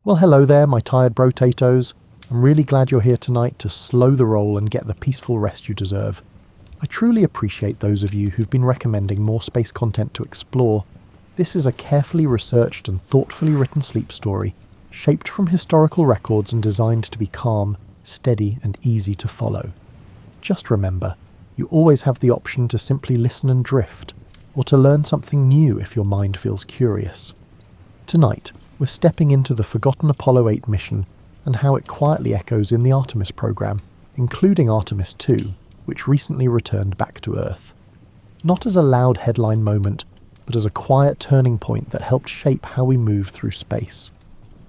Well, hello there, my tired brotatoes. I'm really glad you're here tonight to slow the roll and get the peaceful rest you deserve. I truly appreciate those of you who've been recommending more space content to explore. This is a carefully researched and thoughtfully written sleep story, shaped from historical records and designed to be calm, steady, and easy to follow. Just remember, you always have the option to simply listen and drift, or to learn something new if your mind feels curious. Tonight, we're stepping into the forgotten Apollo 8 mission and how it quietly echoes in the Artemis program, including Artemis 2, which recently returned back to Earth. Not as a loud headline moment, but as a quiet turning point that helped shape how we move through space.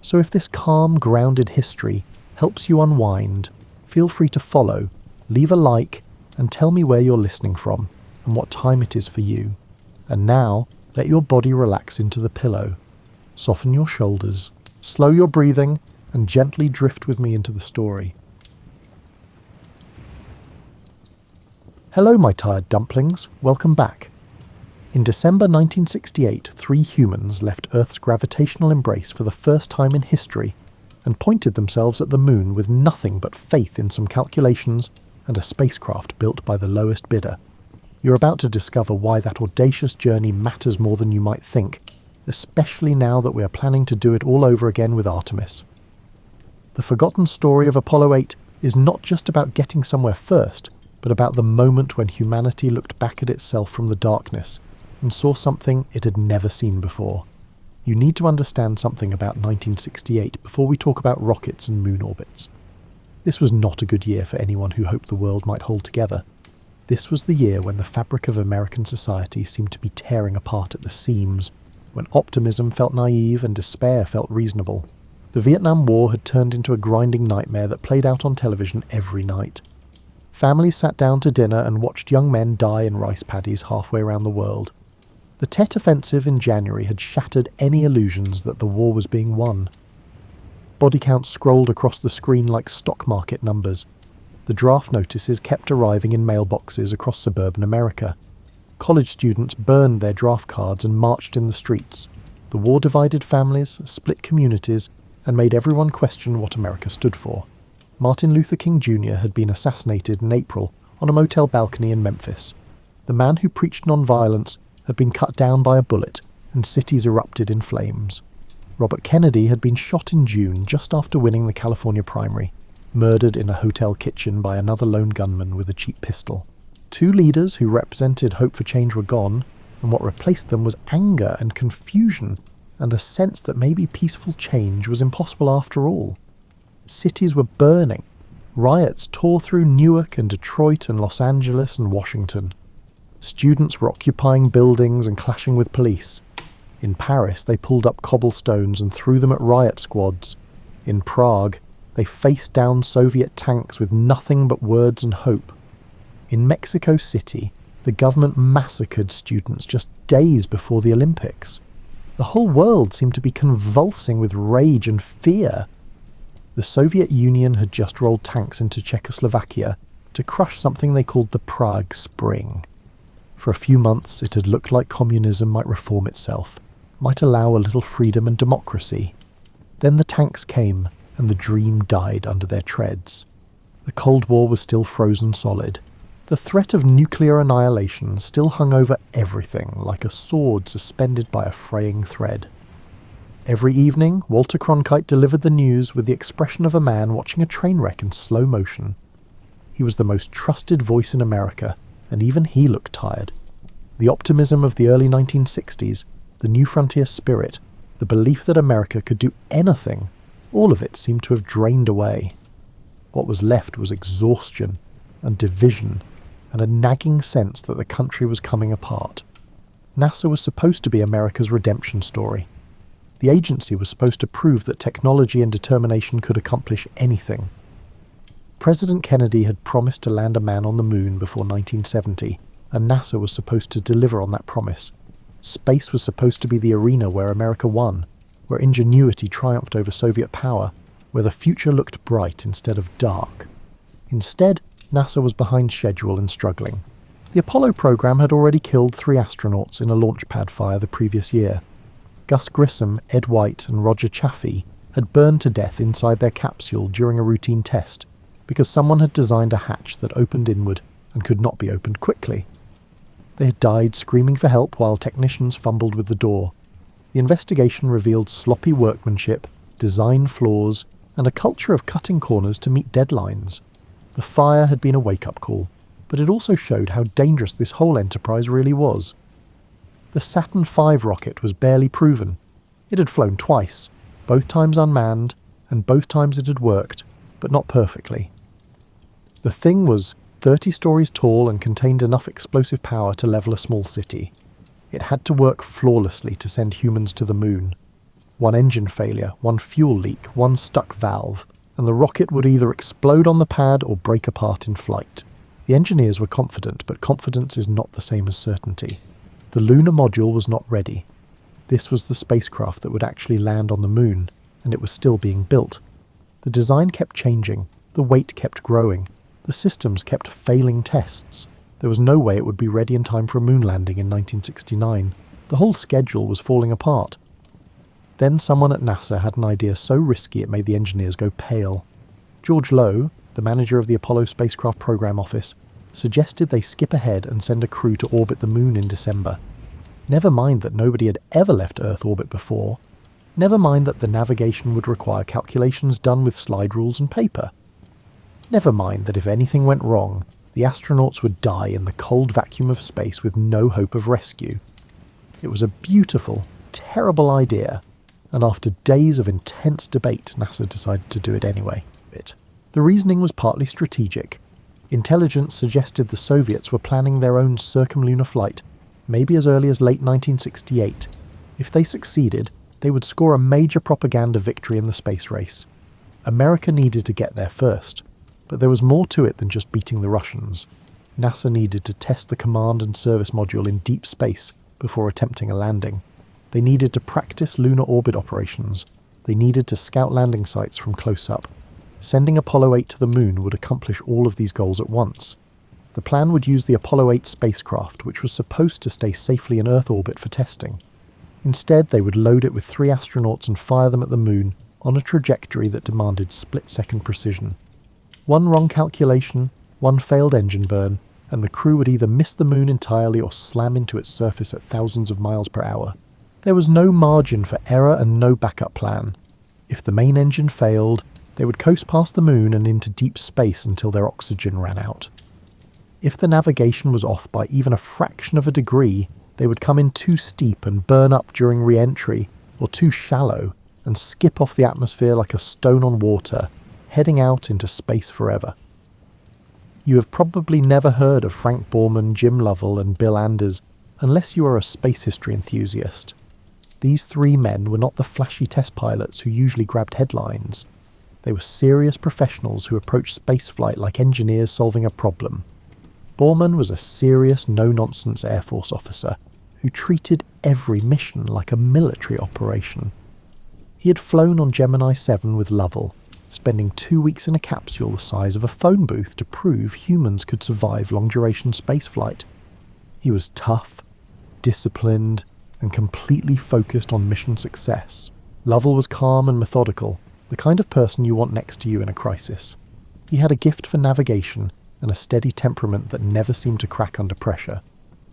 So if this calm, grounded history helps you unwind, feel free to follow, leave a like, and tell me where you're listening from and what time it is for you. And now, let your body relax into the pillow. Soften your shoulders, slow your breathing, and gently drift with me into the story. Hello, my tired dumplings. Welcome back. In December 1968, 3 humans left Earth's gravitational embrace for the first time in history and pointed themselves at the moon with nothing but faith in some calculations and a spacecraft built by the lowest bidder. You're about to discover why that audacious journey matters more than you might think, especially now that we are planning to do it all over again with Artemis. The forgotten story of Apollo 8 is not just about getting somewhere first, but about the moment when humanity looked back at itself from the darkness and saw something it had never seen before. You need to understand something about 1968 before we talk about rockets and moon orbits. This was not a good year for anyone who hoped the world might hold together. This was the year when the fabric of American society seemed to be tearing apart at the seams, when optimism felt naive and despair felt reasonable. The Vietnam War had turned into a grinding nightmare that played out on television every night. Families sat down to dinner and watched young men die in rice paddies halfway around the world. The Tet Offensive in January had shattered any illusions that the war was being won. Body counts scrolled across the screen like stock market numbers. The draft notices kept arriving in mailboxes across suburban America. College students burned their draft cards and marched in the streets. The war divided families, split communities, and made everyone question what America stood for. Martin Luther King Jr. had been assassinated in April on a motel balcony in Memphis. The man who preached nonviolence had been cut down by a bullet, and cities erupted in flames. Robert Kennedy had been shot in June just after winning the California primary, murdered in a hotel kitchen by another lone gunman with a cheap pistol. 2 leaders who represented hope for change were gone, and what replaced them was anger and confusion, and a sense that maybe peaceful change was impossible after all. Cities were burning. Riots tore through Newark and Detroit and Los Angeles and Washington. Students were occupying buildings and clashing with police. In Paris, they pulled up cobblestones and threw them at riot squads. In Prague, they faced down Soviet tanks with nothing but words and hope. In Mexico City, the government massacred students just days before the Olympics. The whole world seemed to be convulsing with rage and fear. The Soviet Union had just rolled tanks into Czechoslovakia to crush something they called the Prague Spring. For a few months, it had looked like communism might reform itself, might allow a little freedom and democracy. Then the tanks came, and the dream died under their treads. The Cold War was still frozen solid. The threat of nuclear annihilation still hung over everything like a sword suspended by a fraying thread. Every evening, Walter Cronkite delivered the news with the expression of a man watching a train wreck in slow motion. He was the most trusted voice in America, and even he looked tired. The optimism of the early 1960s, the new frontier spirit, the belief that America could do anything, all of it seemed to have drained away. What was left was exhaustion and division, and a nagging sense that the country was coming apart. NASA was supposed to be America's redemption story. The agency was supposed to prove that technology and determination could accomplish anything. President Kennedy had promised to land a man on the moon before 1970, and NASA was supposed to deliver on that promise. Space was supposed to be the arena where America won, where ingenuity triumphed over Soviet power, where the future looked bright instead of dark. Instead, NASA was behind schedule and struggling. The Apollo program had already killed 3 astronauts in a launch pad fire the previous year. Gus Grissom, Ed White, and Roger Chaffee had burned to death inside their capsule during a routine test because someone had designed a hatch that opened inward and could not be opened quickly. They had died screaming for help while technicians fumbled with the door. The investigation revealed sloppy workmanship, design flaws, and a culture of cutting corners to meet deadlines. The fire had been a wake-up call, but it also showed how dangerous this whole enterprise really was. The Saturn V rocket was barely proven. It had flown twice, both times unmanned, and both times it had worked, but not perfectly. The thing was 30 stories tall and contained enough explosive power to level a small city. It had to work flawlessly to send humans to the moon. One engine failure, one fuel leak, one stuck valve, and the rocket would either explode on the pad or break apart in flight. The engineers were confident, but confidence is not the same as certainty. The lunar module was not ready. This was the spacecraft that would actually land on the moon, and it was still being built. The design kept changing, the weight kept growing, the systems kept failing tests. There was no way it would be ready in time for a moon landing in 1969. The whole schedule was falling apart. Then someone at NASA had an idea so risky it made the engineers go pale. George Low, the manager of the Apollo Spacecraft Program Office, suggested they skip ahead and send a crew to orbit the moon in December. Never mind that nobody had ever left Earth orbit before. Never mind that the navigation would require calculations done with slide rules and paper. Never mind that if anything went wrong, the astronauts would die in the cold vacuum of space with no hope of rescue. It was a beautiful, terrible idea, and after days of intense debate, NASA decided to do it anyway. The reasoning was partly strategic. Intelligence suggested the Soviets were planning their own circumlunar flight, maybe as early as late 1968. If they succeeded, they would score a major propaganda victory in the space race. America needed to get there first, but there was more to it than just beating the Russians. NASA needed to test the command and service module in deep space before attempting a landing. They needed to practice lunar orbit operations. They needed to scout landing sites from close up. Sending Apollo 8 to the moon would accomplish all of these goals at once. The plan would use the Apollo 8 spacecraft, which was supposed to stay safely in Earth orbit for testing. Instead, they would load it with 3 astronauts and fire them at the moon on a trajectory that demanded split-second precision. One wrong calculation, one failed engine burn, and the crew would either miss the moon entirely or slam into its surface at thousands of miles per hour. There was no margin for error and no backup plan. If the main engine failed, they would coast past the moon and into deep space until their oxygen ran out. If the navigation was off by even a fraction of a degree, they would come in too steep and burn up during re-entry, or too shallow and skip off the atmosphere like a stone on water, heading out into space forever. You have probably never heard of Frank Borman, Jim Lovell and Bill Anders unless you are a space history enthusiast. These 3 men were not the flashy test pilots who usually grabbed headlines. They were serious professionals who approached spaceflight like engineers solving a problem. Borman was a serious, no-nonsense Air Force officer who treated every mission like a military operation. He had flown on Gemini 7 with Lovell, spending 2 weeks in a capsule the size of a phone booth to prove humans could survive long-duration spaceflight. He was tough, disciplined, and completely focused on mission success. Lovell was calm and methodical, the kind of person you want next to you in a crisis. He had a gift for navigation and a steady temperament that never seemed to crack under pressure.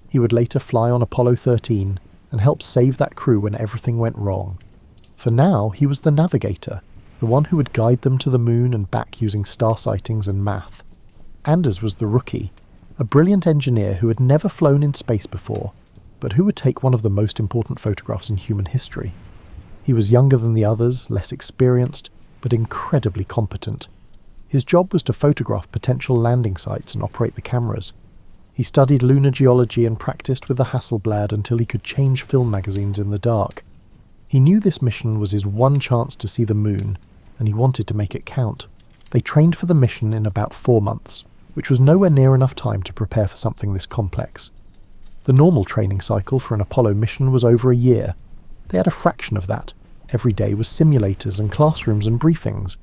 He would later fly on Apollo 13 and help save that crew when everything went wrong. For now, he was the navigator, the one who would guide them to the moon and back using star sightings and math. Anders was the rookie, a brilliant engineer who had never flown in space before, but who would take one of the most important photographs in human history. He was younger than the others, less experienced, but incredibly competent. His job was to photograph potential landing sites and operate the cameras. He studied lunar geology and practiced with the Hasselblad until he could change film magazines in the dark. He knew this mission was his one chance to see the moon, and he wanted to make it count. They trained for the mission in about 4 months, which was nowhere near enough time to prepare for something this complex. The normal training cycle for an Apollo mission was over a year. They had a fraction of that. Every day was simulators and classrooms and briefings.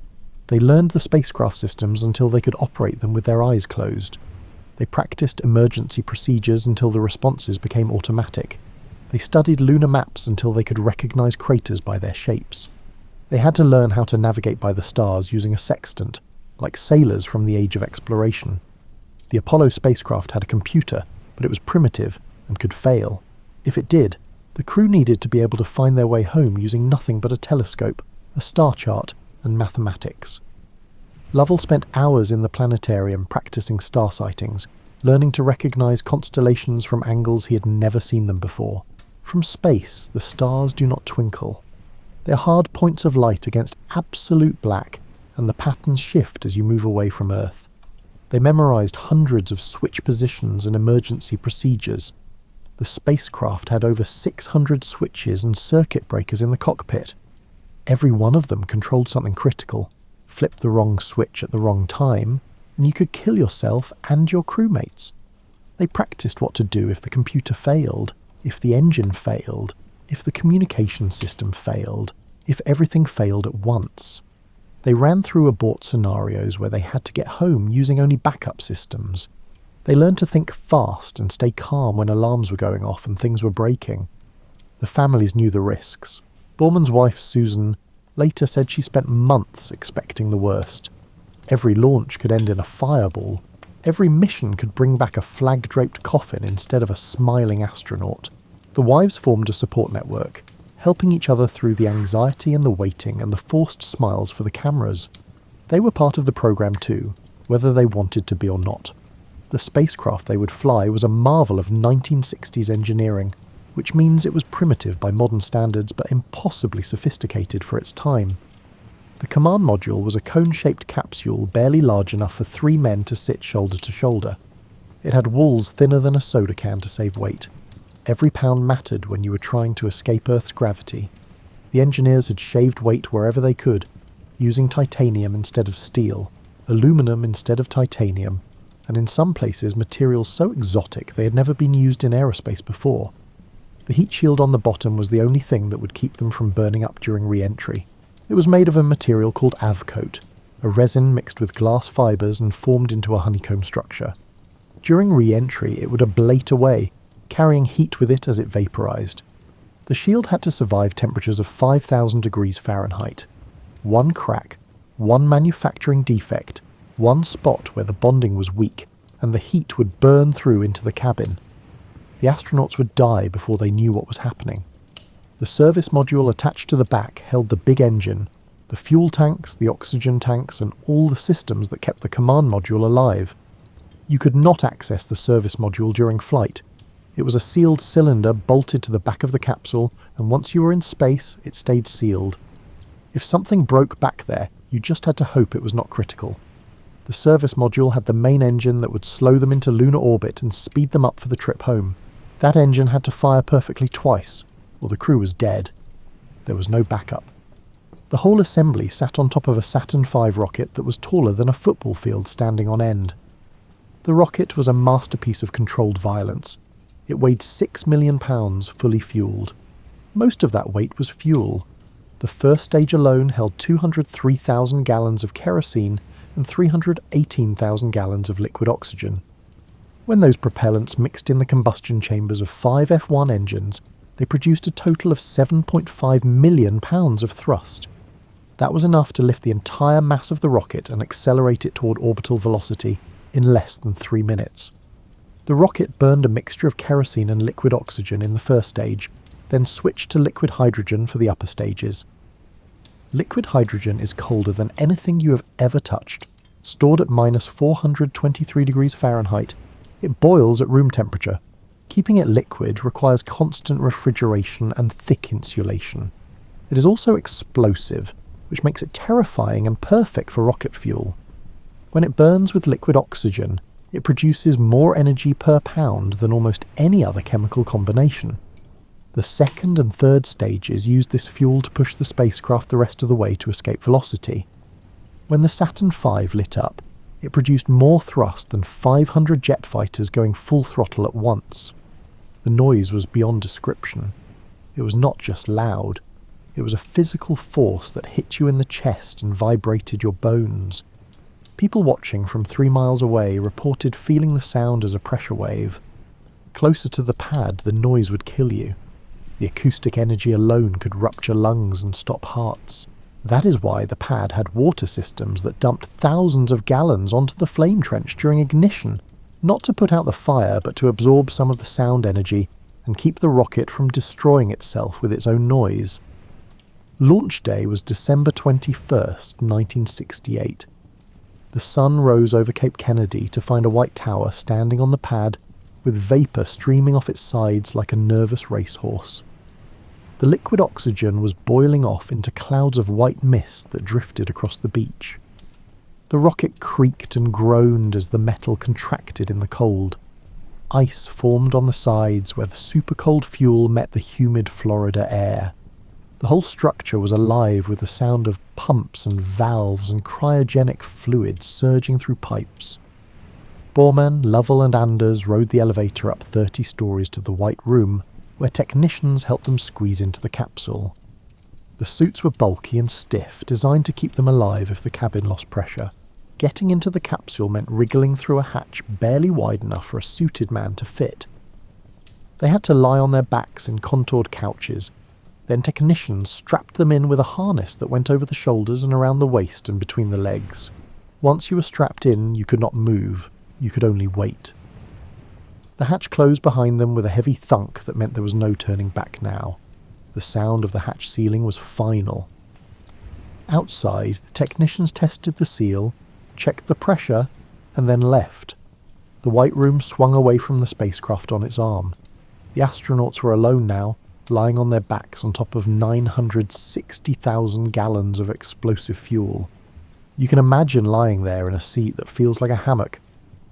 They learned the spacecraft systems until they could operate them with their eyes closed. They practiced emergency procedures until the responses became automatic. They studied lunar maps until they could recognize craters by their shapes. They had to learn how to navigate by the stars using a sextant, like sailors from the age of exploration. The Apollo spacecraft had a computer, but it was primitive and could fail. If it did, the crew needed to be able to find their way home using nothing but a telescope, a star chart, and mathematics. Lovell spent hours in the planetarium practicing star sightings, learning to recognize constellations from angles he had never seen them before. From space, the stars do not twinkle. They are hard points of light against absolute black, and the patterns shift as you move away from Earth. They memorized hundreds of switch positions and emergency procedures. The spacecraft had over 600 switches and circuit breakers in the cockpit. Every one of them controlled something critical. Flip the wrong switch at the wrong time, and you could kill yourself and your crewmates. They practiced what to do if the computer failed, if the engine failed, if the communication system failed, if everything failed at once. They ran through abort scenarios where they had to get home using only backup systems. They learned to think fast and stay calm when alarms were going off and things were breaking. The families knew the risks. Borman's wife, Susan, later said she spent months expecting the worst. Every launch could end in a fireball. Every mission could bring back a flag-draped coffin instead of a smiling astronaut. The wives formed a support network, helping each other through the anxiety and the waiting and the forced smiles for the cameras. They were part of the program too, whether they wanted to be or not. The spacecraft they would fly was a marvel of 1960s engineering, which means it was primitive by modern standards but impossibly sophisticated for its time. The command module was a cone-shaped capsule barely large enough for 3 men to sit shoulder to shoulder. It had walls thinner than a soda can to save weight. Every pound mattered when you were trying to escape Earth's gravity. The engineers had shaved weight wherever they could, using titanium instead of steel, aluminum instead of titanium, and in some places materials so exotic they had never been used in aerospace before. The heat shield on the bottom was the only thing that would keep them from burning up during re-entry. It was made of a material called avcoat, a resin mixed with glass fibres and formed into a honeycomb structure. During re-entry it would ablate away, carrying heat with it as it vaporized. The shield had to survive temperatures of 5,000 degrees Fahrenheit. One crack, one manufacturing defect, one spot where the bonding was weak, and the heat would burn through into the cabin. The astronauts would die before they knew what was happening. The service module attached to the back held the big engine, the fuel tanks, the oxygen tanks, and all the systems that kept the command module alive. You could not access the service module during flight. It was a sealed cylinder bolted to the back of the capsule, and once you were in space, it stayed sealed. If something broke back there, you just had to hope it was not critical. The service module had the main engine that would slow them into lunar orbit and speed them up for the trip home. That engine had to fire perfectly twice, or the crew was dead. There was no backup. The whole assembly sat on top of a Saturn V rocket that was taller than a football field standing on end. The rocket was a masterpiece of controlled violence. It weighed 6 million pounds fully fueled. Most of that weight was fuel. The first stage alone held 203,000 gallons of kerosene and 318,000 gallons of liquid oxygen. When those propellants mixed in the combustion chambers of 5 F1 engines, they produced a total of 7.5 million pounds of thrust. That was enough to lift the entire mass of the rocket and accelerate it toward orbital velocity in less than 3 minutes. The rocket burned a mixture of kerosene and liquid oxygen in the first stage, then switched to liquid hydrogen for the upper stages. Liquid hydrogen is colder than anything you have ever touched. Stored at minus 423 degrees Fahrenheit, it boils at room temperature. Keeping it liquid requires constant refrigeration and thick insulation. It is also explosive, which makes it terrifying and perfect for rocket fuel. When it burns with liquid oxygen, it produces more energy per pound than almost any other chemical combination. The second and third stages used this fuel to push the spacecraft the rest of the way to escape velocity. When the Saturn V lit up, it produced more thrust than 500 jet fighters going full throttle at once. The noise was beyond description. It was not just loud. It was a physical force that hit you in the chest and vibrated your bones. People watching from 3 miles away reported feeling the sound as a pressure wave. Closer to the pad, the noise would kill you. The acoustic energy alone could rupture lungs and stop hearts. That is why the pad had water systems that dumped thousands of gallons onto the flame trench during ignition, not to put out the fire but to absorb some of the sound energy and keep the rocket from destroying itself with its own noise. Launch day was December 21st, 1968. The sun rose over Cape Kennedy to find a white tower standing on the pad with vapour streaming off its sides like a nervous racehorse. The liquid oxygen was boiling off into clouds of white mist that drifted across the beach. The rocket creaked and groaned as the metal contracted in the cold. Ice formed on the sides where the super-cold fuel met the humid Florida air. The whole structure was alive with the sound of pumps and valves and cryogenic fluid surging through pipes. Borman, Lovell and Anders rode the elevator up 30 stories to the White Room, where technicians helped them squeeze into the capsule. The suits were bulky and stiff, designed to keep them alive if the cabin lost pressure. Getting into the capsule meant wriggling through a hatch barely wide enough for a suited man to fit. They had to lie on their backs in contoured couches. Then technicians strapped them in with a harness that went over the shoulders and around the waist and between the legs. Once you were strapped in, you could not move. You could only wait. The hatch closed behind them with a heavy thunk that meant there was no turning back now. The sound of the hatch sealing was final. Outside, the technicians tested the seal, checked the pressure, and then left. The White Room swung away from the spacecraft on its arm. The astronauts were alone now, lying on their backs on top of 960,000 gallons of explosive fuel. You can imagine lying there in a seat that feels like a hammock,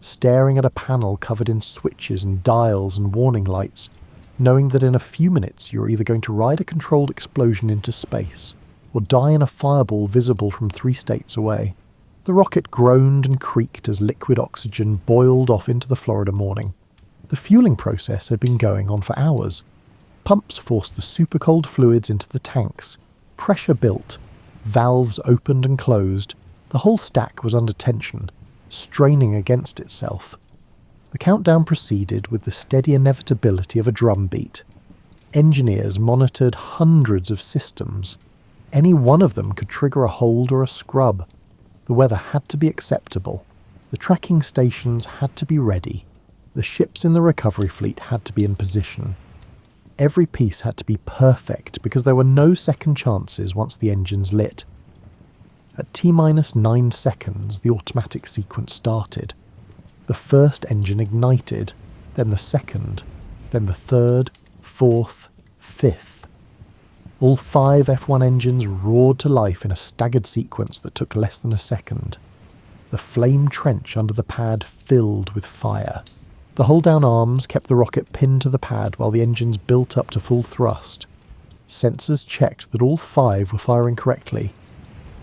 staring at a panel covered in switches and dials and warning lights, knowing that in a few minutes you're either going to ride a controlled explosion into space, or die in a fireball visible from 3 states away. The rocket groaned and creaked as liquid oxygen boiled off into the Florida morning. The fueling process had been going on for hours. Pumps forced the super-cold fluids into the tanks. Pressure built. Valves opened and closed. The whole stack was under tension, straining against itself. The countdown proceeded with the steady inevitability of a drum beat. Engineers monitored hundreds of systems. Any one of them could trigger a hold or a scrub. The weather had to be acceptable. The tracking stations had to be ready. The ships in the recovery fleet had to be in position. Every piece had to be perfect because there were no second chances once the engines lit. At T-9 seconds, the automatic sequence started. The first engine ignited, then the second, then the third, fourth, fifth. All 5 F1 engines roared to life in a staggered sequence that took less than a second. The flame trench under the pad filled with fire. The hold-down arms kept the rocket pinned to the pad while the engines built up to full thrust. Sensors checked that all 5 were firing correctly.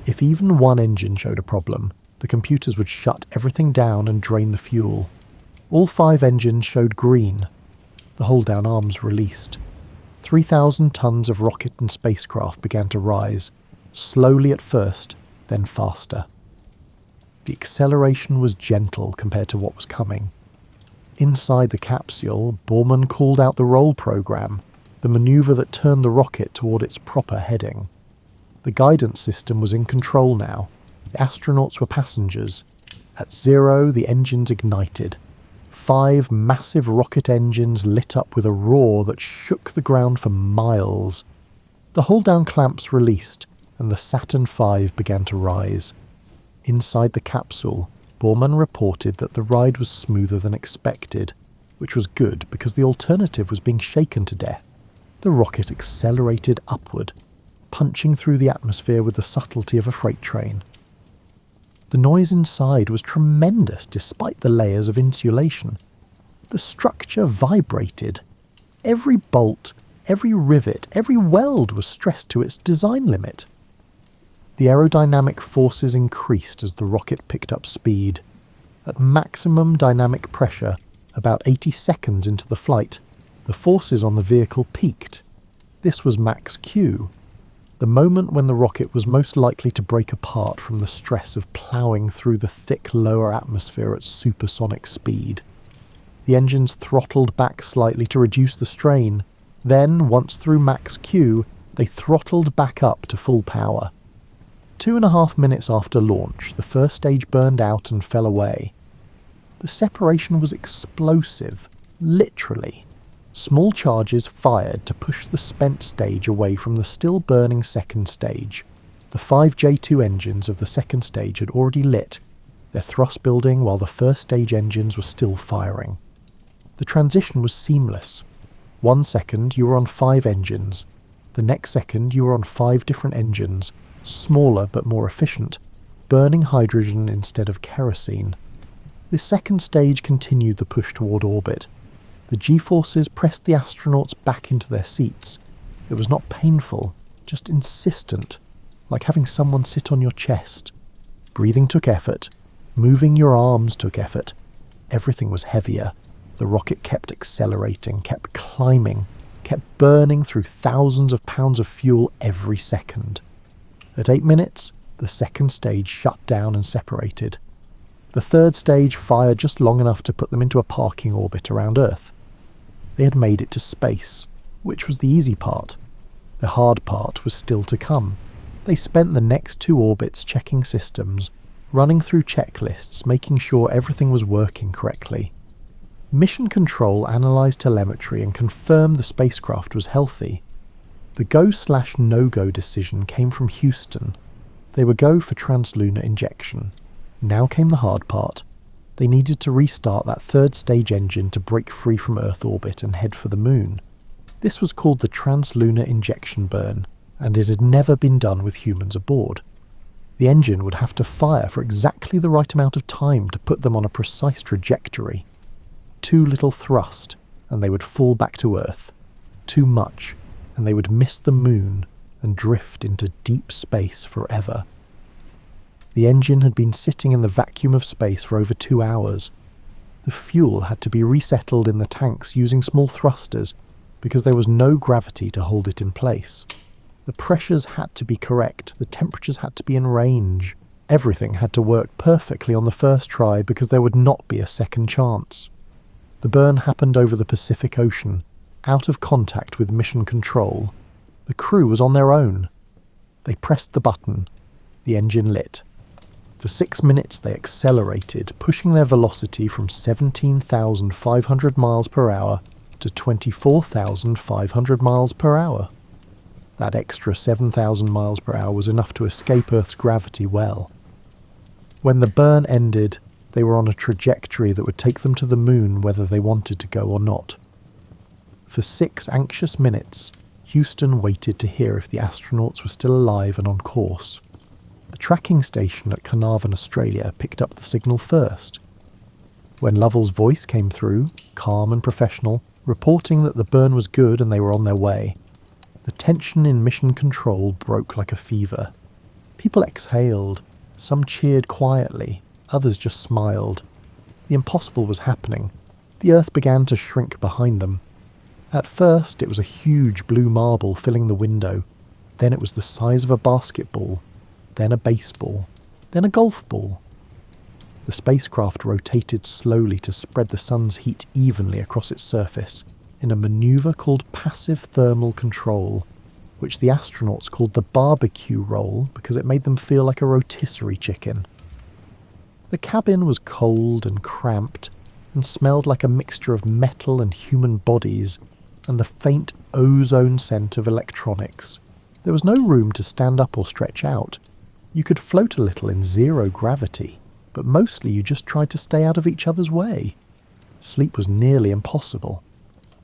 If even one engine showed a problem, the computers would shut everything down and drain the fuel. All 5 engines showed green. The hold-down arms released. 3,000 tons of rocket and spacecraft began to rise, slowly at first, then faster. The acceleration was gentle compared to what was coming. Inside the capsule, Borman called out the roll program, the maneuver that turned the rocket toward its proper heading. The guidance system was in control now. The astronauts were passengers. At 0, the engines ignited. 5 massive rocket engines lit up with a roar that shook the ground for miles. The hold-down clamps released, and the Saturn V began to rise. Inside the capsule, Borman reported that the ride was smoother than expected, which was good because the alternative was being shaken to death. The rocket accelerated upward, punching through the atmosphere with the subtlety of a freight train. The noise inside was tremendous despite the layers of insulation. The structure vibrated. Every bolt, every rivet, every weld was stressed to its design limit. The aerodynamic forces increased as the rocket picked up speed. At maximum dynamic pressure, about 80 seconds into the flight, the forces on the vehicle peaked. This was max Q, the moment when the rocket was most likely to break apart from the stress of ploughing through the thick lower atmosphere at supersonic speed. The engines throttled back slightly to reduce the strain. Then, once through max Q, they throttled back up to full power. 2.5 minutes after launch, the first stage burned out and fell away. The separation was explosive, literally. Small charges fired to push the spent stage away from the still burning second stage. The 5 J2 engines of the second stage had already lit, their thrust building while the first stage engines were still firing. The transition was seamless. 1 second you were on 5 engines, the next second you were on 5 different engines, smaller but more efficient, burning hydrogen instead of kerosene. This second stage continued the push toward orbit. The G-forces pressed the astronauts back into their seats. It was not painful, just insistent, like having someone sit on your chest. Breathing took effort. Moving your arms took effort. Everything was heavier. The rocket kept accelerating, kept climbing, kept burning through thousands of pounds of fuel every second. At 8 minutes, the second stage shut down and separated. The third stage fired just long enough to put them into a parking orbit around Earth. They had made it to space, which was the easy part. The hard part was still to come. They spent the next 2 orbits checking systems, running through checklists, making sure everything was working correctly. Mission Control analysed telemetry and confirmed the spacecraft was healthy. The go/no-go decision came from Houston. They were go for translunar injection. Now came the hard part. They needed to restart that third stage engine to break free from Earth orbit and head for the Moon. This was called the translunar injection burn, and it had never been done with humans aboard. The engine would have to fire for exactly the right amount of time to put them on a precise trajectory. Too little thrust, and they would fall back to Earth. Too much, and they would miss the Moon and drift into deep space forever. The engine had been sitting in the vacuum of space for over 2 hours. The fuel had to be resettled in the tanks using small thrusters because there was no gravity to hold it in place. The pressures had to be correct, the temperatures had to be in range. Everything had to work perfectly on the first try because there would not be a second chance. The burn happened over the Pacific Ocean, out of contact with Mission Control. The crew was on their own. They pressed the button. The engine lit. For 6 minutes they accelerated, pushing their velocity from 17,500 miles per hour to 24,500 miles per hour. That extra 7,000 miles per hour was enough to escape Earth's gravity well. When the burn ended, they were on a trajectory that would take them to the Moon whether they wanted to go or not. For 6 anxious minutes, Houston waited to hear if the astronauts were still alive and on course. The tracking station at Carnarvon, Australia, picked up the signal first. When Lovell's voice came through, calm and professional, reporting that the burn was good and they were on their way, the tension in Mission Control broke like a fever. People exhaled, some cheered quietly, others just smiled. The impossible was happening. The Earth began to shrink behind them. At first it was a huge blue marble filling the window, then it was the size of a basketball, then a baseball, then a golf ball. The spacecraft rotated slowly to spread the sun's heat evenly across its surface, in a manoeuvre called passive thermal control, which the astronauts called the barbecue roll because it made them feel like a rotisserie chicken. The cabin was cold and cramped, and smelled like a mixture of metal and human bodies, and the faint ozone scent of electronics. There was no room to stand up or stretch out. You could float a little in zero gravity, but mostly you just tried to stay out of each other's way. Sleep was nearly impossible.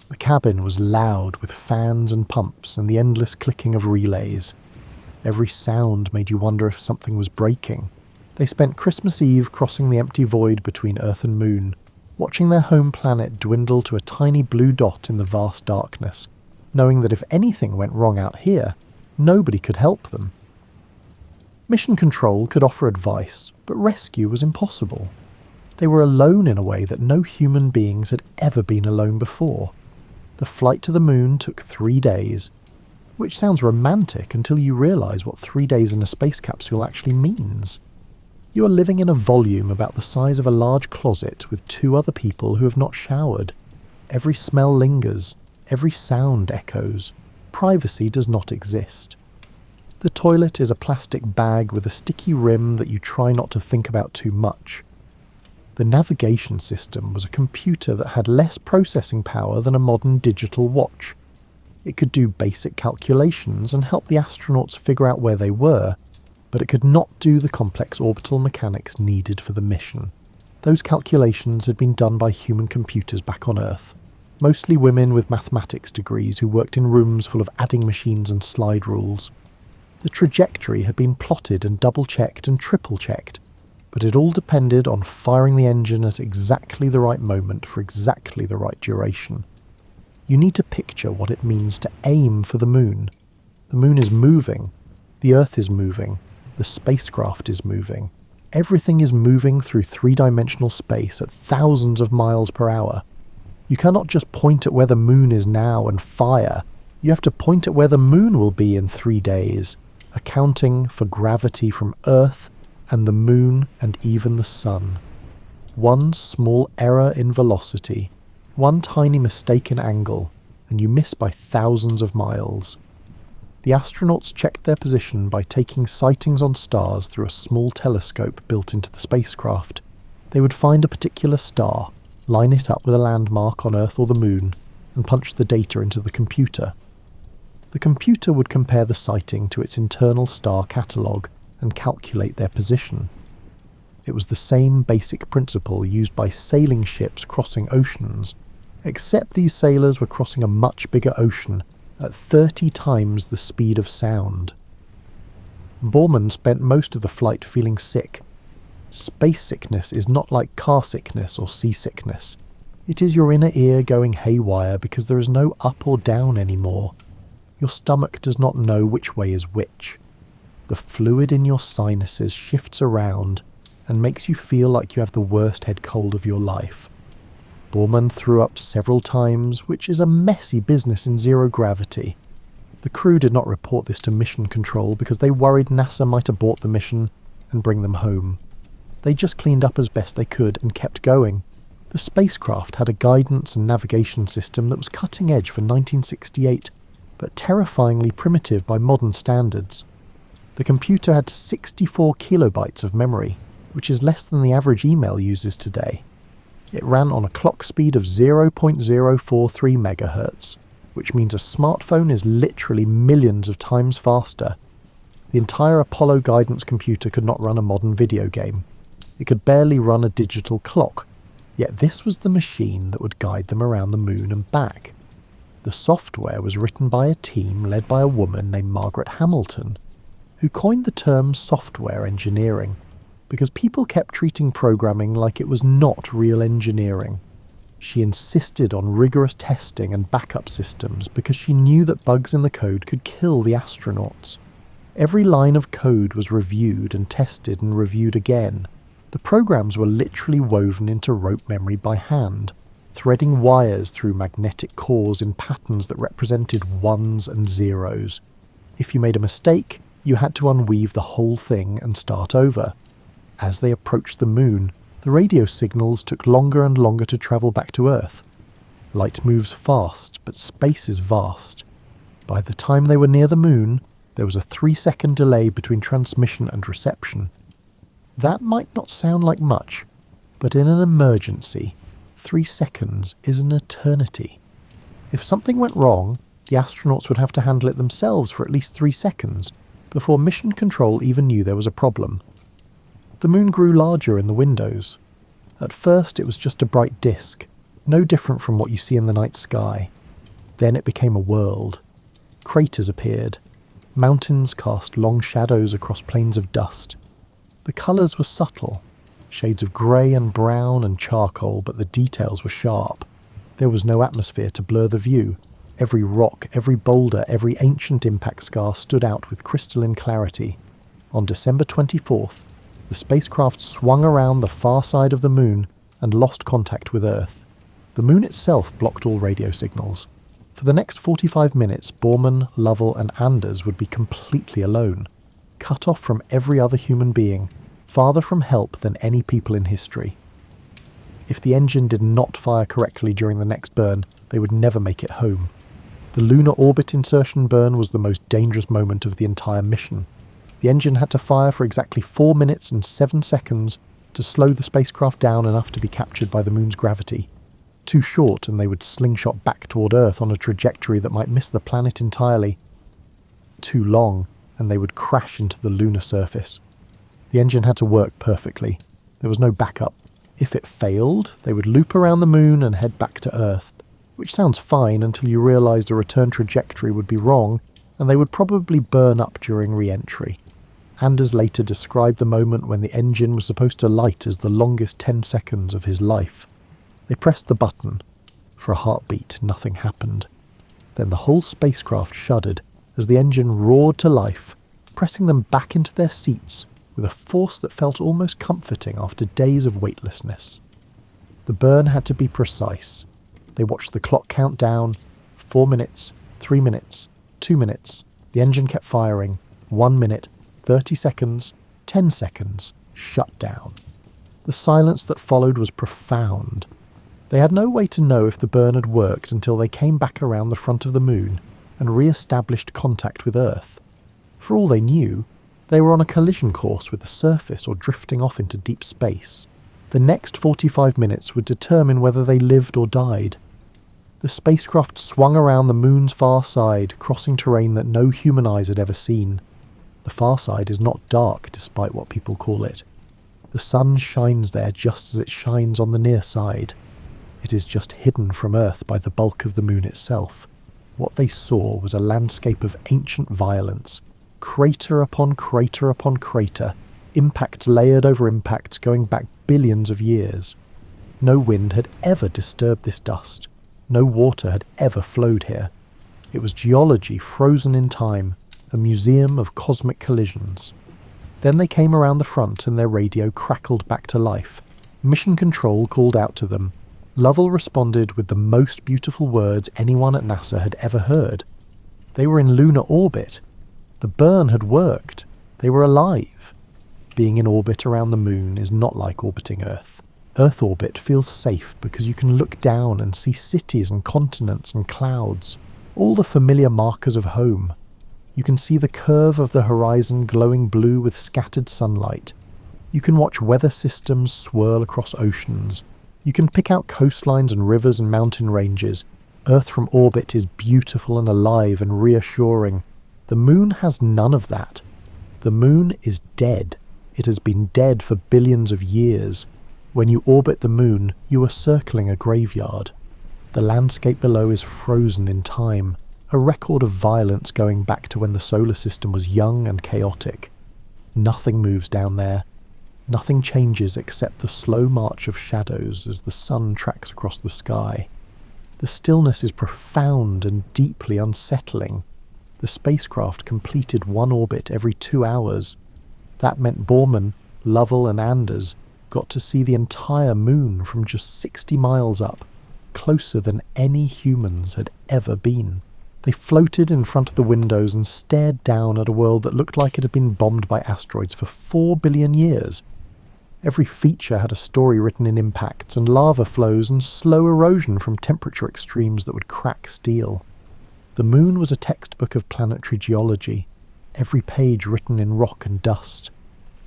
The cabin was loud with fans and pumps and the endless clicking of relays. Every sound made you wonder if something was breaking. They spent Christmas Eve crossing the empty void between Earth and Moon, watching their home planet dwindle to a tiny blue dot in the vast darkness, knowing that if anything went wrong out here, nobody could help them. Mission Control could offer advice, but rescue was impossible. They were alone in a way that no human beings had ever been alone before. The flight to the Moon took 3 days, which sounds romantic until you realise what 3 days in a space capsule actually means. You are living in a volume about the size of a large closet with 2 other people who have not showered. Every smell lingers, every sound echoes. Privacy does not exist. The toilet is a plastic bag with a sticky rim that you try not to think about too much. The navigation system was a computer that had less processing power than a modern digital watch. It could do basic calculations and help the astronauts figure out where they were, but it could not do the complex orbital mechanics needed for the mission. Those calculations had been done by human computers back on Earth, mostly women with mathematics degrees who worked in rooms full of adding machines and slide rules. The trajectory had been plotted and double-checked and triple-checked, but it all depended on firing the engine at exactly the right moment for exactly the right duration. You need to picture what it means to aim for the moon. The moon is moving, the Earth is moving, the spacecraft is moving. Everything is moving through three-dimensional space at thousands of miles per hour. You cannot just point at where the moon is now and fire. You have to point at where the moon will be in 3 days, accounting for gravity from Earth and the moon and even the sun. One small error in velocity, one tiny mistake in angle, and you miss by thousands of miles. The astronauts checked their position by taking sightings on stars through a small telescope built into the spacecraft. They would find a particular star, line it up with a landmark on Earth or the moon, and punch the data into the computer. The computer would compare the sighting to its internal star catalogue and calculate their position. It was the same basic principle used by sailing ships crossing oceans, except these sailors were crossing a much bigger ocean at 30 times the speed of sound. Borman spent most of the flight feeling sick. Space sickness is not like car sickness or seasickness. It is your inner ear going haywire because there is no up or down anymore. Your stomach does not know which way is which. The fluid in your sinuses shifts around and makes you feel like you have the worst head cold of your life. Borman threw up several times, which is a messy business in zero gravity. The crew did not report this to mission control because they worried NASA might abort the mission and bring them home. They just cleaned up as best they could and kept going. The spacecraft had a guidance and navigation system that was cutting edge for 1968, but terrifyingly primitive by modern standards. The computer had 64 kilobytes of memory, which is less than the average email uses today. It ran on a clock speed of 0.043 megahertz, which means a smartphone is literally millions of times faster. The entire Apollo guidance computer could not run a modern video game. It could barely run a digital clock, yet this was the machine that would guide them around the moon and back. The software was written by a team led by a woman named Margaret Hamilton, who coined the term software engineering, because people kept treating programming like it was not real engineering. She insisted on rigorous testing and backup systems because she knew that bugs in the code could kill the astronauts. Every line of code was reviewed and tested and reviewed again. The programs were literally woven into rope memory by hand, threading wires through magnetic cores in patterns that represented ones and zeros. If you made a mistake, you had to unweave the whole thing and start over. As they approached the moon, the radio signals took longer and longer to travel back to Earth. Light moves fast, but space is vast. By the time they were near the moon, there was a 3-second delay between transmission and reception. That might not sound like much, but in an emergency, 3 seconds is an eternity. If something went wrong, the astronauts would have to handle it themselves for at least 3 seconds, before mission control even knew there was a problem. The moon grew larger in the windows. At first it was just a bright disk, no different from what you see in the night sky. Then it became a world. Craters appeared. Mountains cast long shadows across plains of dust. The colours were subtle, shades of grey and brown and charcoal, but the details were sharp. There was no atmosphere to blur the view. Every rock, every boulder, every ancient impact scar stood out with crystalline clarity. On December 24th, the spacecraft swung around the far side of the moon and lost contact with Earth. The moon itself blocked all radio signals. For the next 45 minutes, Borman, Lovell and Anders would be completely alone, cut off from every other human being, farther from help than any people in history. If the engine did not fire correctly during the next burn, they would never make it home. The lunar orbit insertion burn was the most dangerous moment of the entire mission. The engine had to fire for exactly 4 minutes and 7 seconds to slow the spacecraft down enough to be captured by the moon's gravity. Too short, and they would slingshot back toward Earth on a trajectory that might miss the planet entirely. Too long, and they would crash into the lunar surface. The engine had to work perfectly. There was no backup. If it failed, they would loop around the moon and head back to Earth, which sounds fine until you realised a return trajectory would be wrong, and they would probably burn up during re-entry. Anders later described the moment when the engine was supposed to light as the longest 10 seconds of his life. They pressed the button. For a heartbeat, nothing happened. Then the whole spacecraft shuddered as the engine roared to life, pressing them back into their seats with a force that felt almost comforting after days of weightlessness. The burn had to be precise. They watched the clock count down. 4 minutes, 3 minutes, 2 minutes. The engine kept firing. 1 minute, 30 seconds, 10 seconds, shut down. The silence that followed was profound. They had no way to know if the burn had worked until they came back around the front of the moon and re-established contact with Earth. For all they knew, they were on a collision course with the surface or drifting off into deep space. The next 45 minutes would determine whether they lived or died. The spacecraft swung around the moon's far side, crossing terrain that no human eyes had ever seen. The far side is not dark, despite what people call it. The sun shines there just as it shines on the near side. It is just hidden from Earth by the bulk of the moon itself. What they saw was a landscape of ancient violence, crater upon crater upon crater, impacts layered over impacts going back billions of years. No wind had ever disturbed this dust. No water had ever flowed here. It was geology frozen in time, a museum of cosmic collisions. Then they came around the front and their radio crackled back to life. Mission Control called out to them. Lovell responded with the most beautiful words anyone at NASA had ever heard. They were in lunar orbit. The burn had worked. They were alive. Being in orbit around the moon is not like orbiting Earth. Earth orbit feels safe because you can look down and see cities and continents and clouds, all the familiar markers of home. You can see the curve of the horizon glowing blue with scattered sunlight. You can watch weather systems swirl across oceans. You can pick out coastlines and rivers and mountain ranges. Earth from orbit is beautiful and alive and reassuring. The moon has none of that. The moon is dead. It has been dead for billions of years. When you orbit the moon, you are circling a graveyard. The landscape below is frozen in time, a record of violence going back to when the solar system was young and chaotic. Nothing moves down there. Nothing changes except the slow march of shadows as the sun tracks across the sky. The stillness is profound and deeply unsettling. The spacecraft completed one orbit every 2 hours. That meant Borman, Lovell and Anders got to see the entire moon from just 60 miles up, closer than any humans had ever been. They floated in front of the windows and stared down at a world that looked like it had been bombed by asteroids for 4 billion years. Every feature had a story written in impacts and lava flows and slow erosion from temperature extremes that would crack steel. The moon was a textbook of planetary geology, every page written in rock and dust.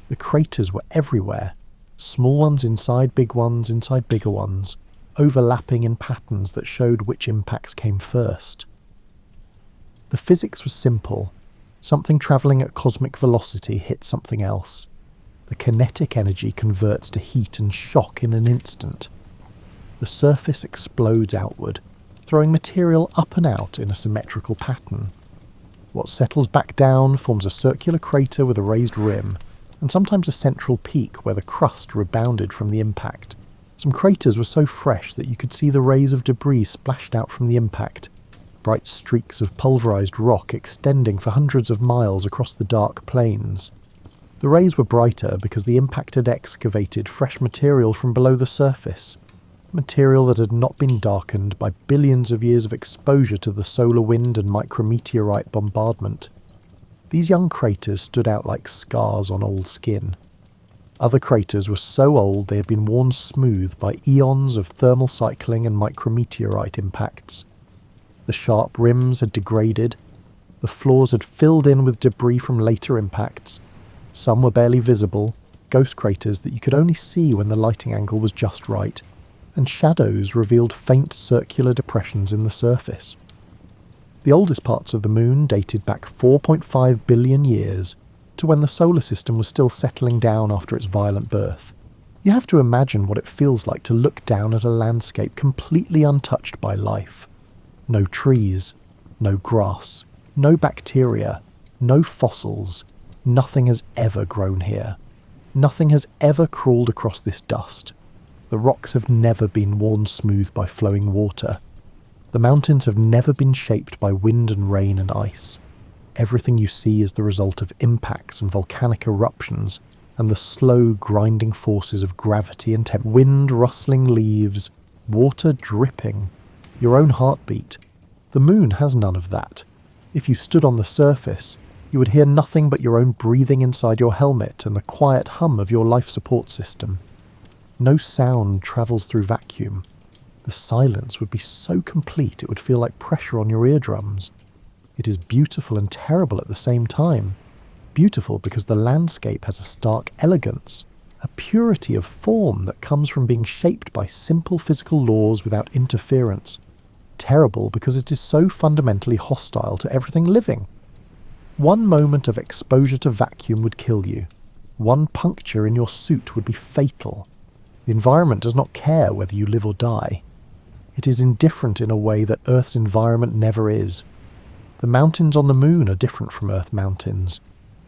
The craters were everywhere, small ones inside bigger ones, overlapping in patterns that showed which impacts came first. The physics was simple. Something travelling at cosmic velocity hits something else. The kinetic energy converts to heat and shock in an instant. The surface explodes outward, throwing material up and out in a symmetrical pattern. What settles back down forms a circular crater with a raised rim, and sometimes a central peak where the crust rebounded from the impact. Some craters were so fresh that you could see the rays of debris splashed out from the impact, bright streaks of pulverized rock extending for hundreds of miles across the dark plains. The rays were brighter because the impact had excavated fresh material from below the surface, material that had not been darkened by billions of years of exposure to the solar wind and micrometeorite bombardment. These young craters stood out like scars on old skin. Other craters were so old they had been worn smooth by eons of thermal cycling and micrometeorite impacts. The sharp rims had degraded. The floors had filled in with debris from later impacts. Some were barely visible, ghost craters that you could only see when the lighting angle was just right, and shadows revealed faint circular depressions in the surface. The oldest parts of the moon dated back 4.5 billion years, to when the solar system was still settling down after its violent birth. You have to imagine what it feels like to look down at a landscape completely untouched by life. No trees, no grass, no bacteria, no fossils. Nothing has ever grown here. Nothing has ever crawled across this dust. The rocks have never been worn smooth by flowing water. The mountains have never been shaped by wind and rain and ice. Everything you see is the result of impacts and volcanic eruptions and the slow grinding forces of gravity and wind rustling leaves, water dripping, your own heartbeat. The moon has none of that. If you stood on the surface, you would hear nothing but your own breathing inside your helmet and the quiet hum of your life support system. No sound travels through vacuum. The silence would be so complete it would feel like pressure on your eardrums. It is beautiful and terrible at the same time. Beautiful because the landscape has a stark elegance, a purity of form that comes from being shaped by simple physical laws without interference. Terrible because it is so fundamentally hostile to everything living. One moment of exposure to vacuum would kill you. One puncture in your suit would be fatal. The environment does not care whether you live or die. It is indifferent in a way that Earth's environment never is. The mountains on the moon are different from Earth mountains.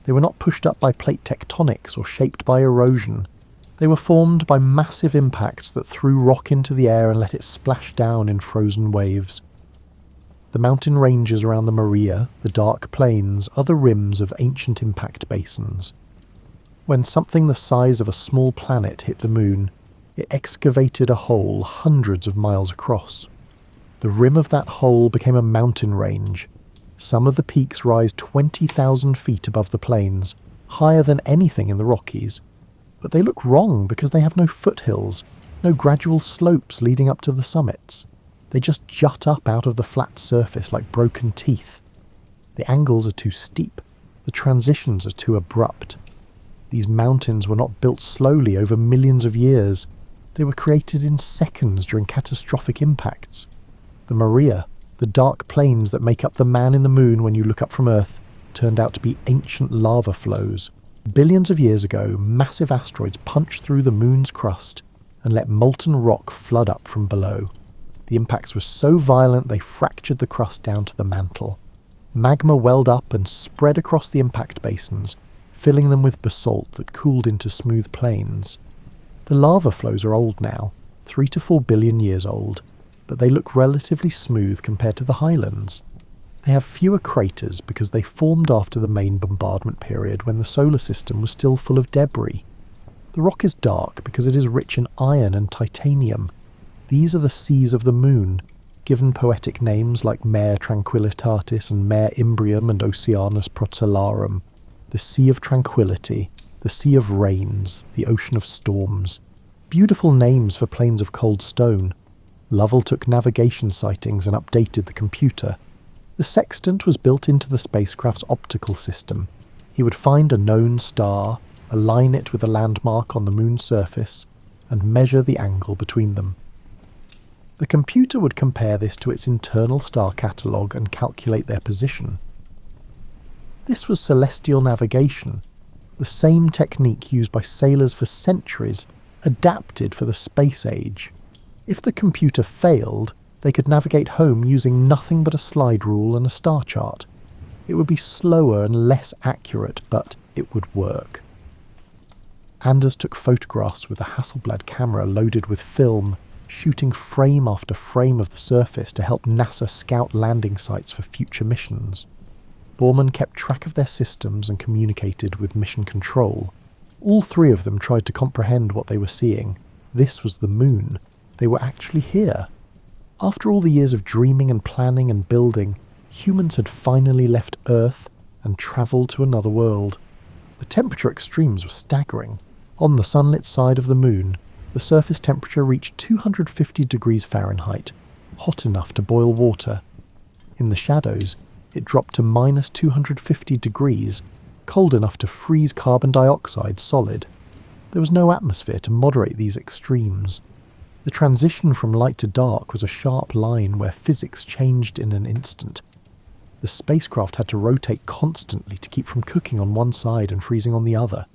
They were not pushed up by plate tectonics or shaped by erosion. They were formed by massive impacts that threw rock into the air and let it splash down in frozen waves. The mountain ranges around the Maria, the dark plains, are the rims of ancient impact basins. When something the size of a small planet hit the moon, it excavated a hole hundreds of miles across. The rim of that hole became a mountain range. Some of the peaks rise 20,000 feet above the plains, higher than anything in the Rockies. But they look wrong because they have no foothills, no gradual slopes leading up to the summits. They just jut up out of the flat surface like broken teeth. The angles are too steep. The transitions are too abrupt. These mountains were not built slowly over millions of years. They were created in seconds during catastrophic impacts. The Maria, the dark plains that make up the man in the moon when you look up from Earth, turned out to be ancient lava flows. Billions of years ago, massive asteroids punched through the moon's crust and let molten rock flood up from below. The impacts were so violent they fractured the crust down to the mantle. Magma welled up and spread across the impact basins, filling them with basalt that cooled into smooth plains. The lava flows are old now, 3 to 4 billion years old, but they look relatively smooth compared to the highlands. They have fewer craters because they formed after the main bombardment period when the solar system was still full of debris. The rock is dark because it is rich in iron and titanium. These are the seas of the moon, given poetic names like Mare Tranquillitatis and Mare Imbrium and Oceanus Procellarum. The Sea of Tranquility, the Sea of Rains, the Ocean of Storms. Beautiful names for plains of cold stone. Lovell took navigation sightings and updated the computer. The sextant was built into the spacecraft's optical system. He would find a known star, align it with a landmark on the moon's surface, and measure the angle between them. The computer would compare this to its internal star catalogue and calculate their position. This was celestial navigation, the same technique used by sailors for centuries, adapted for the space age. If the computer failed, they could navigate home using nothing but a slide rule and a star chart. It would be slower and less accurate, but it would work. Anders took photographs with a Hasselblad camera loaded with film, shooting frame after frame of the surface to help NASA scout landing sites for future missions. Borman kept track of their systems and communicated with Mission Control. All three of them tried to comprehend what they were seeing. This was the moon. They were actually here. After all the years of dreaming and planning and building, humans had finally left Earth and travelled to another world. The temperature extremes were staggering. On the sunlit side of the moon, the surface temperature reached 250 degrees Fahrenheit, hot enough to boil water. In the shadows, it dropped to minus 250 degrees, cold enough to freeze carbon dioxide solid. There was no atmosphere to moderate these extremes. The transition from light to dark was a sharp line where physics changed in an instant. The spacecraft had to rotate constantly to keep from cooking on one side and freezing on the other.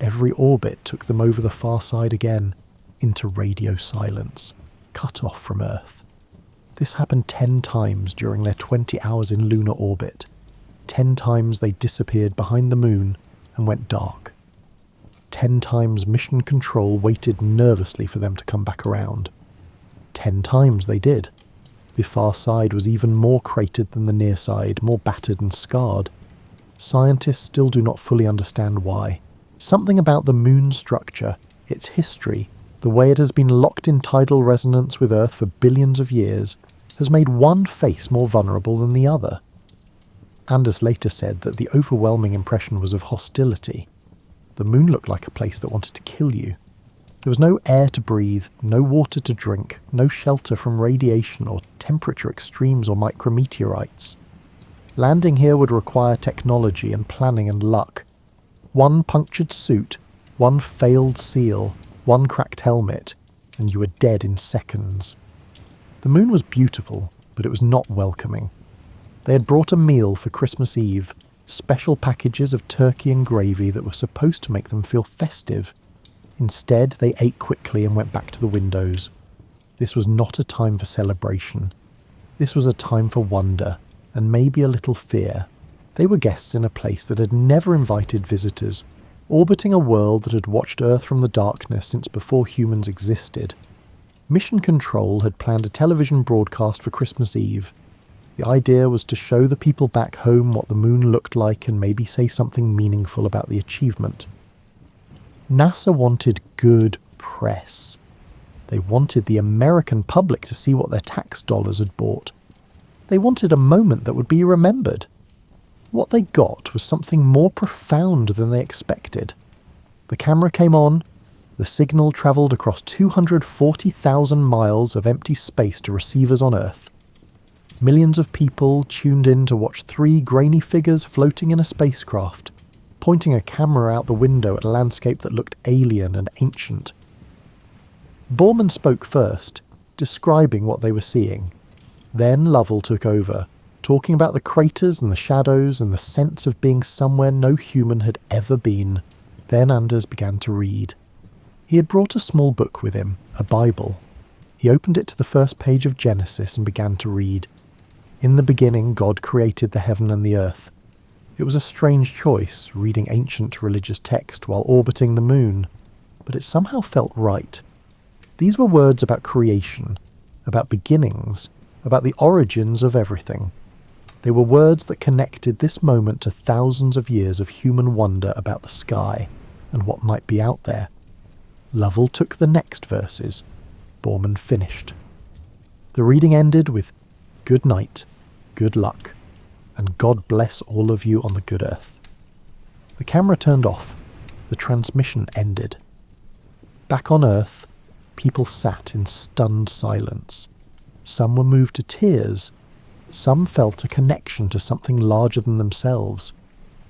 Every orbit took them over the far side again, into radio silence, cut off from Earth. This happened 10 times during their 20 hours in lunar orbit. 10 times they disappeared behind the moon and went dark. 10 times mission control waited nervously for them to come back around. 10 times they did. The far side was even more cratered than the near side, more battered and scarred. Scientists still do not fully understand why. Something about the moon's structure, its history, the way it has been locked in tidal resonance with Earth for billions of years, has made one face more vulnerable than the other. Anders later said that the overwhelming impression was of hostility. The moon looked like a place that wanted to kill you. There was no air to breathe, no water to drink, no shelter from radiation or temperature extremes or micrometeorites. Landing here would require technology and planning and luck. One punctured suit, one failed seal, one cracked helmet, and you were dead in seconds. The moon was beautiful, but it was not welcoming. They had brought a meal for Christmas Eve, special packages of turkey and gravy that were supposed to make them feel festive. Instead, they ate quickly and went back to the windows. This was not a time for celebration. This was a time for wonder, and maybe a little fear. They were guests in a place that had never invited visitors, orbiting a world that had watched Earth from the darkness since before humans existed. Mission Control had planned a television broadcast for Christmas Eve. The idea was to show the people back home what the moon looked like and maybe say something meaningful about the achievement. NASA wanted good press. They wanted the American public to see what their tax dollars had bought. They wanted a moment that would be remembered. What they got was something more profound than they expected. The camera came on. The signal travelled across 240,000 miles of empty space to receivers on Earth. Millions of people tuned in to watch 3 grainy figures floating in a spacecraft, pointing a camera out the window at a landscape that looked alien and ancient. Borman spoke first, describing what they were seeing. Then Lovell took over, talking about the craters and the shadows and the sense of being somewhere no human had ever been. Then Anders began to read. He had brought a small book with him, a Bible. He opened it to the first page of Genesis and began to read. In the beginning, God created the heaven and the earth. It was a strange choice, reading ancient religious text while orbiting the moon, but it somehow felt right. These were words about creation, about beginnings, about the origins of everything. They were words that connected this moment to thousands of years of human wonder about the sky and what might be out there. Lovell took the next verses. Borman finished. The reading ended with, "Good night, good luck, and God bless all of you on the good earth." The camera turned off. The transmission ended. Back on Earth, people sat in stunned silence. Some were moved to tears. Some felt a connection to something larger than themselves.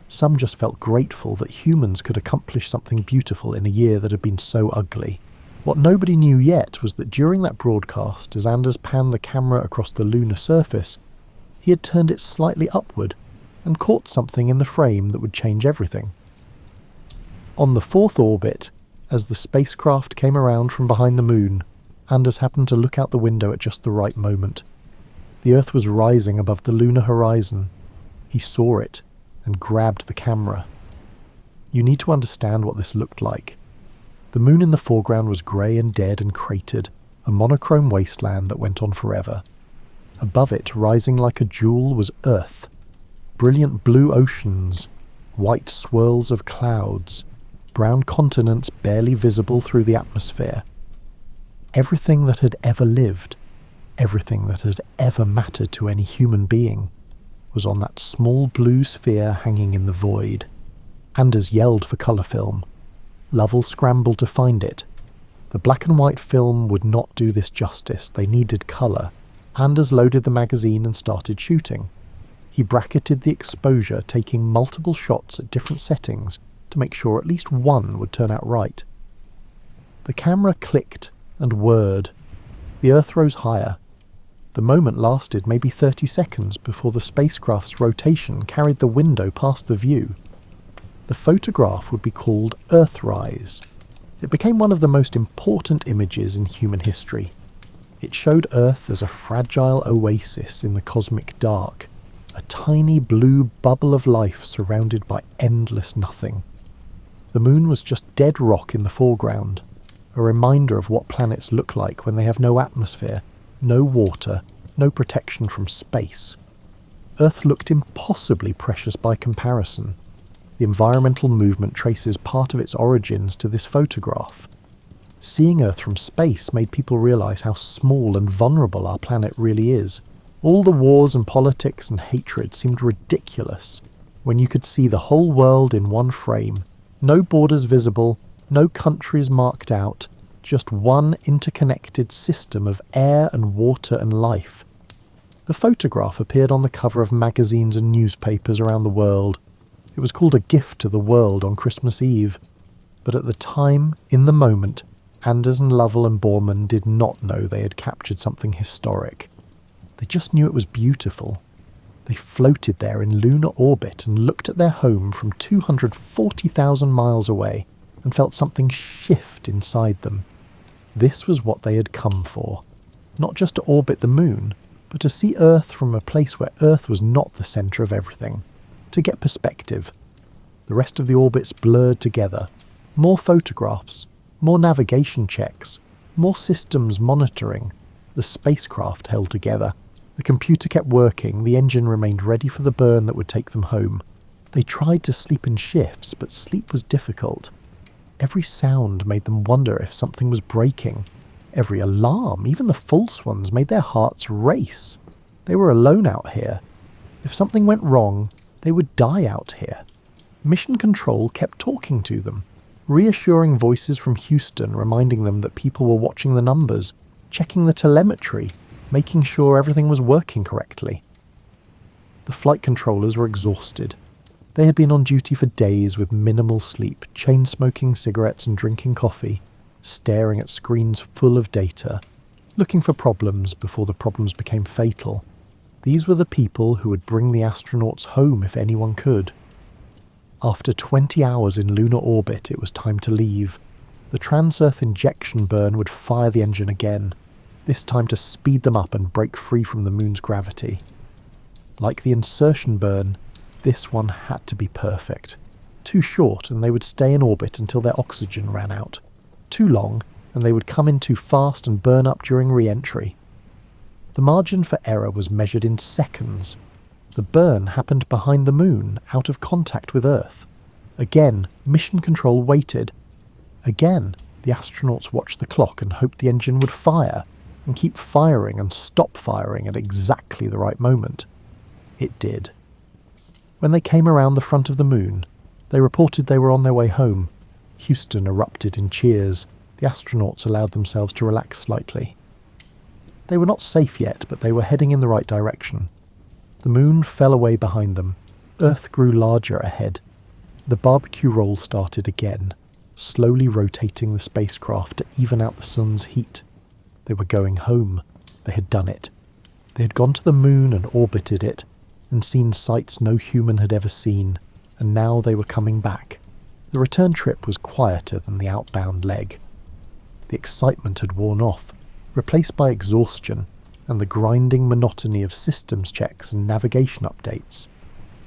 Some just felt grateful that humans could accomplish something beautiful in a year that had been so ugly. What nobody knew yet was that during that broadcast, as Anders panned the camera across the lunar surface, he had turned it slightly upward and caught something in the frame that would change everything. On the 4th orbit, as the spacecraft came around from behind the moon, Anders happened to look out the window at just the right moment. The Earth was rising above the lunar horizon. He saw it and grabbed the camera. You need to understand what this looked like. The moon in the foreground was grey and dead and cratered, a monochrome wasteland that went on forever. Above it, rising like a jewel, was Earth. Brilliant blue oceans, white swirls of clouds, brown continents barely visible through the atmosphere. Everything that had ever lived, everything that had ever mattered to any human being, was on that small blue sphere hanging in the void. Anders yelled for colour film. Lovell scrambled to find it. The black and white film would not do this justice. They needed colour. Anders loaded the magazine and started shooting. He bracketed the exposure, taking multiple shots at different settings to make sure at least one would turn out right. The camera clicked and whirred. The Earth rose higher. The moment lasted maybe 30 seconds before the spacecraft's rotation carried the window past the view. The photograph would be called Earthrise. It became one of the most important images in human history. It showed Earth as a fragile oasis in the cosmic dark, a tiny blue bubble of life surrounded by endless nothing. The moon was just dead rock in the foreground, a reminder of what planets look like when they have no atmosphere, no water, no protection from space. Earth looked impossibly precious by comparison. The environmental movement traces part of its origins to this photograph. Seeing Earth from space made people realise how small and vulnerable our planet really is. All the wars and politics and hatred seemed ridiculous when you could see the whole world in one frame. No borders visible, no countries marked out, just one interconnected system of air and water and life. The photograph appeared on the cover of magazines and newspapers around the world. It was called a gift to the world on Christmas Eve. But at the time, in the moment, Anders and Lovell and Borman did not know they had captured something historic. They just knew it was beautiful. They floated there in lunar orbit and looked at their home from 240,000 miles away and felt something shift inside them. This was what they had come for. Not just to orbit the moon, but to see Earth from a place where Earth was not the centre of everything. To get perspective. The rest of the orbits blurred together. More photographs, more navigation checks, more systems monitoring. The spacecraft held together. The computer kept working, the engine remained ready for the burn that would take them home. They tried to sleep in shifts, but sleep was difficult. Every sound made them wonder if something was breaking. Every alarm, even the false ones, made their hearts race. They were alone out here. If something went wrong, they would die out here. Mission Control kept talking to them. Reassuring voices from Houston reminding them that people were watching the numbers, checking the telemetry, making sure everything was working correctly. The flight controllers were exhausted. They had been on duty for days with minimal sleep, chain-smoking cigarettes and drinking coffee, staring at screens full of data, looking for problems before the problems became fatal. These were the people who would bring the astronauts home if anyone could. After 20 hours in lunar orbit, it was time to leave. The trans-Earth injection burn would fire the engine again, this time to speed them up and break free from the moon's gravity. Like the insertion burn, this one had to be perfect. Too short and they would stay in orbit until their oxygen ran out. Too long and they would come in too fast and burn up during re-entry. The margin for error was measured in seconds. The burn happened behind the moon, out of contact with Earth. Again, Mission Control waited. Again, the astronauts watched the clock and hoped the engine would fire, and keep firing and stop firing at exactly the right moment. It did. When they came around the front of the moon, they reported they were on their way home. Houston erupted in cheers. The astronauts allowed themselves to relax slightly. They were not safe yet, but they were heading in the right direction. The moon fell away behind them. Earth grew larger ahead. The barbecue roll started again, slowly rotating the spacecraft to even out the sun's heat. They were going home. They had done it. They had gone to the moon and orbited it, and seen sights no human had ever seen, and now they were coming back. The return trip was quieter than the outbound leg. The excitement had worn off, replaced by exhaustion and the grinding monotony of systems checks and navigation updates.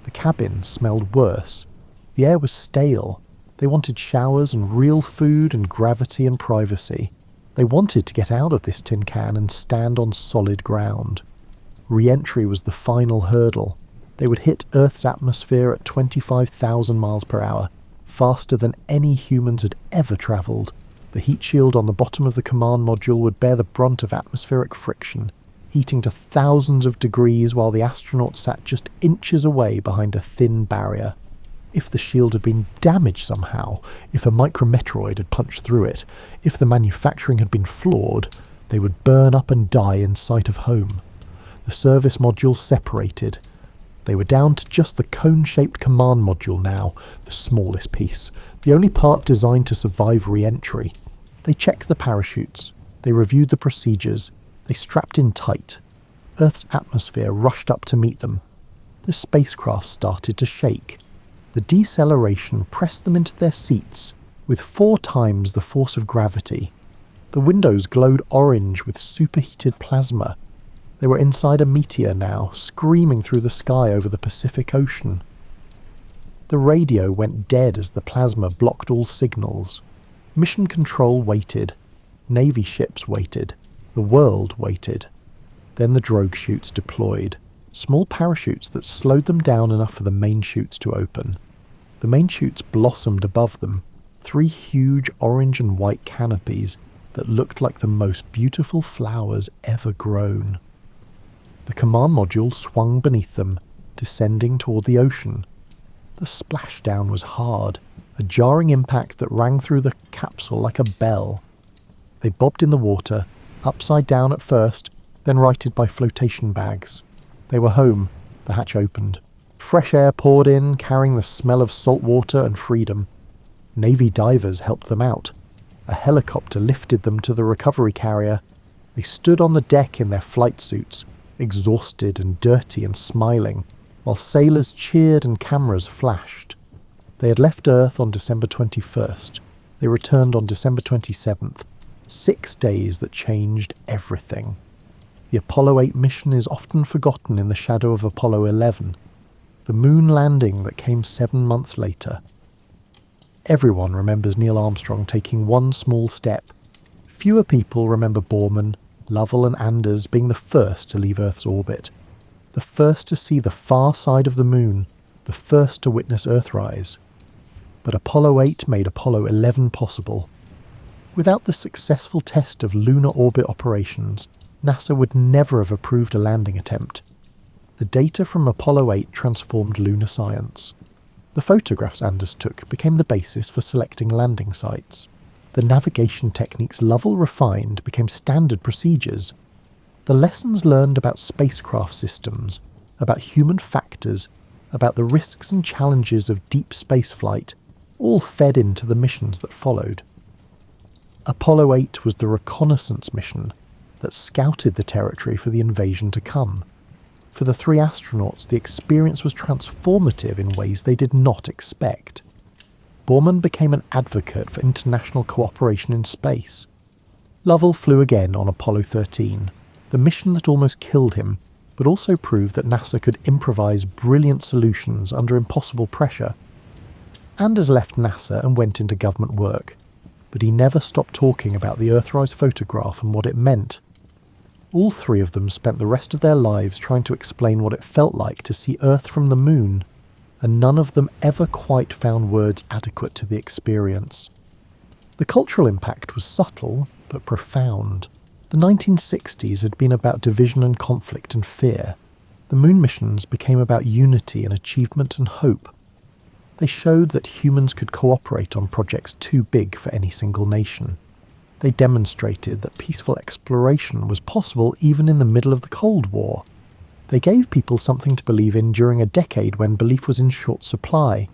The cabin smelled worse. The air was stale. They wanted showers and real food and gravity and privacy. They wanted to get out of this tin can and stand on solid ground. Re-entry was the final hurdle. They would hit Earth's atmosphere at 25,000 miles per hour, faster than any humans had ever travelled. The heat shield on the bottom of the command module would bear the brunt of atmospheric friction, heating to thousands of degrees while the astronauts sat just inches away behind a thin barrier. If the shield had been damaged somehow, if a micrometeoroid had punched through it, if the manufacturing had been flawed, they would burn up and die in sight of home. The service modules separated. They were down to just the cone-shaped command module now, the smallest piece, the only part designed to survive re-entry. They checked the parachutes. They reviewed the procedures. They strapped in tight. Earth's atmosphere rushed up to meet them. The spacecraft started to shake. The deceleration pressed them into their seats with 4 times the force of gravity. The windows glowed orange with superheated plasma. They were inside a meteor now, screaming through the sky over the Pacific Ocean. The radio went dead as the plasma blocked all signals. Mission Control waited. Navy ships waited. The world waited. Then the drogue chutes deployed. Small parachutes that slowed them down enough for the main chutes to open. The main chutes blossomed above them, 3 huge orange and white canopies that looked like the most beautiful flowers ever grown. The command module swung beneath them, descending toward the ocean. The splashdown was hard, a jarring impact that rang through the capsule like a bell. They bobbed in the water, upside down at first, then righted by flotation bags. They were home. The hatch opened. Fresh air poured in, carrying the smell of salt water and freedom. Navy divers helped them out. A helicopter lifted them to the recovery carrier. They stood on the deck in their flight suits, exhausted and dirty and smiling, while sailors cheered and cameras flashed. They had left Earth on December 21st. They returned on December 27th. 6 days that changed everything. The Apollo 8 mission is often forgotten in the shadow of Apollo 11, the moon landing that came 7 months later. Everyone remembers Neil Armstrong taking one small step. Fewer people remember Borman, Lovell and Anders being the first to leave Earth's orbit, the first to see the far side of the moon, the first to witness Earthrise. But Apollo 8 made Apollo 11 possible. Without the successful test of lunar orbit operations, NASA would never have approved a landing attempt. The data from Apollo 8 transformed lunar science. The photographs Anders took became the basis for selecting landing sites. The navigation techniques Lovell refined became standard procedures. The lessons learned about spacecraft systems, about human factors, about the risks and challenges of deep spaceflight, all fed into the missions that followed. Apollo 8 was the reconnaissance mission that scouted the territory for the invasion to come. For the 3 astronauts, the experience was transformative in ways they did not expect. Borman became an advocate for international cooperation in space. Lovell flew again on Apollo 13, the mission that almost killed him, but also proved that NASA could improvise brilliant solutions under impossible pressure. Anders left NASA and went into government work, but he never stopped talking about the Earthrise photograph and what it meant. All 3 of them spent the rest of their lives trying to explain what it felt like to see Earth from the moon, and none of them ever quite found words adequate to the experience. The cultural impact was subtle, but profound. The 1960s had been about division and conflict and fear. The moon missions became about unity and achievement and hope. They showed that humans could cooperate on projects too big for any single nation. They demonstrated that peaceful exploration was possible even in the middle of the Cold War. They gave people something to believe in during a decade when belief was in short supply.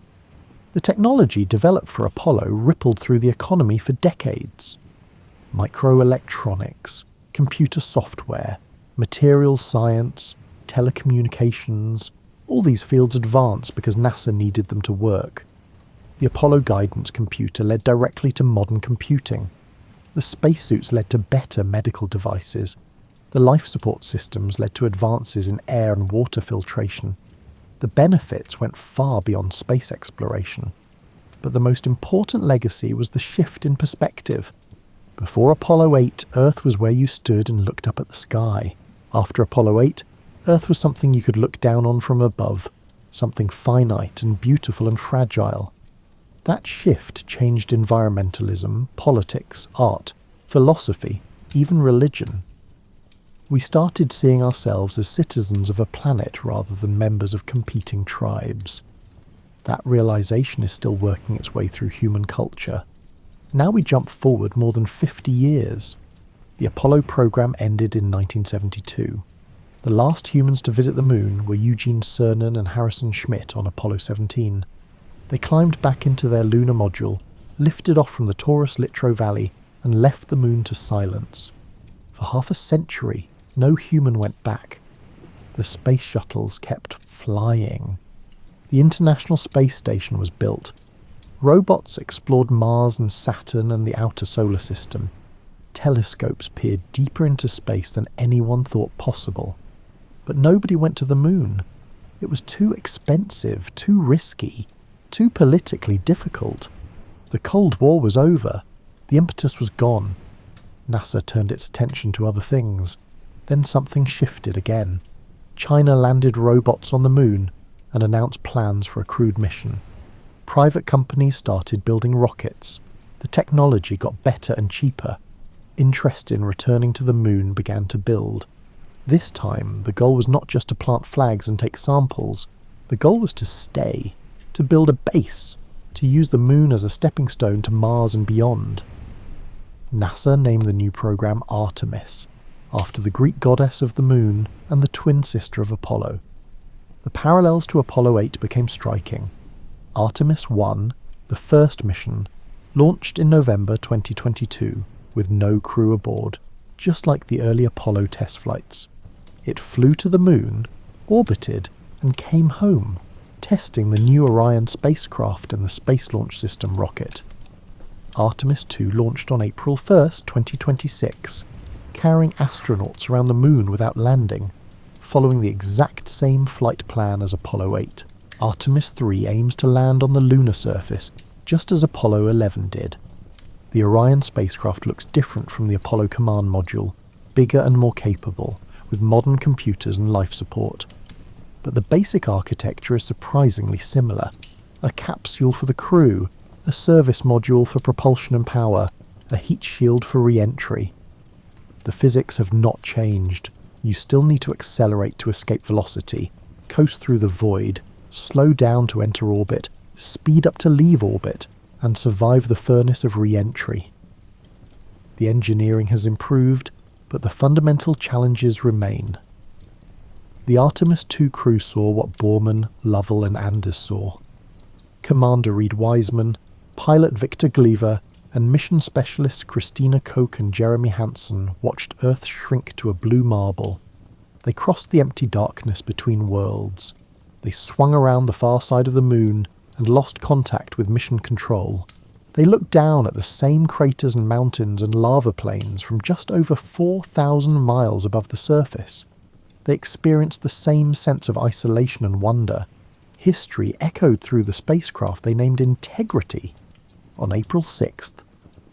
The technology developed for Apollo rippled through the economy for decades. Microelectronics, computer software, materials science, telecommunications, all these fields advanced because NASA needed them to work. The Apollo guidance computer led directly to modern computing. The spacesuits led to better medical devices. The life support systems led to advances in air and water filtration. The benefits went far beyond space exploration. But the most important legacy was the shift in perspective. Before Apollo 8, Earth was where you stood and looked up at the sky. After Apollo 8, Earth was something you could look down on from above, something finite and beautiful and fragile. That shift changed environmentalism, politics, art, philosophy, even religion. We started seeing ourselves as citizens of a planet rather than members of competing tribes. That realization is still working its way through human culture. Now we jump forward more than 50 years. The Apollo program ended in 1972. The last humans to visit the moon were Eugene Cernan and Harrison Schmitt on Apollo 17. They climbed back into their lunar module, lifted off from the Taurus Littrow Valley, and left the moon to silence. For half a century, no human went back. The space shuttles kept flying. The International Space Station was built. Robots explored Mars and Saturn and the outer solar system. Telescopes peered deeper into space than anyone thought possible. But nobody went to the moon. It was too expensive, too risky, too politically difficult. The Cold War was over. The impetus was gone. NASA turned its attention to other things. Then something shifted again. China landed robots on the moon and announced plans for a crewed mission. Private companies started building rockets. The technology got better and cheaper. Interest in returning to the moon began to build. This time, the goal was not just to plant flags and take samples. The goal was to stay, to build a base, to use the moon as a stepping stone to Mars and beyond. NASA named the new program Artemis, after the Greek goddess of the moon and the twin sister of Apollo. The parallels to Apollo 8 became striking. Artemis 1, the first mission, launched in November 2022 with no crew aboard, just like the early Apollo test flights. It flew to the moon, orbited, and came home, testing the new Orion spacecraft and the Space Launch System rocket. Artemis 2 launched on April 1, 2026, carrying astronauts around the moon without landing, following the exact same flight plan as Apollo 8. Artemis 3 aims to land on the lunar surface, just as Apollo 11 did. The Orion spacecraft looks different from the Apollo command module, bigger and more capable, with modern computers and life support. But the basic architecture is surprisingly similar. A capsule for the crew, a service module for propulsion and power, a heat shield for re-entry. The physics have not changed. You still need to accelerate to escape velocity, coast through the void, slow down to enter orbit, speed up to leave orbit, and survive the furnace of re-entry. The engineering has improved, but the fundamental challenges remain. The Artemis 2 crew saw what Borman, Lovell and Anders saw. Commander Reed Wiseman, pilot Victor Gliva, and mission specialists Christina Koch and Jeremy Hansen watched Earth shrink to a blue marble. They crossed the empty darkness between worlds. They swung around the far side of the moon and lost contact with mission control. They looked down at the same craters and mountains and lava plains from just over 4,000 miles above the surface. They experienced the same sense of isolation and wonder. History echoed through the spacecraft they named Integrity. On April 6th,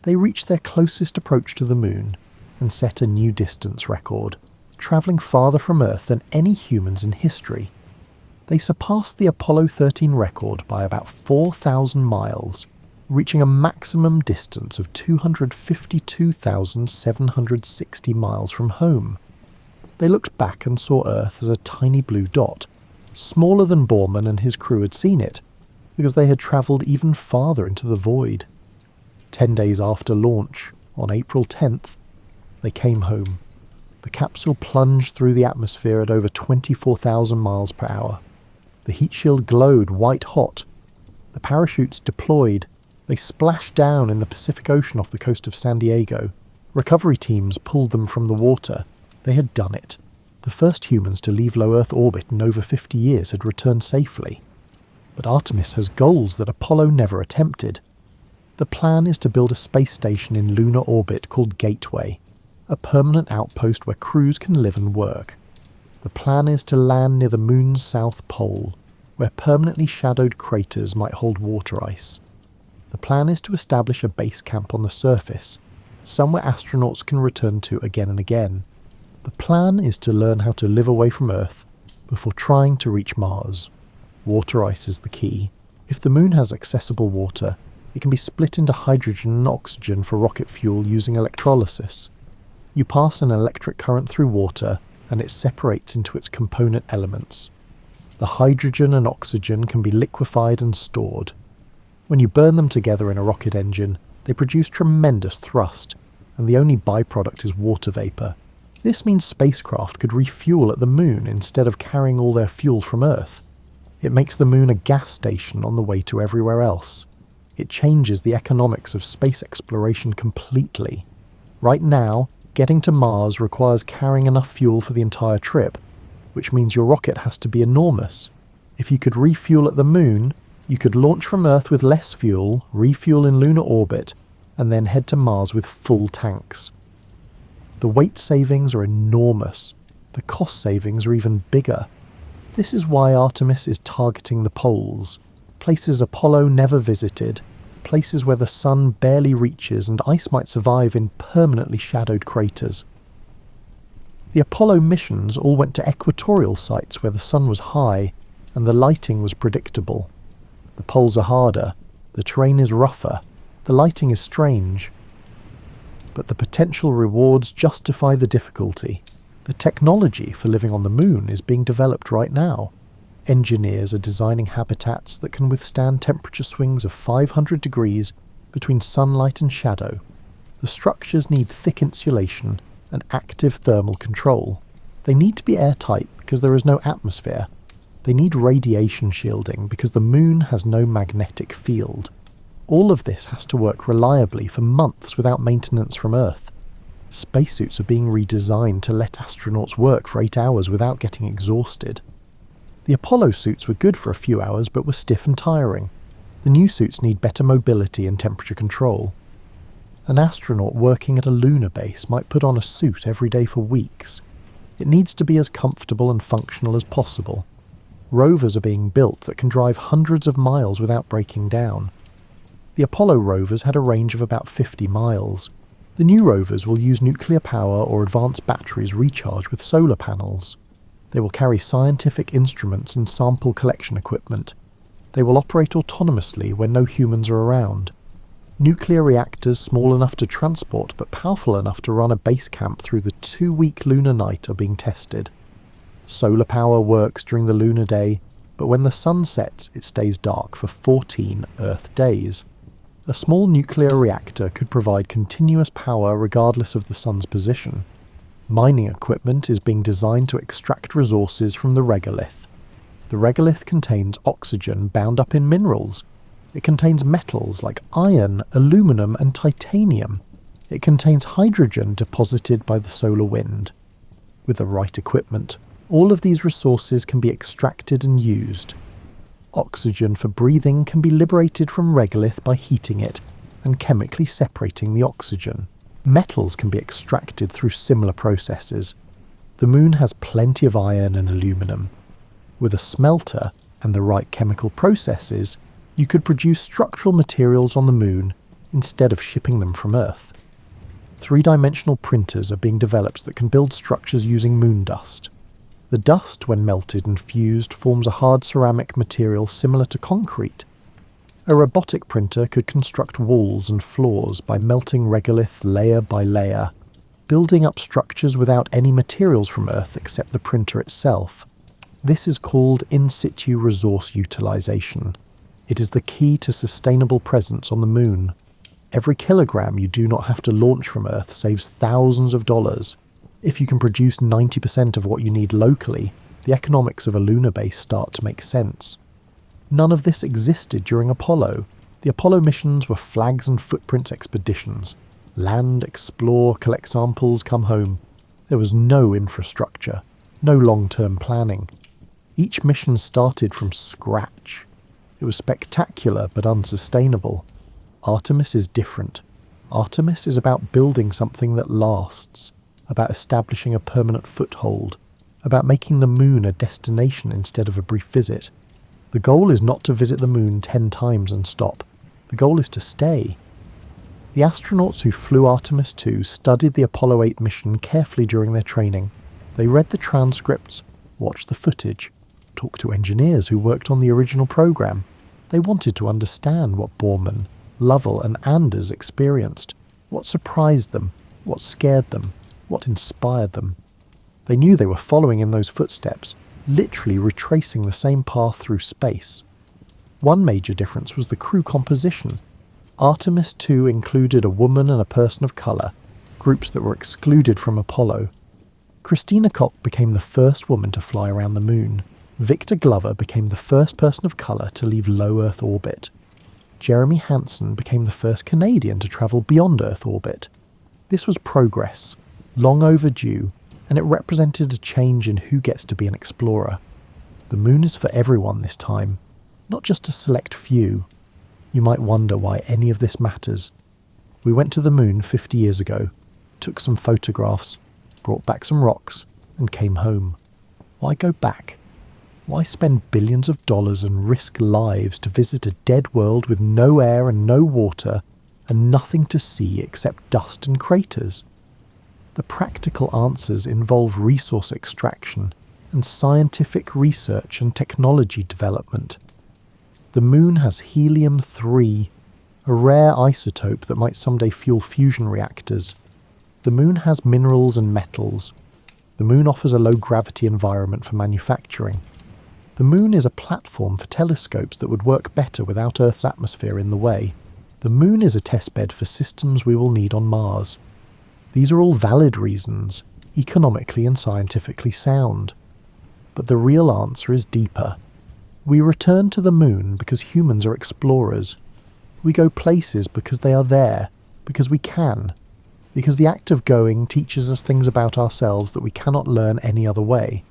they reached their closest approach to the moon and set a new distance record, travelling farther from Earth than any humans in history. They surpassed the Apollo 13 record by about 4,000 miles, reaching a maximum distance of 252,760 miles from home. They looked back and saw Earth as a tiny blue dot, smaller than Borman and his crew had seen it, because they had travelled even farther into the void. 10 days after launch, on April 10th, they came home. The capsule plunged through the atmosphere at over 24,000 miles per hour. The heat shield glowed white hot. The parachutes deployed. They splashed down in the Pacific Ocean off the coast of San Diego. Recovery teams pulled them from the water. They had done it. The first humans to leave low Earth orbit in over 50 years had returned safely. But Artemis has goals that Apollo never attempted. The plan is to build a space station in lunar orbit called Gateway, a permanent outpost where crews can live and work. The plan is to land near the moon's south pole, where permanently shadowed craters might hold water ice. The plan is to establish a base camp on the surface, somewhere astronauts can return to again and again. The plan is to learn how to live away from Earth before trying to reach Mars. Water ice is the key. If the moon has accessible water, it can be split into hydrogen and oxygen for rocket fuel using electrolysis. You pass an electric current through water and it separates into its component elements. The hydrogen and oxygen can be liquefied and stored. When you burn them together in a rocket engine, they produce tremendous thrust, and the only byproduct is water vapour. This means spacecraft could refuel at the moon instead of carrying all their fuel from Earth. It makes the moon a gas station on the way to everywhere else. It changes the economics of space exploration completely. Right now, getting to Mars requires carrying enough fuel for the entire trip, which means your rocket has to be enormous. If you could refuel at the moon, you could launch from Earth with less fuel, refuel in lunar orbit, and then head to Mars with full tanks. The weight savings are enormous. The cost savings are even bigger. This is why Artemis is targeting the poles, places Apollo never visited, places where the sun barely reaches and ice might survive in permanently shadowed craters. The Apollo missions all went to equatorial sites where the sun was high and the lighting was predictable. The poles are harder, the terrain is rougher, the lighting is strange. But the potential rewards justify the difficulty. The technology for living on the moon is being developed right now. Engineers are designing habitats that can withstand temperature swings of 500 degrees between sunlight and shadow. The structures need thick insulation and active thermal control. They need to be airtight because there is no atmosphere. They need radiation shielding because the moon has no magnetic field. All of this has to work reliably for months without maintenance from Earth. Spacesuits are being redesigned to let astronauts work for 8 hours without getting exhausted. The Apollo suits were good for a few hours but were stiff and tiring. The new suits need better mobility and temperature control. An astronaut working at a lunar base might put on a suit every day for weeks. It needs to be as comfortable and functional as possible. Rovers are being built that can drive hundreds of miles without breaking down. The Apollo rovers had a range of about 50 miles. The new rovers will use nuclear power or advanced batteries recharged with solar panels. They will carry scientific instruments and sample collection equipment. They will operate autonomously when no humans are around. Nuclear reactors small enough to transport but powerful enough to run a base camp through the 2-week lunar night are being tested. Solar power works during the lunar day, but when the sun sets it stays dark for 14 Earth days. A small nuclear reactor could provide continuous power regardless of the sun's position. Mining equipment is being designed to extract resources from the regolith. The regolith contains oxygen bound up in minerals. It contains metals like iron, aluminum and titanium. It contains hydrogen deposited by the solar wind. With the right equipment, all of these resources can be extracted and used. Oxygen for breathing can be liberated from regolith by heating it and chemically separating the oxygen. Metals can be extracted through similar processes. The moon has plenty of iron and aluminum. With a smelter and the right chemical processes, you could produce structural materials on the moon instead of shipping them from Earth. 3-dimensional printers are being developed that can build structures using moon dust. The dust, when melted and fused, forms a hard ceramic material similar to concrete. A robotic printer could construct walls and floors by melting regolith layer by layer, building up structures without any materials from Earth except the printer itself. This is called in situ resource utilization. It is the key to sustainable presence on the moon. Every kilogram you do not have to launch from Earth saves thousands of dollars. If you can produce 90% of what you need locally, the economics of a lunar base start to make sense. None of this existed during Apollo. The Apollo missions were flags and footprints expeditions. Land, explore, collect samples, come home. There was no infrastructure, no long-term planning. Each mission started from scratch. It was spectacular but unsustainable. Artemis is different. Artemis is about building something that lasts, about establishing a permanent foothold, about making the moon a destination instead of a brief visit. The goal is not to visit the moon 10 times and stop. The goal is to stay. The astronauts who flew Artemis II studied the Apollo 8 mission carefully during their training. They read the transcripts, watched the footage, talked to engineers who worked on the original program. They wanted to understand what Borman, Lovell and Anders experienced, what surprised them, what scared them, what inspired them. They knew they were following in those footsteps, literally retracing the same path through space. One major difference was the crew composition. Artemis II included a woman and a person of colour, groups that were excluded from Apollo. Christina Koch became the first woman to fly around the moon. Victor Glover became the first person of colour to leave low Earth orbit. Jeremy Hansen became the first Canadian to travel beyond Earth orbit. This was progress, long overdue, and it represented a change in who gets to be an explorer. The moon is for everyone this time, not just a select few. You might wonder why any of this matters. We went to the moon 50 years ago, took some photographs, brought back some rocks, and came home. Why go back? Why spend billions of dollars and risk lives to visit a dead world with no air and no water and nothing to see except dust and craters? The practical answers involve resource extraction and scientific research and technology development. The moon has helium-3, a rare isotope that might someday fuel fusion reactors. The moon has minerals and metals. The moon offers a low-gravity environment for manufacturing. The moon is a platform for telescopes that would work better without Earth's atmosphere in the way. The moon is a testbed for systems we will need on Mars. These are all valid reasons, economically and scientifically sound. But the real answer is deeper. We return to the moon because humans are explorers. We go places because they are there, because we can, because the act of going teaches us things about ourselves that we cannot learn any other way.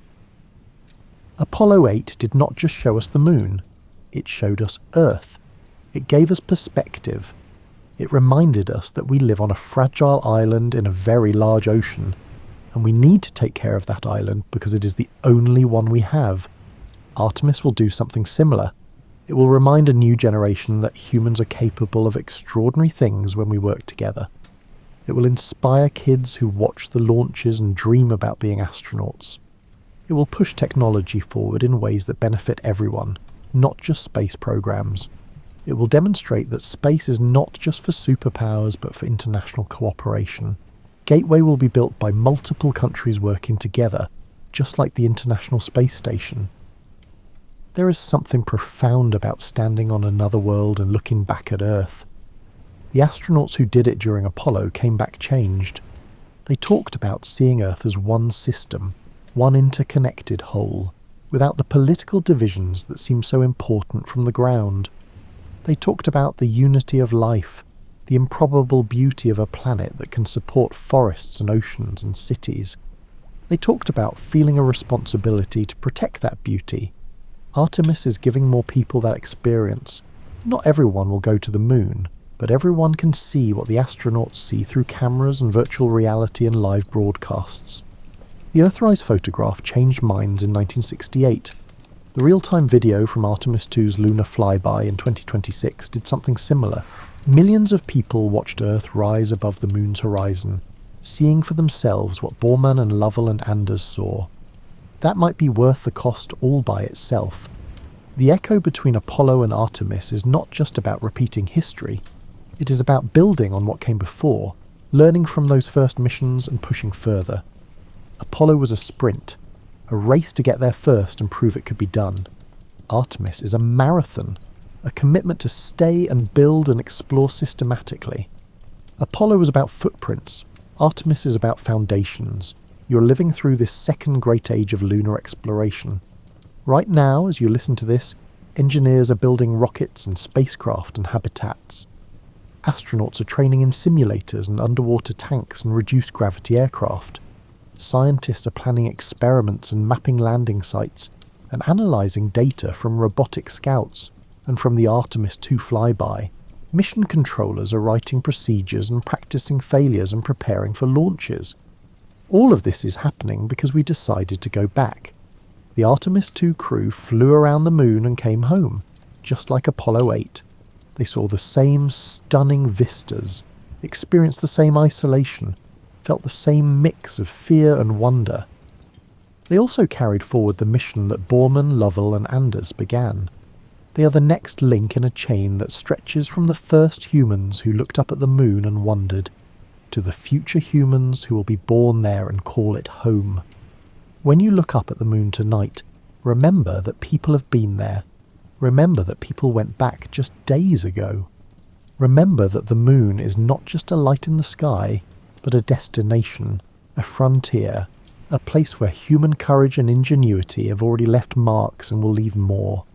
Apollo 8 did not just show us the moon, it showed us Earth. It gave us perspective. It reminded us that we live on a fragile island in a very large ocean, and we need to take care of that island because it is the only one we have. Artemis will do something similar. It will remind a new generation that humans are capable of extraordinary things when we work together. It will inspire kids who watch the launches and dream about being astronauts. It will push technology forward in ways that benefit everyone, not just space programs. It will demonstrate that space is not just for superpowers but for international cooperation. Gateway will be built by multiple countries working together, just like the International Space Station. There is something profound about standing on another world and looking back at Earth. The astronauts who did it during Apollo came back changed. They talked about seeing Earth as one system, one interconnected whole, without the political divisions that seem so important from the ground. They talked about the unity of life, the improbable beauty of a planet that can support forests and oceans and cities. They talked about feeling a responsibility to protect that beauty. Artemis is giving more people that experience. Not everyone will go to the moon, but everyone can see what the astronauts see through cameras and virtual reality and live broadcasts. The Earthrise photograph changed minds in 1968. The real-time video from Artemis 2's lunar flyby in 2026 did something similar. Millions of people watched Earth rise above the moon's horizon, seeing for themselves what Borman and Lovell and Anders saw. That might be worth the cost all by itself. The echo between Apollo and Artemis is not just about repeating history. It is about building on what came before, learning from those first missions and pushing further. Apollo was a sprint, a race to get there first and prove it could be done. Artemis is a marathon, a commitment to stay and build and explore systematically. Apollo was about footprints, Artemis is about foundations. You're living through this second great age of lunar exploration. Right now, as you listen to this, engineers are building rockets and spacecraft and habitats. Astronauts are training in simulators and underwater tanks and reduced gravity aircraft. Scientists are planning experiments and mapping landing sites and analysing data from robotic scouts and from the Artemis 2 flyby. Mission controllers are writing procedures and practicing failures and preparing for launches. All of this is happening because we decided to go back. The Artemis 2 crew flew around the moon and came home, just like Apollo 8. They saw the same stunning vistas, experienced the same isolation, felt the same mix of fear and wonder. They also carried forward the mission that Borman, Lovell and Anders began. They are the next link in a chain that stretches from the first humans who looked up at the moon and wondered, to the future humans who will be born there and call it home. When you look up at the moon tonight, remember that people have been there. Remember that people went back just days ago. Remember that the moon is not just a light in the sky, but a destination, a frontier, a place where human courage and ingenuity have already left marks and will leave more.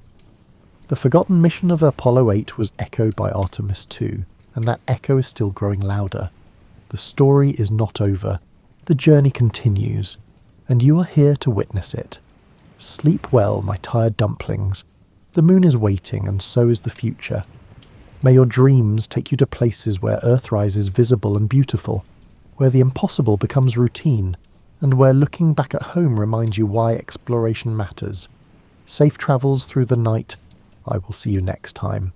The forgotten mission of Apollo 8 was echoed by Artemis 2, and that echo is still growing louder. The story is not over. The journey continues, and you are here to witness it. Sleep well, my tired dumplings. The moon is waiting, and so is the future. May your dreams take you to places where Earthrise is visible and beautiful, where the impossible becomes routine, and where looking back at home reminds you why exploration matters. Safe travels through the night. I will see you next time.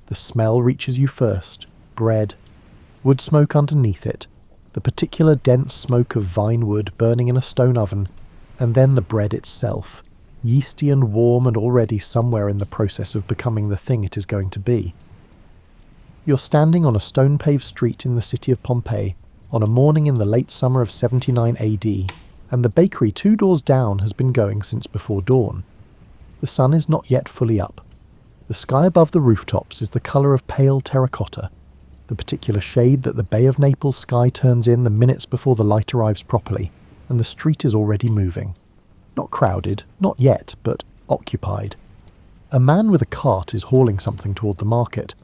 The smell reaches you first. Bread. Wood smoke underneath it. The particular dense smoke of vine wood burning in a stone oven. And then the bread itself. Yeasty and warm and already somewhere in the process of becoming the thing it is going to be. You're standing on a stone-paved street in the city of Pompeii on a morning in the late summer of 79 AD, and the bakery 2 doors down has been going since before dawn. The sun is not yet fully up. The sky above the rooftops is the colour of pale terracotta, the particular shade that the Bay of Naples sky turns in the minutes before the light arrives properly, and the street is already moving. Not crowded, not yet, but occupied. A man with a cart is hauling something toward the market.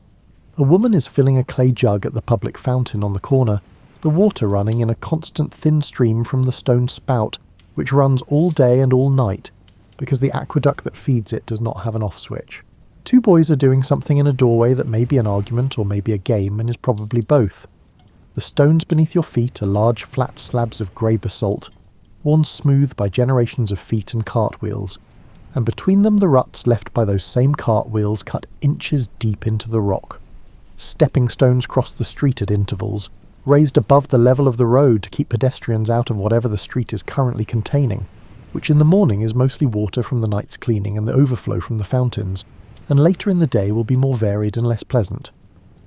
A woman is filling a clay jug at the public fountain on the corner, the water running in a constant thin stream from the stone spout, which runs all day and all night, because the aqueduct that feeds it does not have an off switch. 2 boys are doing something in a doorway that may be an argument or may be a game, and is probably both. The stones beneath your feet are large flat slabs of grey basalt, worn smooth by generations of feet and cartwheels, and between them the ruts left by those same cartwheels cut inches deep into the rock. Stepping stones cross the street at intervals, raised above the level of the road to keep pedestrians out of whatever the street is currently containing, which in the morning is mostly water from the night's cleaning and the overflow from the fountains, and later in the day will be more varied and less pleasant.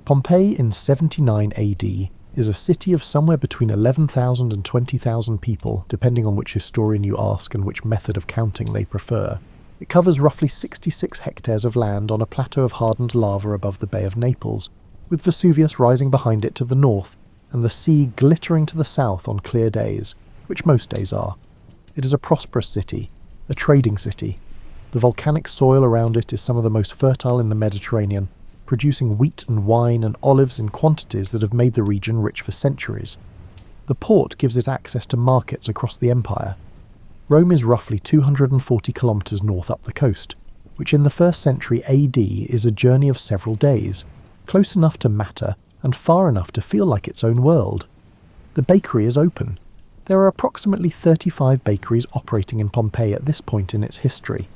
Pompeii in 79 AD is a city of somewhere between 11,000 and 20,000 people, depending on which historian you ask and which method of counting they prefer. It covers roughly 66 hectares of land on a plateau of hardened lava above the Bay of Naples, with Vesuvius rising behind it to the north, and the sea glittering to the south on clear days, which most days are. It is a prosperous city, a trading city. The volcanic soil around it is some of the most fertile in the Mediterranean, producing wheat and wine and olives in quantities that have made the region rich for centuries. The port gives it access to markets across the empire. Rome is roughly 240 kilometres north up the coast, which in the 1st century AD is a journey of several days, close enough to matter and far enough to feel like its own world. The bakery is open. There are approximately 35 bakeries operating in Pompeii at this point in its history.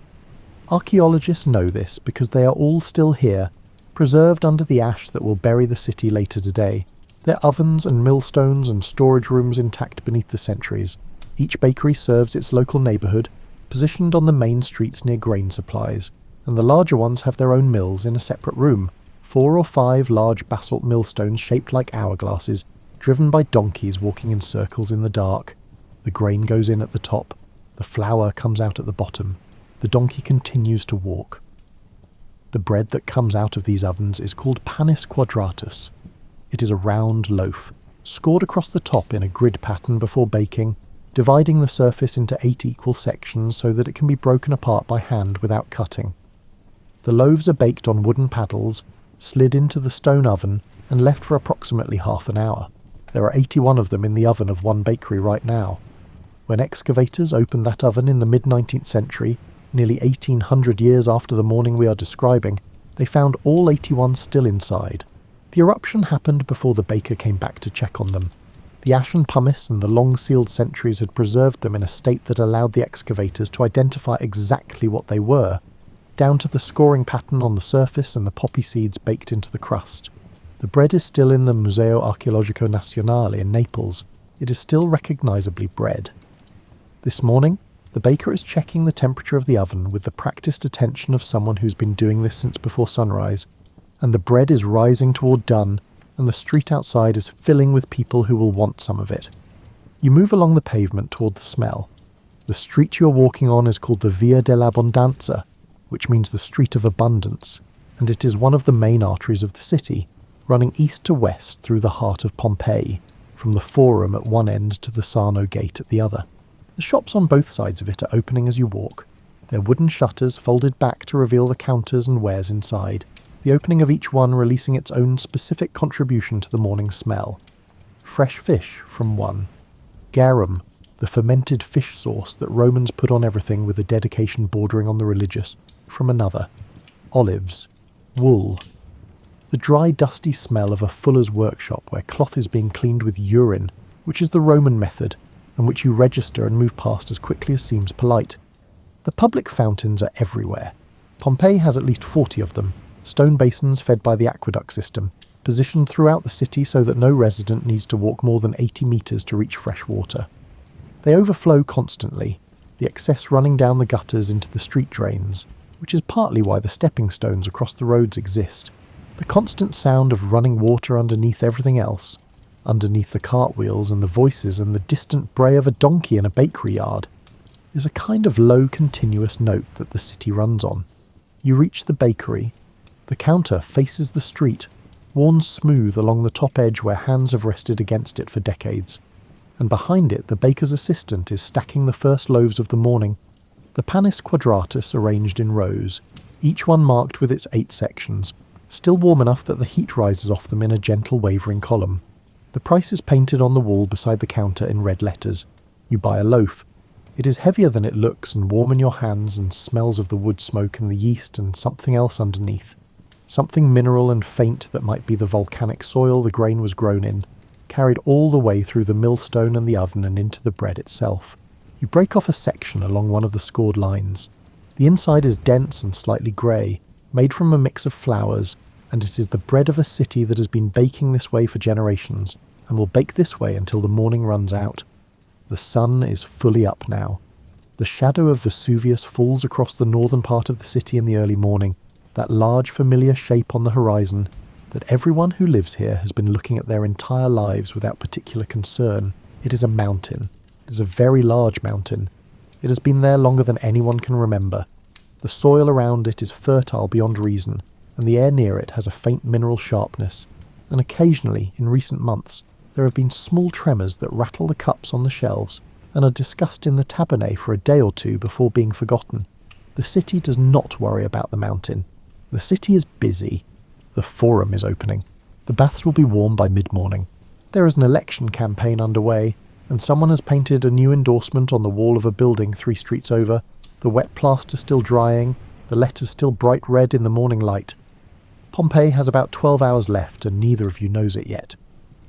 Archaeologists know this because they are all still here, preserved under the ash that will bury the city later today, their ovens and millstones and storage rooms intact beneath the centuries. Each bakery serves its local neighbourhood, positioned on the main streets near grain supplies, and the larger ones have their own mills in a separate room, 4 or 5 large basalt millstones shaped like hourglasses, driven by donkeys walking in circles in the dark. The grain goes in at the top, the flour comes out at the bottom. The donkey continues to walk. The bread that comes out of these ovens is called panis quadratus. It is a round loaf, scored across the top in a grid pattern before baking, dividing the surface into 8 equal sections so that it can be broken apart by hand without cutting. The loaves are baked on wooden paddles, slid into the stone oven, and left for approximately half an hour. There are 81 of them in the oven of one bakery right now. When excavators opened that oven in the mid-19th century, nearly 1800 years after the morning we are describing, they found all 81 still inside. The eruption happened before the baker came back to check on them. The ashen pumice and the long-sealed centuries had preserved them in a state that allowed the excavators to identify exactly what they were, down to the scoring pattern on the surface and the poppy seeds baked into the crust. The bread is still in the Museo Archeologico Nazionale in Naples. It is still recognisably bread. This morning, the baker is checking the temperature of the oven with the practised attention of someone who's been doing this since before sunrise, and the bread is rising toward done, and the street outside is filling with people who will want some of it. You move along the pavement toward the smell. The street you are walking on is called the Via dell'Abbondanza, which means the Street of Abundance, and it is one of the main arteries of the city, running east to west through the heart of Pompeii, from the Forum at one end to the Sarno Gate at the other. The shops on both sides of it are opening as you walk, their wooden shutters folded back to reveal the counters and wares inside, the opening of each one releasing its own specific contribution to the morning smell. Fresh fish from one. Garum, the fermented fish sauce that Romans put on everything with a dedication bordering on the religious, from another. Olives. Wool. The dry, dusty smell of a fuller's workshop where cloth is being cleaned with urine, which is the Roman method, and which you register and move past as quickly as seems polite. The public fountains are everywhere. Pompeii has at least 40 of them, stone basins fed by the aqueduct system, positioned throughout the city so that no resident needs to walk more than 80 metres to reach fresh water. They overflow constantly, the excess running down the gutters into the street drains, which is partly why the stepping stones across the roads exist. The constant sound of running water underneath everything else, underneath the cartwheels and the voices and the distant bray of a donkey in a bakery yard, is a kind of low continuous note that the city runs on. You reach the bakery. The counter faces the street, worn smooth along the top edge where hands have rested against it for decades. And behind it the baker's assistant is stacking the first loaves of the morning, the panis quadratus arranged in rows, each one marked with its 8 sections, still warm enough that the heat rises off them in a gentle wavering column. The price is painted on the wall beside the counter in red letters. You buy a loaf. It is heavier than it looks and warm in your hands and smells of the wood smoke and the yeast and something else underneath. Something mineral and faint that might be the volcanic soil the grain was grown in, carried all the way through the millstone and the oven and into the bread itself. You break off a section along one of the scored lines. The inside is dense and slightly grey, made from a mix of flours, and it is the bread of a city that has been baking this way for generations, and will bake this way until the morning runs out. The sun is fully up now. The shadow of Vesuvius falls across the northern part of the city in the early morning, that large familiar shape on the horizon that everyone who lives here has been looking at their entire lives without particular concern. It is a mountain. It is a very large mountain. It has been there longer than anyone can remember. The soil around it is fertile beyond reason, and the air near it has a faint mineral sharpness, and occasionally, in recent months, there have been small tremors that rattle the cups on the shelves and are discussed in the tabernae for a day or two before being forgotten. The city does not worry about the mountain. The city is busy. The Forum is opening. The baths will be warm by mid-morning. There is an election campaign underway, and someone has painted a new endorsement on the wall of a building 3 streets over, the wet plaster still drying, the letters still bright red in the morning light. Pompeii has about 12 hours left, and neither of you knows it yet.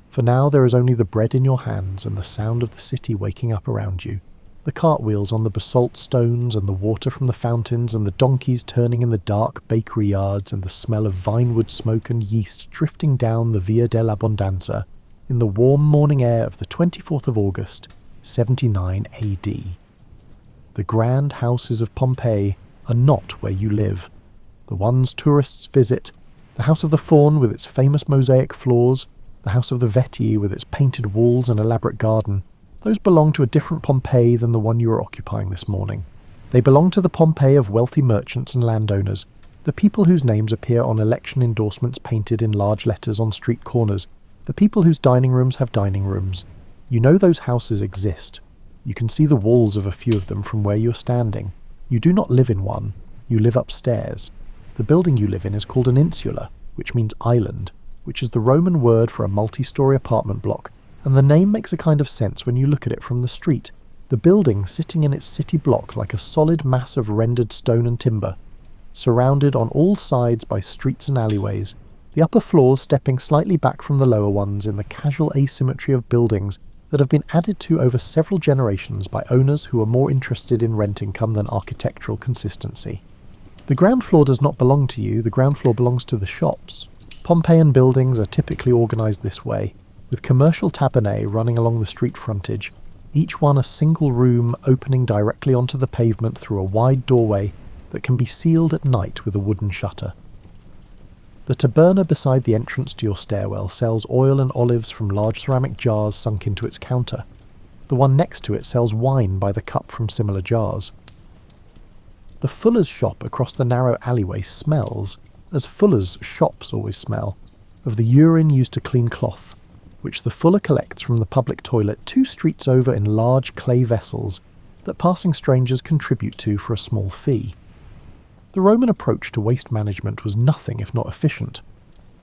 For now there is only the bread in your hands and the sound of the city waking up around you. The cartwheels on the basalt stones and the water from the fountains and the donkeys turning in the dark bakery yards and the smell of vinewood smoke and yeast drifting down the Via dell'Abbondanza in the warm morning air of the 24th of August, 79 AD. The grand houses of Pompeii are not where you live. The ones tourists visit, the House of the Faun with its famous mosaic floors, the House of the Vetii with its painted walls and elaborate garden, those belong to a different Pompeii than the one you are occupying this morning. They belong to the Pompeii of wealthy merchants and landowners, the people whose names appear on election endorsements painted in large letters on street corners, the people whose dining rooms have dining rooms. You know those houses exist. You can see the walls of a few of them from where you are standing. You do not live in one. You live upstairs. The building you live in is called an insula, which means island, which is the Roman word for a multi-storey apartment block, and the name makes a kind of sense when you look at it from the street. The building sitting in its city block like a solid mass of rendered stone and timber, surrounded on all sides by streets and alleyways, the upper floors stepping slightly back from the lower ones in the casual asymmetry of buildings that have been added to over several generations by owners who are more interested in rent income than architectural consistency. The ground floor does not belong to you, the ground floor belongs to the shops. Pompeian buildings are typically organised this way, with commercial tabernae running along the street frontage, each one a single room opening directly onto the pavement through a wide doorway that can be sealed at night with a wooden shutter. The taberna beside the entrance to your stairwell sells oil and olives from large ceramic jars sunk into its counter. The one next to it sells wine by the cup from similar jars. The fuller's shop across the narrow alleyway smells, as fullers' shops always smell, of the urine used to clean cloth, which the fuller collects from the public toilet 2 streets over in large clay vessels that passing strangers contribute to for a small fee. The Roman approach to waste management was nothing if not efficient.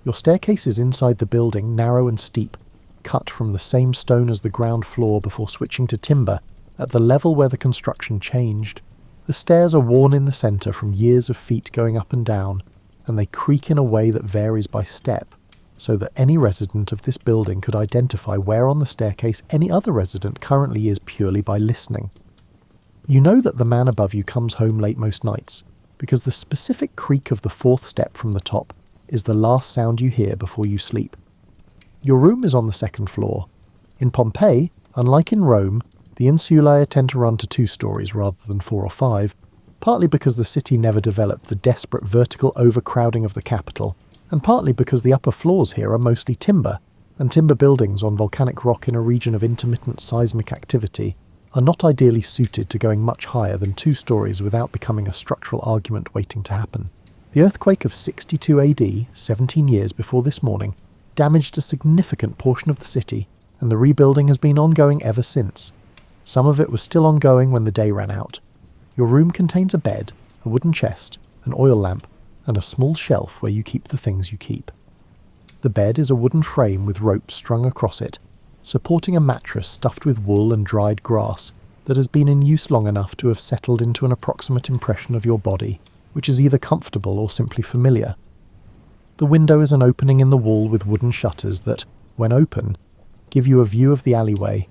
Your staircases inside the building, narrow and steep, cut from the same stone as the ground floor before switching to timber at the level where the construction changed. The stairs are worn in the centre from years of feet going up and down, and they creak in a way that varies by step, so that any resident of this building could identify where on the staircase any other resident currently is purely by listening. You know that the man above you comes home late most nights, because the specific creak of the 4th step from the top is the last sound you hear before you sleep. Your room is on the 2nd floor. In Pompeii, unlike in Rome, the insulae tend to run to 2 stories rather than 4 or 5, partly because the city never developed the desperate vertical overcrowding of the capital, and partly because the upper floors here are mostly timber, and timber buildings on volcanic rock in a region of intermittent seismic activity are not ideally suited to going much higher than 2 stories without becoming a structural argument waiting to happen. The earthquake of 62 AD, 17 years before this morning, damaged a significant portion of the city, and the rebuilding has been ongoing ever since. Some of it was still ongoing when the day ran out. Your room contains a bed, a wooden chest, an oil lamp, and a small shelf where you keep the things you keep. The bed is a wooden frame with ropes strung across it, supporting a mattress stuffed with wool and dried grass that has been in use long enough to have settled into an approximate impression of your body, which is either comfortable or simply familiar. The window is an opening in the wall with wooden shutters that, when open, give you a view of the alleyway,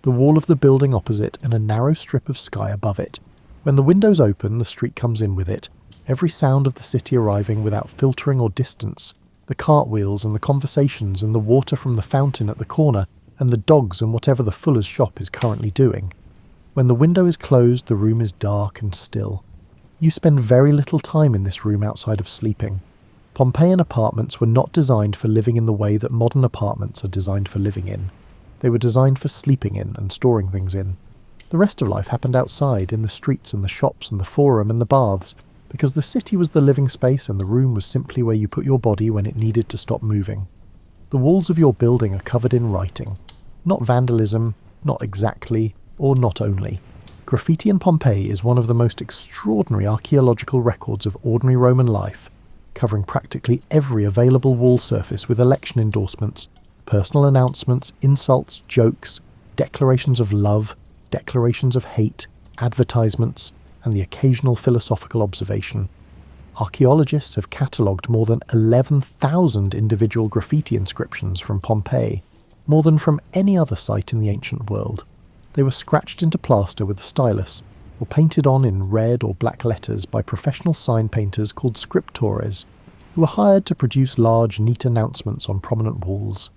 the wall of the building opposite and a narrow strip of sky above it. When the window's open, the street comes in with it, every sound of the city arriving without filtering or distance, the cartwheels and the conversations and the water from the fountain at the corner, and the dogs and whatever the fuller's shop is currently doing. When the window is closed, the room is dark and still. You spend very little time in this room outside of sleeping. Pompeian apartments were not designed for living in the way that modern apartments are designed for living in. They were designed for sleeping in and storing things in. The rest of life happened outside, in the streets and the shops and the forum and the baths, because the city was the living space and the room was simply where you put your body when it needed to stop moving. The walls of your building are covered in writing. Not vandalism, not exactly, or not only. Graffiti in Pompeii is one of the most extraordinary archaeological records of ordinary Roman life, covering practically every available wall surface with election endorsements, personal announcements, insults, jokes, declarations of love, declarations of hate, advertisements, and the occasional philosophical observation. Archaeologists have catalogued more than 11,000 individual graffiti inscriptions from Pompeii, more than from any other site in the ancient world. They were scratched into plaster with a stylus, or painted on in red or black letters by professional sign painters called scriptores, who were hired to produce large, neat announcements on prominent walls.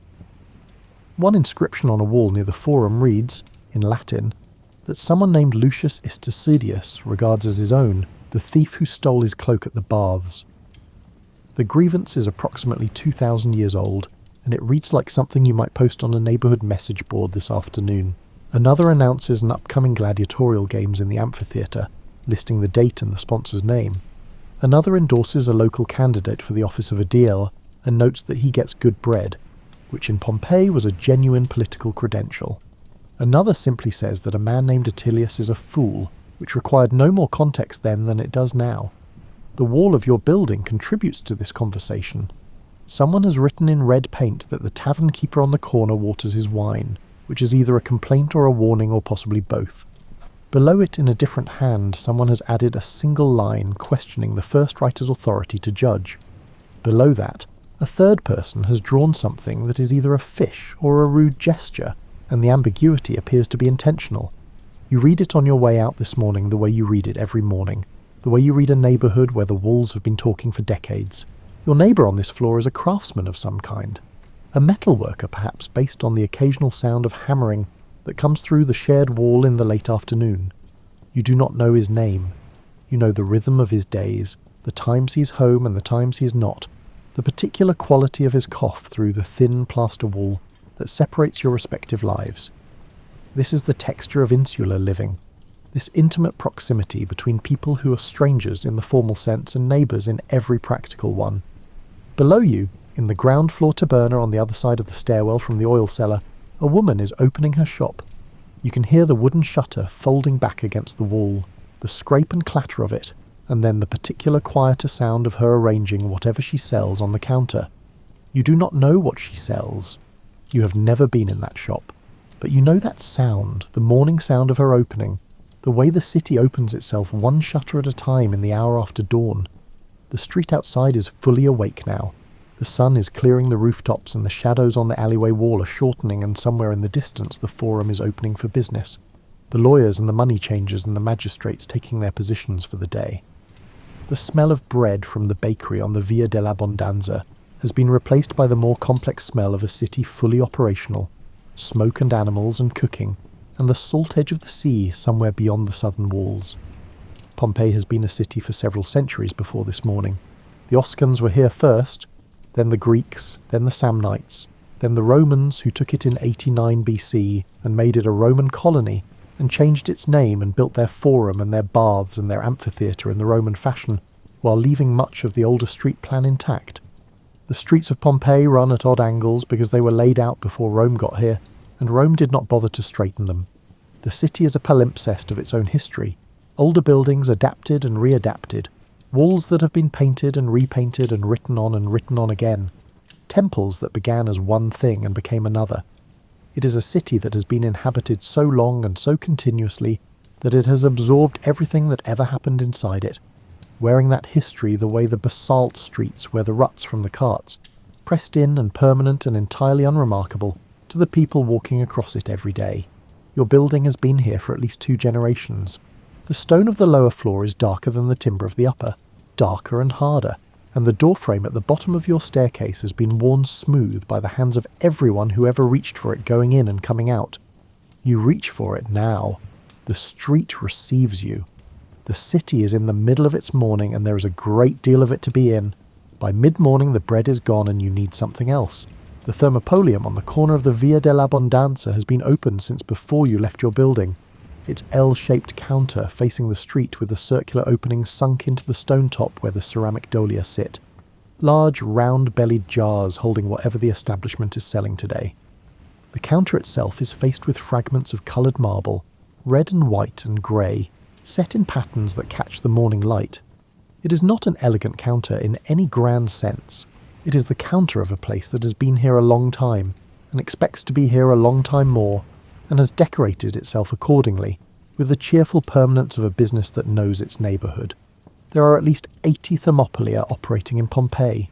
One inscription on a wall near the Forum reads, in Latin, that someone named Lucius Isticidius regards as his own the thief who stole his cloak at the baths. The grievance is approximately 2,000 years old, and it reads like something you might post on a neighbourhood message board this afternoon. Another announces an upcoming gladiatorial games in the amphitheatre, listing the date and the sponsor's name. Another endorses a local candidate for the office of aedile and notes that he gets good bread, which in Pompeii was a genuine political credential. Another simply says that a man named Attilius is a fool, which required no more context then than it does now. The wall of your building contributes to this conversation. Someone has written in red paint that the tavern keeper on the corner waters his wine, which is either a complaint or a warning or possibly both. Below it in a different hand, someone has added a single line questioning the first writer's authority to judge. Below that, a third person has drawn something that is either a fish or a rude gesture, and the ambiguity appears to be intentional. You read it on your way out this morning the way you read it every morning, the way you read a neighbourhood where the walls have been talking for decades. Your neighbour on this floor is a craftsman of some kind. A metal worker, perhaps, based on the occasional sound of hammering that comes through the shared wall in the late afternoon. You do not know his name. You know the rhythm of his days, the times he's home and the times he's not, the particular quality of his cough through the thin plaster wall that separates your respective lives. This is the texture of insular living, this intimate proximity between people who are strangers in the formal sense and neighbours in every practical one. Below you, In the ground floor taberna on the other side of the stairwell from the oil cellar, a woman is opening her shop. You can hear the wooden shutter folding back against the wall, the scrape and clatter of it, and then the particular quieter sound of her arranging whatever she sells on the counter. You do not know what she sells. You have never been in that shop. But you know that sound, the morning sound of her opening, the way the city opens itself one shutter at a time in the hour after dawn. The street outside is fully awake now. The sun is clearing the rooftops and the shadows on the alleyway wall are shortening, and somewhere in the distance the forum is opening for business. The lawyers and the money changers and the magistrates taking their positions for the day. The smell of bread from the bakery on the Via dell'Abbondanza has been replaced by the more complex smell of a city fully operational, smoke and animals and cooking, and the salt edge of the sea somewhere beyond the southern walls. Pompeii has been a city for several centuries before this morning. The Oscans were here first, then the Greeks, then the Samnites, then the Romans, who took it in 89 BC and made it a Roman colony and changed its name and built their forum and their baths and their amphitheatre in the Roman fashion, while leaving much of the older street plan intact. The streets of Pompeii run at odd angles because they were laid out before Rome got here, and Rome did not bother to straighten them. The city is a palimpsest of its own history, older buildings adapted and readapted, walls that have been painted and repainted and written on again, temples that began as one thing and became another. It is a city that has been inhabited so long and so continuously that it has absorbed everything that ever happened inside it, wearing that history the way the basalt streets wear the ruts from the carts, pressed in and permanent and entirely unremarkable to the people walking across it every day. Your building has been here for at least 2 generations. The stone of the lower floor is darker than the timber of the upper, darker and harder, and the doorframe at the bottom of your staircase has been worn smooth by the hands of everyone who ever reached for it going in and coming out. You reach for it now. The street receives you. The city is in the middle of its morning, and there is a great deal of it to be in. By mid-morning the bread is gone and you need something else. The thermopolium on the corner of the Via dell'Abbondanza has been opened since before you left your building. Its L-shaped counter facing the street with the circular opening sunk into the stone top where the ceramic dolia sit. Large, round-bellied jars holding whatever the establishment is selling today. The counter itself is faced with fragments of coloured marble, red and white and grey, set in patterns that catch the morning light. It is not an elegant counter in any grand sense. It is the counter of a place that has been here a long time, and expects to be here a long time more, and has decorated itself accordingly, with the cheerful permanence of a business that knows its neighbourhood. There are at least 80 thermopolia operating in Pompeii.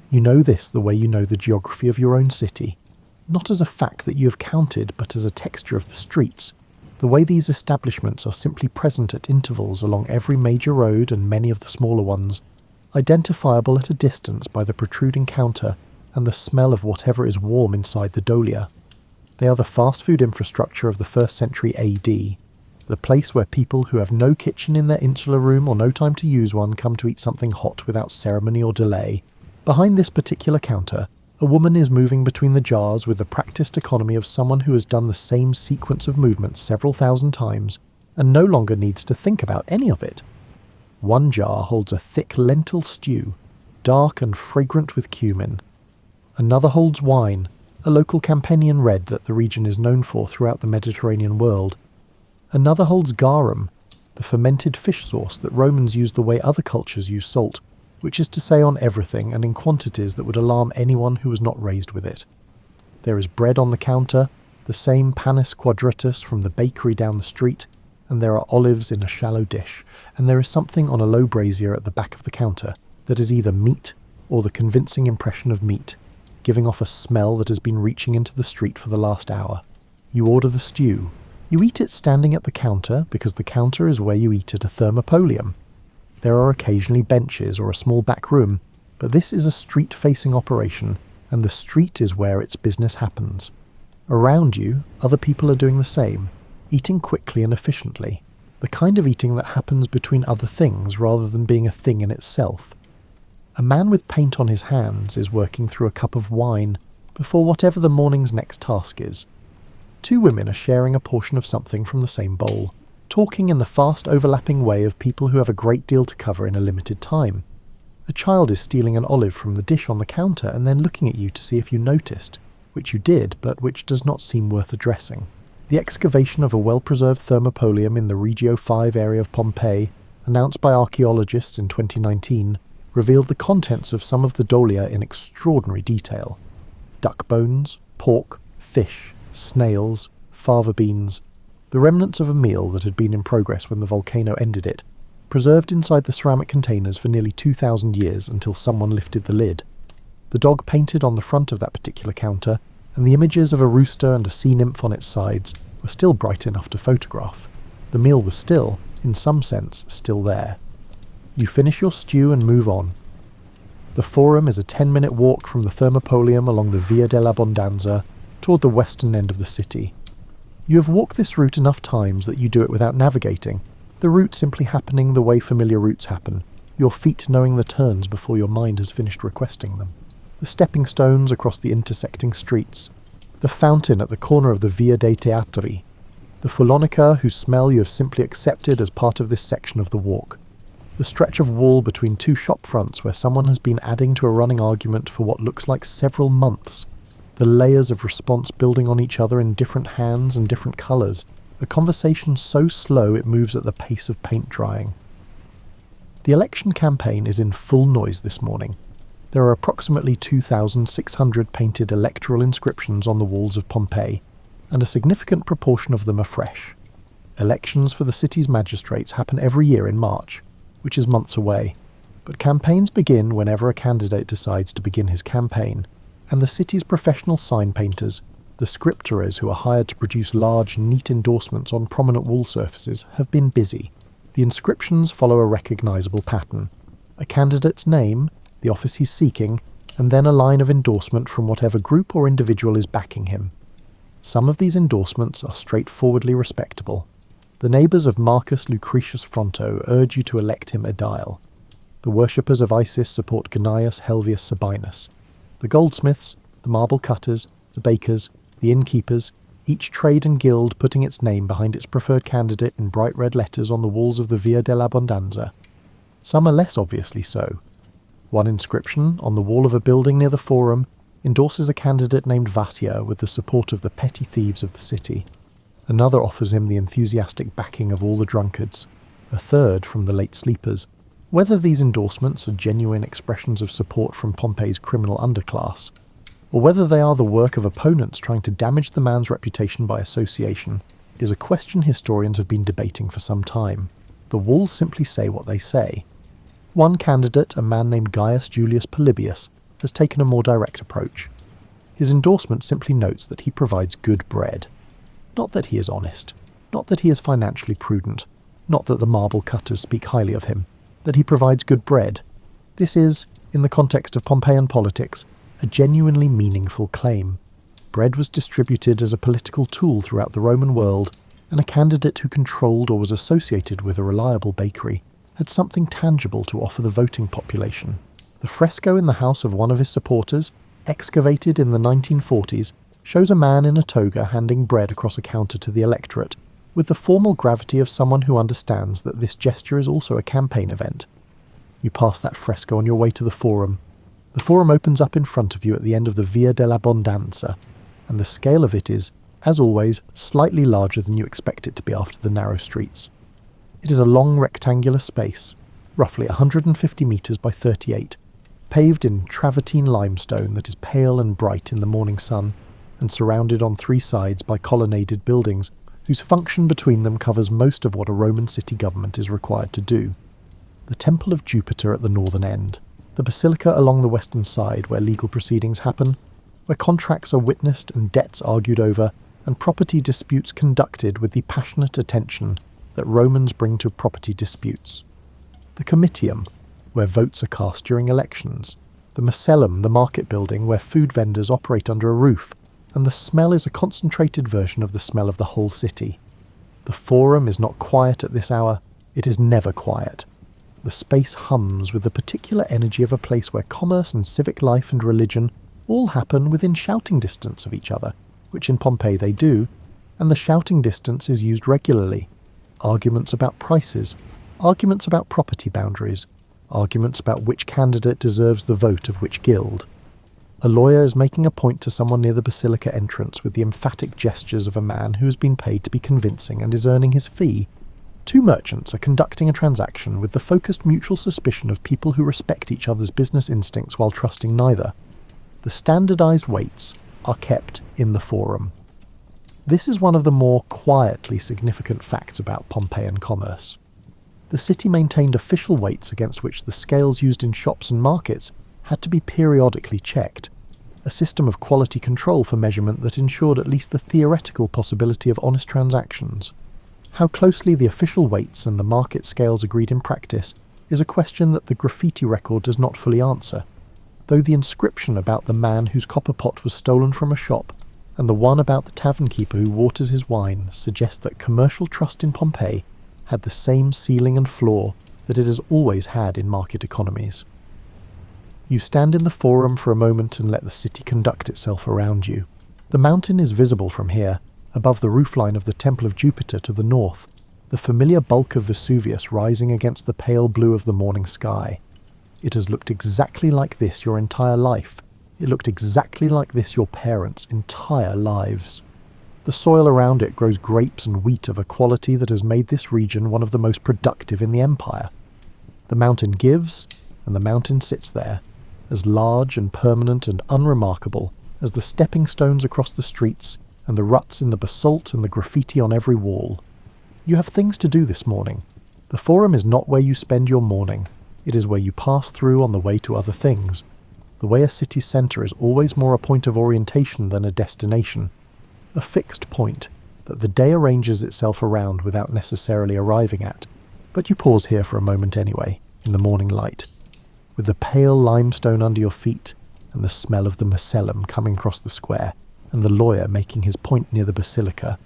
You know this the way you know the geography of your own city, not as a fact that you have counted, but as a texture of the streets, the way these establishments are simply present at intervals along every major road and many of the smaller ones, identifiable at a distance by the protruding counter and the smell of whatever is warm inside the dolia. They are the fast food infrastructure of the 1st century AD, the place where people who have no kitchen in their insular room or no time to use one come to eat something hot without ceremony or delay. Behind this particular counter, a woman is moving between the jars with the practiced economy of someone who has done the same sequence of movements several thousand times and no longer needs to think about any of it. One jar holds a thick lentil stew, dark and fragrant with cumin. Another holds wine, a local Campanian red that the region is known for throughout the Mediterranean world. Another holds garum, the fermented fish sauce that Romans used the way other cultures use salt, which is to say on everything and in quantities that would alarm anyone who was not raised with it. There is bread on the counter, the same panis quadratus from the bakery down the street, and there are olives in a shallow dish, and there is something on a low brazier at the back of the counter that is either meat or the convincing impression of meat, giving off a smell that has been reaching into the street for the last hour. You order the stew. You eat it standing at the counter because the counter is where you eat at a thermopolium. There are occasionally benches or a small back room, but this is a street-facing operation, and the street is where its business happens. Around you, other people are doing the same, eating quickly and efficiently, the kind of eating that happens between other things rather than being a thing in itself. A man with paint on his hands is working through a cup of wine before whatever the morning's next task is. 2 women are sharing a portion of something from the same bowl, talking in the fast overlapping way of people who have a great deal to cover in a limited time. A child is stealing an olive from the dish on the counter and then looking at you to see if you noticed, which you did, but which does not seem worth addressing. The excavation of a well-preserved thermopolium in the Regio 5 area of Pompeii, announced by archaeologists in 2019, revealed the contents of some of the dolia in extraordinary detail. Duck bones, pork, fish, snails, fava beans, the remnants of a meal that had been in progress when the volcano ended it, preserved inside the ceramic containers for nearly 2,000 years until someone lifted the lid. The dog painted on the front of that particular counter, and the images of a rooster and a sea nymph on its sides were still bright enough to photograph. The meal was still, in some sense, still there. You finish your stew and move on. The Forum is a 10-minute walk from the Thermopolium along the Via dell'Abbondanza toward the western end of the city. You have walked this route enough times that you do it without navigating, the route simply happening the way familiar routes happen, your feet knowing the turns before your mind has finished requesting them. The stepping stones across the intersecting streets, the fountain at the corner of the Via dei Teatri, the Fullonica whose smell you have simply accepted as part of this section of the walk, the stretch of wall between two shop fronts where someone has been adding to a running argument for what looks like several months, the layers of response building on each other in different hands and different colours, a conversation so slow it moves at the pace of paint drying. The election campaign is in full noise this morning. There are approximately 2,600 painted electoral inscriptions on the walls of Pompeii, and a significant proportion of them are fresh. Elections for the city's magistrates happen every year in March, which is months away, but campaigns begin whenever a candidate decides to begin his campaign, and the city's professional sign painters, the scripturers who are hired to produce large, neat endorsements on prominent wall surfaces, have been busy. The inscriptions follow a recognisable pattern: a candidate's name, the office he's seeking, and then a line of endorsement from whatever group or individual is backing him. Some of these endorsements are straightforwardly respectable. The neighbours of Marcus Lucretius Fronto urge you to elect him aedile. The worshippers of Isis support Gnaeus Helvius Sabinus. The goldsmiths, the marble cutters, the bakers, the innkeepers, each trade and guild putting its name behind its preferred candidate in bright red letters on the walls of the Via dell'Abbondanza. Some are less obviously so. One inscription, on the wall of a building near the Forum, endorses a candidate named Vassia with the support of the petty thieves of the city. Another offers him the enthusiastic backing of all the drunkards. A third from the late sleepers. Whether these endorsements are genuine expressions of support from Pompeii's criminal underclass, or whether they are the work of opponents trying to damage the man's reputation by association, is a question historians have been debating for some time. The walls simply say what they say. One candidate, a man named Gaius Julius Polybius, has taken a more direct approach. His endorsement simply notes that he provides good bread. Not that he is honest, not that he is financially prudent, not that the marble cutters speak highly of him, that he provides good bread. This is, in the context of Pompeian politics, a genuinely meaningful claim. Bread was distributed as a political tool throughout the Roman world, and a candidate who controlled or was associated with a reliable bakery had something tangible to offer the voting population. The fresco in the house of one of his supporters, excavated in the 1940s, shows a man in a toga handing bread across a counter to the electorate, with the formal gravity of someone who understands that this gesture is also a campaign event. You pass that fresco on your way to the Forum. The Forum opens up in front of you at the end of the Via dell'Abbondanza, and the scale of it is, as always, slightly larger than you expect it to be after the narrow streets. It is a long rectangular space, roughly 150 metres by 38, paved in travertine limestone that is pale and bright in the morning sun, and surrounded on three sides by colonnaded buildings whose function between them covers most of what a Roman city government is required to do. The Temple of Jupiter at the northern end, the Basilica along the western side where legal proceedings happen, where contracts are witnessed and debts argued over, and property disputes conducted with the passionate attention that Romans bring to property disputes. The Comitium, where votes are cast during elections, the Macellum, the market building where food vendors operate under a roof, and the smell is a concentrated version of the smell of the whole city. The Forum is not quiet at this hour, it is never quiet. The space hums with the particular energy of a place where commerce and civic life and religion all happen within shouting distance of each other, which in Pompeii they do, and the shouting distance is used regularly. Arguments about prices, arguments about property boundaries, arguments about which candidate deserves the vote of which guild. A lawyer is making a point to someone near the basilica entrance with the emphatic gestures of a man who has been paid to be convincing and is earning his fee. Two merchants are conducting a transaction with the focused mutual suspicion of people who respect each other's business instincts while trusting neither. The standardized weights are kept in the forum. This is one of the more quietly significant facts about Pompeian commerce. The city maintained official weights against which the scales used in shops and markets had to be periodically checked, a system of quality control for measurement that ensured at least the theoretical possibility of honest transactions. How closely the official weights and the market scales agreed in practice is a question that the graffiti record does not fully answer, though the inscription about the man whose copper pot was stolen from a shop and the one about the tavern keeper who waters his wine suggest that commercial trust in Pompeii had the same ceiling and floor that it has always had in market economies. You stand in the forum for a moment and let the city conduct itself around you. The mountain is visible from here, above the roofline of the Temple of Jupiter to the north, the familiar bulk of Vesuvius rising against the pale blue of the morning sky. It has looked exactly like this your entire life. It looked exactly like this your parents' entire lives. The soil around it grows grapes and wheat of a quality that has made this region one of the most productive in the empire. The mountain gives, and the mountain sits there, as large and permanent and unremarkable as the stepping stones across the streets and the ruts in the basalt and the graffiti on every wall. You have things to do this morning. The forum is not where you spend your morning. It is where you pass through on the way to other things. The way a city's centre is always more a point of orientation than a destination. A fixed point that the day arranges itself around without necessarily arriving at. But you pause here for a moment anyway, in the morning light, with the pale limestone under your feet and the smell of the macellum coming across the square, and the lawyer making his point near the basilica,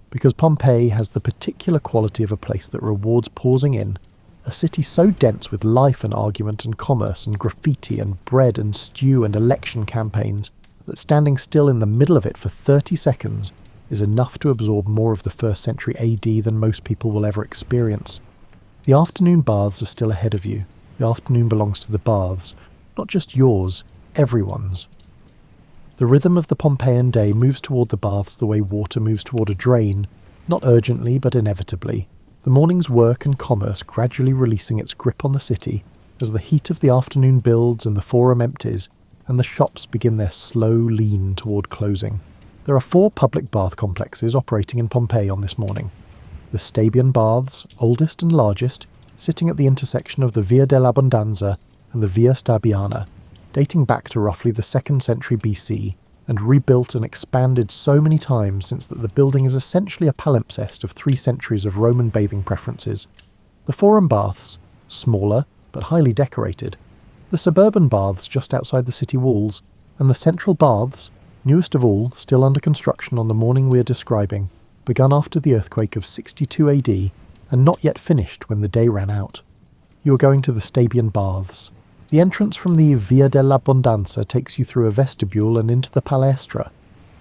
because Pompeii has the particular quality of a place that rewards pausing in, a city so dense with life and argument and commerce and graffiti and bread and stew and election campaigns that standing still in the middle of it for 30 seconds is enough to absorb more of the 1st century AD than most people will ever experience. The afternoon baths are still ahead of you. The afternoon belongs to the baths, not just yours, everyone's. The rhythm of the Pompeian day moves toward the baths the way water moves toward a drain, not urgently but inevitably. The morning's work and commerce gradually releasing its grip on the city as the heat of the afternoon builds and the forum empties, and the shops begin their slow lean toward closing. There are 4 public bath complexes operating in Pompeii on this morning. The Stabian Baths, oldest and largest, sitting at the intersection of the Via dell'Abbondanza and the Via Stabiana, dating back to roughly the 2nd century BC, and rebuilt and expanded so many times since that the building is essentially a palimpsest of 3 centuries of Roman bathing preferences. The Forum Baths, smaller but highly decorated. The suburban baths just outside the city walls, and the central baths, newest of all, still under construction on the morning we are describing, begun after the earthquake of 62 AD, and not yet finished when the day ran out. You are going to the Stabian Baths. The entrance from the Via dell'Abbondanza takes you through a vestibule and into the palestra,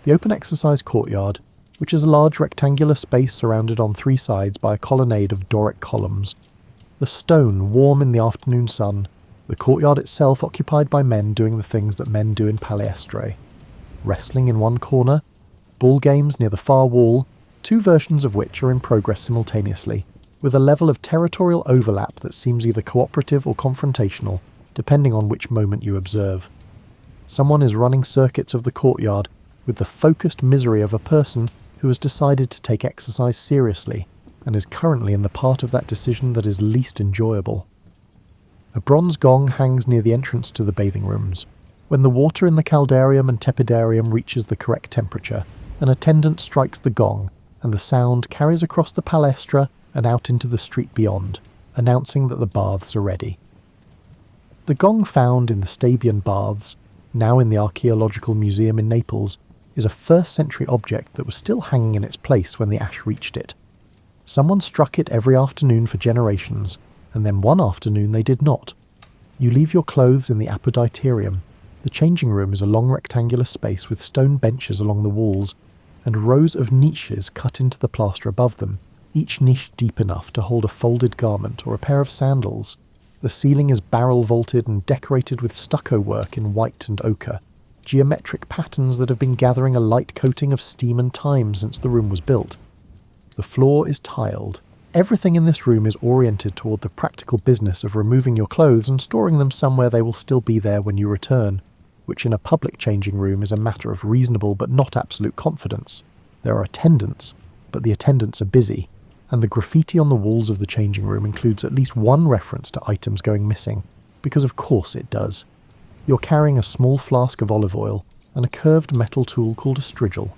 the open exercise courtyard, which is a large rectangular space surrounded on 3 sides by a colonnade of Doric columns. The stone warm in the afternoon sun, the courtyard itself occupied by men doing the things that men do in palaestra. Wrestling in one corner, ball games near the far wall, 2 versions of which are in progress simultaneously, with a level of territorial overlap that seems either cooperative or confrontational, depending on which moment you observe. Someone is running circuits of the courtyard with the focused misery of a person who has decided to take exercise seriously and is currently in the part of that decision that is least enjoyable. A bronze gong hangs near the entrance to the bathing rooms. When the water in the caldarium and tepidarium reaches the correct temperature, an attendant strikes the gong, and the sound carries across the palestra and out into the street beyond, announcing that the baths are ready. The gong found in the Stabian Baths, now in the Archaeological Museum in Naples, is a 1st century object that was still hanging in its place when the ash reached it. Someone struck it every afternoon for generations, and then one afternoon they did not. You leave your clothes in the apoditerium. The changing room is a long rectangular space with stone benches along the walls, and rows of niches cut into the plaster above them, each niche deep enough to hold a folded garment or a pair of sandals. The ceiling is barrel vaulted and decorated with stucco work in white and ochre, geometric patterns that have been gathering a light coating of steam and time since the room was built. The floor is tiled. Everything in this room is oriented toward the practical business of removing your clothes and storing them somewhere they will still be there when you return, which in a public changing room is a matter of reasonable but not absolute confidence. There are attendants, but the attendants are busy, and the graffiti on the walls of the changing room includes at least one reference to items going missing, because of course it does. You're carrying a small flask of olive oil and a curved metal tool called a strigil.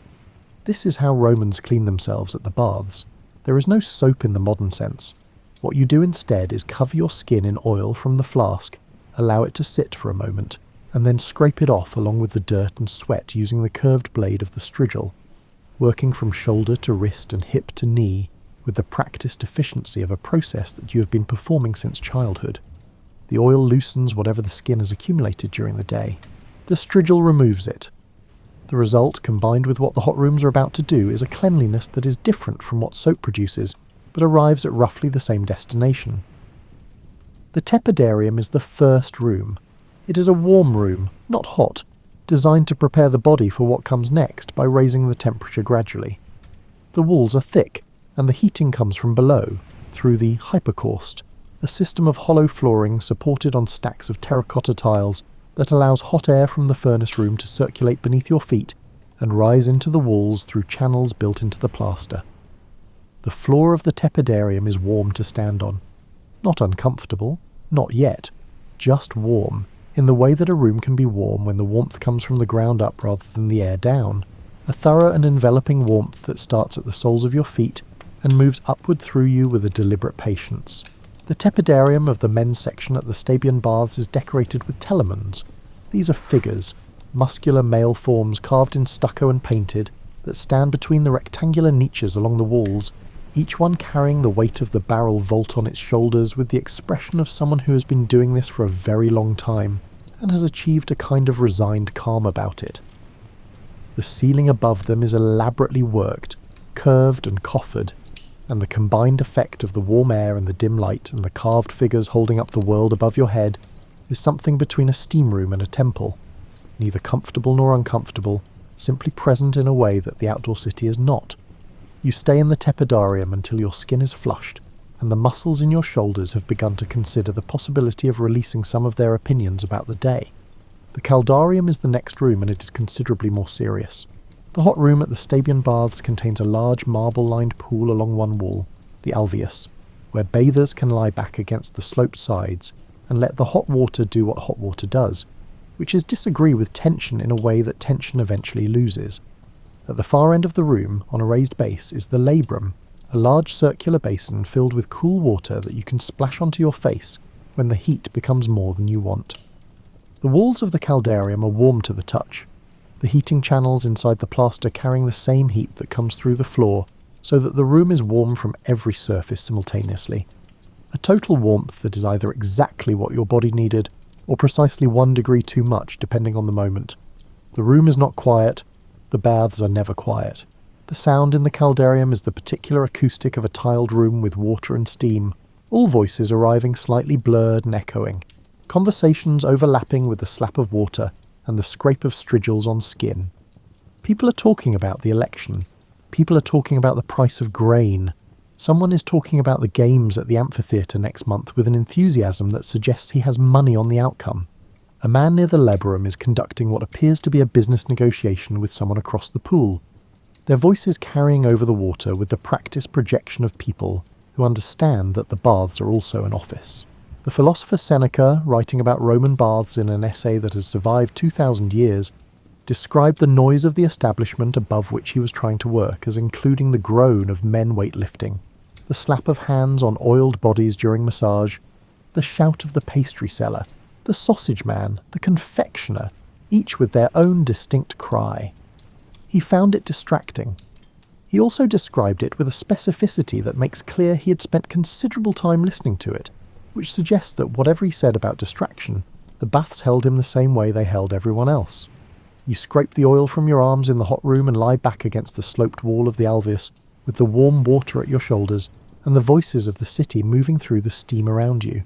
This is how Romans clean themselves at the baths. There is no soap in the modern sense. What you do instead is cover your skin in oil from the flask, allow it to sit for a moment, and then scrape it off along with the dirt and sweat using the curved blade of the strigil, working from shoulder to wrist and hip to knee with the practiced efficiency of a process that you have been performing since childhood. The oil loosens whatever the skin has accumulated during the day. The strigil removes it. The result, combined with what the hot rooms are about to do, is a cleanliness that is different from what soap produces, but arrives at roughly the same destination. The tepidarium is the first room. It is a warm room, not hot, designed to prepare the body for what comes next by raising the temperature gradually. The walls are thick, and the heating comes from below, through the hypocaust, a system of hollow flooring supported on stacks of terracotta tiles that allows hot air from the furnace room to circulate beneath your feet and rise into the walls through channels built into the plaster. The floor of the tepidarium is warm to stand on. Not uncomfortable, not yet, just warm, in the way that a room can be warm when the warmth comes from the ground up rather than the air down, a thorough and enveloping warmth that starts at the soles of your feet and moves upward through you with a deliberate patience. The tepidarium of the men's section at the Stabian Baths is decorated with telemons. These are figures, muscular male forms carved in stucco and painted, that stand between the rectangular niches along the walls, each one carrying the weight of the barrel vault on its shoulders with the expression of someone who has been doing this for a very long time and has achieved a kind of resigned calm about it. The ceiling above them is elaborately worked, curved and coffered, and the combined effect of the warm air and the dim light and the carved figures holding up the world above your head is something between a steam room and a temple, neither comfortable nor uncomfortable, simply present in a way that the outdoor city is not. You stay in the tepidarium until your skin is flushed, and the muscles in your shoulders have begun to consider the possibility of releasing some of their opinions about the day. The caldarium is the next room, and it is considerably more serious. The hot room at the Stabian Baths contains a large marble-lined pool along one wall, the alveus, where bathers can lie back against the sloped sides and let the hot water do what hot water does, which is disagree with tension in a way that tension eventually loses. At the far end of the room, on a raised base, is the labrum, a large circular basin filled with cool water that you can splash onto your face when the heat becomes more than you want. The walls of the caldarium are warm to the touch, the heating channels inside the plaster carrying the same heat that comes through the floor, so that the room is warm from every surface simultaneously. A total warmth that is either exactly what your body needed, or precisely 1 degree too much depending on the moment. The room is not quiet, the baths are never quiet. The sound in the caldarium is the particular acoustic of a tiled room with water and steam, all voices arriving slightly blurred and echoing, conversations overlapping with the slap of water and the scrape of strigils on skin. People are talking about the election. People are talking about the price of grain. Someone is talking about the games at the amphitheatre next month with an enthusiasm that suggests he has money on the outcome. A man near the labrum is conducting what appears to be a business negotiation with someone across the pool, their voices carrying over the water with the practiced projection of people who understand that the baths are also an office. The philosopher Seneca, writing about Roman baths in an essay that has survived 2,000 years, described the noise of the establishment above which he was trying to work as including the groan of men weightlifting, the slap of hands on oiled bodies during massage, the shout of the pastry seller, the sausage man, the confectioner, each with their own distinct cry. He found it distracting. He also described it with a specificity that makes clear he had spent considerable time listening to it, which suggests that whatever he said about distraction, the baths held him the same way they held everyone else. You scrape the oil from your arms in the hot room and lie back against the sloped wall of the alveus, with the warm water at your shoulders and the voices of the city moving through the steam around you.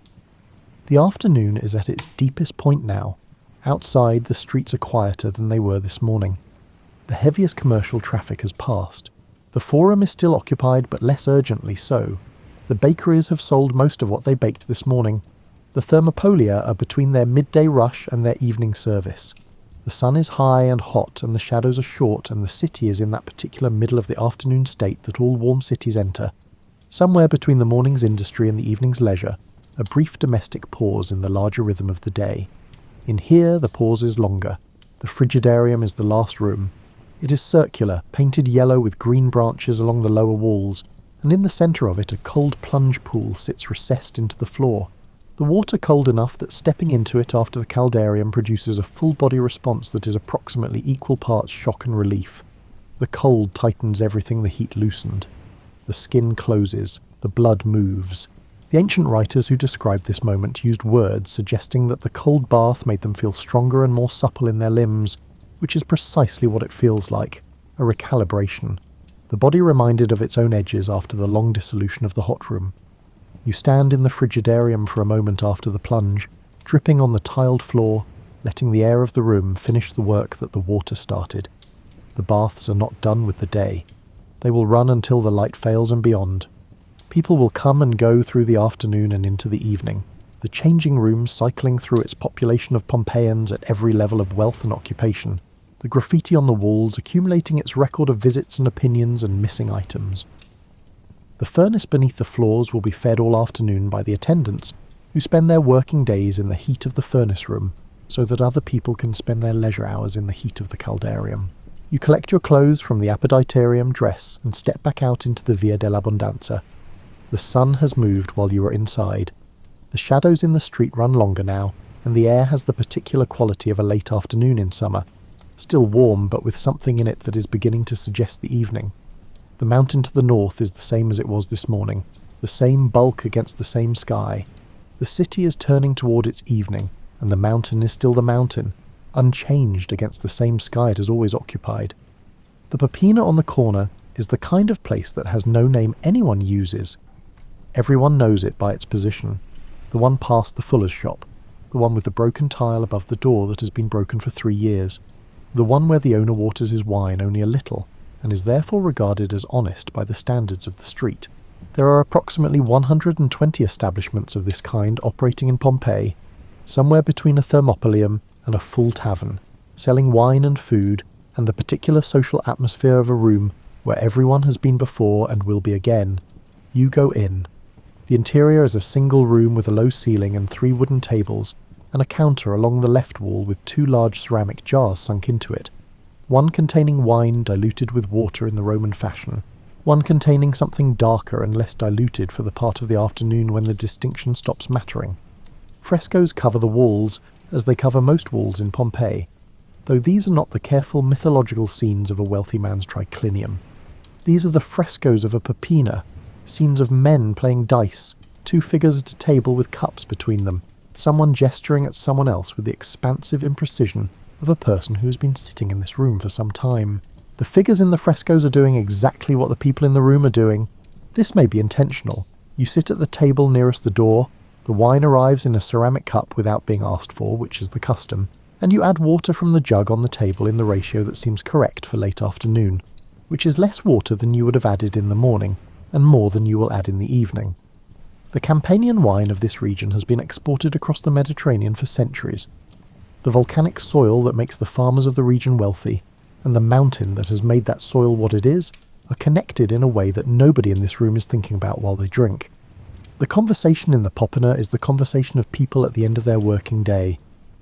The afternoon is at its deepest point now. Outside, the streets are quieter than they were this morning. The heaviest commercial traffic has passed. The Forum is still occupied, but less urgently so. The bakeries have sold most of what they baked this morning. The Thermopolia are between their midday rush and their evening service. The sun is high and hot, and the shadows are short, and the city is in that particular middle of the afternoon state that all warm cities enter. Somewhere between the morning's industry and the evening's leisure, a brief domestic pause in the larger rhythm of the day. In here, the pause is longer. The frigidarium is the last room. It is circular, painted yellow with green branches along the lower walls, and in the centre of it a cold plunge pool sits recessed into the floor. The water cold enough that stepping into it after the caldarium produces a full-body response that is approximately equal parts shock and relief. The cold tightens everything the heat loosened. The skin closes. The blood moves. The ancient writers who described this moment used words suggesting that the cold bath made them feel stronger and more supple in their limbs, which is precisely what it feels like, a recalibration. The body reminded of its own edges after the long dissolution of the hot room. You stand in the frigidarium for a moment after the plunge, dripping on the tiled floor, letting the air of the room finish the work that the water started. The baths are not done with the day. They will run until the light fails and beyond. People will come and go through the afternoon and into the evening, the changing room cycling through its population of Pompeians at every level of wealth and occupation, the graffiti on the walls accumulating its record of visits and opinions and missing items. The furnace beneath the floors will be fed all afternoon by the attendants, who spend their working days in the heat of the furnace room, so that other people can spend their leisure hours in the heat of the caldarium. You collect your clothes from the appetitarium, dress, and step back out into the Via dell'Abbondanza. The sun has moved while you are inside. The shadows in the street run longer now, and the air has the particular quality of a late afternoon in summer, still warm but with something in it that is beginning to suggest the evening. The mountain to the north is the same as it was this morning, the same bulk against the same sky. The city is turning toward its evening, and the mountain is still the mountain, unchanged against the same sky it has always occupied. The Popina on the corner is the kind of place that has no name anyone uses. Everyone knows it by its position. The one past the fuller's shop, the one with the broken tile above the door that has been broken for 3 years, the one where the owner waters his wine only a little, and is therefore regarded as honest by the standards of the street. There are approximately 120 establishments of this kind operating in Pompeii, somewhere between a thermopolium and a full tavern, selling wine and food, and the particular social atmosphere of a room where everyone has been before and will be again. You go in. The interior is a single room with a low ceiling and 3 wooden tables, and a counter along the left wall with 2 large ceramic jars sunk into it, one containing wine diluted with water in the Roman fashion, one containing something darker and less diluted for the part of the afternoon when the distinction stops mattering. Frescoes cover the walls, as they cover most walls in Pompeii, though these are not the careful mythological scenes of a wealthy man's triclinium. These are the frescoes of a Popina, scenes of men playing dice, 2 figures at a table with cups between them, someone gesturing at someone else with the expansive imprecision of a person who has been sitting in this room for some time. The figures in the frescoes are doing exactly what the people in the room are doing. This may be intentional. You sit at the table nearest the door, the wine arrives in a ceramic cup without being asked for, which is the custom, and you add water from the jug on the table in the ratio that seems correct for late afternoon, which is less water than you would have added in the morning, and more than you will add in the evening. The Campanian wine of this region has been exported across the Mediterranean for centuries. The volcanic soil that makes the farmers of the region wealthy, and the mountain that has made that soil what it is, are connected in a way that nobody in this room is thinking about while they drink. The conversation in the Popina is the conversation of people at the end of their working day.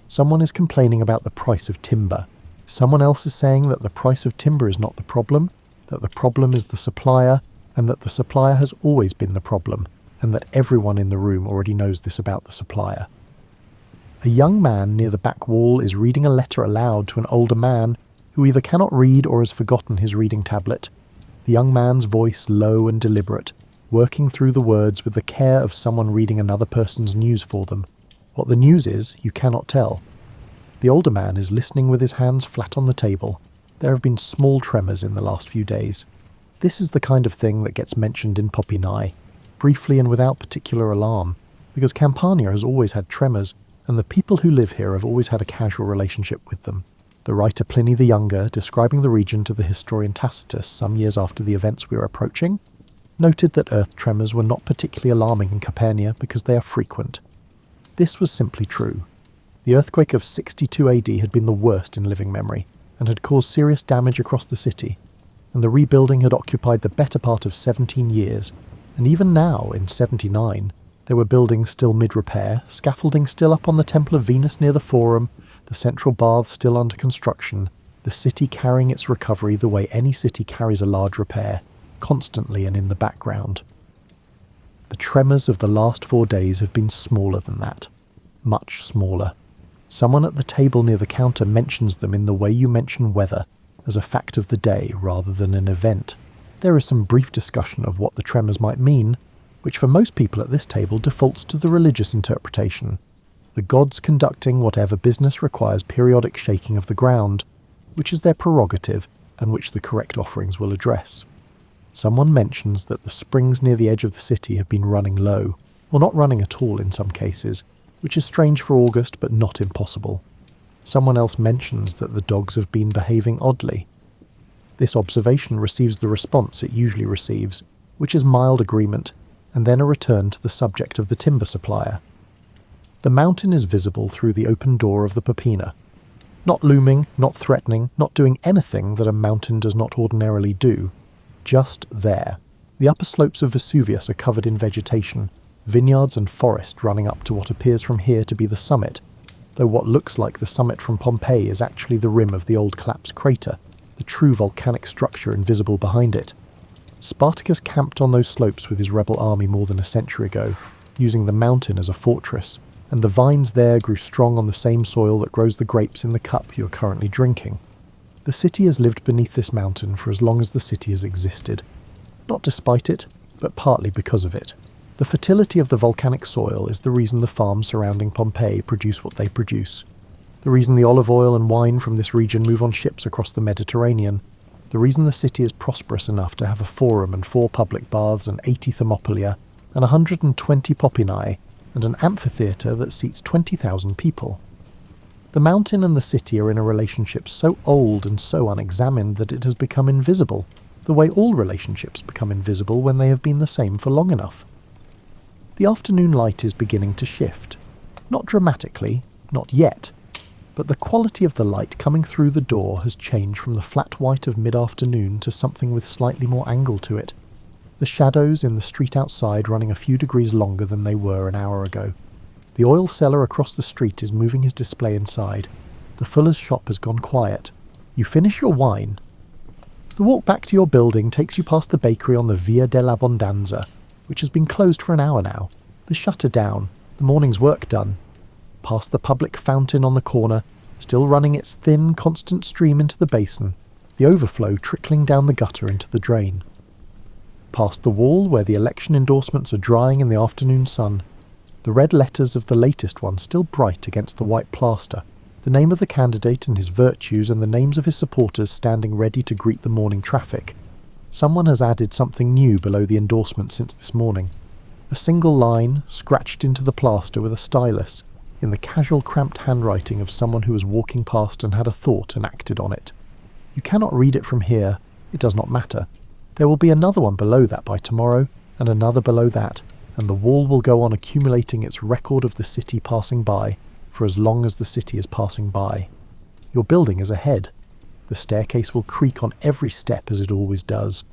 Someone is complaining about the price of timber. Someone else is saying that the price of timber is not the problem, that the problem is the supplier, and that the supplier has always been the problem, and that everyone in the room already knows this about the supplier. A young man near the back wall is reading a letter aloud to an older man who either cannot read or has forgotten his reading tablet. The young man's voice low and deliberate, working through the words with the care of someone reading another person's news for them. What the news is, you cannot tell. The older man is listening with his hands flat on the table. There have been small tremors in the last few days. This is the kind of thing that gets mentioned in Pompeii, briefly and without particular alarm. because Campania has always had tremors, and the people who live here have always had a casual relationship with them. The writer Pliny the Younger, describing the region to the historian Tacitus some years after the events we are approaching, noted that earth tremors were not particularly alarming in Campania because they are frequent. This was simply true. The earthquake of 62 AD had been the worst in living memory, and had caused serious damage across the city, and the rebuilding had occupied the better part of 17 years, and even now, in 79, there were buildings still mid-repair, scaffolding still up on the Temple of Venus near the Forum, the central baths still under construction, the city carrying its recovery the way any city carries a large repair, constantly and in the background. The tremors of the last 4 days have been smaller than that. Much smaller. Someone at the table near the counter mentions them in the way you mention weather, as a fact of the day rather than an event. There is some brief discussion of what the tremors might mean, which for most people at this table defaults to the religious interpretation. The gods conducting whatever business requires periodic shaking of the ground, which is their prerogative and which the correct offerings will address. Someone mentions that the springs near the edge of the city have been running low, or not running at all in some cases, which is strange for August but not impossible. Someone else mentions that the dogs have been behaving oddly. This observation receives the response it usually receives, which is mild agreement, and then a return to the subject of the timber supplier. The mountain is visible through the open door of the Popina. Not looming, not threatening, not doing anything that a mountain does not ordinarily do. Just there. The upper slopes of Vesuvius are covered in vegetation, vineyards and forest running up to what appears from here to be the summit, though what looks like the summit from Pompeii is actually the rim of the old collapsed crater, the true volcanic structure invisible behind it. Spartacus camped on those slopes with his rebel army more than a century ago, using the mountain as a fortress, and the vines there grew strong on the same soil that grows the grapes in the cup you are currently drinking. The city has lived beneath this mountain for as long as the city has existed. Not despite it, but partly because of it. The fertility of the volcanic soil is the reason the farms surrounding Pompeii produce what they produce. The reason the olive oil and wine from this region move on ships across the Mediterranean. The reason the city is prosperous enough to have a forum and 4 public baths and 80 thermopolia and 120 popinae and an amphitheatre that seats 20,000 people. The mountain and the city are in a relationship so old and so unexamined that it has become invisible, the way all relationships become invisible when they have been the same for long enough. The afternoon light is beginning to shift. Not dramatically, not yet, but the quality of the light coming through the door has changed from the flat white of mid-afternoon to something with slightly more angle to it. The shadows in the street outside running a few degrees longer than they were an hour ago. The oil seller across the street is moving his display inside. The fuller's shop has gone quiet. You finish your wine. The walk back to your building takes you past the bakery on the Via dell'Abbondanza, which has been closed for an hour now, the shutter down, the morning's work done. Past the public fountain on the corner, still running its thin, constant stream into the basin, the overflow trickling down the gutter into the drain. Past the wall where the election endorsements are drying in the afternoon sun, the red letters of the latest one still bright against the white plaster, the name of the candidate and his virtues and the names of his supporters standing ready to greet the morning traffic. Someone has added something new below the endorsement since this morning. A single line, scratched into the plaster with a stylus, in the casual cramped handwriting of someone who was walking past and had a thought and acted on it. You cannot read it from here, it does not matter. There will be another one below that by tomorrow, and another below that, and the wall will go on accumulating its record of the city passing by, for as long as the city is passing by. Your building is ahead. The staircase will creak on every step as it always does.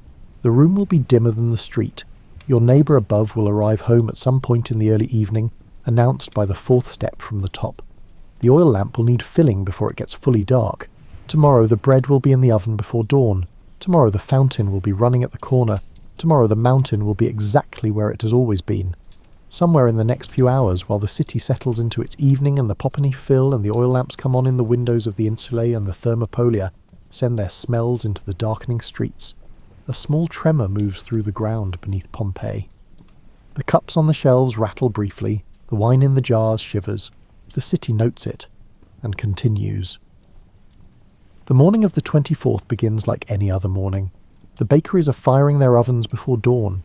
The room will be dimmer than the street. Your neighbour above will arrive home at some point in the early evening, announced by the 4th step from the top. The oil lamp will need filling before it gets fully dark. Tomorrow the bread will be in the oven before dawn. Tomorrow the fountain will be running at the corner. Tomorrow the mountain will be exactly where it has always been. Somewhere in the next few hours, while the city settles into its evening and the popini fill and the oil lamps come on in the windows of the insulae and the thermopolia send their smells into the darkening streets, a small tremor moves through the ground beneath Pompeii. The cups on the shelves rattle briefly, the wine in the jars shivers. The city notes it, and continues. The morning of the 24th begins like any other morning. The bakeries are firing their ovens before dawn.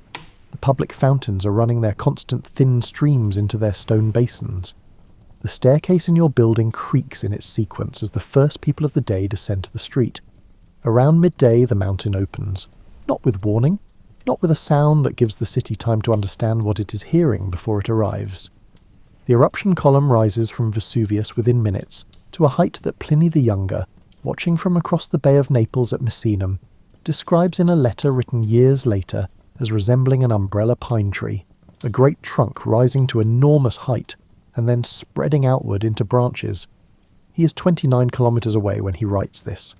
The public fountains are running their constant thin streams into their stone basins. The staircase in your building creaks in its sequence as the first people of the day descend to the street. Around midday the mountain opens, not with warning, not with a sound that gives the city time to understand what it is hearing before it arrives. The eruption column rises from Vesuvius within minutes to a height that Pliny the Younger, watching from across the Bay of Naples at Misenum, describes in a letter written years later as resembling an umbrella pine tree, a great trunk rising to enormous height and then spreading outward into branches. He is 29 kilometres away when he writes this.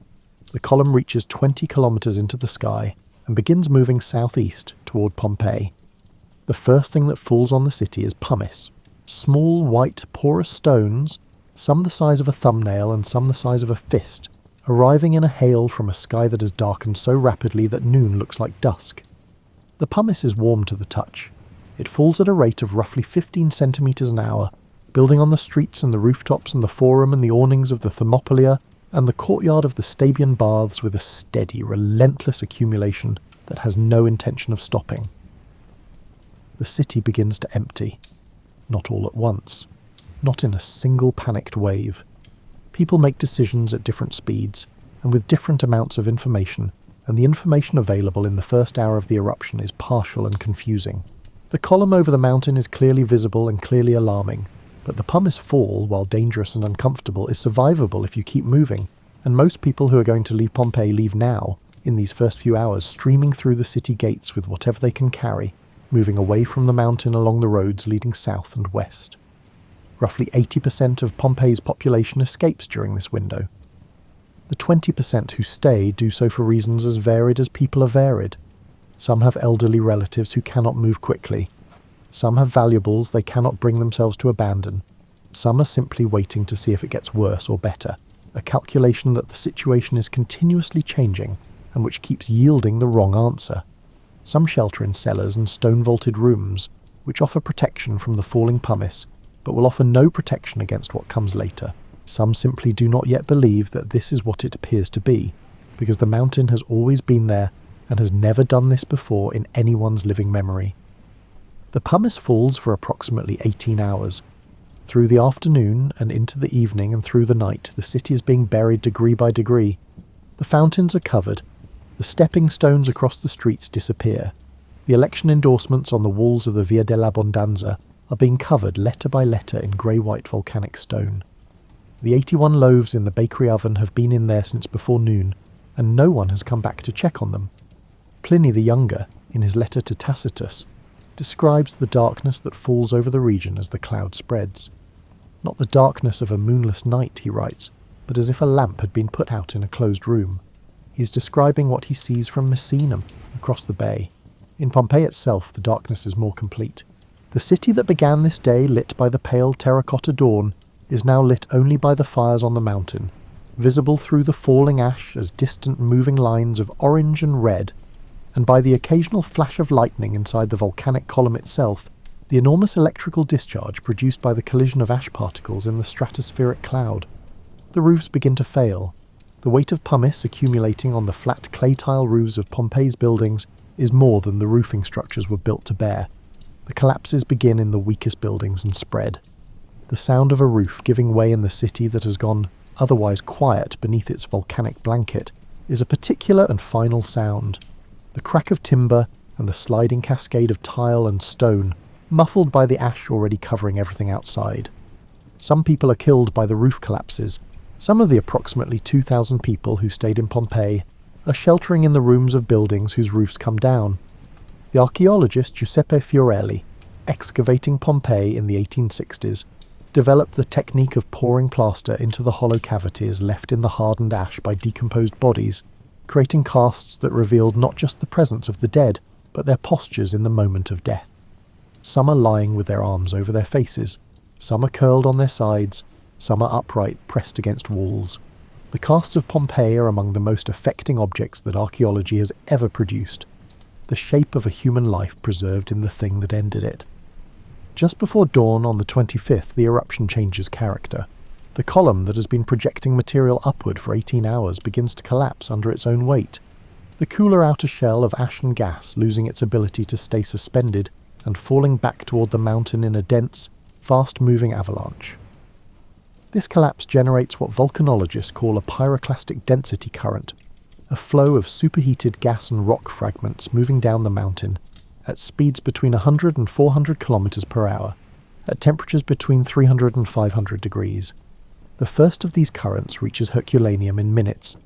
The column reaches 20 kilometres into the sky and begins moving southeast toward Pompeii. The first thing that falls on the city is pumice, small white porous stones, some the size of a thumbnail and some the size of a fist, arriving in a hail from a sky that has darkened so rapidly that noon looks like dusk. The pumice is warm to the touch. It falls at a rate of roughly 15 centimetres an hour, building on the streets and the rooftops and the forum and the awnings of the Thermopylae and the courtyard of the Stabian baths with a steady, relentless accumulation that has no intention of stopping. The city begins to empty. Not all at once. Not in a single panicked wave. People make decisions at different speeds and with different amounts of information, and the information available in the first hour of the eruption is partial and confusing. The column over the mountain is clearly visible and clearly alarming, but the pumice fall, while dangerous and uncomfortable, is survivable if you keep moving, and most people who are going to leave Pompeii leave now, in these first few hours, streaming through the city gates with whatever they can carry, moving away from the mountain along the roads leading south and west. Roughly 80% of Pompeii's population escapes during this window. The 20% who stay do so for reasons as varied as people are varied. Some have elderly relatives who cannot move quickly. Some have valuables they cannot bring themselves to abandon. Some are simply waiting to see if it gets worse or better, a calculation that the situation is continuously changing and which keeps yielding the wrong answer. Some shelter in cellars and stone-vaulted rooms, which offer protection from the falling pumice, but will offer no protection against what comes later. Some simply do not yet believe that this is what it appears to be, because the mountain has always been there and has never done this before in anyone's living memory. The pumice falls for approximately 18 hours. Through the afternoon and into the evening and through the night, the city is being buried degree by degree. The fountains are covered. The stepping stones across the streets disappear. The election endorsements on the walls of the Via dell'Abbondanza are being covered letter by letter in grey-white volcanic stone. The 81 loaves in the bakery oven have been in there since before noon, and no one has come back to check on them. Pliny the Younger, in his letter to Tacitus, describes the darkness that falls over the region as the cloud spreads. Not the darkness of a moonless night, he writes, but as if a lamp had been put out in a closed room. He is describing what he sees from Misenum, across the bay. In Pompeii itself, the darkness is more complete. The city that began this day lit by the pale terracotta dawn is now lit only by the fires on the mountain, visible through the falling ash as distant moving lines of orange and red, and by the occasional flash of lightning inside the volcanic column itself, the enormous electrical discharge produced by the collision of ash particles in the stratospheric cloud. The roofs begin to fail. The weight of pumice accumulating on the flat clay tile roofs of Pompeii's buildings is more than the roofing structures were built to bear. The collapses begin in the weakest buildings and spread. The sound of a roof giving way in the city that has gone otherwise quiet beneath its volcanic blanket is a particular and final sound. The crack of timber and the sliding cascade of tile and stone, muffled by the ash already covering everything outside. Some people are killed by the roof collapses. Some of the approximately 2,000 people who stayed in Pompeii are sheltering in the rooms of buildings whose roofs come down. The archaeologist Giuseppe Fiorelli, excavating Pompeii in the 1860s, developed the technique of pouring plaster into the hollow cavities left in the hardened ash by decomposed bodies, creating casts that revealed not just the presence of the dead, but their postures in the moment of death. Some are lying with their arms over their faces, some are curled on their sides, some are upright, pressed against walls. The casts of Pompeii are among the most affecting objects that archaeology has ever produced, the shape of a human life preserved in the thing that ended it. Just before dawn on the 25th, the eruption changes character. The column that has been projecting material upward for 18 hours begins to collapse under its own weight. the cooler outer shell of ash and gas losing its ability to stay suspended and falling back toward the mountain in a dense, fast-moving avalanche. This collapse generates what volcanologists call a pyroclastic density current, a flow of superheated gas and rock fragments moving down the mountain at speeds between 100 and 400 kilometers per hour, at temperatures between 300 and 500 degrees. The first of these currents reaches Herculaneum in minutes.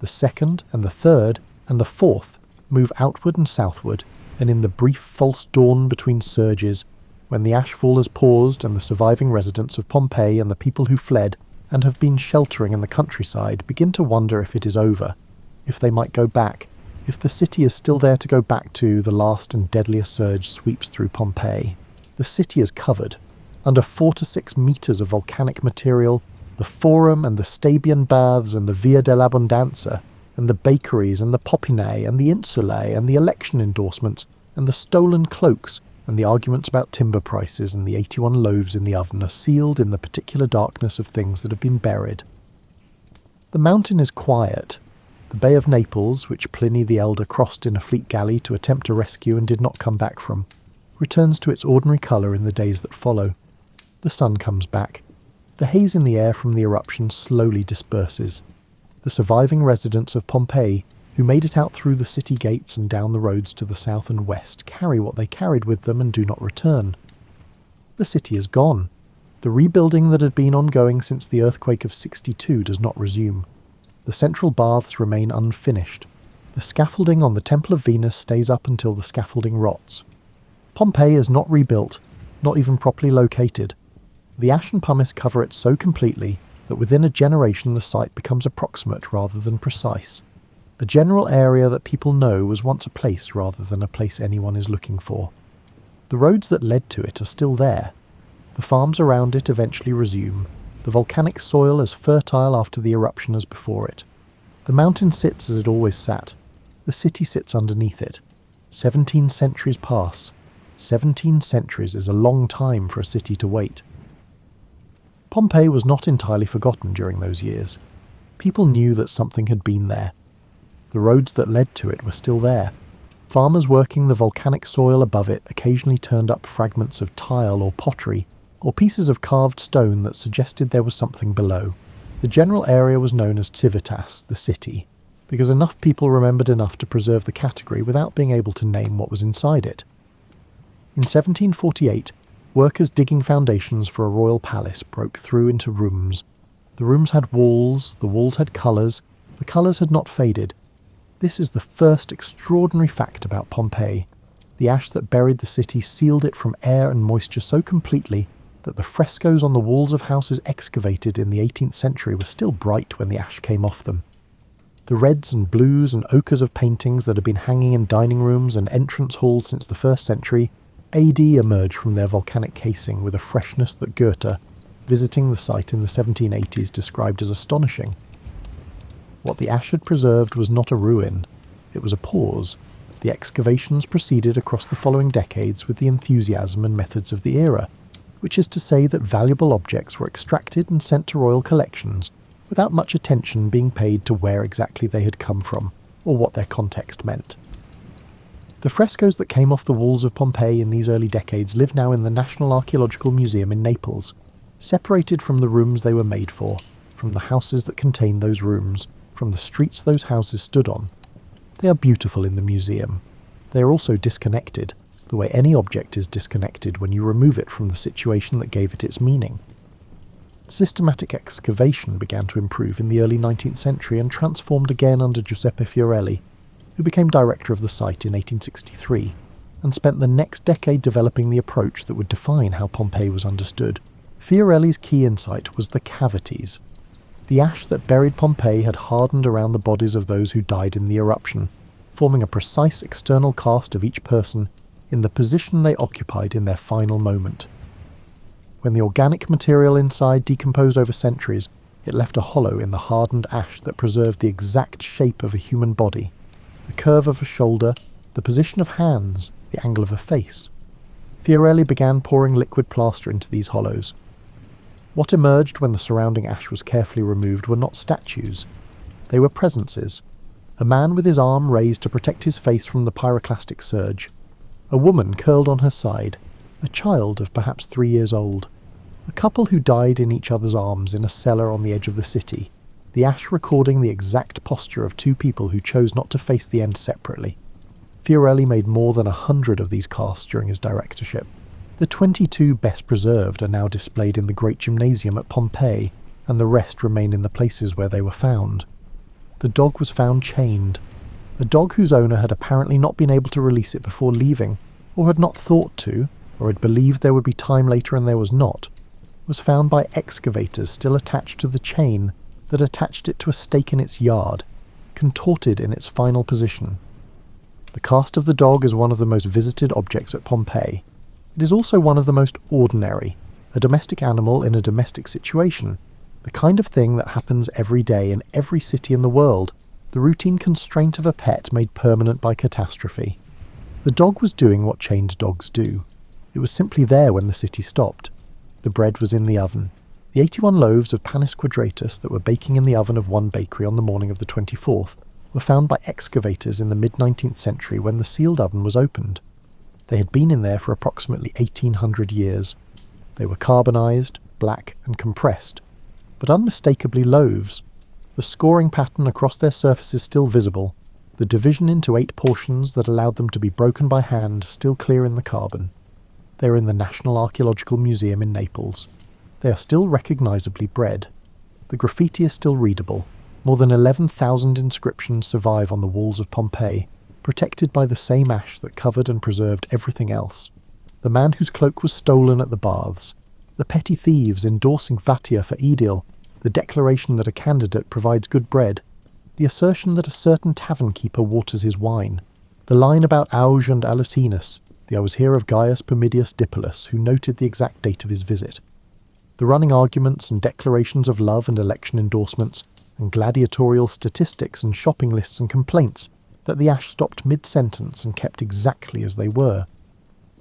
The second and the third and the fourth move outward and southward, and in the brief false dawn between surges, when the ashfall has paused and the surviving residents of Pompeii and the people who fled and have been sheltering in the countryside begin to wonder if it is over, if they might go back, if the city is still there to go back to, the last and deadlier surge sweeps through Pompeii. The city is covered. Under 4 to 6 meters of volcanic material, the Forum and the Stabian Baths and the Via dell'Abbondanza, and the bakeries and the Popinae and the Insulae and the election endorsements and the stolen cloaks and the arguments about timber prices and the 81 loaves in the oven are sealed in the particular darkness of things that have been buried. The mountain is quiet. The Bay of Naples, which Pliny the Elder crossed in a fleet galley to attempt a rescue and did not come back from, returns to its ordinary colour in the days that follow. The sun comes back. The haze in the air from the eruption slowly disperses. The surviving residents of Pompeii, who made it out through the city gates and down the roads to the south and west, carry what they carried with them and do not return. The city is gone. The rebuilding that had been ongoing since the earthquake of '62 does not resume. The central baths remain unfinished. The scaffolding on the Temple of Venus stays up until the scaffolding rots. Pompeii is not rebuilt, not even properly located. The ash and pumice cover it so completely that within a generation the site becomes approximate rather than precise. A general area that people know was once a place rather than a place anyone is looking for. The roads that led to it are still there. The farms around it eventually resume. The volcanic soil as fertile after the eruption as before it. The mountain sits as it always sat. The city sits underneath it. 17 centuries pass. 17 centuries is a long time for a city to wait. Pompeii was not entirely forgotten during those years. People knew that something had been there. The roads that led to it were still there. Farmers working the volcanic soil above it occasionally turned up fragments of tile or pottery, or pieces of carved stone that suggested there was something below. The general area was known as Civitas, the city, because enough people remembered enough to preserve the category without being able to name what was inside it. In 1748, workers digging foundations for a royal palace broke through into rooms. The rooms had walls, the walls had colours, the colours had not faded. This is the first extraordinary fact about Pompeii. The ash that buried the city sealed it from air and moisture so completely that the frescoes on the walls of houses excavated in the 18th century were still bright when the ash came off them. The reds and blues and ochres of paintings that had been hanging in dining rooms and entrance halls since the 1st century AD emerged from their volcanic casing with a freshness that Goethe, visiting the site in the 1780s, described as astonishing. What the ash had preserved was not a ruin, it was a pause. The excavations proceeded across the following decades with the enthusiasm and methods of the era, which is to say that valuable objects were extracted and sent to royal collections, without much attention being paid to where exactly they had come from, or what their context meant. The frescoes that came off the walls of Pompeii in these early decades live now in the National Archaeological Museum in Naples, separated from the rooms they were made for, from the houses that contained those rooms, from the streets those houses stood on. They are beautiful in the museum. They are also disconnected, the way any object is disconnected when you remove it from the situation that gave it its meaning. Systematic excavation began to improve in the early 19th century and transformed again under Giuseppe Fiorelli, who became director of the site in 1863, and spent the next decade developing the approach that would define how Pompeii was understood. Fiorelli's key insight was the cavities. The ash that buried Pompeii had hardened around the bodies of those who died in the eruption, forming a precise external cast of each person in the position they occupied in their final moment. When the organic material inside decomposed over centuries, it left a hollow in the hardened ash that preserved the exact shape of a human body, the curve of a shoulder, the position of hands, the angle of a face. Fiorelli began pouring liquid plaster into these hollows. What emerged when the surrounding ash was carefully removed were not statues. They were presences. A man with his arm raised to protect his face from the pyroclastic surge. A woman curled on her side, a child of perhaps 3 years old. A couple who died in each other's arms in a cellar on the edge of the city, the ash recording the exact posture of two people who chose not to face the end separately. Fiorelli made more than 100 of these casts during his directorship. The 22 best preserved are now displayed in the Great Gymnasium at Pompeii, and the rest remain in the places where they were found. The dog was found chained. A dog whose owner had apparently not been able to release it before leaving, or had not thought to, or had believed there would be time later and there was not, was found by excavators still attached to the chain that attached it to a stake in its yard, contorted in its final position. The cast of the dog is one of the most visited objects at Pompeii. It is also one of the most ordinary, a domestic animal in a domestic situation, the kind of thing that happens every day in every city in the world, the routine constraint of a pet made permanent by catastrophe. The dog was doing what chained dogs do. It was simply there when the city stopped. The bread was in the oven. The 81 loaves of panis quadratus that were baking in the oven of one bakery on the morning of the 24th were found by excavators in the mid-19th century when the sealed oven was opened. They had been in there for approximately 1800 years. They were carbonized, black and compressed, but unmistakably loaves. The scoring pattern across their surfaces still visible, the division into 8 portions that allowed them to be broken by hand still clear in the carbon. They are in the National Archaeological Museum in Naples. They are still recognisably bread. The graffiti is still readable. More than 11,000 inscriptions survive on the walls of Pompeii, protected by the same ash that covered and preserved everything else. The man whose cloak was stolen at the baths, the petty thieves endorsing Vatia for Edil, the declaration that a candidate provides good bread, the assertion that a certain tavern keeper waters his wine, the line about Auge and Alutinus, the I was here of Gaius Pomidius Dipolus, who noted the exact date of his visit, the running arguments and declarations of love and election endorsements, and gladiatorial statistics and shopping lists and complaints that the ash stopped mid-sentence and kept exactly as they were.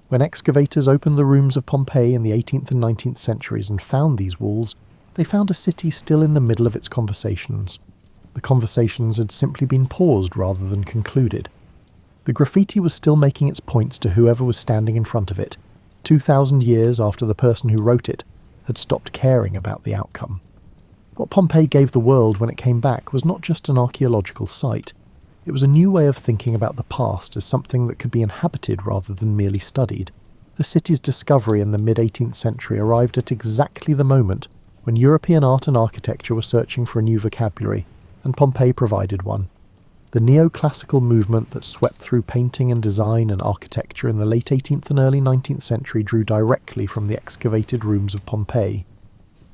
When excavators opened the rooms of Pompeii in the 18th and 19th centuries and found these walls, they found a city still in the middle of its conversations. The conversations had simply been paused rather than concluded. The graffiti was still making its points to whoever was standing in front of it, 2,000 years after the person who wrote it had stopped caring about the outcome. What Pompeii gave the world when it came back was not just an archaeological site. It was a new way of thinking about the past as something that could be inhabited rather than merely studied. The city's discovery in the mid-18th century arrived at exactly the moment when European art and architecture were searching for a new vocabulary, and Pompeii provided one. The neoclassical movement that swept through painting and design and architecture in the late 18th and early 19th century drew directly from the excavated rooms of Pompeii.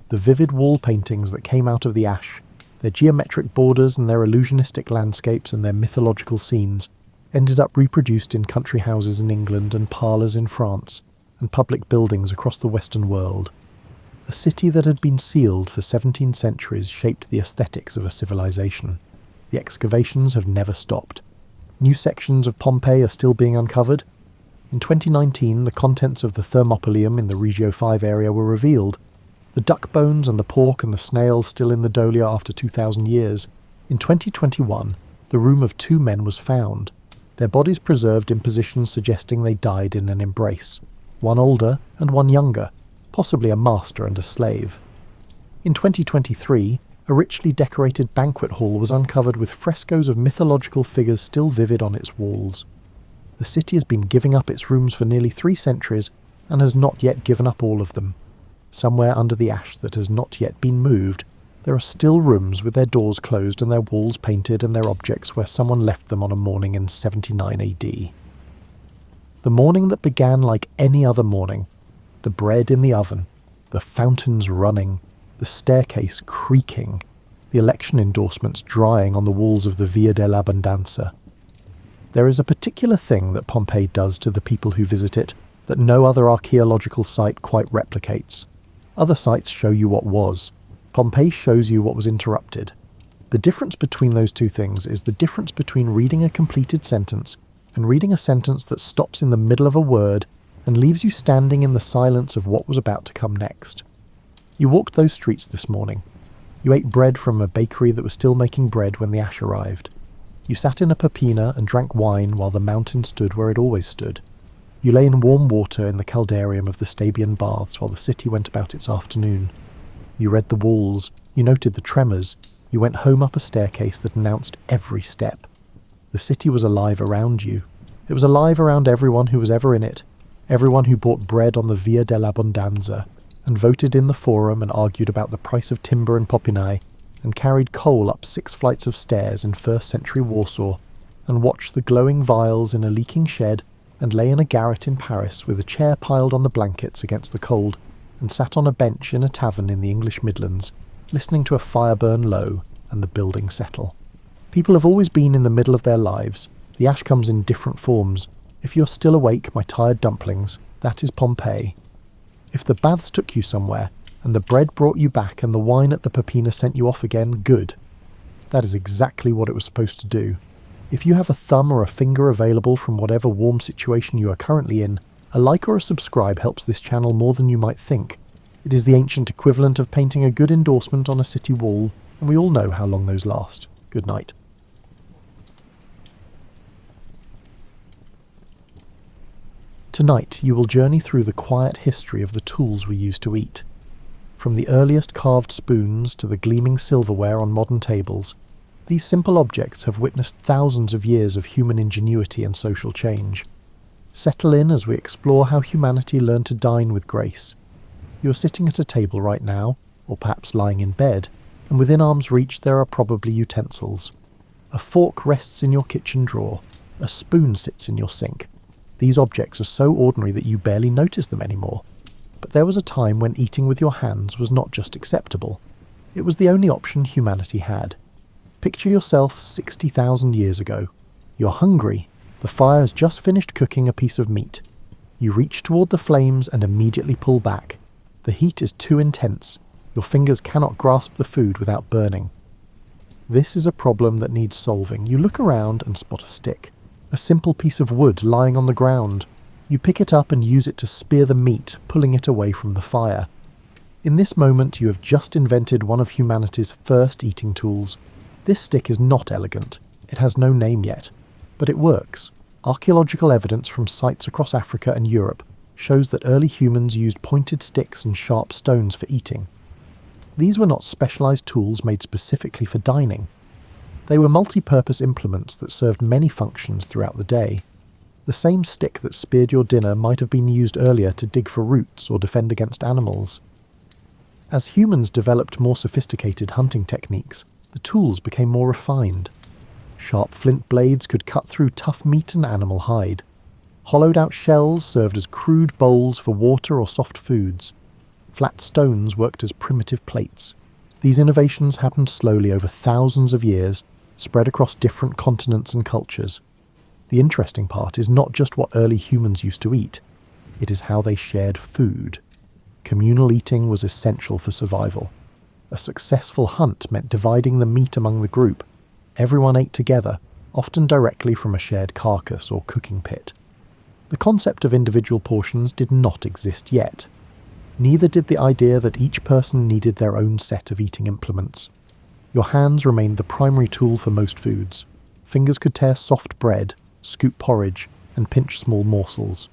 The vivid wall paintings that came out of the ash, their geometric borders and their illusionistic landscapes and their mythological scenes, ended up reproduced in country houses in England and parlours in France, and public buildings across the Western world. A city that had been sealed for 17 centuries shaped the aesthetics of a civilization. The excavations have never stopped. New sections of Pompeii are still being uncovered. In 2019, the contents of the Thermopylaeum in the Regio 5 area were revealed. The duck bones and the pork and the snails still in the dolia after 2,000 years. In 2021, the room of 2 men was found, their bodies preserved in positions suggesting they died in an embrace, one older and one younger, possibly a master and a slave. In 2023, a richly decorated banquet hall was uncovered with frescoes of mythological figures still vivid on its walls. The city has been giving up its rooms for nearly 3 centuries and has not yet given up all of them. Somewhere under the ash that has not yet been moved, there are still rooms with their doors closed and their walls painted and their objects where someone left them on a morning in 79 AD. The morning that began like any other morning, the bread in the oven, the fountains running, the staircase creaking, the election endorsements drying on the walls of the Via dell'Abbondanza. There is a particular thing that Pompeii does to the people who visit it that no other archaeological site quite replicates. Other sites show you what was. Pompeii shows you what was interrupted. The difference between those two things is the difference between reading a completed sentence and reading a sentence that stops in the middle of a word and leaves you standing in the silence of what was about to come next. You walked those streets this morning. You ate bread from a bakery that was still making bread when the ash arrived. You sat in a papina and drank wine while the mountain stood where it always stood. You lay in warm water in the caldarium of the Stabian baths while the city went about its afternoon. You read the walls, you noted the tremors, you went home up a staircase that announced every step. The city was alive around you. It was alive around everyone who was ever in it, everyone who bought bread on the Via dell'Abbondanza, and voted in the forum and argued about the price of timber in Pompeii, and carried coal up 6 flights of stairs in first-century Warsaw, and watched the glowing vials in a leaking shed, and lay in a garret in Paris with a chair piled on the blankets against the cold, and sat on a bench in a tavern in the English Midlands, listening to a fire burn low and the building settle. People have always been in the middle of their lives. The ash comes in different forms. If you're still awake, my tired dumplings, that is Pompeii. If the baths took you somewhere, and the bread brought you back and the wine at the papina sent you off again, good. That is exactly what it was supposed to do. If you have a thumb or a finger available from whatever warm situation you are currently in, a like or a subscribe helps this channel more than you might think. It is the ancient equivalent of painting a good endorsement on a city wall, and we all know how long those last. Good night. Tonight you will journey through the quiet history of the tools we use to eat. From the earliest carved spoons to the gleaming silverware on modern tables, these simple objects have witnessed thousands of years of human ingenuity and social change. Settle in as we explore how humanity learned to dine with grace. You are sitting at a table right now, or perhaps lying in bed, and within arm's reach there are probably utensils. A fork rests in your kitchen drawer. A spoon sits in your sink. These objects are so ordinary that you barely notice them anymore. But there was a time when eating with your hands was not just acceptable. It was the only option humanity had. Picture yourself 60,000 years ago. You're hungry. The fire has just finished cooking a piece of meat. You reach toward the flames and immediately pull back. The heat is too intense. Your fingers cannot grasp the food without burning. This is a problem that needs solving. You look around and spot a stick. A simple piece of wood lying on the ground. You pick it up and use it to spear the meat, pulling it away from the fire. In this moment you have just invented one of humanity's first eating tools. This stick is not elegant. It has no name yet. But it works. Archaeological evidence from sites across Africa and Europe shows that early humans used pointed sticks and sharp stones for eating. These were not specialized tools made specifically for dining. They were multi-purpose implements that served many functions throughout the day. The same stick that speared your dinner might have been used earlier to dig for roots or defend against animals. As humans developed more sophisticated hunting techniques, the tools became more refined. Sharp flint blades could cut through tough meat and animal hide. Hollowed-out shells served as crude bowls for water or soft foods. Flat stones worked as primitive plates. These innovations happened slowly over thousands of years, spread across different continents and cultures. The interesting part is not just what early humans used to eat, it is how they shared food. Communal eating was essential for survival. A successful hunt meant dividing the meat among the group. Everyone ate together, often directly from a shared carcass or cooking pit. The concept of individual portions did not exist yet. Neither did the idea that each person needed their own set of eating implements. Your hands remained the primary tool for most foods. Fingers could tear soft bread, scoop porridge, and pinch small morsels.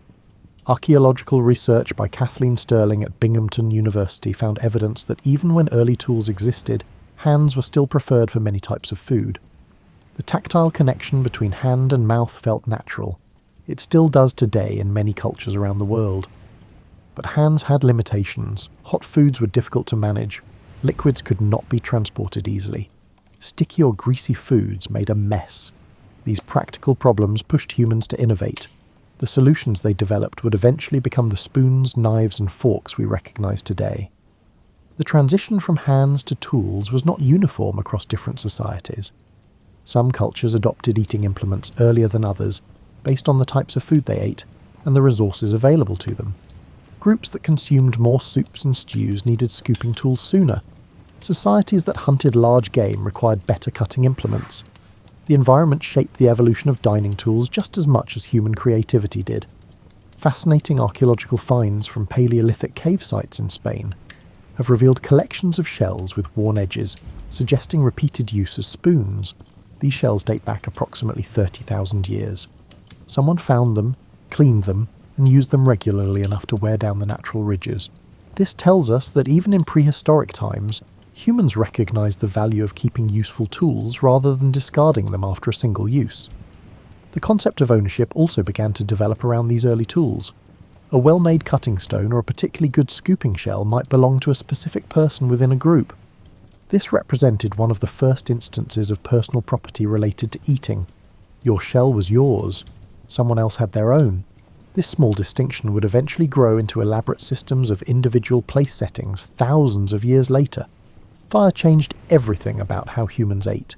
Archaeological research by Kathleen Sterling at Binghamton University found evidence that even when early tools existed, hands were still preferred for many types of food. The tactile connection between hand and mouth felt natural. It still does today in many cultures around the world. But hands had limitations. Hot foods were difficult to manage. Liquids could not be transported easily. Sticky or greasy foods made a mess. These practical problems pushed humans to innovate. The solutions they developed would eventually become the spoons, knives, and forks we recognize today. The transition from hands to tools was not uniform across different societies. Some cultures adopted eating implements earlier than others, based on the types of food they ate and the resources available to them. Groups that consumed more soups and stews needed scooping tools sooner. Societies that hunted large game required better cutting implements. The environment shaped the evolution of dining tools just as much as human creativity did. Fascinating archaeological finds from Paleolithic cave sites in Spain have revealed collections of shells with worn edges, suggesting repeated use as spoons. These shells date back approximately 30,000 years. Someone found them, cleaned them, and used them regularly enough to wear down the natural ridges. This tells us that even in prehistoric times, humans recognized the value of keeping useful tools rather than discarding them after a single use. The concept of ownership also began to develop around these early tools. A well-made cutting stone or a particularly good scooping shell might belong to a specific person within a group. This represented one of the first instances of personal property related to eating. Your shell was yours. Someone else had their own. This small distinction would eventually grow into elaborate systems of individual place settings thousands of years later. Fire changed everything about how humans ate.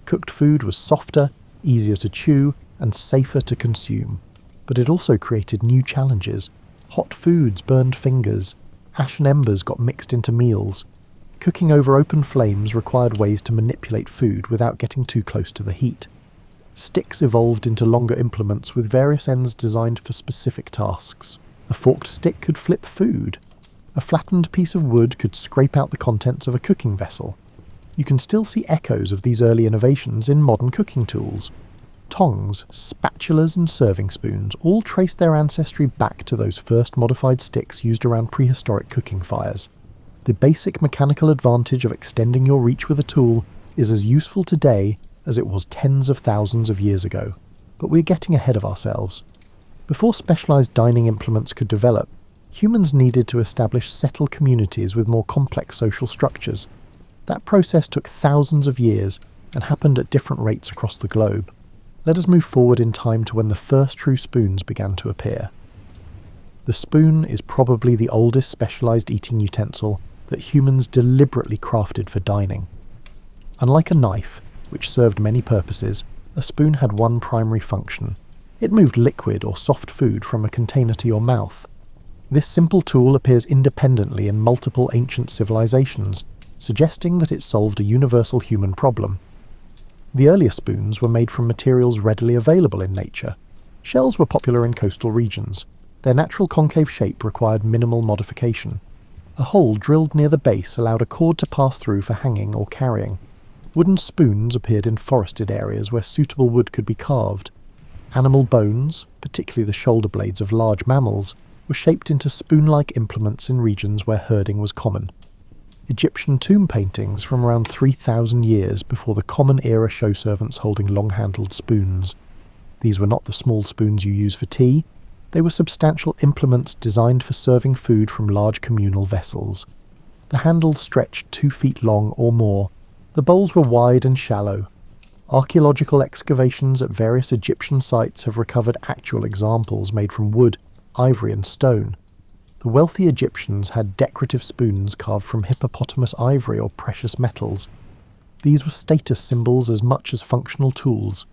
Cooked food was softer, easier to chew, and safer to consume. But it also created new challenges. Hot foods burned fingers. Ashen embers got mixed into meals. Cooking over open flames required ways to manipulate food without getting too close to the heat. Sticks evolved into longer implements with various ends designed for specific tasks. A forked stick could flip food. A flattened piece of wood could scrape out the contents of a cooking vessel. You can still see echoes of these early innovations in modern cooking tools. Tongs, spatulas and serving spoons all trace their ancestry back to those first modified sticks used around prehistoric cooking fires. The basic mechanical advantage of extending your reach with a tool is as useful today as it was tens of thousands of years ago. But we're getting ahead of ourselves. Before specialized dining implements could develop, humans needed to establish settled communities with more complex social structures. That process took thousands of years and happened at different rates across the globe. Let us move forward in time to when the first true spoons began to appear. The spoon is probably the oldest specialized eating utensil that humans deliberately crafted for dining. Unlike a knife, which served many purposes, a spoon had one primary function. It moved liquid or soft food from a container to your mouth. This simple tool appears independently in multiple ancient civilizations, suggesting that it solved a universal human problem. The earlier spoons were made from materials readily available in nature. Shells were popular in coastal regions. Their natural concave shape required minimal modification. A hole drilled near the base allowed a cord to pass through for hanging or carrying. Wooden spoons appeared in forested areas where suitable wood could be carved. Animal bones, particularly the shoulder blades of large mammals, were shaped into spoon-like implements in regions where herding was common. Egyptian tomb paintings from around 3,000 years before the Common Era show servants holding long-handled spoons. These were not the small spoons you use for tea. They were substantial implements designed for serving food from large communal vessels. The handles stretched 2 feet long or more. The bowls were wide and shallow. Archaeological excavations at various Egyptian sites have recovered actual examples made from wood, ivory and stone. The wealthy Egyptians had decorative spoons carved from hippopotamus ivory or precious metals. These were status symbols as much as functional tools.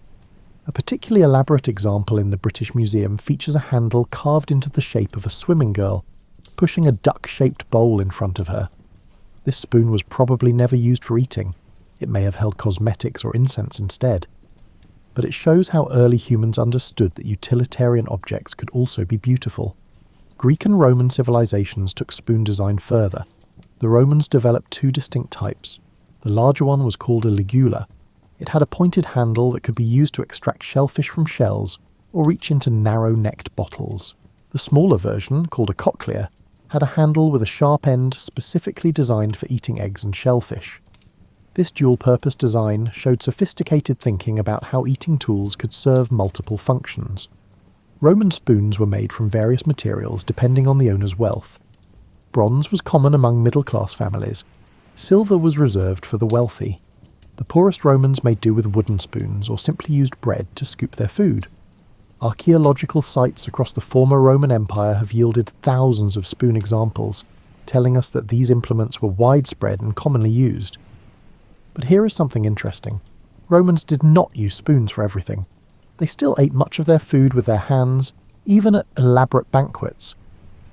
A particularly elaborate example in the British Museum features a handle carved into the shape of a swimming girl, pushing a duck-shaped bowl in front of her. This spoon was probably never used for eating. It may have held cosmetics or incense instead. But it shows how early humans understood that utilitarian objects could also be beautiful. Greek and Roman civilizations took spoon design further. The Romans developed 2 distinct types. The larger one was called a ligula. It had a pointed handle that could be used to extract shellfish from shells or reach into narrow-necked bottles. The smaller version, called a cochlea, had a handle with a sharp end specifically designed for eating eggs and shellfish. This dual-purpose design showed sophisticated thinking about how eating tools could serve multiple functions. Roman spoons were made from various materials depending on the owner's wealth. Bronze was common among middle-class families. Silver was reserved for the wealthy. The poorest Romans made do with wooden spoons or simply used bread to scoop their food. Archaeological sites across the former Roman Empire have yielded thousands of spoon examples, telling us that these implements were widespread and commonly used. But here is something interesting. Romans did not use spoons for everything. They still ate much of their food with their hands, even at elaborate banquets.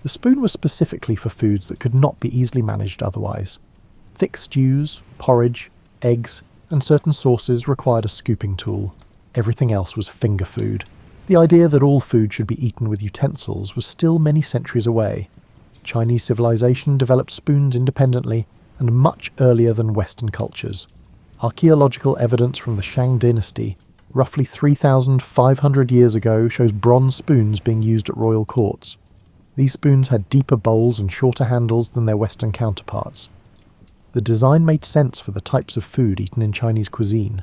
The spoon was specifically for foods that could not be easily managed otherwise. Thick stews, porridge, eggs, and certain sauces required a scooping tool. Everything else was finger food. The idea that all food should be eaten with utensils was still many centuries away. Chinese civilization developed spoons independently and much earlier than Western cultures. Archaeological evidence from the Shang dynasty, roughly 3,500 years ago, shows bronze spoons being used at royal courts. These spoons had deeper bowls and shorter handles than their Western counterparts. The design made sense for the types of food eaten in Chinese cuisine.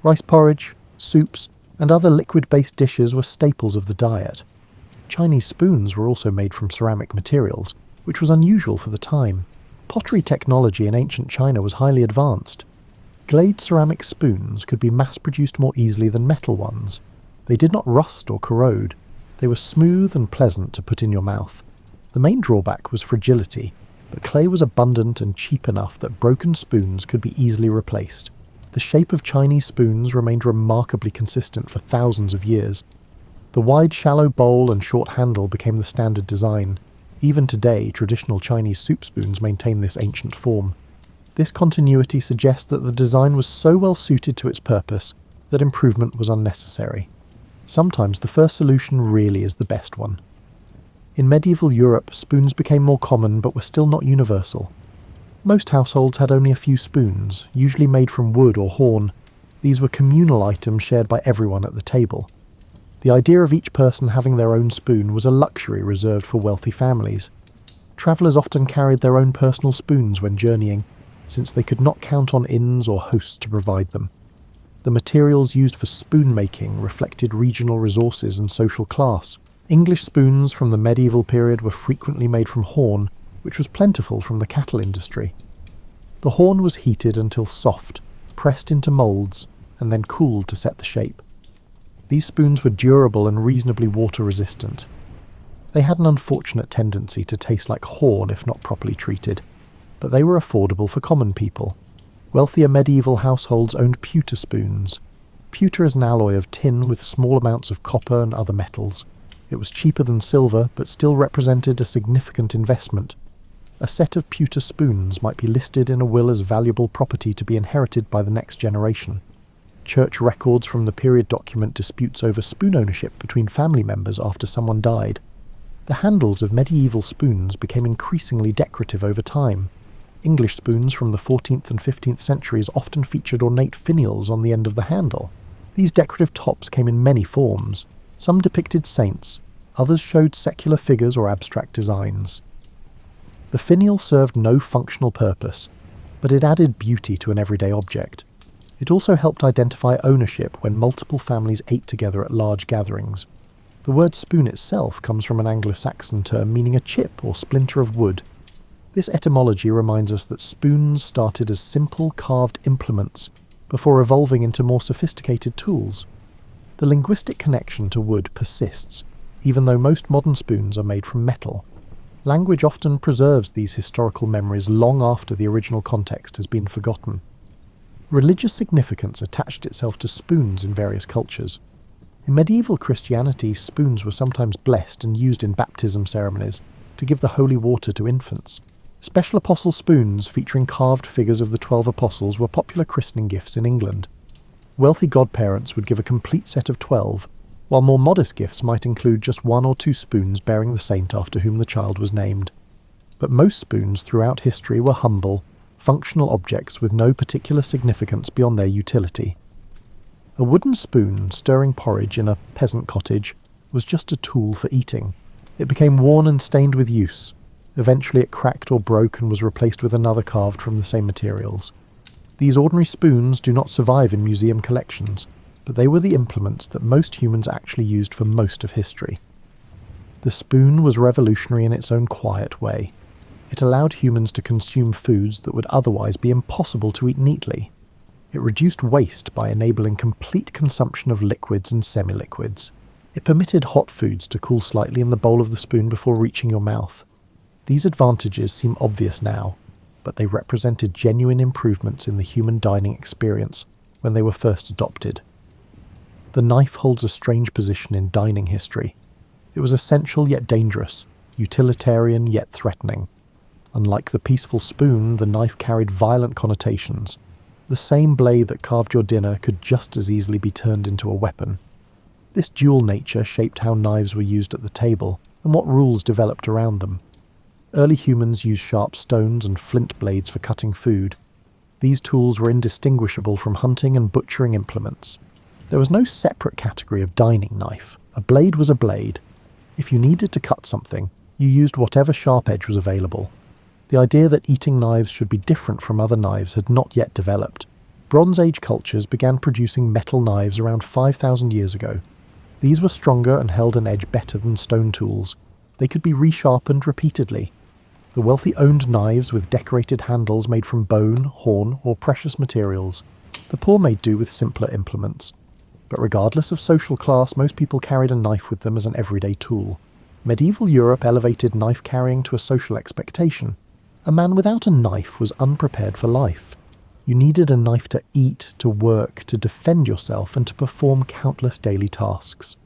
Rice porridge, soups, and other liquid-based dishes were staples of the diet. Chinese spoons were also made from ceramic materials, which was unusual for the time. Pottery technology in ancient China was highly advanced. Glazed ceramic spoons could be mass-produced more easily than metal ones. They did not rust or corrode. They were smooth and pleasant to put in your mouth. The main drawback was fragility, but clay was abundant and cheap enough that broken spoons could be easily replaced. The shape of Chinese spoons remained remarkably consistent for thousands of years. The wide, shallow bowl and short handle became the standard design. Even today, traditional Chinese soup spoons maintain this ancient form. This continuity suggests that the design was so well suited to its purpose that improvement was unnecessary. Sometimes the first solution really is the best one. In medieval Europe, spoons became more common but were still not universal. Most households had only a few spoons, usually made from wood or horn. These were communal items shared by everyone at the table. The idea of each person having their own spoon was a luxury reserved for wealthy families. Travellers often carried their own personal spoons when journeying, since they could not count on inns or hosts to provide them. The materials used for spoon making reflected regional resources and social class. English spoons from the medieval period were frequently made from horn, which was plentiful from the cattle industry. The horn was heated until soft, pressed into moulds, and then cooled to set the shape. These spoons were durable and reasonably water-resistant. They had an unfortunate tendency to taste like horn if not properly treated, but they were affordable for common people. Wealthier medieval households owned pewter spoons. Pewter is an alloy of tin with small amounts of copper and other metals. It was cheaper than silver, but still represented a significant investment. A set of pewter spoons might be listed in a will as valuable property to be inherited by the next generation. Church records from the period document disputes over spoon ownership between family members after someone died. The handles of medieval spoons became increasingly decorative over time. English spoons from the 14th and 15th centuries often featured ornate finials on the end of the handle. These decorative tops came in many forms. Some depicted saints, others showed secular figures or abstract designs. The finial served no functional purpose, but it added beauty to an everyday object. It also helped identify ownership when multiple families ate together at large gatherings. The word spoon itself comes from an Anglo-Saxon term meaning a chip or splinter of wood. This etymology reminds us that spoons started as simple carved implements before evolving into more sophisticated tools. The linguistic connection to wood persists, even though most modern spoons are made from metal. Language often preserves these historical memories long after the original context has been forgotten. Religious significance attached itself to spoons in various cultures. In medieval Christianity, spoons were sometimes blessed and used in baptism ceremonies to give the holy water to infants. Special apostle spoons featuring carved figures of the 12 apostles were popular christening gifts in England. Wealthy godparents would give a complete set of 12, while more modest gifts might include just 1 or 2 spoons bearing the saint after whom the child was named. But most spoons throughout history were humble, functional objects with no particular significance beyond their utility. A wooden spoon stirring porridge in a peasant cottage was just a tool for eating. It became worn and stained with use. Eventually it cracked or broke and was replaced with another carved from the same materials. These ordinary spoons do not survive in museum collections, but they were the implements that most humans actually used for most of history. The spoon was revolutionary in its own quiet way. It allowed humans to consume foods that would otherwise be impossible to eat neatly. It reduced waste by enabling complete consumption of liquids and semi-liquids. It permitted hot foods to cool slightly in the bowl of the spoon before reaching your mouth. These advantages seem obvious now, but they represented genuine improvements in the human dining experience when they were first adopted. The knife holds a strange position in dining history. It was essential yet dangerous, utilitarian yet threatening. Unlike the peaceful spoon, the knife carried violent connotations. The same blade that carved your dinner could just as easily be turned into a weapon. This dual nature shaped how knives were used at the table and what rules developed around them. Early humans used sharp stones and flint blades for cutting food. These tools were indistinguishable from hunting and butchering implements. There was no separate category of dining knife. A blade was a blade. If you needed to cut something, you used whatever sharp edge was available. The idea that eating knives should be different from other knives had not yet developed. Bronze Age cultures began producing metal knives around 5,000 years ago. These were stronger and held an edge better than stone tools. They could be resharpened repeatedly. The wealthy owned knives with decorated handles made from bone, horn, or precious materials. The poor made do with simpler implements. But regardless of social class, most people carried a knife with them as an everyday tool. Medieval Europe elevated knife carrying to a social expectation. A man without a knife was unprepared for life. You needed a knife to eat, to work, to defend yourself, and to perform countless daily tasks.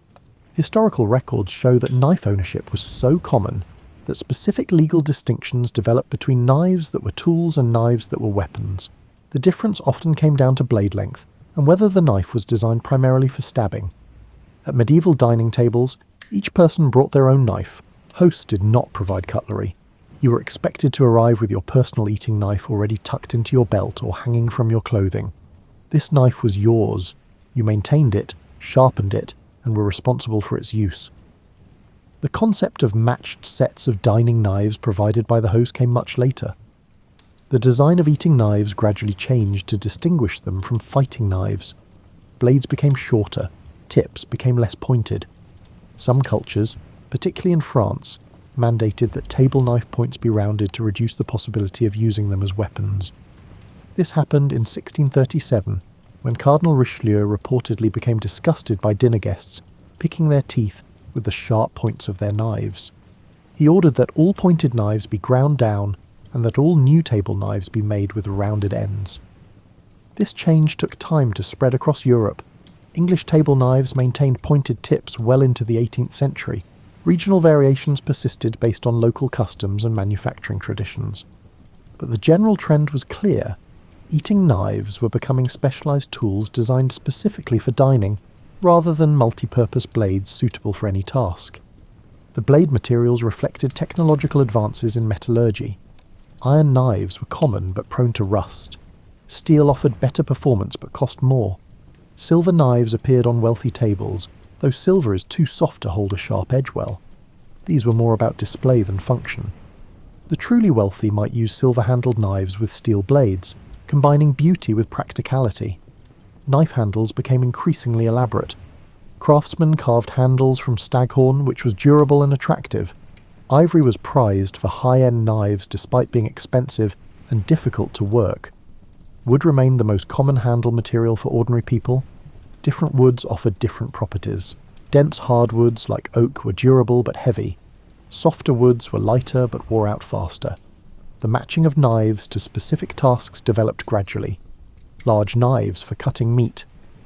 Historical records show that knife ownership was so common that specific legal distinctions developed between knives that were tools and knives that were weapons. The difference often came down to blade length and whether the knife was designed primarily for stabbing. At medieval dining tables, each person brought their own knife. Hosts did not provide cutlery. You were expected to arrive with your personal eating knife already tucked into your belt or hanging from your clothing. This knife was yours. You maintained it, sharpened it, and were responsible for its use. The concept of matched sets of dining knives provided by the host came much later. The design of eating knives gradually changed to distinguish them from fighting knives. Blades became shorter, tips became less pointed. Some cultures, particularly in France, mandated that table knife points be rounded to reduce the possibility of using them as weapons. This happened in 1637, when Cardinal Richelieu reportedly became disgusted by dinner guests picking their teeth with the sharp points of their knives. He ordered that all pointed knives be ground down and that all new table knives be made with rounded ends. This change took time to spread across Europe. English table knives maintained pointed tips well into the 18th century. Regional variations persisted based on local customs and manufacturing traditions. But the general trend was clear. Eating knives were becoming specialized tools designed specifically for dining, rather than multi-purpose blades suitable for any task. The blade materials reflected technological advances in metallurgy. Iron knives were common but prone to rust. Steel offered better performance but cost more. Silver knives appeared on wealthy tables, though silver is too soft to hold a sharp edge well. These were more about display than function. The truly wealthy might use silver-handled knives with steel blades, combining beauty with practicality. Knife handles became increasingly elaborate. Craftsmen carved handles from staghorn, which was durable and attractive. Ivory was prized for high-end knives despite being expensive and difficult to work. Wood remained the most common handle material for ordinary people. Different woods offered different properties. Dense hardwoods like oak were durable but heavy. Softer woods were lighter but wore out faster. The matching of knives to specific tasks developed gradually. Large knives for cutting meat,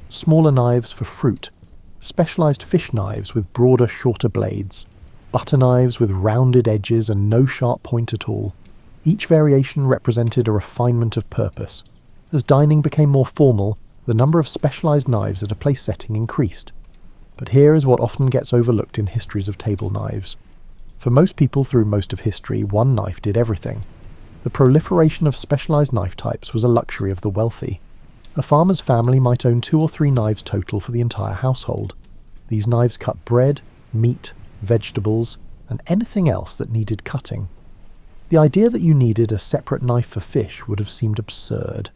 smaller knives for fruit, specialized fish knives with broader, shorter blades, butter knives with rounded edges and no sharp point at all. Each variation represented a refinement of purpose. As dining became more formal, the number of specialized knives at a place setting increased. But here is what often gets overlooked in histories of table knives. For most people through most of history, one knife did everything. The proliferation of specialized knife types was a luxury of the wealthy. A farmer's family might own 2 or 3 knives total for the entire household. These knives cut bread, meat, vegetables, and anything else that needed cutting. The idea that you needed a separate knife for fish would have seemed absurd.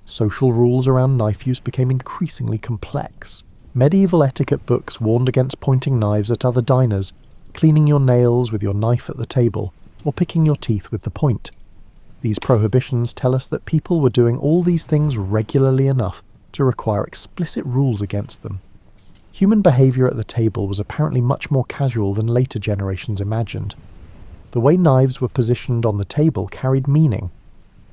Social rules around knife use became increasingly complex. Medieval etiquette books warned against pointing knives at other diners, cleaning your nails with your knife at the table, or picking your teeth with the point. These prohibitions tell us that people were doing all these things regularly enough to require explicit rules against them. Human behavior at the table was apparently much more casual than later generations imagined. The way knives were positioned on the table carried meaning.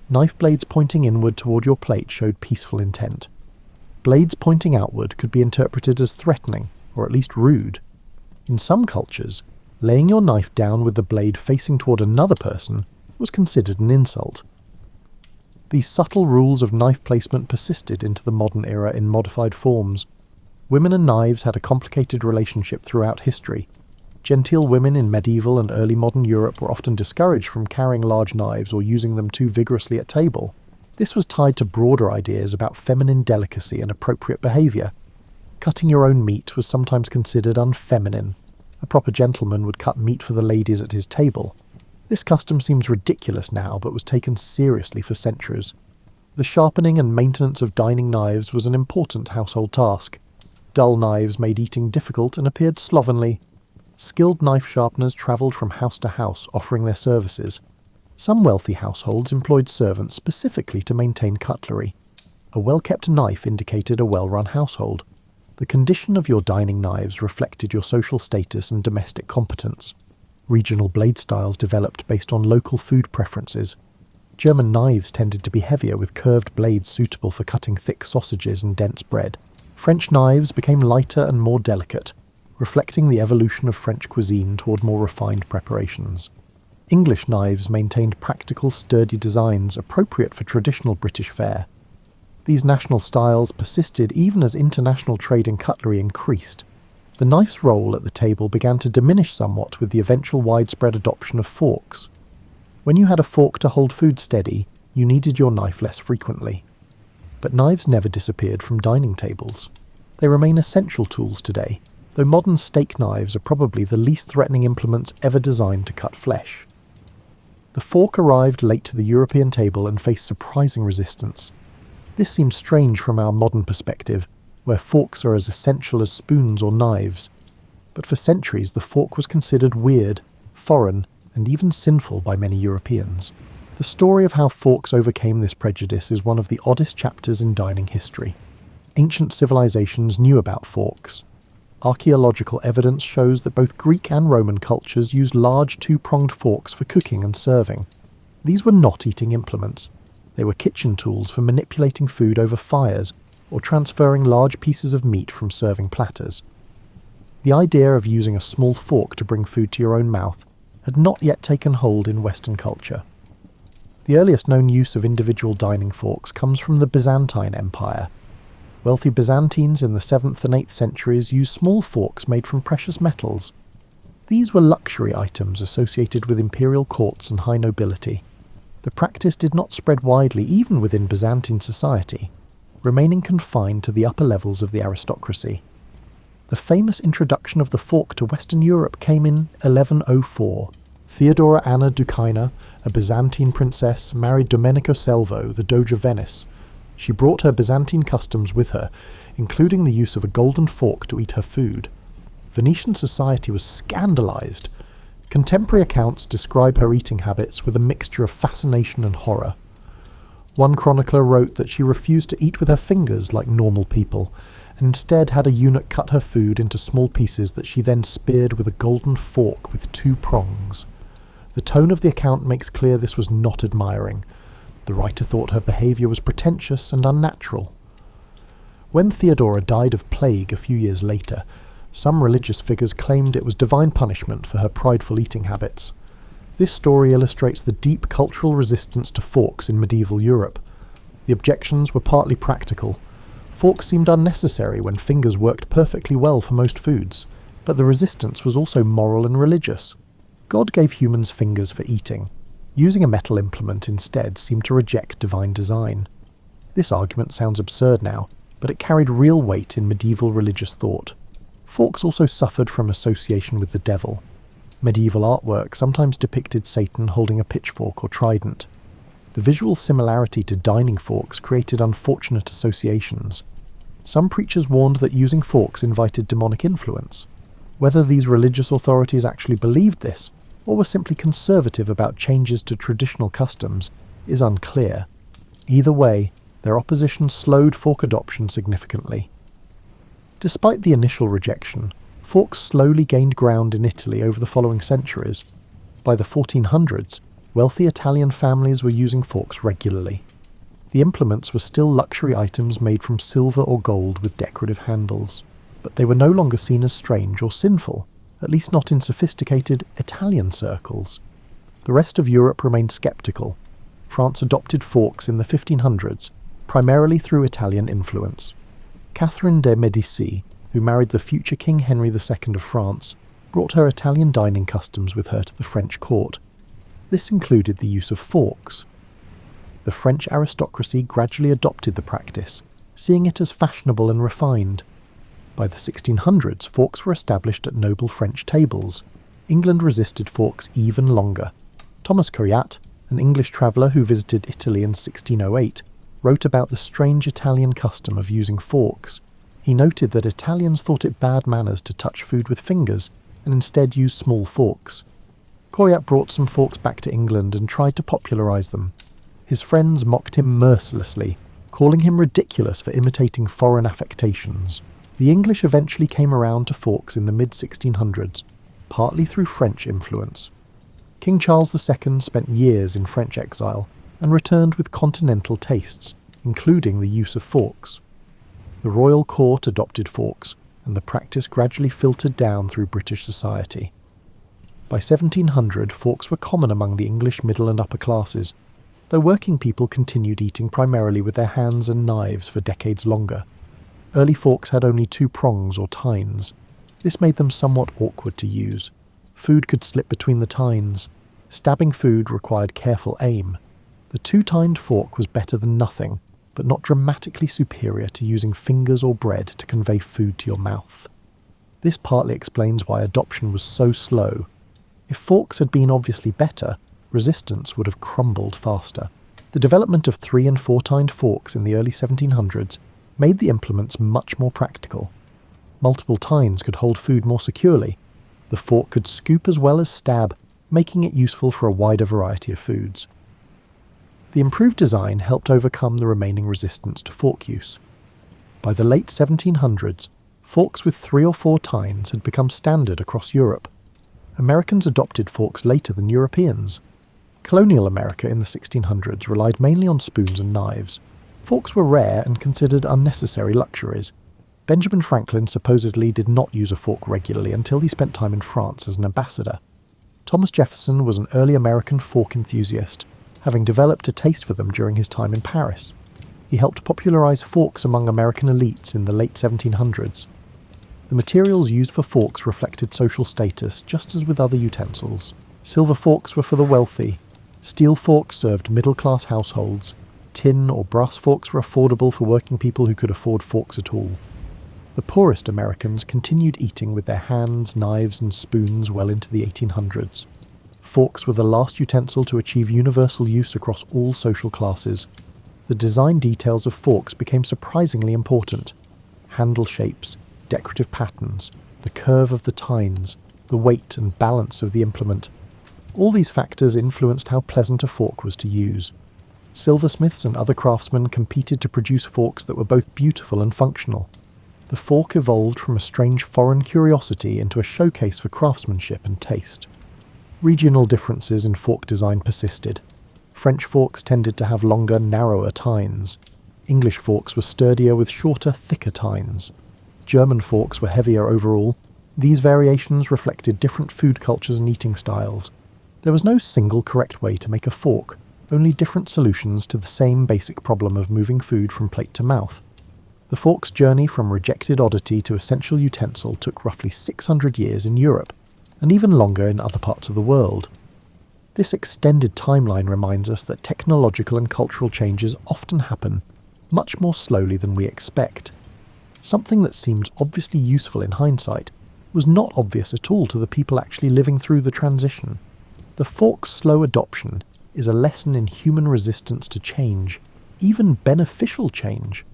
Knife blades pointing inward toward your plate showed peaceful intent. Blades pointing outward could be interpreted as threatening, or at least rude. In some cultures, laying your knife down with the blade facing toward another person was considered an insult. These subtle rules of knife placement persisted into the modern era in modified forms. Women and knives had a complicated relationship throughout history. Genteel women in medieval and early modern Europe were often discouraged from carrying large knives or using them too vigorously at table. This was tied to broader ideas about feminine delicacy and appropriate behaviour. Cutting your own meat was sometimes considered unfeminine. A proper gentleman would cut meat for the ladies at his table. This custom seems ridiculous now, but was taken seriously for centuries. The sharpening and maintenance of dining knives was an important household task. Dull knives made eating difficult and appeared slovenly. Skilled knife sharpeners travelled from house to house, offering their services. Some wealthy households employed servants specifically to maintain cutlery. A well-kept knife indicated a well-run household. The condition of your dining knives reflected your social status and domestic competence. Regional blade styles developed based on local food preferences. German knives tended to be heavier with curved blades suitable for cutting thick sausages and dense bread. French knives became lighter and more delicate, reflecting the evolution of French cuisine toward more refined preparations. English knives maintained practical, sturdy designs appropriate for traditional British fare. These national styles persisted even as international trade in cutlery increased. The knife's role at the table began to diminish somewhat with the eventual widespread adoption of forks. When you had a fork to hold food steady, you needed your knife less frequently. But knives never disappeared from dining tables. They remain essential tools today, though modern steak knives are probably the least threatening implements ever designed to cut flesh. The fork arrived late to the European table and faced surprising resistance. This seems strange from our modern perspective, where forks are as essential as spoons or knives. But for centuries the fork was considered weird, foreign, and even sinful by many Europeans. The story of how forks overcame this prejudice is one of the oddest chapters in dining history. Ancient civilizations knew about forks. Archaeological evidence shows that both Greek and Roman cultures used large two-pronged forks for cooking and serving. These were not eating implements. They were kitchen tools for manipulating food over fires or transferring large pieces of meat from serving platters. The idea of using a small fork to bring food to your own mouth had not yet taken hold in Western culture. The earliest known use of individual dining forks comes from the Byzantine Empire. Wealthy Byzantines in the 7th and 8th centuries used small forks made from precious metals. These were luxury items associated with imperial courts and high nobility. The practice did not spread widely even within Byzantine society, remaining confined to the upper levels of the aristocracy. The famous introduction of the fork to Western Europe came in 1104. Theodora Anna Ducaina, a Byzantine princess, married Domenico Selvo, the Doge of Venice. She brought her Byzantine customs with her, including the use of a golden fork to eat her food. Venetian society was scandalized. Contemporary accounts describe her eating habits with a mixture of fascination and horror. One chronicler wrote that she refused to eat with her fingers like normal people, and instead had a eunuch cut her food into small pieces that she then speared with a golden fork with 2 prongs. The tone of the account makes clear this was not admiring. The writer thought her behaviour was pretentious and unnatural. When Theodora died of plague a few years later, some religious figures claimed it was divine punishment for her prideful eating habits. This story illustrates the deep cultural resistance to forks in medieval Europe. The objections were partly practical. Forks seemed unnecessary when fingers worked perfectly well for most foods, but the resistance was also moral and religious. God gave humans fingers for eating. Using a metal implement instead seemed to reject divine design. This argument sounds absurd now, but it carried real weight in medieval religious thought. Forks also suffered from association with the devil. Medieval artwork sometimes depicted Satan holding a pitchfork or trident. The visual similarity to dining forks created unfortunate associations. Some preachers warned that using forks invited demonic influence. Whether these religious authorities actually believed this, or were simply conservative about changes to traditional customs, is unclear. Either way, their opposition slowed fork adoption significantly. Despite the initial rejection, forks slowly gained ground in Italy over the following centuries. By the 1400s, wealthy Italian families were using forks regularly. The implements were still luxury items made from silver or gold with decorative handles, but they were no longer seen as strange or sinful, at least not in sophisticated Italian circles. The rest of Europe remained sceptical. France adopted forks in the 1500s, primarily through Italian influence. Catherine de' Medici, who married the future King Henry II of France, brought her Italian dining customs with her to the French court. This included the use of forks. the French aristocracy gradually adopted the practice, seeing it as fashionable and refined. By the 1600s, forks were established at noble French tables. England resisted forks even longer. Thomas Coryat, an English traveller who visited Italy in 1608, wrote about the strange Italian custom of using forks. He noted that Italians thought it bad manners to touch food with fingers and instead used small forks. Coryat brought some forks back to England and tried to popularise them. His friends mocked him mercilessly, calling him ridiculous for imitating foreign affectations. The English eventually came around to forks in the mid-1600s, partly through French influence. King Charles II spent years in French exile and returned with continental tastes, including the use of forks. The royal court adopted forks, and the practice gradually filtered down through British society. By 1700, forks were common among the English middle and upper classes, though working people continued eating primarily with their hands and knives for decades longer. Early forks had only 2 prongs or tines. This made them somewhat awkward to use. Food could slip between the tines. Stabbing food required careful aim. The 2-tined fork was better than nothing, but not dramatically superior to using fingers or bread to convey food to your mouth. This partly explains why adoption was so slow. If forks had been obviously better, resistance would have crumbled faster. The development of 3- and 4-tined forks in the early 1700s made the implements much more practical. Multiple tines could hold food more securely. The fork could scoop as well as stab, making it useful for a wider variety of foods. The improved design helped overcome the remaining resistance to fork use. By the late 1700s, forks with 3 or 4 tines had become standard across Europe. Americans adopted forks later than Europeans. Colonial America in the 1600s relied mainly on spoons and knives. Forks were rare and considered unnecessary luxuries. Benjamin Franklin supposedly did not use a fork regularly until he spent time in France as an ambassador. Thomas Jefferson was an early American fork enthusiast, having developed a taste for them during his time in Paris. He helped popularize forks among American elites in the late 1700s. The materials used for forks reflected social status, just as with other utensils. Silver forks were for the wealthy. Steel forks served middle-class households. Tin or brass forks were affordable for working people who could afford forks at all. The poorest Americans continued eating with their hands, knives, and spoons well into the 1800s. Forks were the last utensil to achieve universal use across all social classes. The design details of forks became surprisingly important. Handle shapes, decorative patterns, the curve of the tines, the weight and balance of the implement. All these factors influenced how pleasant a fork was to use. Silversmiths and other craftsmen competed to produce forks that were both beautiful and functional. The fork evolved from a strange foreign curiosity into a showcase for craftsmanship and taste. Regional differences in fork design persisted. French forks tended to have longer, narrower tines. English forks were sturdier with shorter, thicker tines. German forks were heavier overall. These variations reflected different food cultures and eating styles. There was no single correct way to make a fork, only different solutions to the same basic problem of moving food from plate to mouth. The fork's journey from rejected oddity to essential utensil took roughly 600 years in Europe, and even longer in other parts of the world. This extended timeline reminds us that technological and cultural changes often happen much more slowly than we expect. Something that seems obviously useful in hindsight was not obvious at all to the people actually living through the transition. The fork's slow adoption is a lesson in human resistance to change, even beneficial change.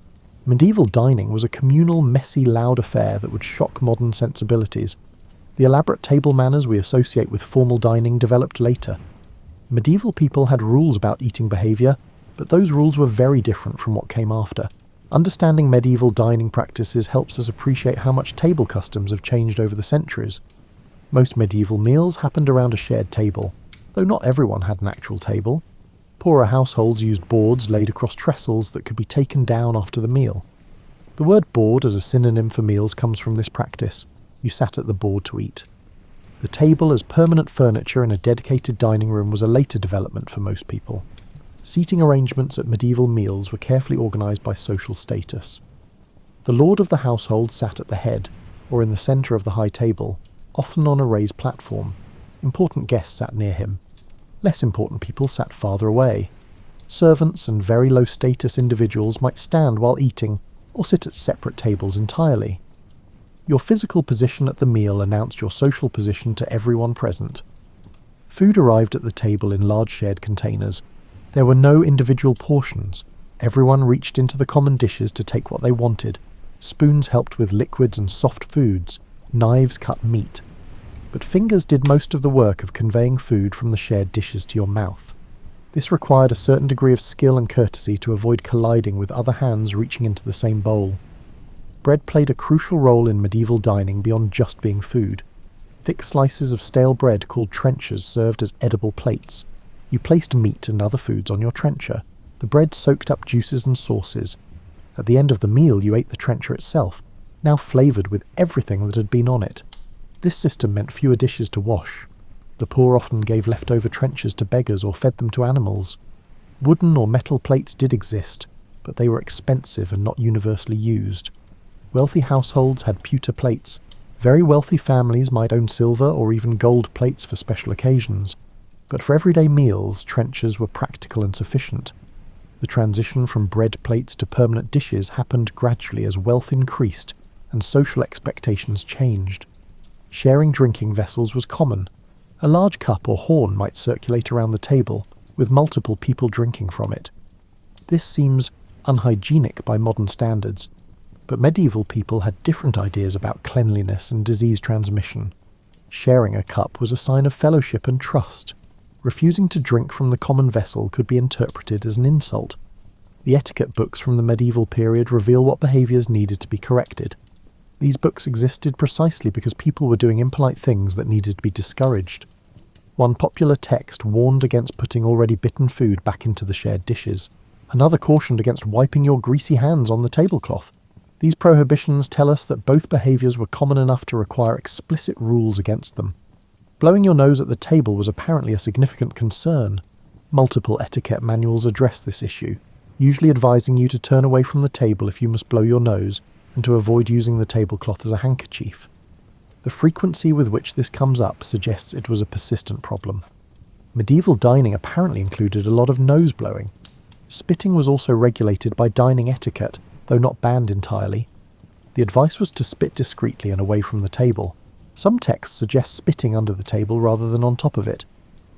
Medieval dining was a communal, messy, loud affair that would shock modern sensibilities. The elaborate table manners we associate with formal dining developed later. Medieval people had rules about eating behaviour, but those rules were very different from what came after. Understanding medieval dining practices helps us appreciate how much table customs have changed over the centuries. Most medieval meals happened around a shared table, though not everyone had an actual table. Poorer households used boards laid across trestles that could be taken down after the meal. The word board as a synonym for meals comes from this practice. You sat at the board to eat. The table as permanent furniture in a dedicated dining room was a later development for most people. Seating arrangements at medieval meals were carefully organised by social status. The lord of the household sat at the head, or in the centre of the high table, often on a raised platform. Important guests sat near him. Less important people sat farther away. Servants and very low-status individuals might stand while eating or sit at separate tables entirely. Your physical position at the meal announced your social position to everyone present. Food arrived at the table in large shared containers. There were no individual portions. Everyone reached into the common dishes to take what they wanted. Spoons helped with liquids and soft foods. Knives cut meat. But fingers did most of the work of conveying food from the shared dishes to your mouth. This required a certain degree of skill and courtesy to avoid colliding with other hands reaching into the same bowl. Bread played a crucial role in medieval dining beyond just being food. Thick slices of stale bread called trenchers served as edible plates. You placed meat and other foods on your trencher. The bread soaked up juices and sauces. At the end of the meal you ate the trencher itself, now flavoured with everything that had been on it. This system meant fewer dishes to wash. The poor often gave leftover trenchers to beggars or fed them to animals. Wooden or metal plates did exist, but they were expensive and not universally used. Wealthy households had pewter plates. Very wealthy families might own silver or even gold plates for special occasions. But for everyday meals, trenchers were practical and sufficient. The transition from bread plates to permanent dishes happened gradually as wealth increased and social expectations changed. Sharing drinking vessels was common. A large cup or horn might circulate around the table, with multiple people drinking from it. This seems unhygienic by modern standards, but medieval people had different ideas about cleanliness and disease transmission. Sharing a cup was a sign of fellowship and trust. Refusing to drink from the common vessel could be interpreted as an insult. The etiquette books from the medieval period reveal what behaviours needed to be corrected. These books existed precisely because people were doing impolite things that needed to be discouraged. One popular text warned against putting already bitten food back into the shared dishes. Another cautioned against wiping your greasy hands on the tablecloth. These prohibitions tell us that both behaviours were common enough to require explicit rules against them. Blowing your nose at the table was apparently a significant concern. Multiple etiquette manuals address this issue, usually advising you to turn away from the table if you must blow your nose and to avoid using the tablecloth as a handkerchief. The frequency with which this comes up suggests it was a persistent problem. Medieval dining apparently included a lot of nose blowing. Spitting was also regulated by dining etiquette, though not banned entirely. The advice was to spit discreetly and away from the table. Some texts suggest spitting under the table rather than on top of it.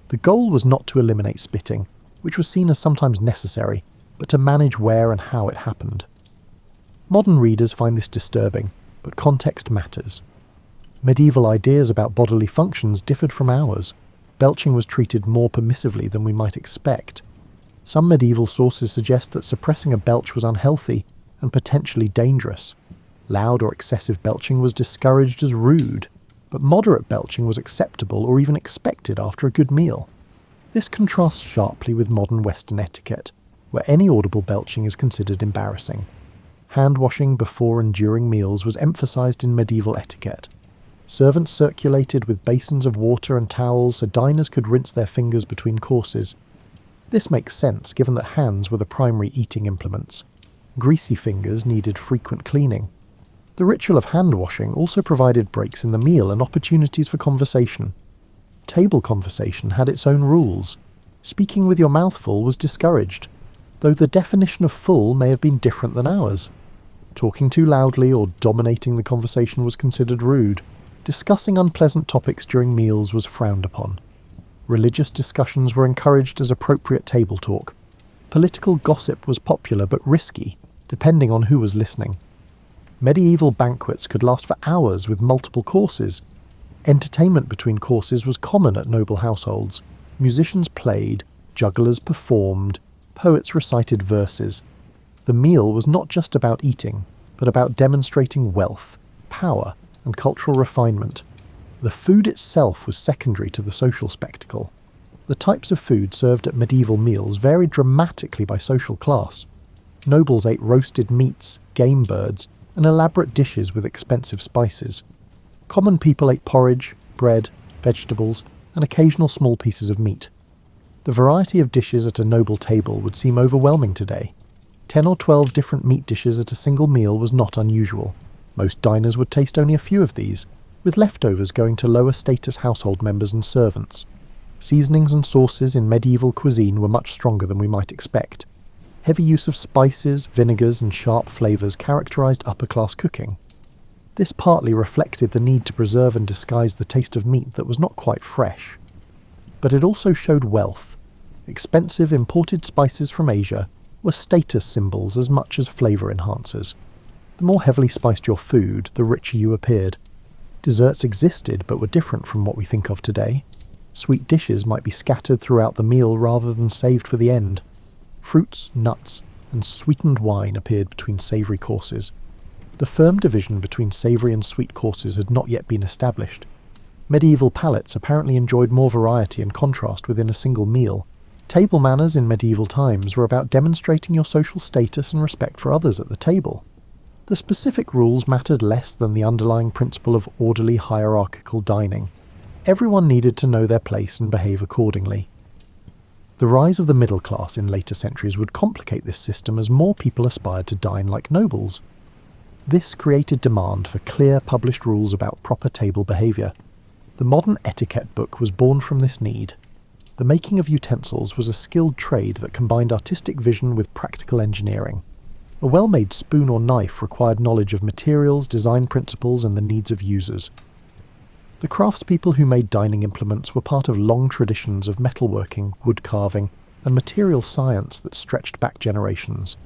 The goal was not to eliminate spitting, which was seen as sometimes necessary, but to manage where and how it happened. Modern readers find this disturbing, but context matters. Medieval ideas about bodily functions differed from ours. Belching was treated more permissively than we might expect. Some medieval sources suggest that suppressing a belch was unhealthy and potentially dangerous. Loud or excessive belching was discouraged as rude, but moderate belching was acceptable or even expected after a good meal. This contrasts sharply with modern Western etiquette, where any audible belching is considered embarrassing. Hand-washing before and during meals was emphasized in medieval etiquette. Servants circulated with basins of water and towels so diners could rinse their fingers between courses. This makes sense given that hands were the primary eating implements. Greasy fingers needed frequent cleaning. The ritual of hand-washing also provided breaks in the meal and opportunities for conversation. Table conversation had its own rules. Speaking with your mouth full was discouraged, though the definition of full may have been different than ours. Talking too loudly or dominating the conversation was considered rude. Discussing unpleasant topics during meals was frowned upon. Religious discussions were encouraged as appropriate table talk. Political gossip was popular but risky, depending on who was listening. Medieval banquets could last for hours with multiple courses. Entertainment between courses was common at noble households. Musicians played, jugglers performed, poets recited verses. The meal was not just about eating, but about demonstrating wealth, power, and cultural refinement. The food itself was secondary to the social spectacle. The types of food served at medieval meals varied dramatically by social class. Nobles ate roasted meats, game birds, and elaborate dishes with expensive spices. Common people ate porridge, bread, vegetables, and occasional small pieces of meat. The variety of dishes at a noble table would seem overwhelming today. 10 or 12 different meat dishes at a single meal was not unusual. Most diners would taste only a few of these, with leftovers going to lower status household members and servants. Seasonings and sauces in medieval cuisine were much stronger than we might expect. Heavy use of spices, vinegars and sharp flavours characterised upper-class cooking. This partly reflected the need to preserve and disguise the taste of meat that was not quite fresh. But it also showed wealth. Expensive imported spices from Asia were status symbols as much as flavour enhancers. The more heavily spiced your food, the richer you appeared. Desserts existed but were different from what we think of today. Sweet dishes might be scattered throughout the meal rather than saved for the end. Fruits, nuts, and sweetened wine appeared between savoury courses. The firm division between savoury and sweet courses had not yet been established. Medieval palates apparently enjoyed more variety and contrast within a single meal. Table manners in medieval times were about demonstrating your social status and respect for others at the table. The specific rules mattered less than the underlying principle of orderly hierarchical dining. Everyone needed to know their place and behave accordingly. The rise of the middle class in later centuries would complicate this system as more people aspired to dine like nobles. This created demand for clear published rules about proper table behaviour. The modern etiquette book was born from this need. The making of utensils was a skilled trade that combined artistic vision with practical engineering. A well-made spoon or knife required knowledge of materials, design principles, and the needs of users. The craftspeople who made dining implements were part of long traditions of metalworking, wood carving, and material science that stretched back generations.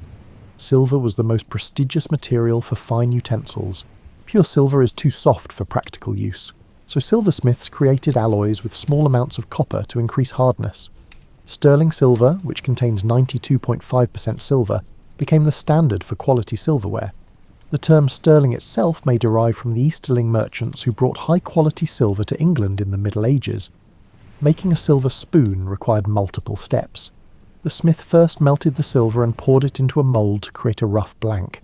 Silver was the most prestigious material for fine utensils. Pure silver is too soft for practical use, so silversmiths created alloys with small amounts of copper to increase hardness. Sterling silver, which contains 92.5% silver, became the standard for quality silverware. The term sterling itself may derive from the Easterling merchants who brought high-quality silver to England in the Middle Ages. Making a silver spoon required multiple steps. The smith first melted the silver and poured it into a mould to create a rough blank.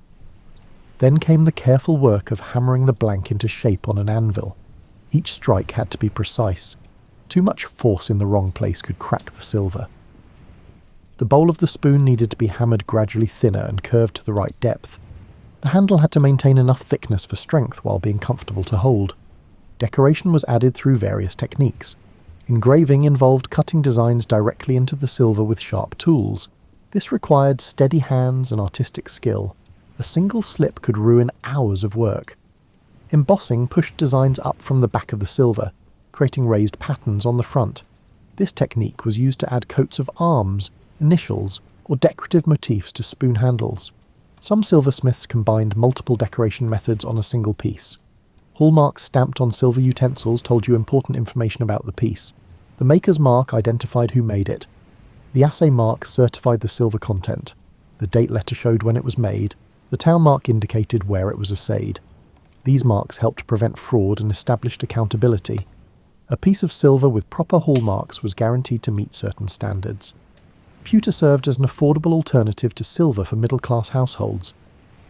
Then came the careful work of hammering the blank into shape on an anvil. Each strike had to be precise. Too much force in the wrong place could crack the silver. The bowl of the spoon needed to be hammered gradually thinner and curved to the right depth. The handle had to maintain enough thickness for strength while being comfortable to hold. Decoration was added through various techniques. Engraving involved cutting designs directly into the silver with sharp tools. This required steady hands and artistic skill. A single slip could ruin hours of work. Embossing pushed designs up from the back of the silver, creating raised patterns on the front. This technique was used to add coats of arms, initials, or decorative motifs to spoon handles. Some silversmiths combined multiple decoration methods on a single piece. Hallmarks stamped on silver utensils told you important information about the piece. The maker's mark identified who made it. The assay mark certified the silver content. The date letter showed when it was made. The town mark indicated where it was assayed. These marks helped prevent fraud and established accountability. A piece of silver with proper hallmarks was guaranteed to meet certain standards. Pewter served as an affordable alternative to silver for middle-class households.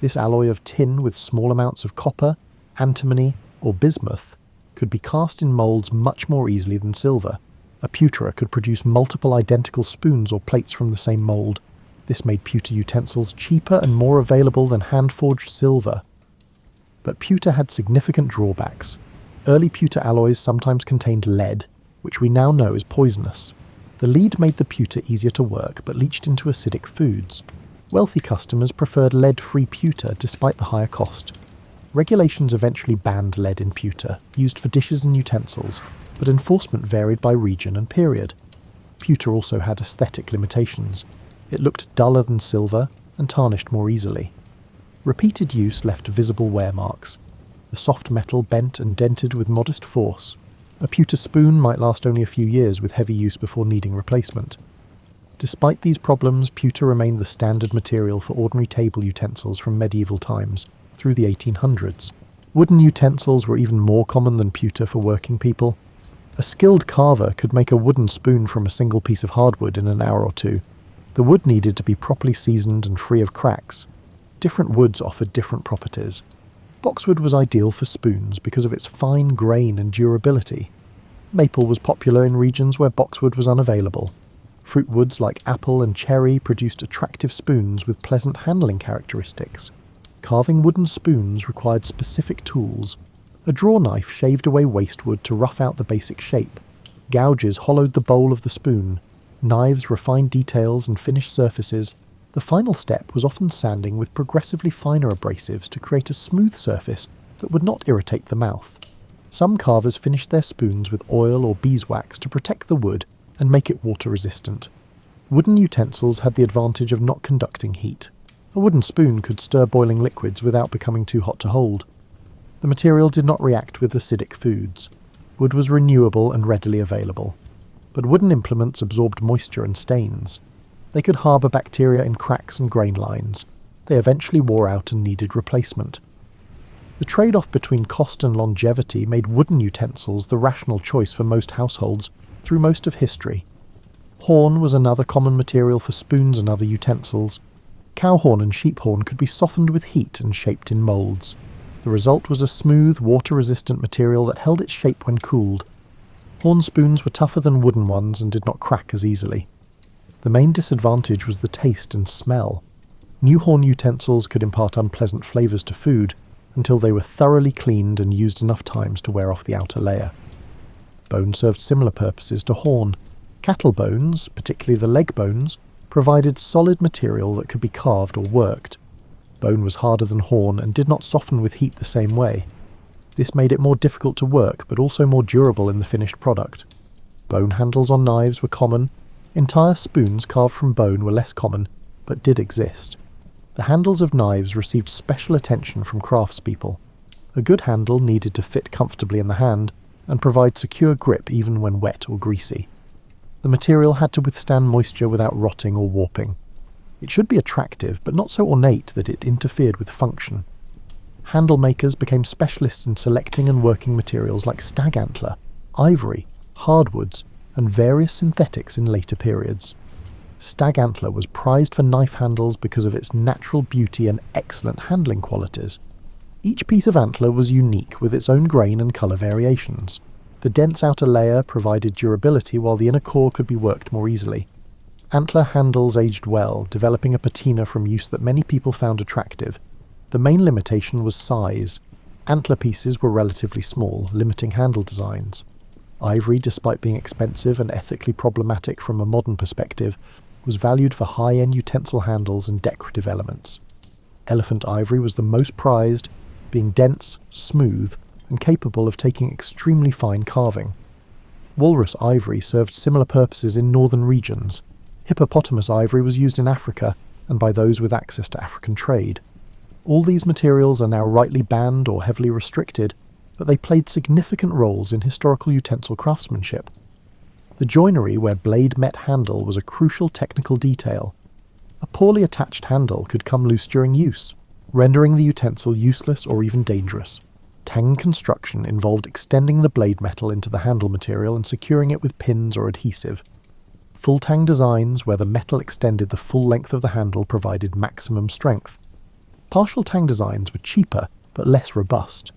This alloy of tin with small amounts of copper, antimony, or bismuth could be cast in moulds much more easily than silver. A pewterer could produce multiple identical spoons or plates from the same mould. This made pewter utensils cheaper and more available than hand-forged silver. But pewter had significant drawbacks. Early pewter alloys sometimes contained lead, which we now know is poisonous. The lead made the pewter easier to work, but leached into acidic foods. Wealthy customers preferred lead-free pewter despite the higher cost. Regulations eventually banned lead in pewter, used for dishes and utensils, but enforcement varied by region and period. Pewter also had aesthetic limitations. It looked duller than silver and tarnished more easily. Repeated use left visible wear marks. The soft metal bent and dented with modest force. A pewter spoon might last only a few years with heavy use before needing replacement. Despite these problems, pewter remained the standard material for ordinary table utensils from medieval times through the 1800s. Wooden utensils were even more common than pewter for working people. A skilled carver could make a wooden spoon from a single piece of hardwood in an hour or two. The wood needed to be properly seasoned and free of cracks. Different woods offered different properties. Boxwood was ideal for spoons because of its fine grain and durability. Maple was popular in regions where boxwood was unavailable. Fruit woods like apple and cherry produced attractive spoons with pleasant handling characteristics. Carving wooden spoons required specific tools. A draw knife shaved away waste wood to rough out the basic shape. Gouges hollowed the bowl of the spoon. Knives refined details and finished surfaces. The final step was often sanding with progressively finer abrasives to create a smooth surface that would not irritate the mouth. Some carvers finished their spoons with oil or beeswax to protect the wood and make it water resistant. Wooden utensils had the advantage of not conducting heat. A wooden spoon could stir boiling liquids without becoming too hot to hold. The material did not react with acidic foods. Wood was renewable and readily available. But wooden implements absorbed moisture and stains. They could harbour bacteria in cracks and grain lines. They eventually wore out and needed replacement. The trade-off between cost and longevity made wooden utensils the rational choice for most households through most of history. Horn was another common material for spoons and other utensils. Cow horn and sheep horn could be softened with heat and shaped in moulds. The result was a smooth, water-resistant material that held its shape when cooled. Horn spoons were tougher than wooden ones and did not crack as easily. The main disadvantage was the taste and smell. New horn utensils could impart unpleasant flavours to food until they were thoroughly cleaned and used enough times to wear off the outer layer. Bone served similar purposes to horn. Cattle bones, particularly the leg bones, provided solid material that could be carved or worked. Bone was harder than horn and did not soften with heat the same way. This made it more difficult to work, but also more durable in the finished product. Bone handles on knives were common. Entire spoons carved from bone were less common, but did exist. The handles of knives received special attention from craftspeople. A good handle needed to fit comfortably in the hand and provide secure grip even when wet or greasy. The material had to withstand moisture without rotting or warping. It should be attractive, but not so ornate that it interfered with function. Handle makers became specialists in selecting and working materials like stag antler, ivory, hardwoods, and various synthetics in later periods. Stag antler was prized for knife handles because of its natural beauty and excellent handling qualities. Each piece of antler was unique with its own grain and colour variations. The dense outer layer provided durability while the inner core could be worked more easily. Antler handles aged well, developing a patina from use that many people found attractive. The main limitation was size. Antler pieces were relatively small, limiting handle designs. Ivory, despite being expensive and ethically problematic from a modern perspective, was valued for high-end utensil handles and decorative elements. Elephant ivory was the most prized, being dense, smooth, and capable of taking extremely fine carving. Walrus ivory served similar purposes in northern regions. Hippopotamus ivory was used in Africa and by those with access to African trade. All these materials are now rightly banned or heavily restricted, but they played significant roles in historical utensil craftsmanship. The joinery where blade met handle was a crucial technical detail. A poorly attached handle could come loose during use, rendering the utensil useless or even dangerous. Tang construction involved extending the blade metal into the handle material and securing it with pins or adhesive. Full tang designs, where the metal extended the full length of the handle, provided maximum strength. Partial tang designs were cheaper, but less robust.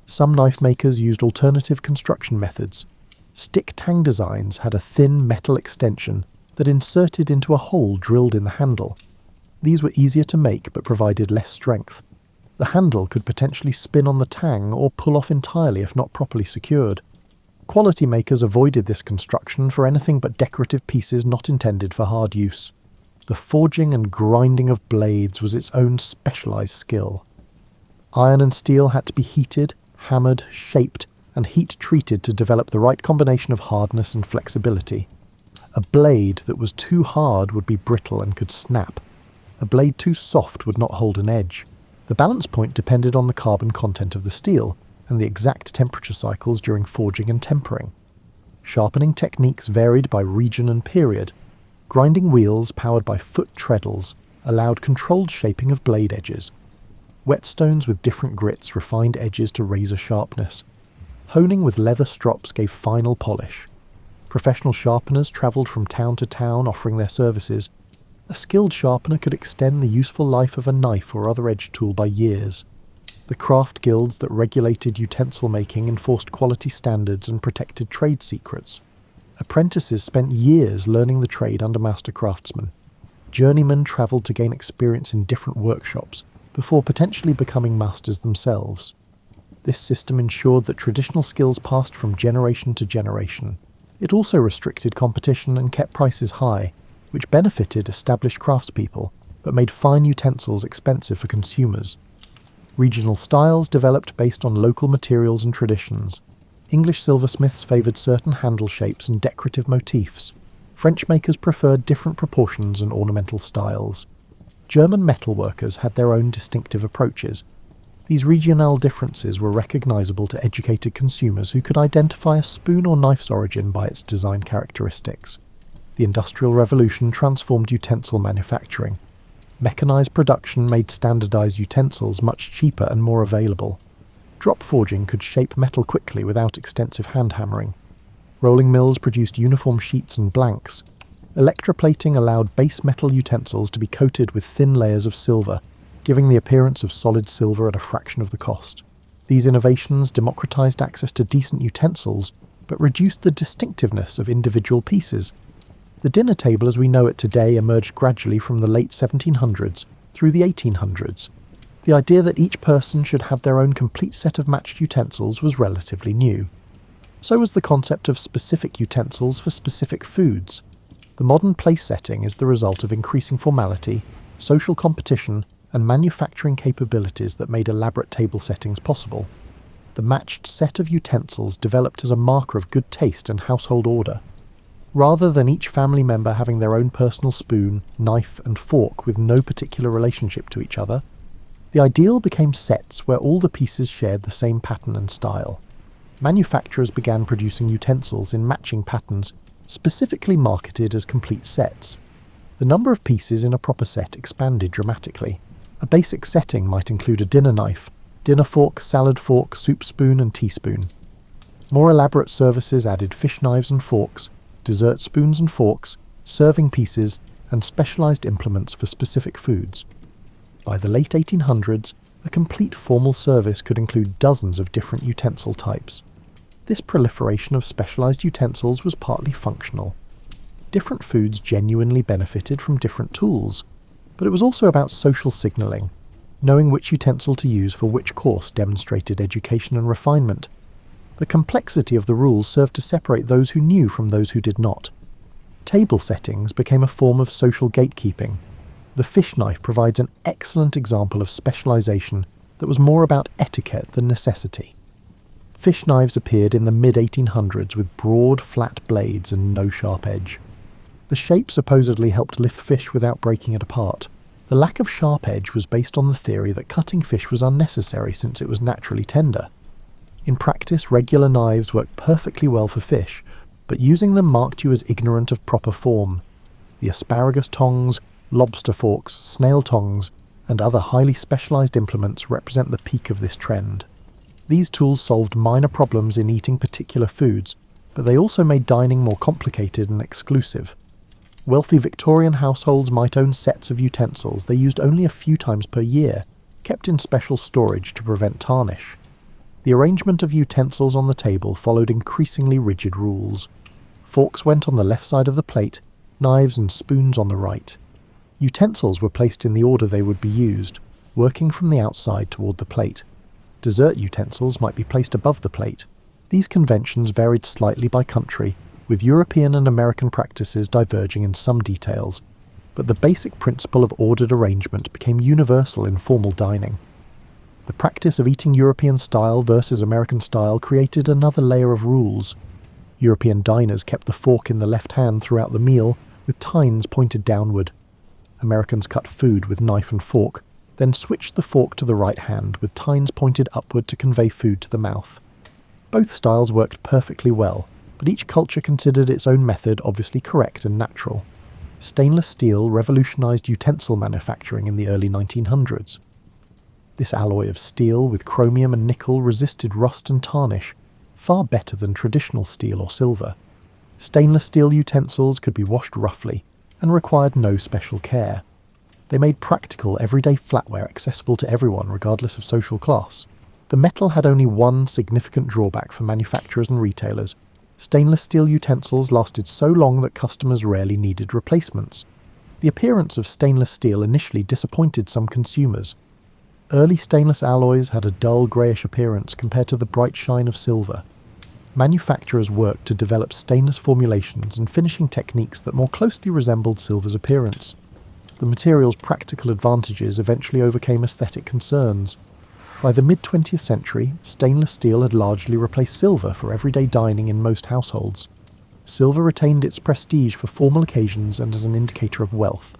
Some knife makers used alternative construction methods. Stick tang designs had a thin metal extension that inserted into a hole drilled in the handle. These were easier to make, but provided less strength. The handle could potentially spin on the tang or pull off entirely if not properly secured. Quality makers avoided this construction for anything but decorative pieces not intended for hard use. The forging and grinding of blades was its own specialised skill. Iron and steel had to be heated, hammered, shaped, and heat-treated to develop the right combination of hardness and flexibility. A blade that was too hard would be brittle and could snap. A blade too soft would not hold an edge. The balance point depended on the carbon content of the steel and the exact temperature cycles during forging and tempering. Sharpening techniques varied by region and period. Grinding wheels powered by foot treadles allowed controlled shaping of blade edges. Whetstones with different grits refined edges to razor sharpness. Honing with leather strops gave final polish. Professional sharpeners travelled from town to town offering their services. A skilled sharpener could extend the useful life of a knife or other edge tool by years. The craft guilds that regulated utensil making enforced quality standards and protected trade secrets. Apprentices spent years learning the trade under master craftsmen. Journeymen travelled to gain experience in different workshops before potentially becoming masters themselves. This system ensured that traditional skills passed from generation to generation. It also restricted competition and kept prices high, which benefited established craftspeople, but made fine utensils expensive for consumers. Regional styles developed based on local materials and traditions. English silversmiths favoured certain handle shapes and decorative motifs. French makers preferred different proportions and ornamental styles. German metalworkers had their own distinctive approaches. These regional differences were recognisable to educated consumers who could identify a spoon or knife's origin by its design characteristics. The Industrial Revolution transformed utensil manufacturing. Mechanised production made standardised utensils much cheaper and more available. Drop forging could shape metal quickly without extensive hand hammering. Rolling mills produced uniform sheets and blanks. Electroplating allowed base metal utensils to be coated with thin layers of silver, giving the appearance of solid silver at a fraction of the cost. These innovations democratised access to decent utensils, but reduced the distinctiveness of individual pieces. The dinner table as we know it today emerged gradually from the late 1700s through the 1800s. The idea that each person should have their own complete set of matched utensils was relatively new. So was the concept of specific utensils for specific foods. The modern place setting is the result of increasing formality, social competition, and manufacturing capabilities that made elaborate table settings possible. The matched set of utensils developed as a marker of good taste and household order. Rather than each family member having their own personal spoon, knife, and fork with no particular relationship to each other, the ideal became sets where all the pieces shared the same pattern and style. Manufacturers began producing utensils in matching patterns, specifically marketed as complete sets. The number of pieces in a proper set expanded dramatically. A basic setting might include a dinner knife, dinner fork, salad fork, soup spoon, and teaspoon. More elaborate services added fish knives and forks, dessert spoons and forks, serving pieces, and specialised implements for specific foods. By the late 1800s, a complete formal service could include dozens of different utensil types. This proliferation of specialised utensils was partly functional. Different foods genuinely benefited from different tools, but it was also about social signalling. Knowing which utensil to use for which course demonstrated education and refinement. The complexity of the rules served to separate those who knew from those who did not. Table settings became a form of social gatekeeping. The fish knife provides an excellent example of specialisation that was more about etiquette than necessity. Fish knives appeared in the mid-1800s with broad, flat blades and no sharp edge. The shape supposedly helped lift fish without breaking it apart. The lack of sharp edge was based on the theory that cutting fish was unnecessary since it was naturally tender. In practice, regular knives worked perfectly well for fish, but using them marked you as ignorant of proper form. The asparagus tongs, lobster forks, snail tongs, and other highly specialised implements represent the peak of this trend. These tools solved minor problems in eating particular foods, but they also made dining more complicated and exclusive. Wealthy Victorian households might own sets of utensils they used only a few times per year, kept in special storage to prevent tarnish. The arrangement of utensils on the table followed increasingly rigid rules. Forks went on the left side of the plate, knives and spoons on the right. Utensils were placed in the order they would be used, working from the outside toward the plate. Dessert utensils might be placed above the plate. These conventions varied slightly by country, with European and American practices diverging in some details, but the basic principle of ordered arrangement became universal in formal dining. The practice of eating European style versus American style created another layer of rules. European diners kept the fork in the left hand throughout the meal, with tines pointed downward. Americans cut food with knife and fork, then switched the fork to the right hand with tines pointed upward to convey food to the mouth. Both styles worked perfectly well, but each culture considered its own method obviously correct and natural. Stainless steel revolutionized utensil manufacturing in the early 1900s. This alloy of steel with chromium and nickel resisted rust and tarnish, far better than traditional steel or silver. Stainless steel utensils could be washed roughly and required no special care. They made practical, everyday flatware accessible to everyone regardless of social class. The metal had only one significant drawback for manufacturers and retailers. Stainless steel utensils lasted so long that customers rarely needed replacements. The appearance of stainless steel initially disappointed some consumers. Early stainless alloys had a dull greyish appearance compared to the bright shine of silver. Manufacturers worked to develop stainless formulations and finishing techniques that more closely resembled silver's appearance. The material's practical advantages eventually overcame aesthetic concerns. By the mid-20th century, stainless steel had largely replaced silver for everyday dining in most households. Silver retained its prestige for formal occasions and as an indicator of wealth.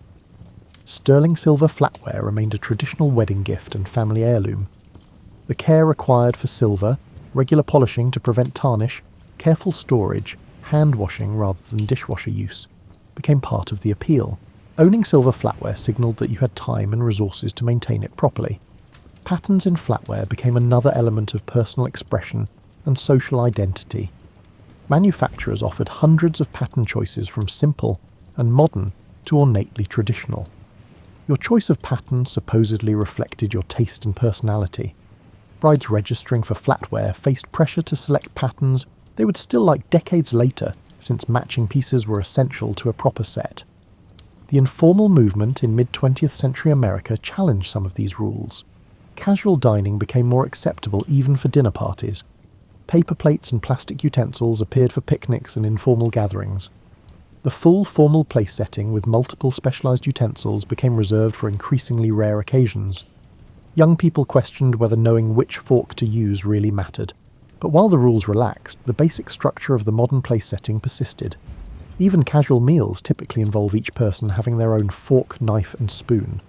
Sterling silver flatware remained a traditional wedding gift and family heirloom. The care required for silver, regular polishing to prevent tarnish, careful storage, hand washing rather than dishwasher use, became part of the appeal. Owning silver flatware signalled that you had time and resources to maintain it properly. Patterns in flatware became another element of personal expression and social identity. Manufacturers offered hundreds of pattern choices from simple and modern to ornately traditional. Your choice of pattern supposedly reflected your taste and personality. Brides registering for flatware faced pressure to select patterns they would still like decades later, since matching pieces were essential to a proper set. The informal movement in mid-20th century America challenged some of these rules. Casual dining became more acceptable even for dinner parties. Paper plates and plastic utensils appeared for picnics and informal gatherings. The full formal place setting with multiple specialised utensils became reserved for increasingly rare occasions. Young people questioned whether knowing which fork to use really mattered. But while the rules relaxed, the basic structure of the modern place setting persisted. Even casual meals typically involve each person having their own fork, knife and spoon.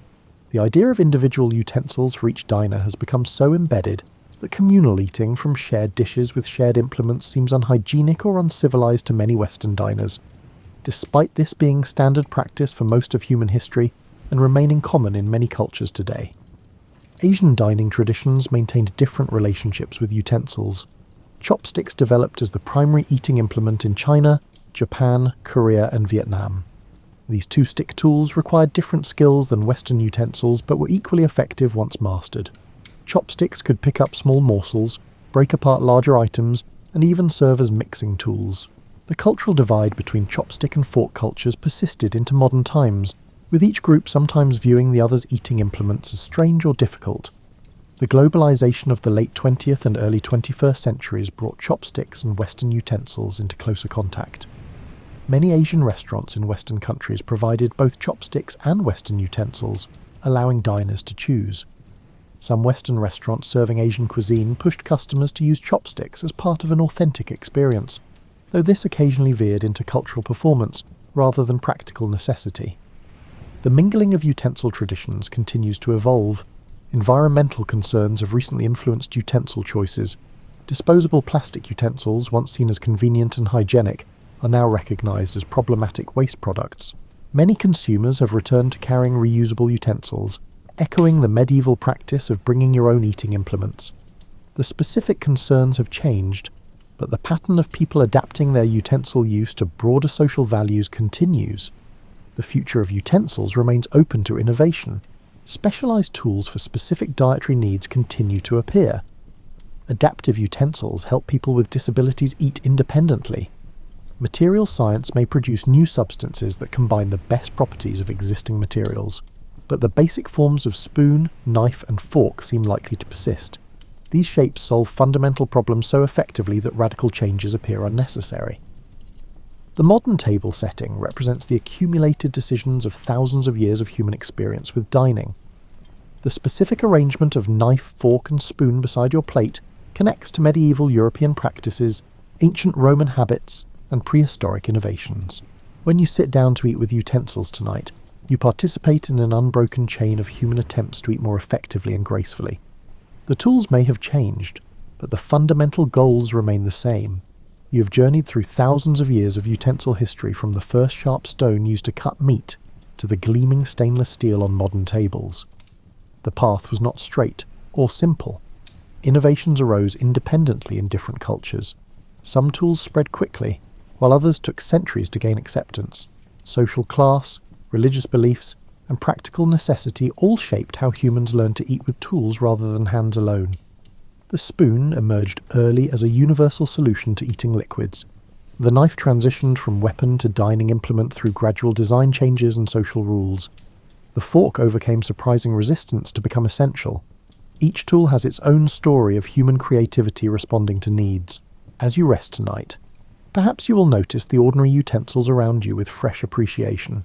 The idea of individual utensils for each diner has become so embedded that communal eating from shared dishes with shared implements seems unhygienic or uncivilized to many Western diners, despite this being standard practice for most of human history and remaining common in many cultures today. Asian dining traditions maintained different relationships with utensils. Chopsticks developed as the primary eating implement in China, Japan, Korea and Vietnam. These two-stick tools required different skills than Western utensils but were equally effective once mastered. Chopsticks could pick up small morsels, break apart larger items, and even serve as mixing tools. The cultural divide between chopstick and fork cultures persisted into modern times, with each group sometimes viewing the other's eating implements as strange or difficult. The globalization of the late 20th and early 21st centuries brought chopsticks and Western utensils into closer contact. Many Asian restaurants in Western countries provided both chopsticks and Western utensils, allowing diners to choose. Some Western restaurants serving Asian cuisine pushed customers to use chopsticks as part of an authentic experience, though this occasionally veered into cultural performance rather than practical necessity. The mingling of utensil traditions continues to evolve. Environmental concerns have recently influenced utensil choices. Disposable plastic utensils, once seen as convenient and hygienic, are now recognized as problematic waste products. Many consumers have returned to carrying reusable utensils, echoing the medieval practice of bringing your own eating implements. The specific concerns have changed, but the pattern of people adapting their utensil use to broader social values continues. The future of utensils remains open to innovation. Specialized tools for specific dietary needs continue to appear. Adaptive utensils help people with disabilities eat independently. Material science may produce new substances that combine the best properties of existing materials, but the basic forms of spoon, knife and fork seem likely to persist. These shapes solve fundamental problems so effectively that radical changes appear unnecessary. The modern table setting represents the accumulated decisions of thousands of years of human experience with dining. The specific arrangement of knife, fork and spoon beside your plate connects to medieval European practices, ancient Roman habits, and prehistoric innovations. When you sit down to eat with utensils tonight, you participate in an unbroken chain of human attempts to eat more effectively and gracefully. The tools may have changed, but the fundamental goals remain the same. You have journeyed through thousands of years of utensil history, from the first sharp stone used to cut meat to the gleaming stainless steel on modern tables. The path was not straight or simple. Innovations arose independently in different cultures. Some tools spread quickly, while others took centuries to gain acceptance. Social class, religious beliefs, and practical necessity all shaped how humans learned to eat with tools rather than hands alone. The spoon emerged early as a universal solution to eating liquids. The knife transitioned from weapon to dining implement through gradual design changes and social rules. The fork overcame surprising resistance to become essential. Each tool has its own story of human creativity responding to needs. As you rest tonight, perhaps you will notice the ordinary utensils around you with fresh appreciation.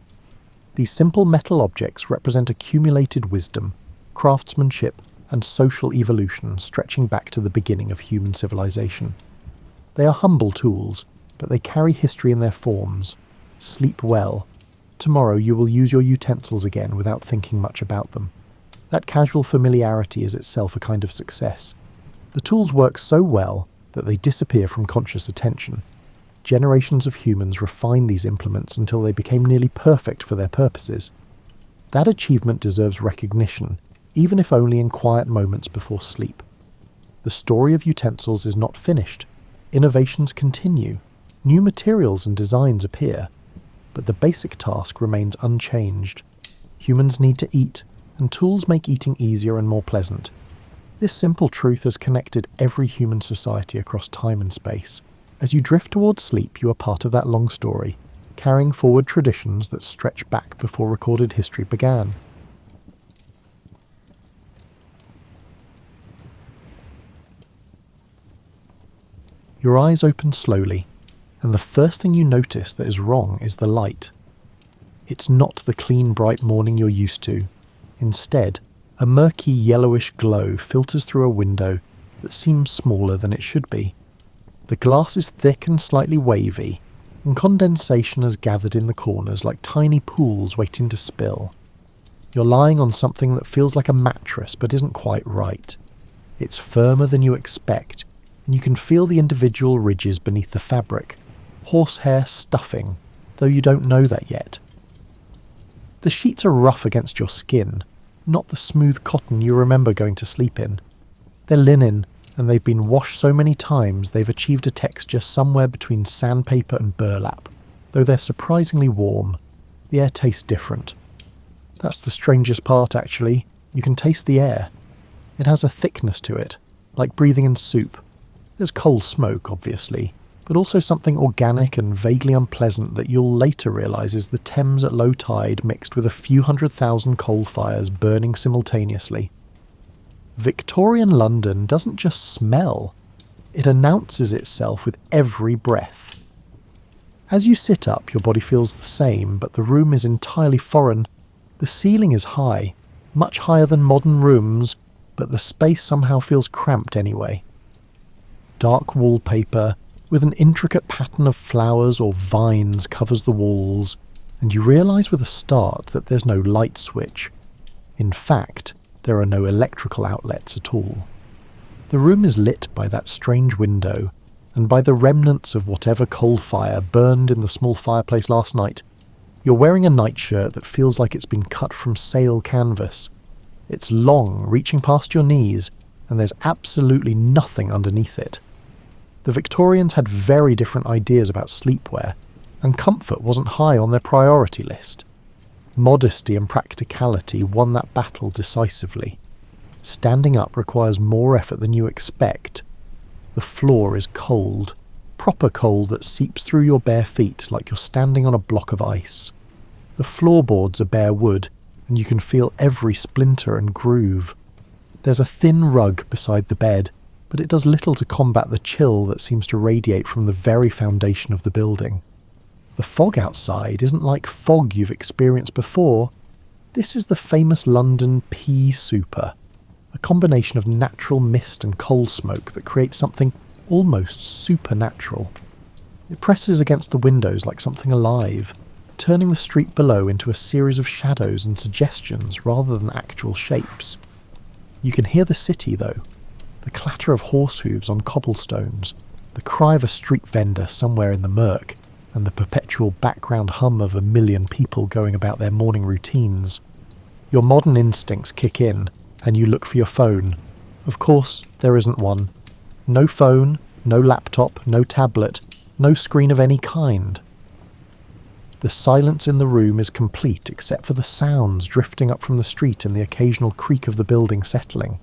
These simple metal objects represent accumulated wisdom, craftsmanship, and social evolution stretching back to the beginning of human civilization. They are humble tools, but they carry history in their forms. Sleep well. Tomorrow you will use your utensils again without thinking much about them. That casual familiarity is itself a kind of success. The tools work so well that they disappear from conscious attention. Generations of humans refined these implements until they became nearly perfect for their purposes. That achievement deserves recognition, even if only in quiet moments before sleep. The story of utensils is not finished. Innovations continue. New materials and designs appear. But the basic task remains unchanged. Humans need to eat, and tools make eating easier and more pleasant. This simple truth has connected every human society across time and space. As you drift towards sleep, you are part of that long story, carrying forward traditions that stretch back before recorded history began. Your eyes open slowly, and the first thing you notice that is wrong is the light. It's not the clean, bright morning you're used to. Instead, a murky, yellowish glow filters through a window that seems smaller than it should be. The glass is thick and slightly wavy, and condensation has gathered in the corners like tiny pools waiting to spill. You're lying on something that feels like a mattress but isn't quite right. It's firmer than you expect, and you can feel the individual ridges beneath the fabric, horsehair stuffing, though you don't know that yet. The sheets are rough against your skin, not the smooth cotton you remember going to sleep in. They're linen, and they've been washed so many times they've achieved a texture somewhere between sandpaper and burlap. Though they're surprisingly warm, the air tastes different. That's the strangest part, actually. You can taste the air. It has a thickness to it, like breathing in soup. There's coal smoke, obviously, but also something organic and vaguely unpleasant that you'll later realise is the Thames at low tide mixed with a few 100,000 coal fires burning simultaneously. Victorian London doesn't just smell, it announces itself with every breath. As you sit up, your body feels the same, but the room is entirely foreign. The ceiling is high, much higher than modern rooms, but the space somehow feels cramped anyway. Dark wallpaper, with an intricate pattern of flowers or vines covers the walls, and you realise with a start that there's no light switch. In fact, there are no electrical outlets at all. The room is lit by that strange window, and by the remnants of whatever coal fire burned in the small fireplace last night. You're wearing a nightshirt that feels like it's been cut from sail canvas. It's long, reaching past your knees, and there's absolutely nothing underneath it. The Victorians had very different ideas about sleepwear, and comfort wasn't high on their priority list. Modesty and practicality won that battle decisively. Standing up requires more effort than you expect. The floor is cold, proper cold that seeps through your bare feet like you're standing on a block of ice. The floorboards are bare wood, and you can feel every splinter and groove. There's a thin rug beside the bed, but it does little to combat the chill that seems to radiate from the very foundation of the building. The fog outside isn't like fog you've experienced before. This is the famous London pea super, a combination of natural mist and coal smoke that creates something almost supernatural. It presses against the windows like something alive, turning the street below into a series of shadows and suggestions rather than actual shapes. You can hear the city though, the clatter of horse hooves on cobblestones, the cry of a street vendor somewhere in the murk, and the perpetual background hum of a million people going about their morning routines. Your modern instincts kick in, and you look for your phone. Of course, there isn't one. No phone, no laptop, no tablet, no screen of any kind. The silence in the room is complete except for the sounds drifting up from the street and the occasional creak of the building settling.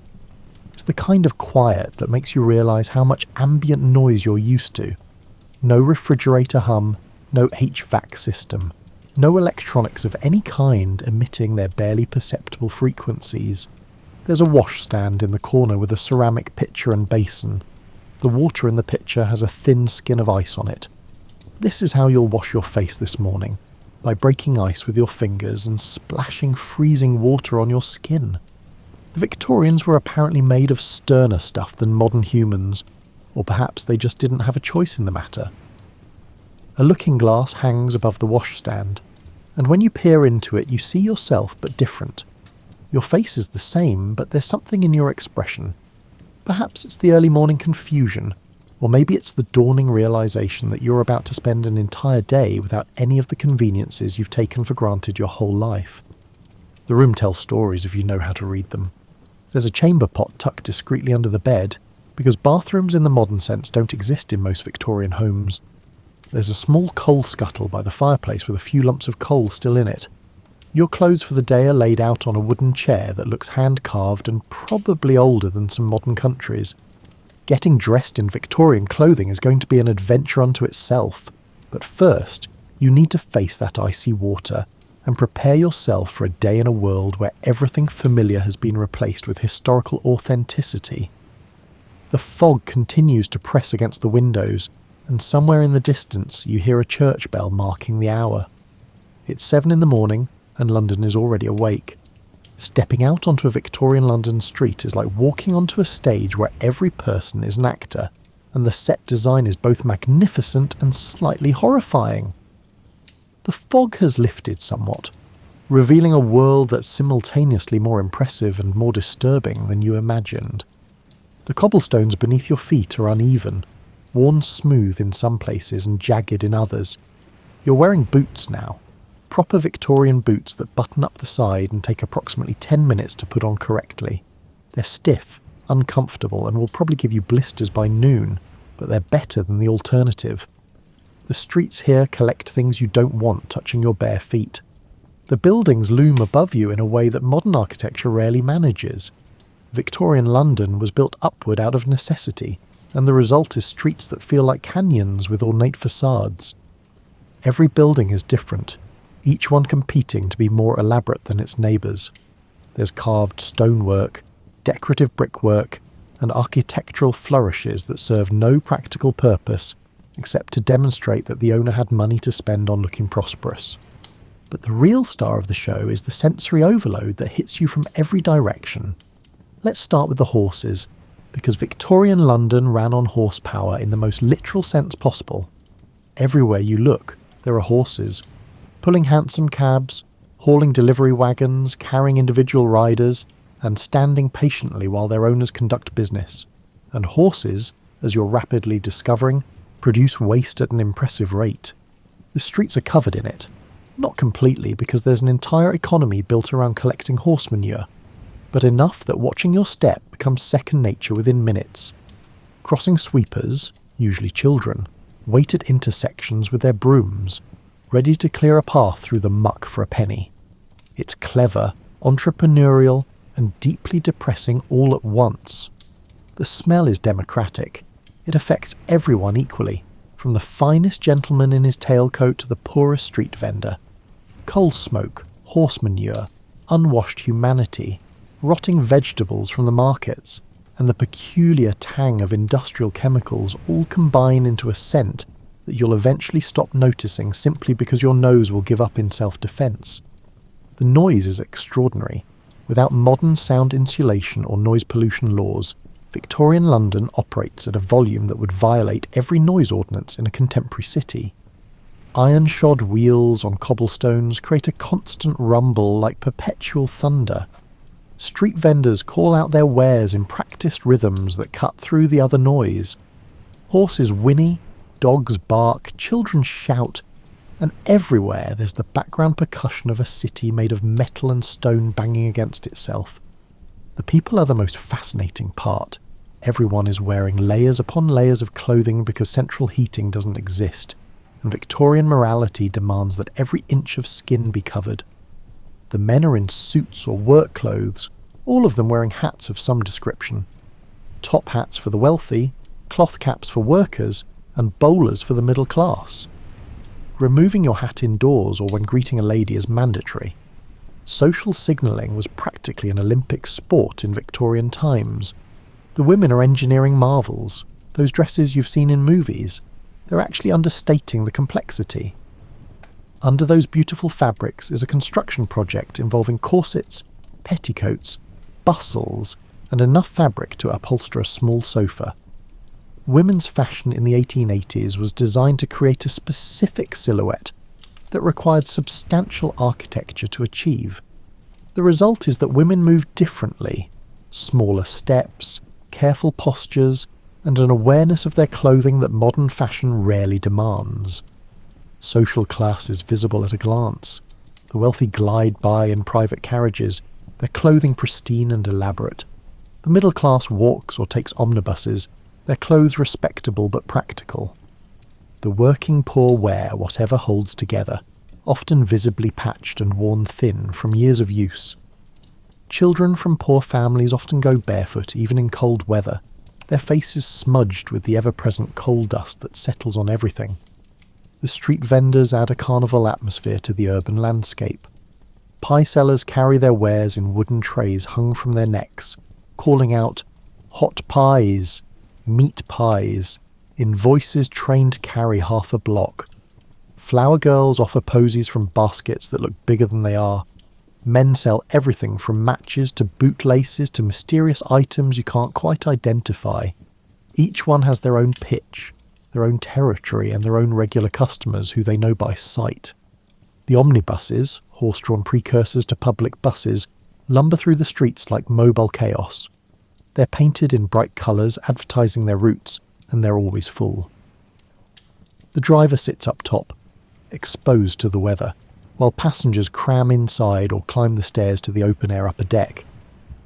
It's the kind of quiet that makes you realise how much ambient noise you're used to. No refrigerator hum, no HVAC system, no electronics of any kind emitting their barely perceptible frequencies. There's a washstand in the corner with a ceramic pitcher and basin. The water in the pitcher has a thin skin of ice on it. This is how you'll wash your face this morning, by breaking ice with your fingers and splashing freezing water on your skin. The Victorians were apparently made of sterner stuff than modern humans, or perhaps they just didn't have a choice in the matter. A looking glass hangs above the washstand, and when you peer into it you see yourself but different. Your face is the same, but there's something in your expression. Perhaps it's the early morning confusion, or maybe it's the dawning realization that you're about to spend an entire day without any of the conveniences you've taken for granted your whole life. The room tells stories if you know how to read them. There's a chamber pot tucked discreetly under the bed, because bathrooms in the modern sense don't exist in most Victorian homes. There's a small coal scuttle by the fireplace with a few lumps of coal still in it. Your clothes for the day are laid out on a wooden chair that looks hand-carved and probably older than some modern countries. Getting dressed in Victorian clothing is going to be an adventure unto itself, but first you need to face that icy water and prepare yourself for a day in a world where everything familiar has been replaced with historical authenticity. The fog continues to press against the windows, and somewhere in the distance you hear a church bell marking the hour. It's 7 in the morning, and London is already awake. Stepping out onto a Victorian London street is like walking onto a stage where every person is an actor, and the set design is both magnificent and slightly horrifying. The fog has lifted somewhat, revealing a world that's simultaneously more impressive and more disturbing than you imagined. The cobblestones beneath your feet are uneven, worn smooth in some places and jagged in others. You're wearing boots now. Proper Victorian boots that button up the side and take approximately 10 minutes to put on correctly. They're stiff, uncomfortable, and will probably give you blisters by noon, but they're better than the alternative. The streets here collect things you don't want touching your bare feet. The buildings loom above you in a way that modern architecture rarely manages. Victorian London was built upward out of necessity, and the result is streets that feel like canyons with ornate facades. Every building is different, each one competing to be more elaborate than its neighbours. There's carved stonework, decorative brickwork, and architectural flourishes that serve no practical purpose except to demonstrate that the owner had money to spend on looking prosperous. But the real star of the show is the sensory overload that hits you from every direction. Let's start with the horses, because Victorian London ran on horsepower in the most literal sense possible. Everywhere you look, there are horses, pulling hansom cabs, hauling delivery wagons, carrying individual riders, and standing patiently while their owners conduct business. And horses, as you're rapidly discovering, produce waste at an impressive rate. The streets are covered in it. Not completely, because there's an entire economy built around collecting horse manure, but enough that watching your step becomes second nature within minutes. Crossing sweepers, usually children, wait at intersections with their brooms, ready to clear a path through the muck for a penny. It's clever, entrepreneurial, and deeply depressing all at once. The smell is democratic. It affects everyone equally, from the finest gentleman in his tailcoat to the poorest street vendor. Coal smoke, horse manure, unwashed humanity, rotting vegetables from the markets, and the peculiar tang of industrial chemicals all combine into a scent that you'll eventually stop noticing simply because your nose will give up in self-defense. The noise is extraordinary. Without modern sound insulation or noise pollution laws, Victorian London operates at a volume that would violate every noise ordinance in a contemporary city. Iron-shod wheels on cobblestones create a constant rumble like perpetual thunder. Street vendors call out their wares in practiced rhythms that cut through the other noise. Horses whinny, dogs bark, children shout, and everywhere there's the background percussion of a city made of metal and stone banging against itself. The people are the most fascinating part. Everyone is wearing layers upon layers of clothing because central heating doesn't exist, and Victorian morality demands that every inch of skin be covered. The men are in suits or work clothes, all of them wearing hats of some description. Top hats for the wealthy, cloth caps for workers, and bowlers for the middle class. Removing your hat indoors or when greeting a lady is mandatory. Social signalling was practically an Olympic sport in Victorian times. The women are engineering marvels. Those dresses you've seen in movies, they're actually understating the complexity. Under those beautiful fabrics is a construction project involving corsets, petticoats, bustles, and enough fabric to upholster a small sofa. Women's fashion in the 1880s was designed to create a specific silhouette that required substantial architecture to achieve. The result is that women move differently, smaller steps, careful postures, and an awareness of their clothing that modern fashion rarely demands. Social class is visible at a glance. The wealthy glide by in private carriages, their clothing pristine and elaborate. The middle class walks or takes omnibuses, their clothes respectable but practical. The working poor wear whatever holds together, often visibly patched and worn thin from years of use. Children from poor families often go barefoot even in cold weather, their faces smudged with the ever-present coal dust that settles on everything. The street vendors add a carnival atmosphere to the urban landscape. Pie sellers carry their wares in wooden trays hung from their necks, calling out, "Hot pies," "meat pies," in voices trained to carry half a block. Flower girls offer posies from baskets that look bigger than they are. Men sell everything from matches to bootlaces to mysterious items you can't quite identify. Each one has their own pitch, their own territory, and their own regular customers who they know by sight. The omnibuses, horse-drawn precursors to public buses, lumber through the streets like mobile chaos. They're painted in bright colours, advertising their routes, and they're always full. The driver sits up top, exposed to the weather, while passengers cram inside or climb the stairs to the open-air upper deck.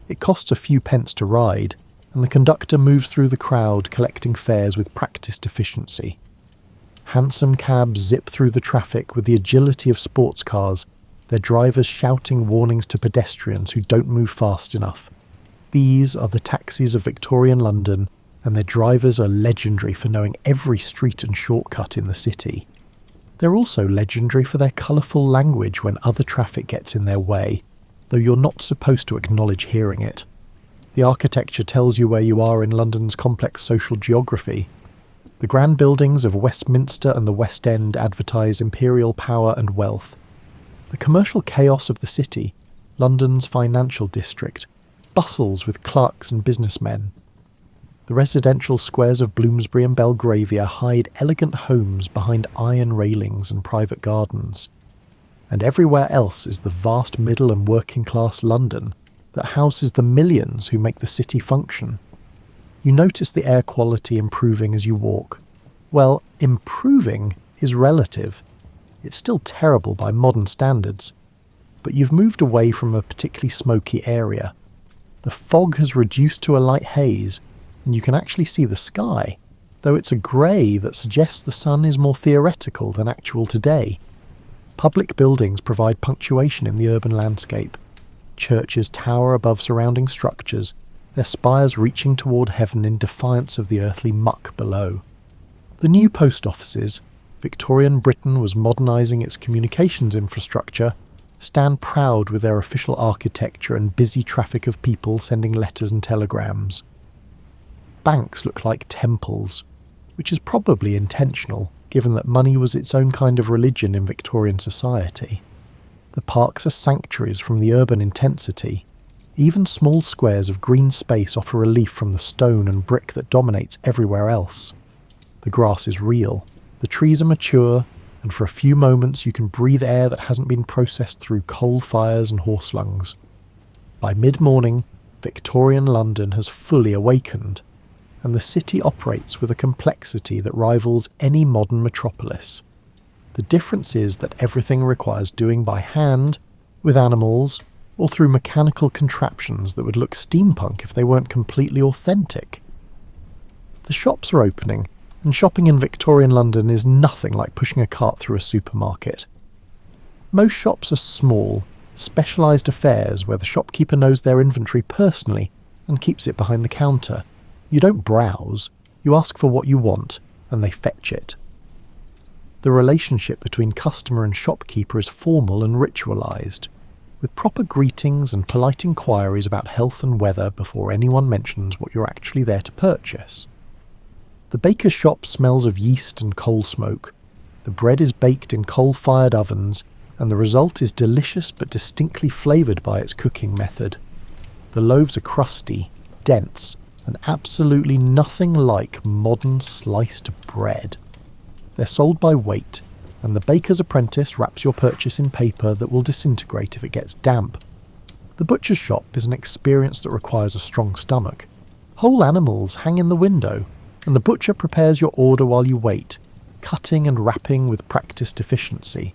It costs a few pence to ride, and the conductor moves through the crowd collecting fares with practised efficiency. Hansom cabs zip through the traffic with the agility of sports cars, their drivers shouting warnings to pedestrians who don't move fast enough. These are the taxis of Victorian London, and their drivers are legendary for knowing every street and shortcut in the city. They're also legendary for their colourful language when other traffic gets in their way, though you're not supposed to acknowledge hearing it. The architecture tells you where you are in London's complex social geography. The grand buildings of Westminster and the West End advertise imperial power and wealth. The commercial chaos of the city, London's financial district, bustles with clerks and businessmen. The residential squares of Bloomsbury and Belgravia hide elegant homes behind iron railings and private gardens. And everywhere else is the vast middle and working class London that houses the millions who make the city function. You notice the air quality improving as you walk. Well, improving is relative. It's still terrible by modern standards. But you've moved away from a particularly smoky area. The fog has reduced to a light haze, and you can actually see the sky, though it's a grey that suggests the sun is more theoretical than actual today. Public buildings provide punctuation in the urban landscape. Churches tower above surrounding structures, their spires reaching toward heaven in defiance of the earthly muck below. The new post offices, Victorian Britain was modernising its communications infrastructure, stand proud with their official architecture and busy traffic of people sending letters and telegrams. Banks look like temples, which is probably intentional, given that money was its own kind of religion in Victorian society. The parks are sanctuaries from the urban intensity. Even small squares of green space offer relief from the stone and brick that dominates everywhere else. The grass is real, the trees are mature, and for a few moments you can breathe air that hasn't been processed through coal fires and horse lungs. By mid-morning, Victorian London has fully awakened, and the city operates with a complexity that rivals any modern metropolis. The difference is that everything requires doing by hand, with animals, or through mechanical contraptions that would look steampunk if they weren't completely authentic. The shops are opening, and shopping in Victorian London is nothing like pushing a cart through a supermarket. Most shops are small, specialised affairs where the shopkeeper knows their inventory personally and keeps it behind the counter. You don't browse, you ask for what you want, and they fetch it. The relationship between customer and shopkeeper is formal and ritualised, with proper greetings and polite inquiries about health and weather before anyone mentions what you're actually there to purchase. The baker's shop smells of yeast and coal smoke. The bread is baked in coal-fired ovens, and the result is delicious but distinctly flavoured by its cooking method. The loaves are crusty, dense, and absolutely nothing like modern sliced bread. They're sold by weight, and the baker's apprentice wraps your purchase in paper that will disintegrate if it gets damp. The butcher's shop is an experience that requires a strong stomach. Whole animals hang in the window, and the butcher prepares your order while you wait, cutting and wrapping with practiced efficiency.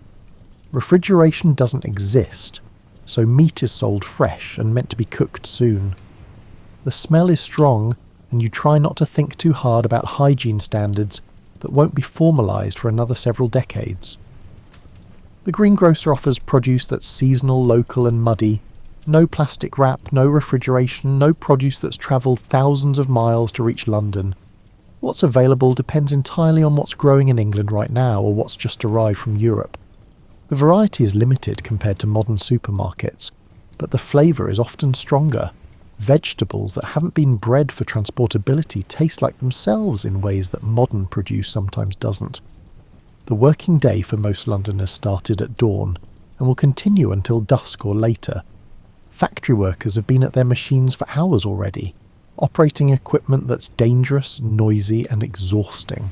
Refrigeration doesn't exist, so meat is sold fresh and meant to be cooked soon. The smell is strong, and you try not to think too hard about hygiene standards that won't be formalised for another several decades. The greengrocer offers produce that's seasonal, local and muddy. No plastic wrap, no refrigeration, no produce that's travelled thousands of miles to reach London. What's available depends entirely on what's growing in England right now or what's just arrived from Europe. The variety is limited compared to modern supermarkets, but the flavour is often stronger. Vegetables that haven't been bred for transportability taste like themselves in ways that modern produce sometimes doesn't. The working day for most Londoners started at dawn and will continue until dusk or later. Factory workers have been at their machines for hours already, operating equipment that's dangerous, noisy and exhausting.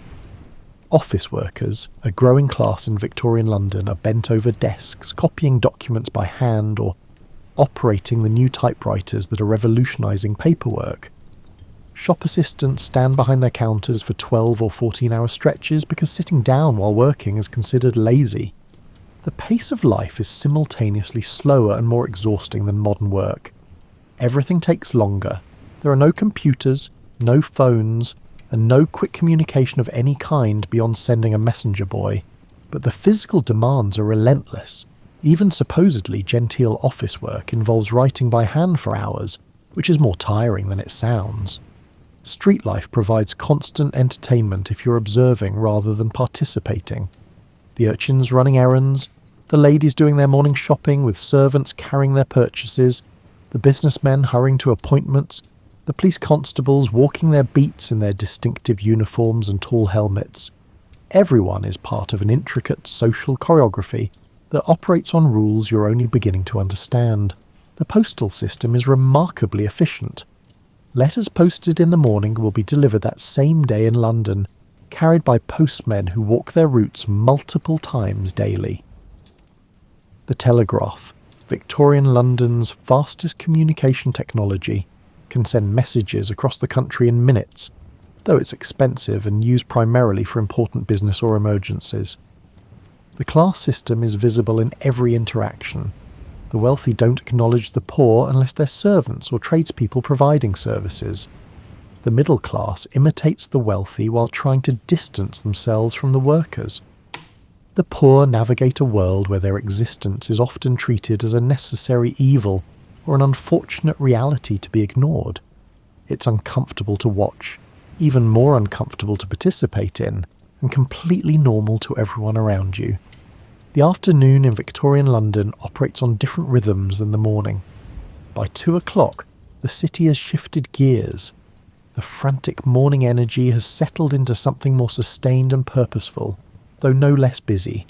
Office workers, a growing class in Victorian London, are bent over desks, copying documents by hand or operating the new typewriters that are revolutionising paperwork. Shop assistants stand behind their counters for 12 or 14-hour stretches because sitting down while working is considered lazy. The pace of life is simultaneously slower and more exhausting than modern work. Everything takes longer. There are no computers, no phones, and no quick communication of any kind beyond sending a messenger boy. But the physical demands are relentless. Even supposedly genteel office work involves writing by hand for hours, which is more tiring than it sounds. Street life provides constant entertainment if you're observing rather than participating. The urchins running errands, the ladies doing their morning shopping with servants carrying their purchases, the businessmen hurrying to appointments, the police constables walking their beats in their distinctive uniforms and tall helmets. Everyone is part of an intricate social choreography that operates on rules you're only beginning to understand. The postal system is remarkably efficient. Letters posted in the morning will be delivered that same day in London, carried by postmen who walk their routes multiple times daily. The telegraph, Victorian London's fastest communication technology, can send messages across the country in minutes, though it's expensive and used primarily for important business or emergencies. The class system is visible in every interaction. The wealthy don't acknowledge the poor unless they're servants or tradespeople providing services. The middle class imitates the wealthy while trying to distance themselves from the workers. The poor navigate a world where their existence is often treated as a necessary evil or an unfortunate reality to be ignored. It's uncomfortable to watch, even more uncomfortable to participate in, and completely normal to everyone around you. The afternoon in Victorian London operates on different rhythms than the morning. By 2 o'clock, the city has shifted gears. The frantic morning energy has settled into something more sustained and purposeful, though no less busy.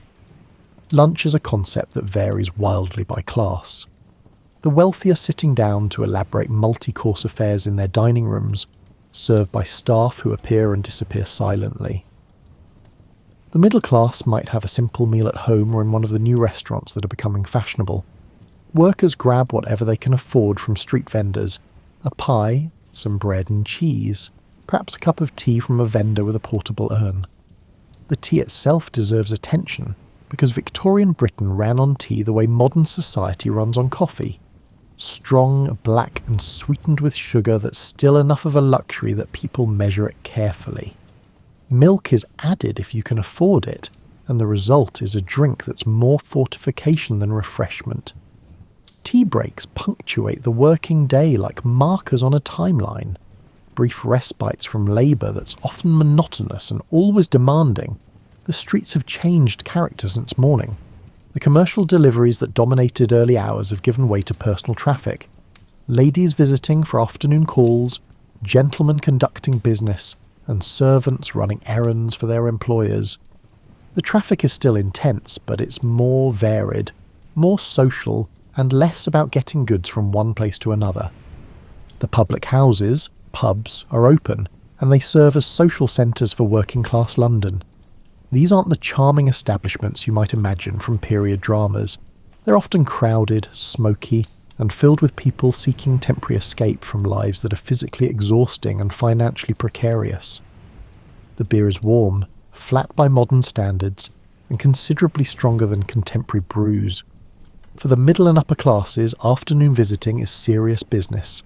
Lunch is a concept that varies wildly by class. The wealthy are sitting down to elaborate multi-course affairs in their dining rooms, served by staff who appear and disappear silently. The middle class might have a simple meal at home or in one of the new restaurants that are becoming fashionable. Workers grab whatever they can afford from street vendors, a pie, some bread and cheese, perhaps a cup of tea from a vendor with a portable urn. The tea itself deserves attention, because Victorian Britain ran on tea the way modern society runs on coffee. Strong, black and sweetened with sugar that's still enough of a luxury that people measure it carefully. Milk is added if you can afford it, and the result is a drink that's more fortification than refreshment. Tea breaks punctuate the working day like markers on a timeline. Brief respites from labour that's often monotonous and always demanding. The streets have changed character since morning. The commercial deliveries that dominated early hours have given way to personal traffic. Ladies visiting for afternoon calls, gentlemen conducting business, and servants running errands for their employers. The traffic is still intense, but it's more varied, more social, and less about getting goods from one place to another. The public houses, pubs, are open, and they serve as social centres for working-class London. These aren't the charming establishments you might imagine from period dramas. They're often crowded, smoky, and filled with people seeking temporary escape from lives that are physically exhausting and financially precarious. The beer is warm, flat by modern standards, and considerably stronger than contemporary brews. For the middle and upper classes, afternoon visiting is serious business.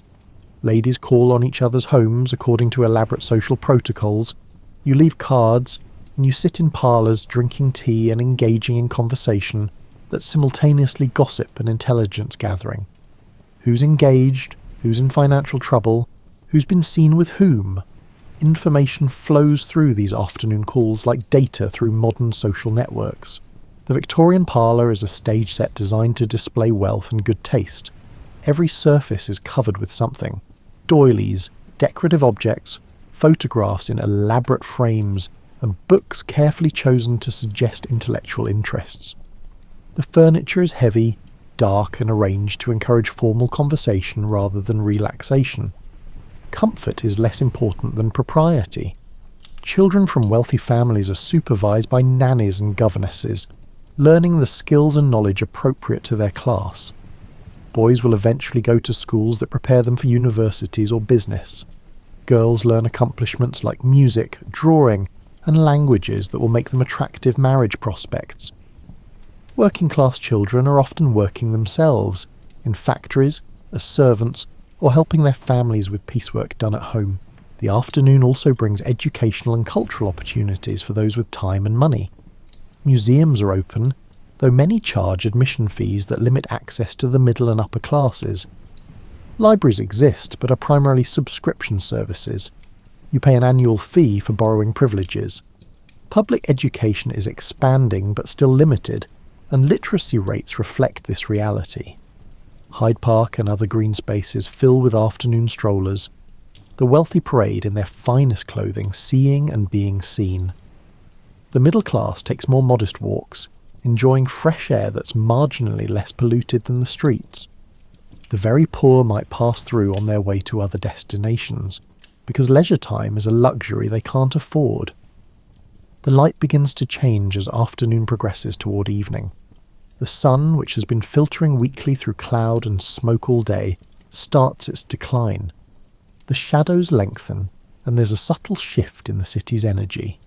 Ladies call on each other's homes according to elaborate social protocols. You leave cards, and you sit in parlours drinking tea and engaging in conversation that's simultaneously gossip and intelligence gathering. Who's engaged? Who's in financial trouble? Who's been seen with whom? Information flows through these afternoon calls like data through modern social networks. The Victorian parlour is a stage set designed to display wealth and good taste. Every surface is covered with something. Doilies, decorative objects, photographs in elaborate frames, and books carefully chosen to suggest intellectual interests. The furniture is heavy, dark, and arranged to encourage formal conversation rather than relaxation. Comfort is less important than propriety. Children from wealthy families are supervised by nannies and governesses, learning the skills and knowledge appropriate to their class. Boys will eventually go to schools that prepare them for universities or business. Girls learn accomplishments like music, drawing, and languages that will make them attractive marriage prospects. Working-class children are often working themselves, in factories, as servants, or helping their families with piecework done at home. The afternoon also brings educational and cultural opportunities for those with time and money. Museums are open, though many charge admission fees that limit access to the middle and upper classes. Libraries exist, but are primarily subscription services. You pay an annual fee for borrowing privileges. Public education is expanding but still limited, and literacy rates reflect this reality. Hyde Park and other green spaces fill with afternoon strollers, the wealthy parade in their finest clothing seeing and being seen. The middle class takes more modest walks, enjoying fresh air that's marginally less polluted than the streets. The very poor might pass through on their way to other destinations, because leisure time is a luxury they can't afford. The light begins to change as afternoon progresses toward evening. The sun, which has been filtering weakly through cloud and smoke all day, starts its decline. The shadows lengthen, and there's a subtle shift in the city's energy.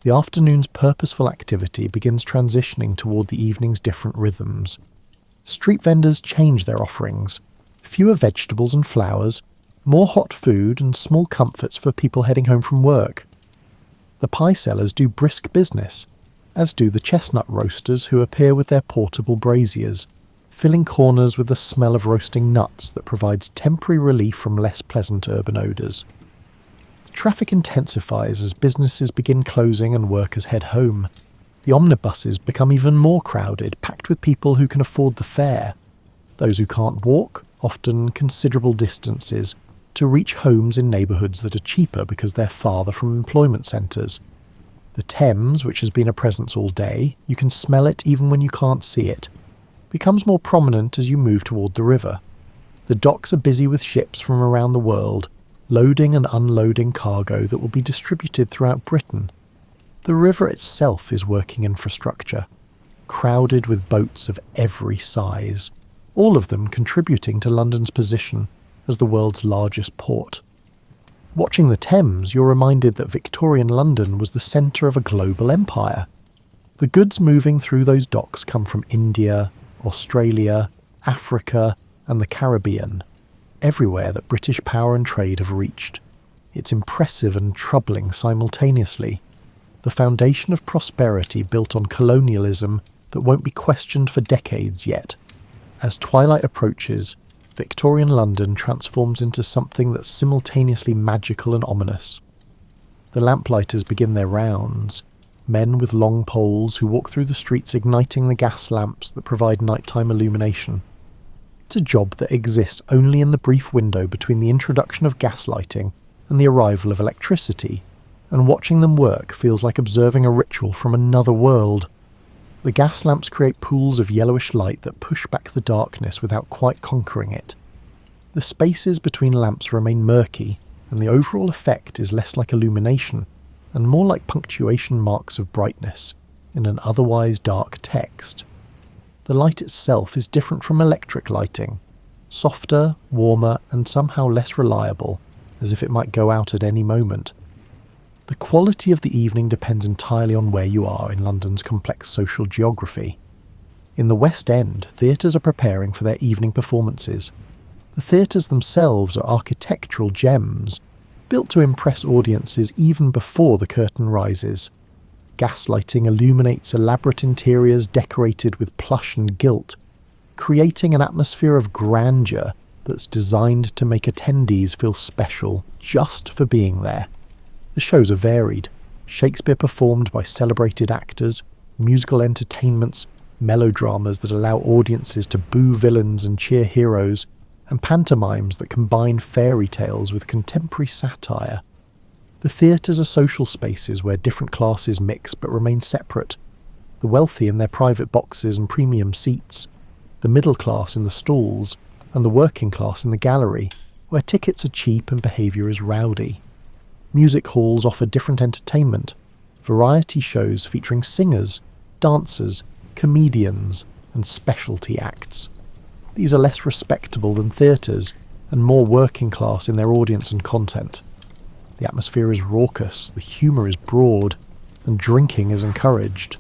The afternoon's purposeful activity begins transitioning toward the evening's different rhythms. Street vendors change their offerings. Fewer vegetables and flowers, more hot food and small comforts for people heading home from work. The pie sellers do brisk business, as do the chestnut roasters who appear with their portable braziers, filling corners with the smell of roasting nuts that provides temporary relief from less pleasant urban odours. Traffic intensifies as businesses begin closing and workers head home. The omnibuses become even more crowded, packed with people who can afford the fare. Those who can't walk, often considerable distances, to reach homes in neighbourhoods that are cheaper because they're farther from employment centres. The Thames, which has been a presence all day, you can smell it even when you can't see it, becomes more prominent as you move toward the river. The docks are busy with ships from around the world, loading and unloading cargo that will be distributed throughout Britain. The river itself is working infrastructure, crowded with boats of every size, all of them contributing to London's position as the world's largest port. Watching the Thames, you're reminded that Victorian London was the centre of a global empire. The goods moving through those docks come from India, Australia, Africa, and the Caribbean, everywhere that British power and trade have reached. It's impressive and troubling simultaneously. The foundation of prosperity built on colonialism that won't be questioned for decades yet. As twilight approaches, Victorian London transforms into something that's simultaneously magical and ominous. The lamplighters begin their rounds, men with long poles who walk through the streets igniting the gas lamps that provide nighttime illumination. It's a job that exists only in the brief window between the introduction of gaslighting and the arrival of electricity, and watching them work feels like observing a ritual from another world. The gas lamps create pools of yellowish light that push back the darkness without quite conquering it. The spaces between lamps remain murky, and the overall effect is less like illumination and more like punctuation marks of brightness in an otherwise dark text. The light itself is different from electric lighting, softer, warmer, and somehow less reliable, as if it might go out at any moment. The quality of the evening depends entirely on where you are in London's complex social geography. In the West End, theatres are preparing for their evening performances. The theatres themselves are architectural gems, built to impress audiences even before the curtain rises. Gaslighting illuminates elaborate interiors decorated with plush and gilt, creating an atmosphere of grandeur that's designed to make attendees feel special just for being there. The shows are varied. Shakespeare performed by celebrated actors, musical entertainments, melodramas that allow audiences to boo villains and cheer heroes, and pantomimes that combine fairy tales with contemporary satire. The theatres are social spaces where different classes mix but remain separate. The wealthy in their private boxes and premium seats, the middle class in the stalls, and the working class in the gallery, where tickets are cheap and behaviour is rowdy. Music halls offer different entertainment, variety shows featuring singers, dancers, comedians, and specialty acts. These are less respectable than theatres and more working class in their audience and content. The atmosphere is raucous, the humour is broad, and drinking is encouraged.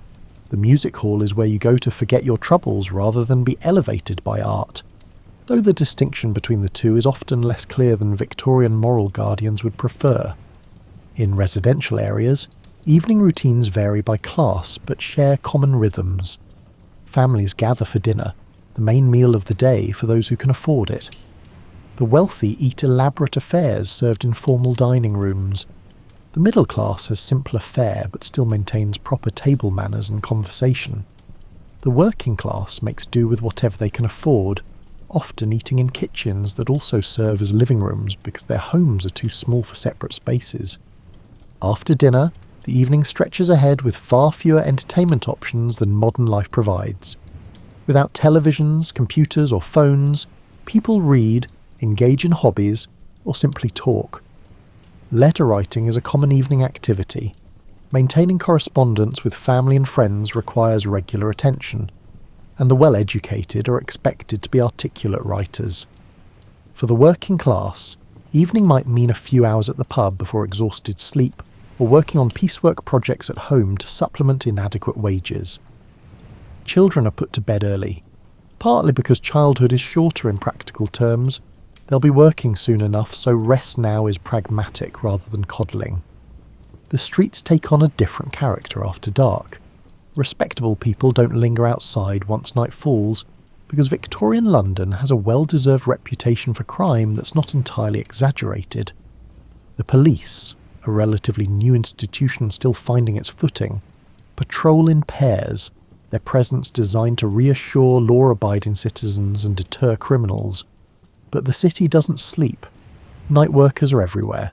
The music hall is where you go to forget your troubles rather than be elevated by art, though the distinction between the two is often less clear than Victorian moral guardians would prefer. In residential areas, evening routines vary by class but share common rhythms. Families gather for dinner, the main meal of the day for those who can afford it. The wealthy eat elaborate affairs served in formal dining rooms. The middle class has simpler fare but still maintains proper table manners and conversation. The working class makes do with whatever they can afford, often eating in kitchens that also serve as living rooms because their homes are too small for separate spaces. After dinner, the evening stretches ahead with far fewer entertainment options than modern life provides. Without televisions, computers or phones, people read, engage in hobbies, or simply talk. Letter writing is a common evening activity. Maintaining correspondence with family and friends requires regular attention, and the well-educated are expected to be articulate writers. For the working class, evening might mean a few hours at the pub before exhausted sleep, or working on piecework projects at home to supplement inadequate wages. Children are put to bed early, partly because childhood is shorter in practical terms. They'll be working soon enough, so rest now is pragmatic rather than coddling. The streets take on a different character after dark. Respectable people don't linger outside once night falls, because Victorian London has a well-deserved reputation for crime that's not entirely exaggerated. The police, a relatively new institution still finding its footing, patrol in pairs, their presence designed to reassure law-abiding citizens and deter criminals. But the city doesn't sleep. Night workers are everywhere.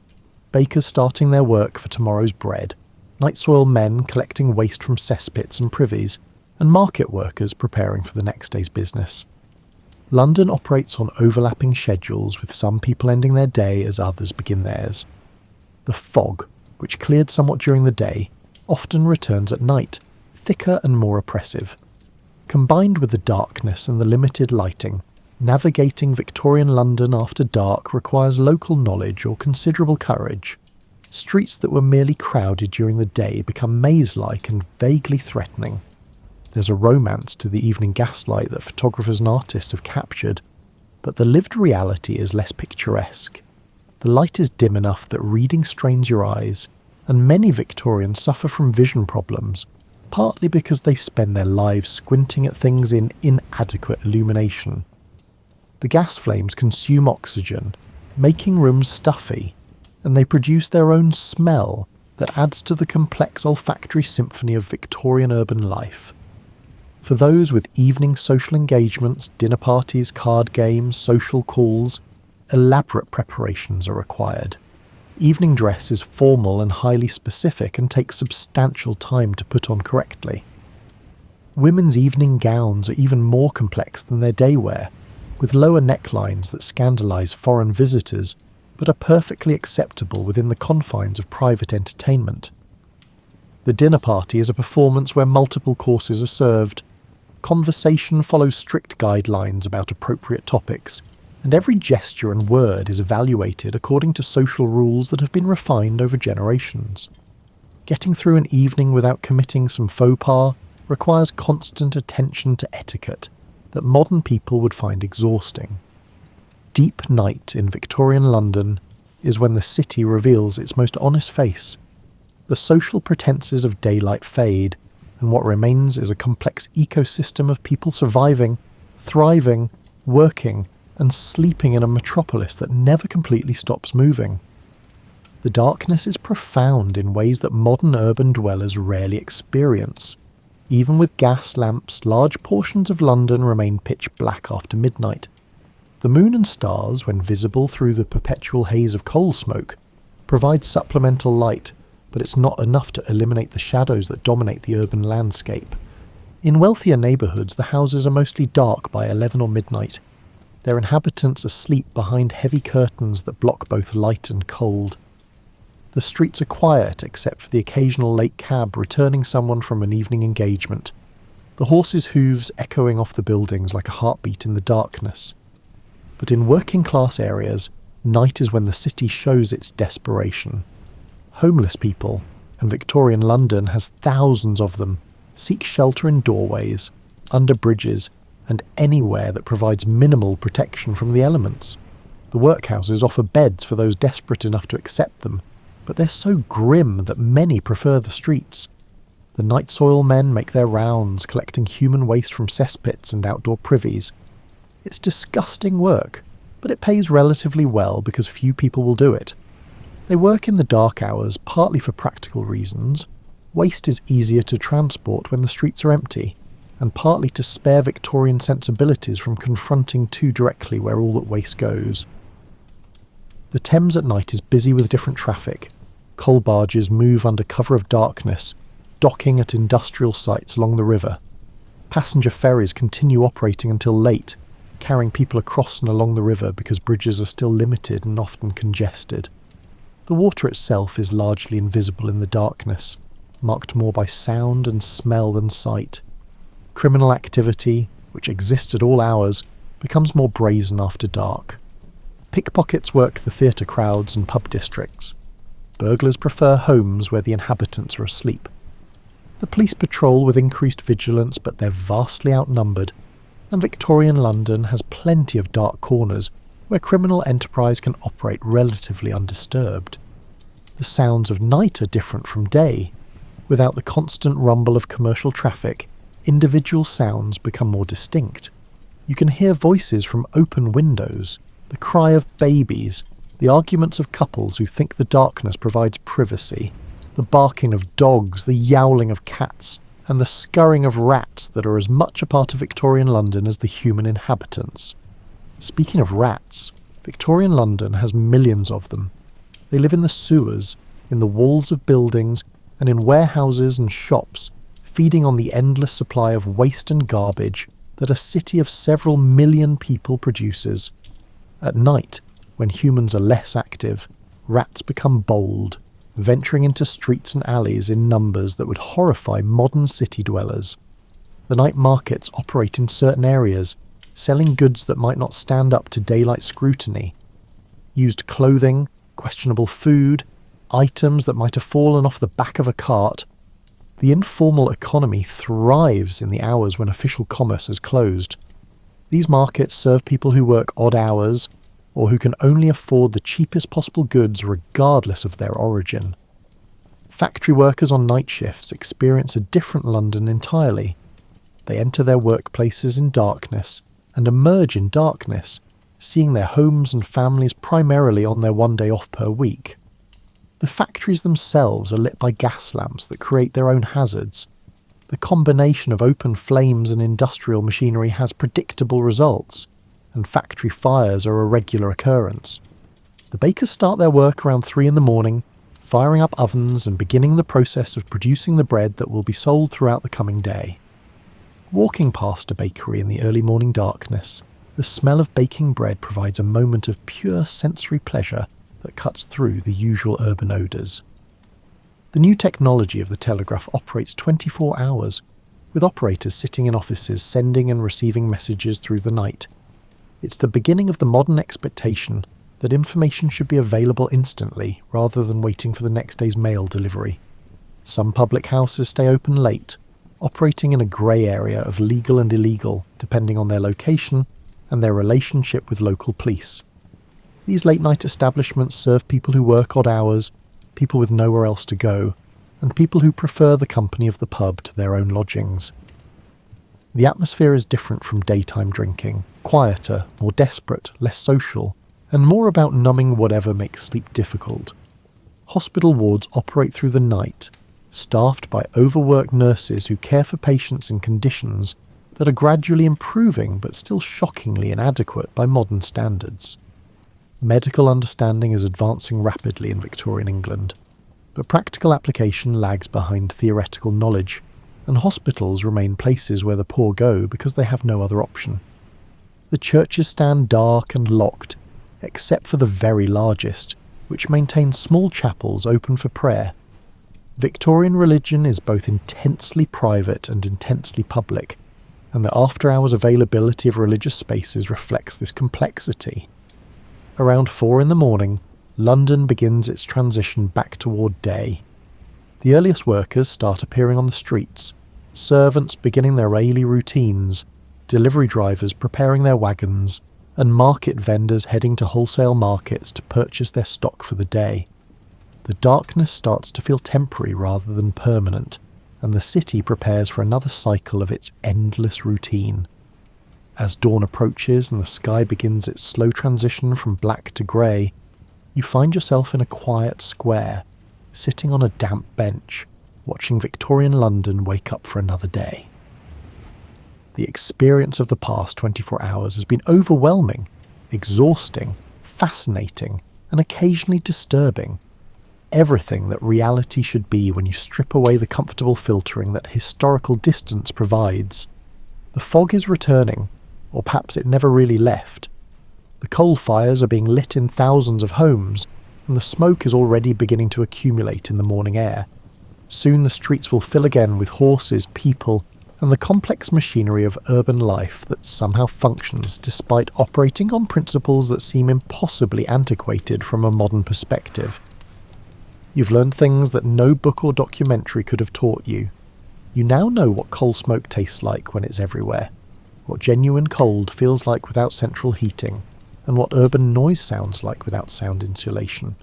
Bakers starting their work for tomorrow's bread, night soil men collecting waste from cesspits and privies, and market workers preparing for the next day's business. London operates on overlapping schedules, with some people ending their day as others begin theirs. The fog, which cleared somewhat during the day, often returns at night, thicker and more oppressive. Combined with the darkness and the limited lighting, navigating Victorian London after dark requires local knowledge or considerable courage. Streets that were merely crowded during the day become maze-like and vaguely threatening. There's a romance to the evening gaslight that photographers and artists have captured, but the lived reality is less picturesque. The light is dim enough that reading strains your eyes, and many Victorians suffer from vision problems, partly because they spend their lives squinting at things in inadequate illumination. The gas flames consume oxygen, making rooms stuffy, and they produce their own smell that adds to the complex olfactory symphony of Victorian urban life. For those with evening social engagements, dinner parties, card games, social calls, elaborate preparations are required. Evening dress is formal and highly specific and takes substantial time to put on correctly. Women's evening gowns are even more complex than their day wear, with lower necklines that scandalise foreign visitors but are perfectly acceptable within the confines of private entertainment. The dinner party is a performance where multiple courses are served. Conversation follows strict guidelines about appropriate topics, and every gesture and word is evaluated according to social rules that have been refined over generations. Getting through an evening without committing some faux pas requires constant attention to etiquette that modern people would find exhausting. Deep night in Victorian London is when the city reveals its most honest face. The social pretences of daylight fade, and what remains is a complex ecosystem of people surviving, thriving, working, and sleeping in a metropolis that never completely stops moving. The darkness is profound in ways that modern urban dwellers rarely experience. Even with gas lamps, large portions of London remain pitch black after midnight. The moon and stars, when visible through the perpetual haze of coal smoke, provide supplemental light, but it's not enough to eliminate the shadows that dominate the urban landscape. In wealthier neighbourhoods, the houses are mostly dark by 11 or midnight, their inhabitants asleep behind heavy curtains that block both light and cold. The streets are quiet except for the occasional late cab returning someone from an evening engagement, the horses' hooves echoing off the buildings like a heartbeat in the darkness. But in working-class areas, night is when the city shows its desperation. Homeless people, and Victorian London has thousands of them, seek shelter in doorways, under bridges, and anywhere that provides minimal protection from the elements. The workhouses offer beds for those desperate enough to accept them, but they're so grim that many prefer the streets. The night soil men make their rounds, collecting human waste from cesspits and outdoor privies. It's disgusting work, but it pays relatively well because few people will do it. They work in the dark hours partly for practical reasons. Waste is easier to transport when the streets are empty, and partly to spare Victorian sensibilities from confronting too directly where all that waste goes. The Thames at night is busy with different traffic. Coal barges move under cover of darkness, docking at industrial sites along the river. Passenger ferries continue operating until late, carrying people across and along the river because bridges are still limited and often congested. The water itself is largely invisible in the darkness, marked more by sound and smell than sight. Criminal activity, which exists at all hours, becomes more brazen after dark. Pickpockets work the theatre crowds and pub districts. Burglars prefer homes where the inhabitants are asleep. The police patrol with increased vigilance, but they're vastly outnumbered, and Victorian London has plenty of dark corners where criminal enterprise can operate relatively undisturbed. The sounds of night are different from day. Without the constant rumble of commercial traffic, individual sounds become more distinct. You can hear voices from open windows, the cry of babies, the arguments of couples who think the darkness provides privacy, the barking of dogs, the yowling of cats, and the scurrying of rats that are as much a part of Victorian London as the human inhabitants. Speaking of rats, Victorian London has millions of them. They live in the sewers, in the walls of buildings, and in warehouses and shops, feeding on the endless supply of waste and garbage that a city of several million people produces. At night, when humans are less active, rats become bold, venturing into streets and alleys in numbers that would horrify modern city dwellers. The night markets operate in certain areas, selling goods that might not stand up to daylight scrutiny. Used clothing, questionable food, items that might have fallen off the back of a cart. The informal economy thrives in the hours when official commerce is closed. These markets serve people who work odd hours, or who can only afford the cheapest possible goods regardless of their origin. Factory workers on night shifts experience a different London entirely. They enter their workplaces in darkness and emerge in darkness, seeing their homes and families primarily on their one day off per week. The factories themselves are lit by gas lamps that create their own hazards. The combination of open flames and industrial machinery has predictable results, and factory fires are a regular occurrence. The bakers start their work around 3 in the morning, firing up ovens and beginning the process of producing the bread that will be sold throughout the coming day. Walking past a bakery in the early morning darkness, the smell of baking bread provides a moment of pure sensory pleasure that cuts through the usual urban odours. The new technology of the telegraph operates 24 hours, with operators sitting in offices sending and receiving messages through the night. It's the beginning of the modern expectation that information should be available instantly rather than waiting for the next day's mail delivery. Some public houses stay open late, operating in a grey area of legal and illegal depending on their location and their relationship with local police. These late-night establishments serve people who work odd hours, people with nowhere else to go, and people who prefer the company of the pub to their own lodgings. The atmosphere is different from daytime drinking, quieter, more desperate, less social, and more about numbing whatever makes sleep difficult. Hospital wards operate through the night, staffed by overworked nurses who care for patients in conditions that are gradually improving but still shockingly inadequate by modern standards. Medical understanding is advancing rapidly in Victorian England, but practical application lags behind theoretical knowledge, and hospitals remain places where the poor go because they have no other option. The churches stand dark and locked, except for the very largest, which maintains small chapels open for prayer. Victorian religion is both intensely private and intensely public, and the after-hours availability of religious spaces reflects this complexity. Around 4 in the morning, London begins its transition back toward day. The earliest workers start appearing on the streets, servants beginning their daily routines, delivery drivers preparing their wagons, and market vendors heading to wholesale markets to purchase their stock for the day. The darkness starts to feel temporary rather than permanent, and the city prepares for another cycle of its endless routine. As dawn approaches and the sky begins its slow transition from black to grey, you find yourself in a quiet square, sitting on a damp bench, watching Victorian London wake up for another day. The experience of the past 24 hours has been overwhelming, exhausting, fascinating, and occasionally disturbing. Everything that reality should be when you strip away the comfortable filtering that historical distance provides. The fog is returning, or perhaps it never really left. The coal fires are being lit in thousands of homes, and the smoke is already beginning to accumulate in the morning air. Soon the streets will fill again with horses, people, and the complex machinery of urban life that somehow functions despite operating on principles that seem impossibly antiquated from a modern perspective. You've learned things that no book or documentary could have taught you. You now know what coal smoke tastes like when it's everywhere, what genuine cold feels like without central heating, and what urban noise sounds like without sound insulation.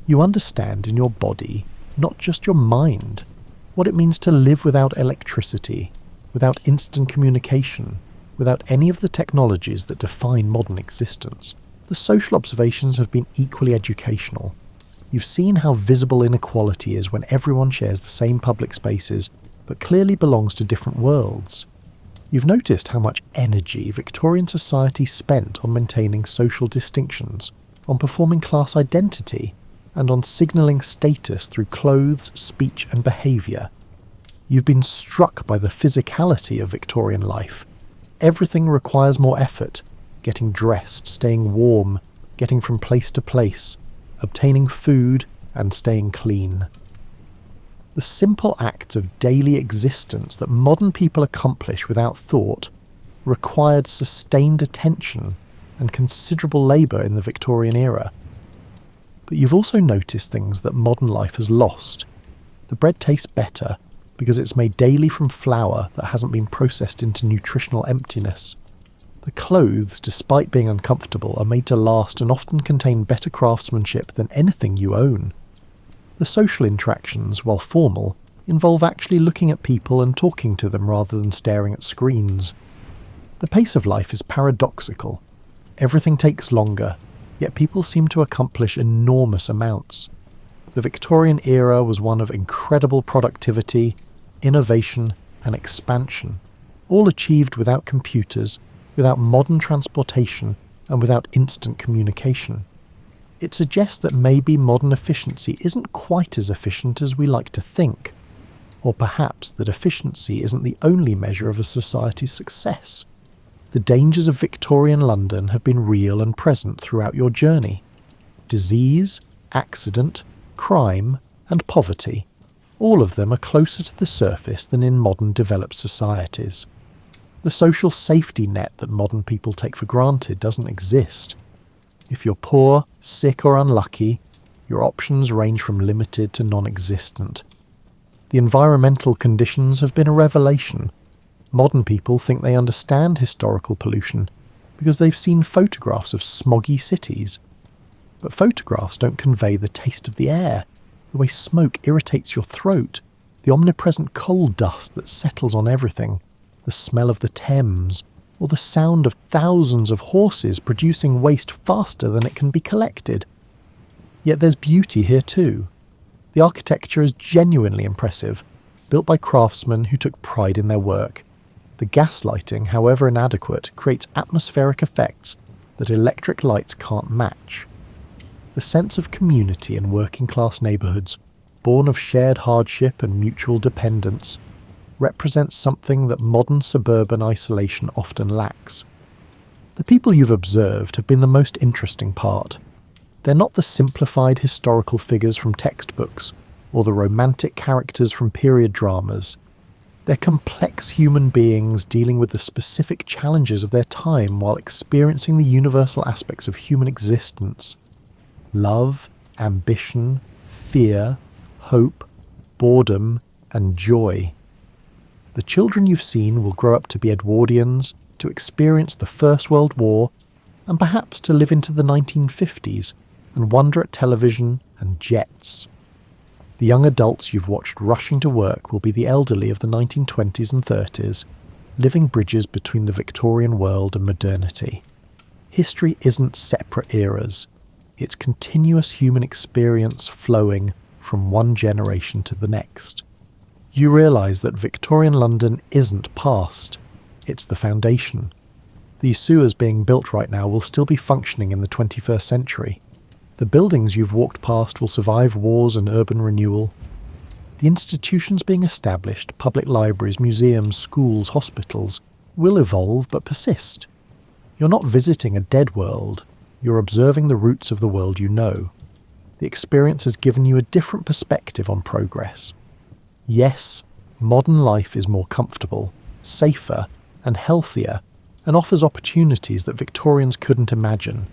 You understand in your body, not just your mind, what it means to live without electricity, without instant communication, without any of the technologies that define modern existence. The social observations have been equally educational. You've seen how visible inequality is when everyone shares the same public spaces, but clearly belongs to different worlds. You've noticed how much energy Victorian society spent on maintaining social distinctions, on performing class identity, and on signalling status through clothes, speech and behaviour. You've been struck by the physicality of Victorian life. Everything requires more effort, getting dressed, staying warm, getting from place to place, obtaining food and staying clean. The simple acts of daily existence that modern people accomplish without thought required sustained attention and considerable labour in the Victorian era. But you've also noticed things that modern life has lost. The bread tastes better because it's made daily from flour that hasn't been processed into nutritional emptiness. The clothes, despite being uncomfortable, are made to last and often contain better craftsmanship than anything you own. The social interactions, while formal, involve actually looking at people and talking to them rather than staring at screens. The pace of life is paradoxical. Everything takes longer, yet people seem to accomplish enormous amounts. The Victorian era was one of incredible productivity, innovation, and expansion, all achieved without computers, without modern transportation, and without instant communication. it suggests that maybe modern efficiency isn't quite as efficient as we like to think, or perhaps that efficiency isn't the only measure of a society's success. The dangers of Victorian London have been real and present throughout your journey. Disease, accident, crime, and poverty, all of them are closer to the surface than in modern developed societies. The social safety net that modern people take for granted doesn't exist. If you're poor, sick or unlucky, your options range from limited to non-existent. The environmental conditions have been a revelation. Modern people think they understand historical pollution because they've seen photographs of smoggy cities. But photographs don't convey the taste of the air, the way smoke irritates your throat, the omnipresent coal dust that settles on everything, the smell of the Thames, or the sound of thousands of horses producing waste faster than it can be collected. Yet there's beauty here too. The architecture is genuinely impressive, built by craftsmen who took pride in their work. The gaslighting, however inadequate, creates atmospheric effects that electric lights can't match. The sense of community in working-class neighbourhoods, born of shared hardship and mutual dependence, represents something that modern suburban isolation often lacks. The people you've observed have been the most interesting part. They're not the simplified historical figures from textbooks or the romantic characters from period dramas. They're complex human beings dealing with the specific challenges of their time while experiencing the universal aspects of human existence. Love, ambition, fear, hope, boredom, and joy. The children you've seen will grow up to be Edwardians, to experience the First World War, and perhaps to live into the 1950s and wonder at television and jets. The young adults you've watched rushing to work will be the elderly of the 1920s and 30s, living bridges between the Victorian world and modernity. History isn't separate eras. It's continuous human experience flowing from one generation to the next. You realise that Victorian London isn't past, it's the foundation. These sewers being built right now will still be functioning in the 21st century. The buildings you've walked past will survive wars and urban renewal. The institutions being established, public libraries, museums, schools, hospitals, will evolve but persist. You're not visiting a dead world, you're observing the roots of the world you know. The experience has given you a different perspective on progress. Yes, modern life is more comfortable, safer, and healthier, and offers opportunities that Victorians couldn't imagine.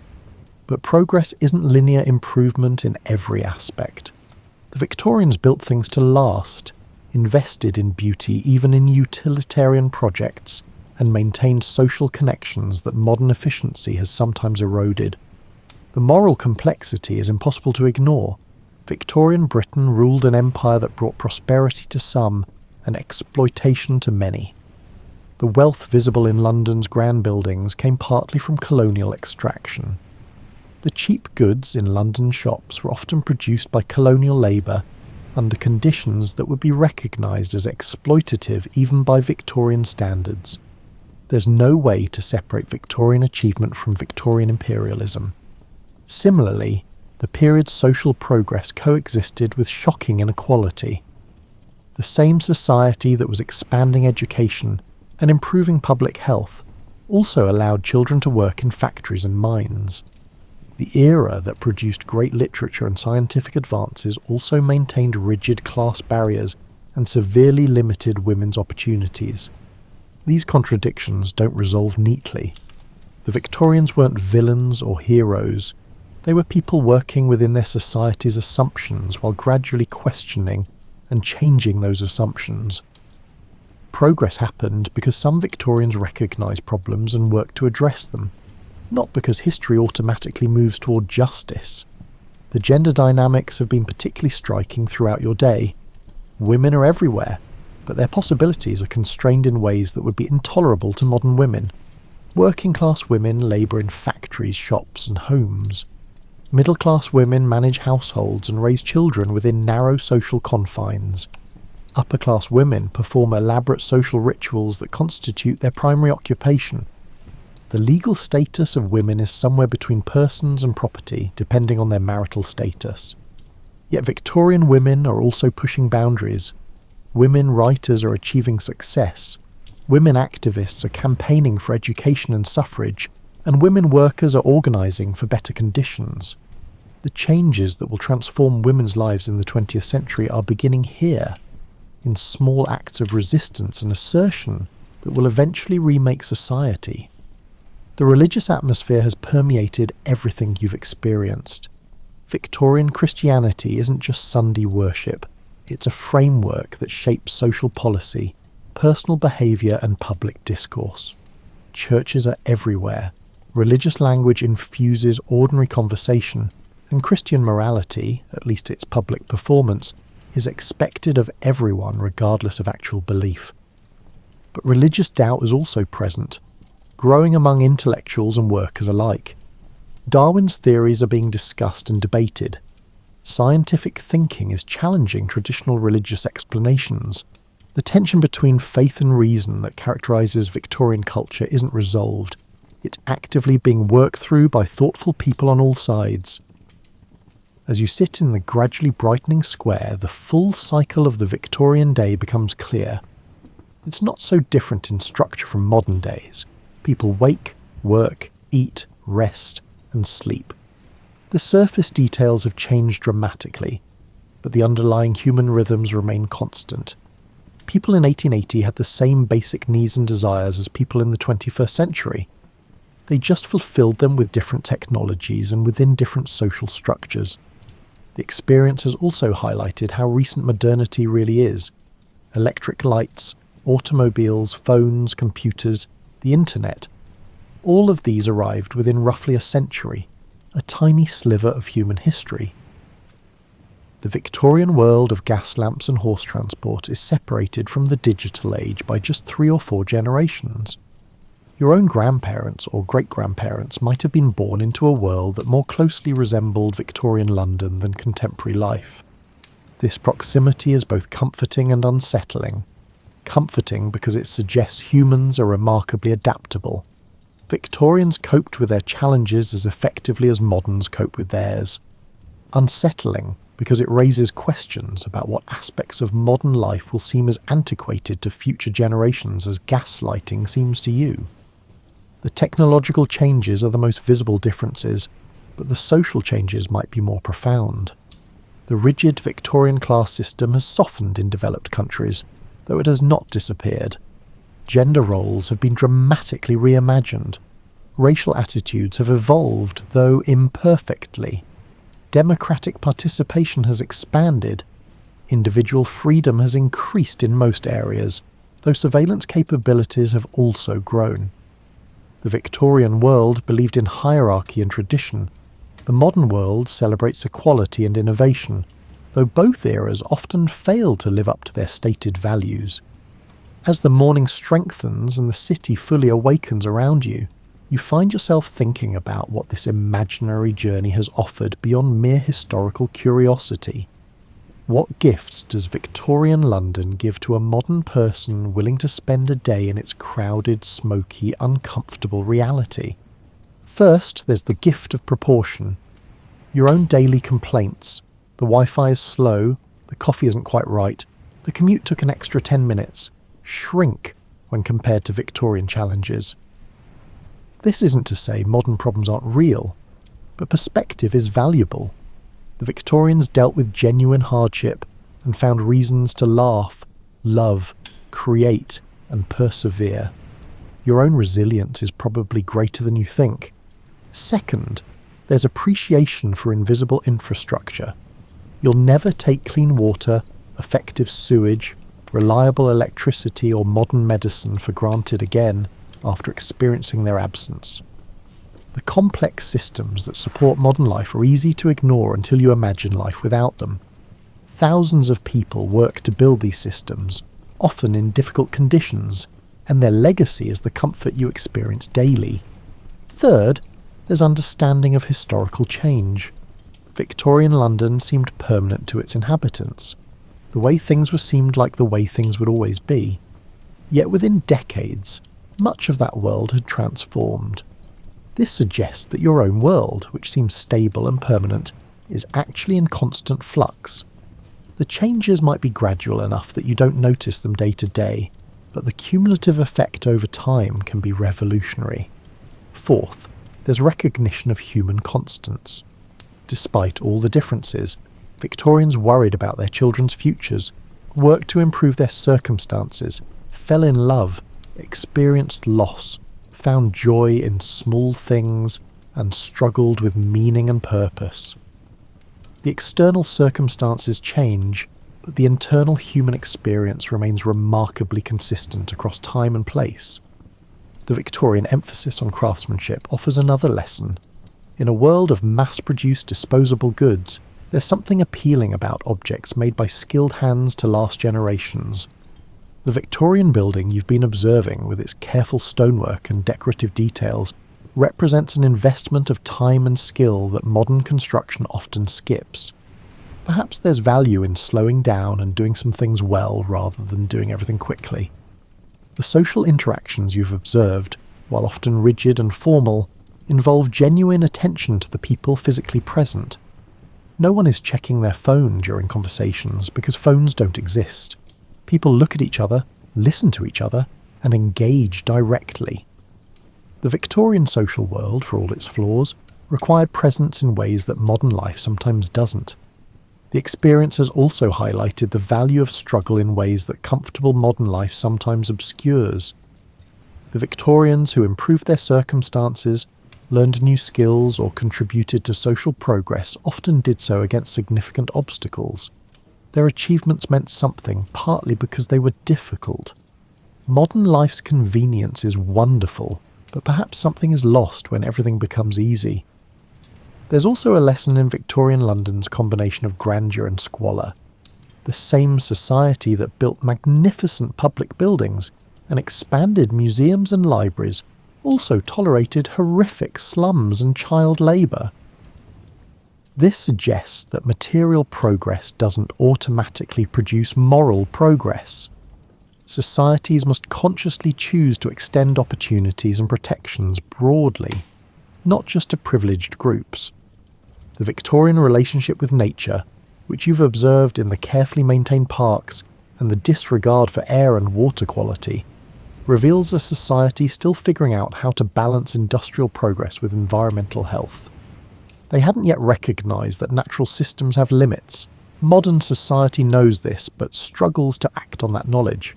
But progress isn't linear improvement in every aspect. The Victorians built things to last, invested in beauty even in utilitarian projects, and maintained social connections that modern efficiency has sometimes eroded. The moral complexity is impossible to ignore. Victorian Britain ruled an empire that brought prosperity to some and exploitation to many. The wealth visible in London's grand buildings came partly from colonial extraction. The cheap goods in London shops were often produced by colonial labour under conditions that would be recognised as exploitative even by Victorian standards. There's no way to separate Victorian achievement from Victorian imperialism. Similarly, the period's social progress coexisted with shocking inequality. The same society that was expanding education and improving public health also allowed children to work in factories and mines. The era that produced great literature and scientific advances also maintained rigid class barriers and severely limited women's opportunities. These contradictions don't resolve neatly. The Victorians weren't villains or heroes. They were people working within their society's assumptions while gradually questioning and changing those assumptions. Progress happened because some Victorians recognised problems and worked to address them, not because history automatically moves toward justice. The gender dynamics have been particularly striking throughout your day. Women are everywhere, but their possibilities are constrained in ways that would be intolerable to modern women. Working-class women labour in factories, shops and homes. Middle-class women manage households and raise children within narrow social confines. Upper-class women perform elaborate social rituals that constitute their primary occupation. the legal status of women is somewhere between persons and property, depending on their marital status. Yet Victorian women are also pushing boundaries. Women writers are achieving success. Women activists are campaigning for education and suffrage, and women workers are organising for better conditions. The changes that will transform women's lives in the 20th century are beginning here, in small acts of resistance and assertion that will eventually remake society. The religious atmosphere has permeated everything you've experienced. Victorian Christianity isn't just Sunday worship, it's a framework that shapes social policy, personal behaviour and public discourse. Churches are everywhere. Religious language infuses ordinary conversation, and Christian morality, at least its public performance, is expected of everyone regardless of actual belief. But religious doubt is also present, growing among intellectuals and workers alike. Darwin's theories are being discussed and debated. Scientific thinking is challenging traditional religious explanations. The tension between faith and reason that characterises Victorian culture isn't resolved. It's actively being worked through by thoughtful people on all sides. As you sit in the gradually brightening square, the full cycle of the Victorian day becomes clear. It's not so different in structure from modern days. People wake, work, eat, rest, and sleep. The surface details have changed dramatically, but the underlying human rhythms remain constant. People in 1880 had the same basic needs and desires as people in the 21st century. They just fulfilled them with different technologies and within different social structures. The experience has also highlighted how recent modernity really is. Electric lights, automobiles, phones, computers, the internet. All of these arrived within roughly a century, a tiny sliver of human history. The Victorian world of gas lamps and horse transport is separated from the digital age by just 3 or 4 generations. Your own grandparents or great-grandparents might have been born into a world that more closely resembled Victorian London than contemporary life. This proximity is both comforting and unsettling. Comforting because it suggests humans are remarkably adaptable. Victorians coped with their challenges as effectively as moderns cope with theirs. Unsettling because it raises questions about what aspects of modern life will seem as antiquated to future generations as gaslighting seems to you. The technological changes are the most visible differences, but the social changes might be more profound. The rigid Victorian class system has softened in developed countries, though it has not disappeared. Gender roles have been dramatically reimagined. Racial attitudes have evolved, though imperfectly. Democratic participation has expanded. Individual freedom has increased in most areas, though surveillance capabilities have also grown. The Victorian world believed in hierarchy and tradition. The modern world celebrates equality and innovation, though both eras often fail to live up to their stated values. As the morning strengthens and the city fully awakens around you, you find yourself thinking about what this imaginary journey has offered beyond mere historical curiosity. What gifts does Victorian London give to a modern person willing to spend a day in its crowded, smoky, uncomfortable reality? First, there's the gift of proportion. Your own daily complaints. The Wi-Fi is slow, the coffee isn't quite right, the commute took an extra 10 minutes. Shrink when compared to Victorian challenges. This isn't to say modern problems aren't real, but perspective is valuable. The Victorians dealt with genuine hardship and found reasons to laugh, love, create, and persevere. Your own resilience is probably greater than you think. Second, there's appreciation for invisible infrastructure. You'll never take clean water, effective sewage, reliable electricity or modern medicine for granted again after experiencing their absence. The complex systems that support modern life are easy to ignore until you imagine life without them. Thousands of people work to build these systems, often in difficult conditions, and their legacy is the comfort you experience daily. Third, there's understanding of historical change. Victorian London seemed permanent to its inhabitants. The way things were seemed like the way things would always be. Yet within decades, much of that world had transformed. This suggests that your own world, which seems stable and permanent, is actually in constant flux. The changes might be gradual enough that you don't notice them day to day, but the cumulative effect over time can be revolutionary. Fourth, there's recognition of human constants. Despite all the differences, Victorians worried about their children's futures, worked to improve their circumstances, fell in love, experienced loss, found joy in small things, and struggled with meaning and purpose. The external circumstances change, but the internal human experience remains remarkably consistent across time and place. The Victorian emphasis on craftsmanship offers another lesson. In a world of mass-produced disposable goods, there's something appealing about objects made by skilled hands to last generations. The Victorian building you've been observing, with its careful stonework and decorative details, represents an investment of time and skill that modern construction often skips. Perhaps there's value in slowing down and doing some things well rather than doing everything quickly. The social interactions you've observed, while often rigid and formal, involve genuine attention to the people physically present. No one is checking their phone during conversations because phones don't exist. People look at each other, listen to each other, and engage directly. The Victorian social world, for all its flaws, required presence in ways that modern life sometimes doesn't. The experience has also highlighted the value of struggle in ways that comfortable modern life sometimes obscures. The Victorians who improved their circumstances, learned new skills, or contributed to social progress often did so against significant obstacles. Their achievements meant something, partly because they were difficult. Modern life's convenience is wonderful, but perhaps something is lost when everything becomes easy. There's also a lesson in Victorian London's combination of grandeur and squalor. The same society that built magnificent public buildings and expanded museums and libraries also tolerated horrific slums and child labour. This suggests that material progress doesn't automatically produce moral progress. Societies must consciously choose to extend opportunities and protections broadly, not just to privileged groups. The Victorian relationship with nature, which you've observed in the carefully maintained parks and the disregard for air and water quality, reveals a society still figuring out how to balance industrial progress with environmental health. They hadn't yet recognised that natural systems have limits. Modern society knows this, but struggles to act on that knowledge.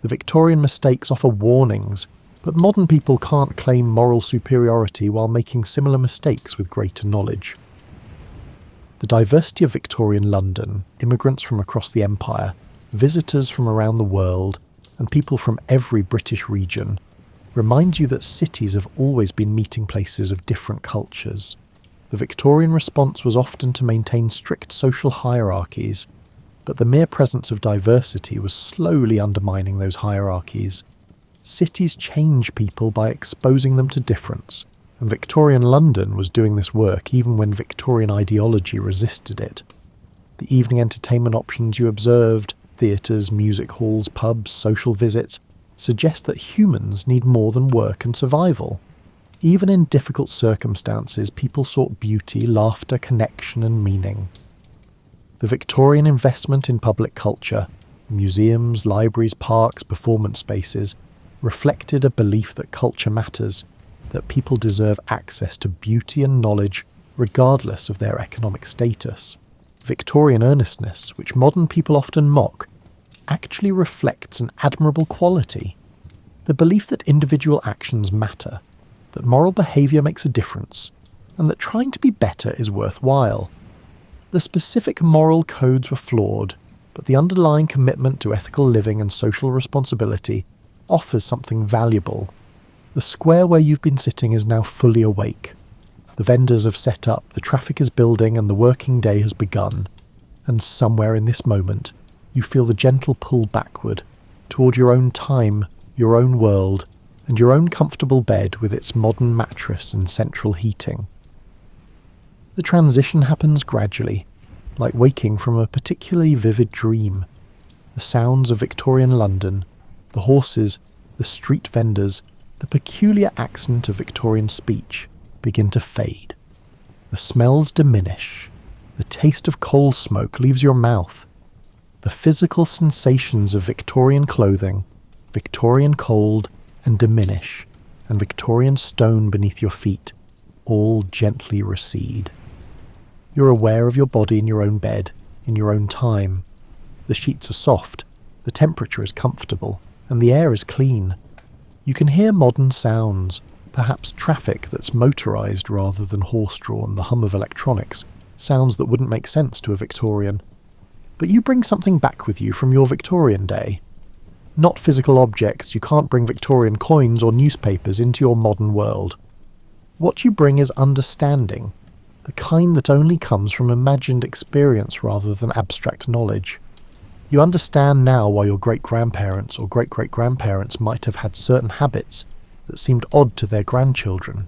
The Victorian mistakes offer warnings, but modern people can't claim moral superiority while making similar mistakes with greater knowledge. The diversity of Victorian London, immigrants from across the empire, visitors from around the world, and people from every British region, reminds you that cities have always been meeting places of different cultures. The Victorian response was often to maintain strict social hierarchies, but the mere presence of diversity was slowly undermining those hierarchies. Cities change people by exposing them to difference, and Victorian London was doing this work even when Victorian ideology resisted it. The evening entertainment options you observed, theatres, music halls, pubs, social visits, suggest that humans need more than work and survival. Even in difficult circumstances, people sought beauty, laughter, connection, and meaning. The Victorian investment in public culture, museums, libraries, parks, performance spaces, reflected a belief that culture matters, that people deserve access to beauty and knowledge regardless of their economic status. Victorian earnestness, which modern people often mock, actually reflects an admirable quality. The belief that individual actions matter, that moral behaviour makes a difference, and that trying to be better is worthwhile. The specific moral codes were flawed, but the underlying commitment to ethical living and social responsibility offers something valuable. The square where you've been sitting is now fully awake. The vendors have set up, the traffic is building, and the working day has begun. And somewhere in this moment, you feel the gentle pull backward, toward your own time, your own world, and your own comfortable bed with its modern mattress and central heating. The transition happens gradually, like waking from a particularly vivid dream. The sounds of Victorian London, the horses, the street vendors, the peculiar accent of Victorian speech begin to fade. The smells diminish. The taste of coal smoke leaves your mouth. The physical sensations of Victorian clothing, Victorian cold, and diminish, and Victorian stone beneath your feet all gently recede. You're aware of your body in your own bed, in your own time. The sheets are soft, the temperature is comfortable, and the air is clean. You can hear modern sounds, perhaps traffic that's motorised rather than horse-drawn, the hum of electronics, sounds that wouldn't make sense to a Victorian. But you bring something back with you from your Victorian day. Not physical objects, you can't bring Victorian coins or newspapers into your modern world. What you bring is understanding, the kind that only comes from imagined experience rather than abstract knowledge. You understand now why your great-grandparents or great-great-grandparents might have had certain habits that seemed odd to their grandchildren,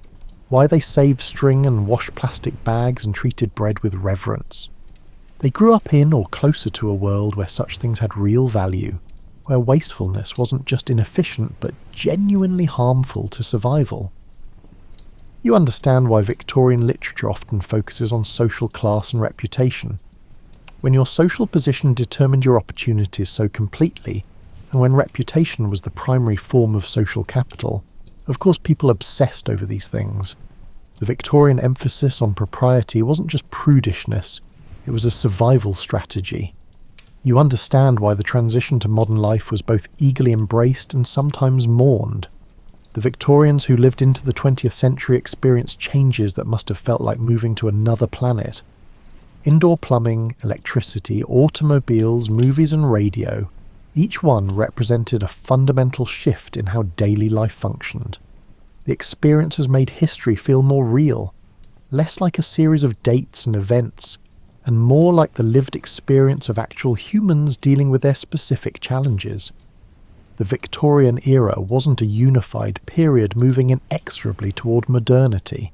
why they saved string and washed plastic bags and treated bread with reverence. They grew up in or closer to a world where such things had real value, where wastefulness wasn't just inefficient but genuinely harmful to survival. You understand why Victorian literature often focuses on social class and reputation. When your social position determined your opportunities so completely, and when reputation was the primary form of social capital, of course people obsessed over these things. The Victorian emphasis on propriety wasn't just prudishness, it was a survival strategy. You understand why the transition to modern life was both eagerly embraced and sometimes mourned. The Victorians who lived into the 20th century experienced changes that must have felt like moving to another planet. Indoor plumbing, electricity, automobiles, movies and radio, each one represented a fundamental shift in how daily life functioned. The experience has made history feel more real, less like a series of dates and events, and more like the lived experience of actual humans dealing with their specific challenges. The Victorian era wasn't a unified period moving inexorably toward modernity.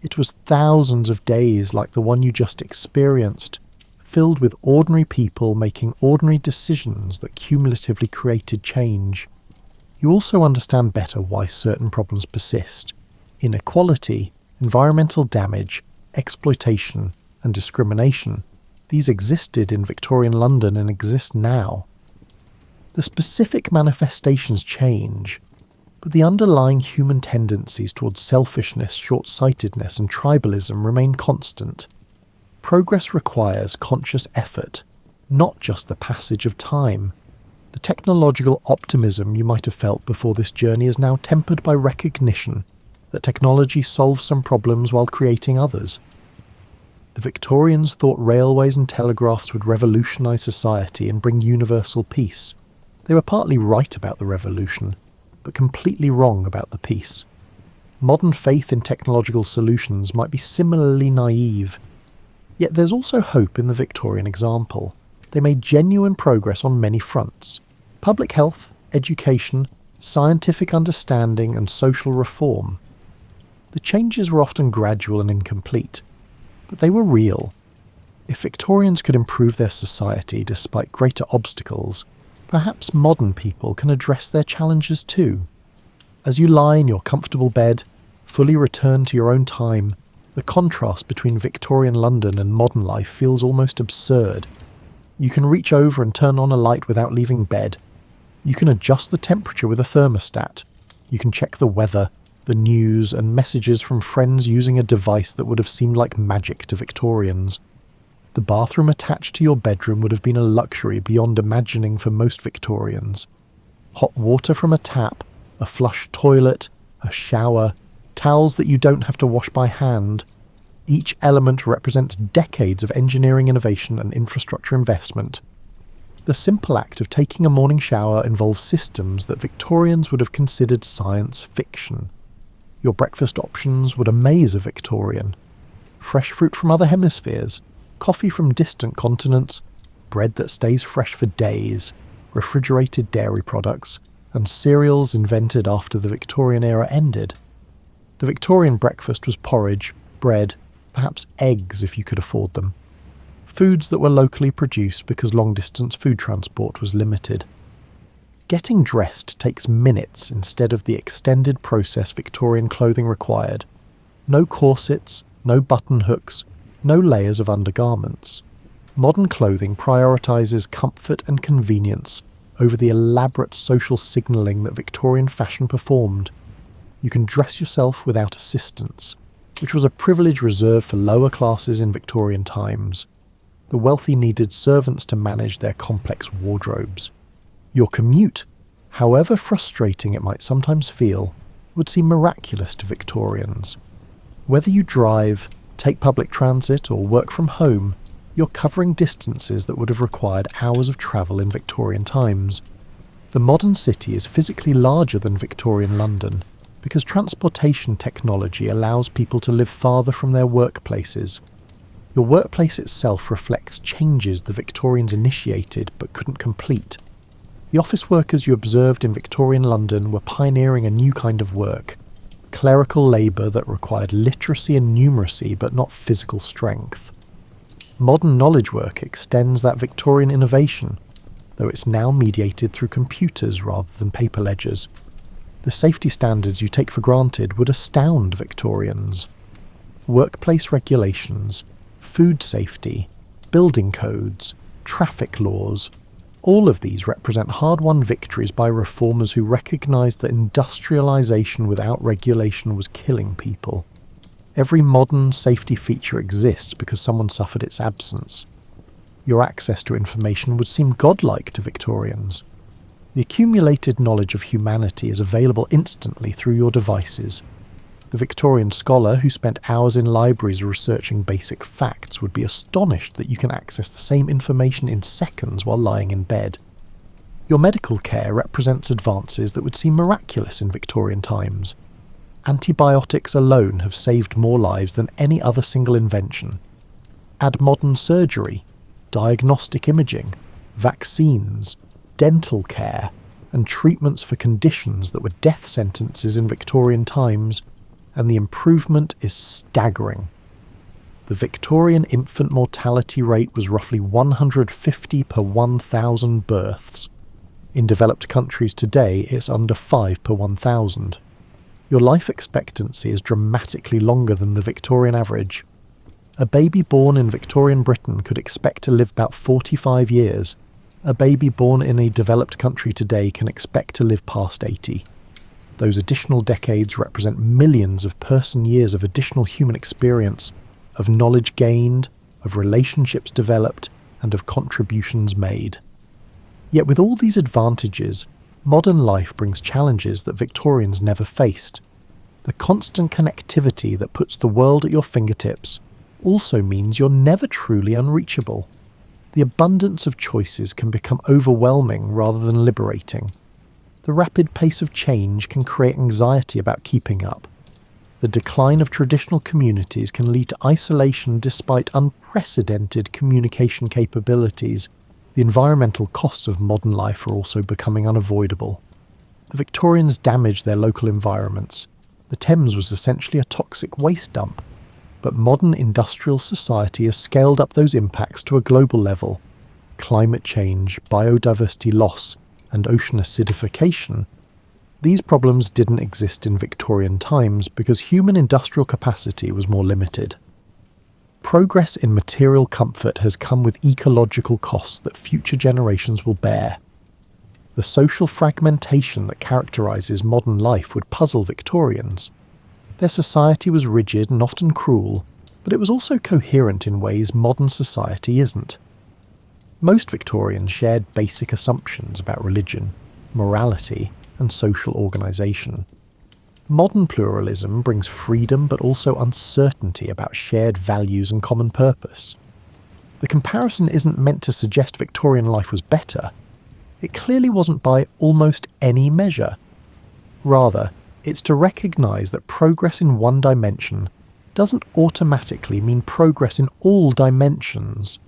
It was thousands of days like the one you just experienced, filled with ordinary people making ordinary decisions that cumulatively created change. You also understand better why certain problems persist. Inequality, environmental damage, exploitation, and discrimination. These existed in Victorian London and exist now. The specific manifestations change, but the underlying human tendencies towards selfishness, short-sightedness, and tribalism remain constant. Progress requires conscious effort, not just the passage of time. The technological optimism you might have felt before this journey is now tempered by recognition that technology solves some problems while creating others. The Victorians thought railways and telegraphs would revolutionise society and bring universal peace. They were partly right about the revolution, but completely wrong about the peace. Modern faith in technological solutions might be similarly naive. Yet there's also hope in the Victorian example. They made genuine progress on many fronts: public health, education, scientific understanding, and social reform. The changes were often gradual and incomplete, but they were real. If Victorians could improve their society despite greater obstacles, perhaps modern people can address their challenges too. As you lie in your comfortable bed, fully returned to your own time, the contrast between Victorian London and modern life feels almost absurd. You can reach over and turn on a light without leaving bed. You can adjust the temperature with a thermostat. You can check the weather, the news, and messages from friends using a device that would have seemed like magic to Victorians. The bathroom attached to your bedroom would have been a luxury beyond imagining for most Victorians. Hot water from a tap, a flush toilet, a shower, towels that you don't have to wash by hand. Each element represents decades of engineering innovation and infrastructure investment. The simple act of taking a morning shower involves systems that Victorians would have considered science fiction. Your breakfast options would amaze a Victorian. Fresh fruit from other hemispheres, coffee from distant continents, bread that stays fresh for days, refrigerated dairy products, and cereals invented after the Victorian era ended. The Victorian breakfast was porridge, bread, perhaps eggs if you could afford them. Foods that were locally produced because long-distance food transport was limited. Getting dressed takes minutes instead of the extended process Victorian clothing required. No corsets, no button hooks, no layers of undergarments. Modern clothing prioritises comfort and convenience over the elaborate social signalling that Victorian fashion performed. You can dress yourself without assistance, which was a privilege reserved for lower classes in Victorian times. The wealthy needed servants to manage their complex wardrobes. Your commute, however frustrating it might sometimes feel, would seem miraculous to Victorians. Whether you drive, take public transit, or work from home, you're covering distances that would have required hours of travel in Victorian times. The modern city is physically larger than Victorian London because transportation technology allows people to live farther from their workplaces. Your workplace itself reflects changes the Victorians initiated but couldn't complete. The office workers you observed in Victorian London were pioneering a new kind of work, clerical labour that required literacy and numeracy but not physical strength. Modern knowledge work extends that Victorian innovation, though it's now mediated through computers rather than paper ledgers. The safety standards you take for granted would astound Victorians. Workplace regulations, food safety, building codes, traffic laws, all of these represent hard-won victories by reformers who recognised that industrialisation without regulation was killing people. Every modern safety feature exists because someone suffered its absence. Your access to information would seem godlike to Victorians. The accumulated knowledge of humanity is available instantly through your devices. The Victorian scholar who spent hours in libraries researching basic facts would be astonished that you can access the same information in seconds while lying in bed. Your medical care represents advances that would seem miraculous in Victorian times. Antibiotics alone have saved more lives than any other single invention. Add modern surgery, diagnostic imaging, vaccines, dental care, and treatments for conditions that were death sentences in Victorian times, and the improvement is staggering. The Victorian infant mortality rate was roughly 150 per 1,000 births. In developed countries today, it's under 5 per 1,000. Your life expectancy is dramatically longer than the Victorian average. A baby born in Victorian Britain could expect to live about 45 years. A baby born in a developed country today can expect to live past 80. Those additional decades represent millions of person-years of additional human experience, of knowledge gained, of relationships developed, and of contributions made. Yet with all these advantages, modern life brings challenges that Victorians never faced. The constant connectivity that puts the world at your fingertips also means you're never truly unreachable. The abundance of choices can become overwhelming rather than liberating. The rapid pace of change can create anxiety about keeping up. The decline of traditional communities can lead to isolation despite unprecedented communication capabilities. The environmental costs of modern life are also becoming unavoidable. The Victorians damaged their local environments. The Thames was essentially a toxic waste dump. But modern industrial society has scaled up those impacts to a global level. Climate change, biodiversity loss, and ocean acidification, these problems didn't exist in Victorian times because human industrial capacity was more limited. Progress in material comfort has come with ecological costs that future generations will bear. The social fragmentation that characterises modern life would puzzle Victorians. Their society was rigid and often cruel, but it was also coherent in ways modern society isn't. Most Victorians shared basic assumptions about religion, morality, and social organisation. Modern pluralism brings freedom but also uncertainty about shared values and common purpose. The comparison isn't meant to suggest Victorian life was better. It clearly wasn't by almost any measure. Rather, it's to recognise that progress in one dimension doesn't automatically mean progress in all dimensions.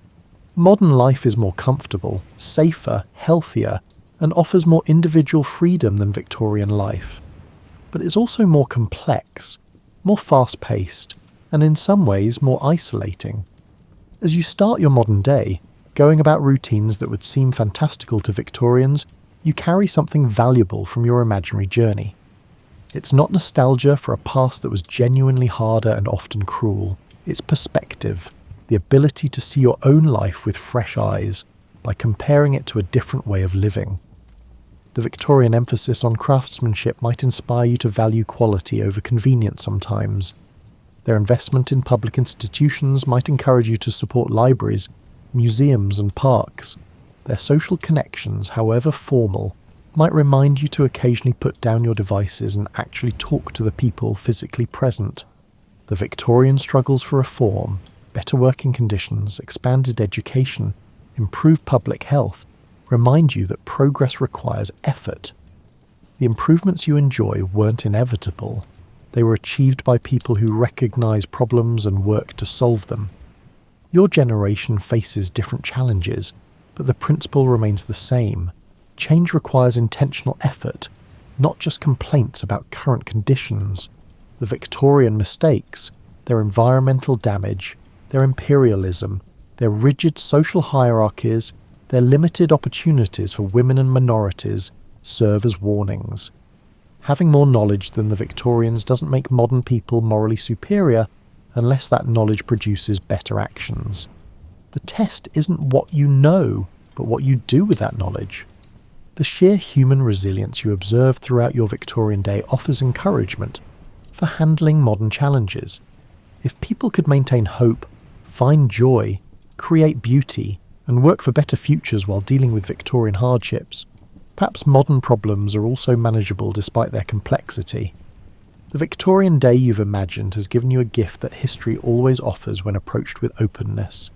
Modern life is more comfortable, safer, healthier, and offers more individual freedom than Victorian life. But it's also more complex, more fast-paced, and in some ways more isolating. As you start your modern day, going about routines that would seem fantastical to Victorians, You carry something valuable from your imaginary journey. It's not nostalgia for a past that was genuinely harder and often cruel. It's perspective, the ability to see your own life with fresh eyes by comparing it to a different way of living. The Victorian emphasis on craftsmanship might inspire you to value quality over convenience sometimes. Their investment in public institutions might encourage you to support libraries, museums and parks. Their social connections, however formal, might remind you to occasionally put down your devices and actually talk to the people physically present. The Victorian struggles for reform, better working conditions, expanded education, improved public health, remind you that progress requires effort. The improvements you enjoy weren't inevitable. They were achieved by people who recognize problems and work to solve them. Your generation faces different challenges, but the principle remains the same. Change requires intentional effort, not just complaints about current conditions. The Victorian mistakes, their environmental damage, their imperialism, their rigid social hierarchies, their limited opportunities for women and minorities serve as warnings. Having more knowledge than the Victorians doesn't make modern people morally superior unless that knowledge produces better actions. The test isn't what you know, but what you do with that knowledge. The sheer human resilience you observe throughout your Victorian day offers encouragement for handling modern challenges. If people could maintain hope, find joy, create beauty, and work for better futures while dealing with Victorian hardships, perhaps modern problems are also manageable despite their complexity. The Victorian day you've imagined has given you a gift that history always offers when approached with openness: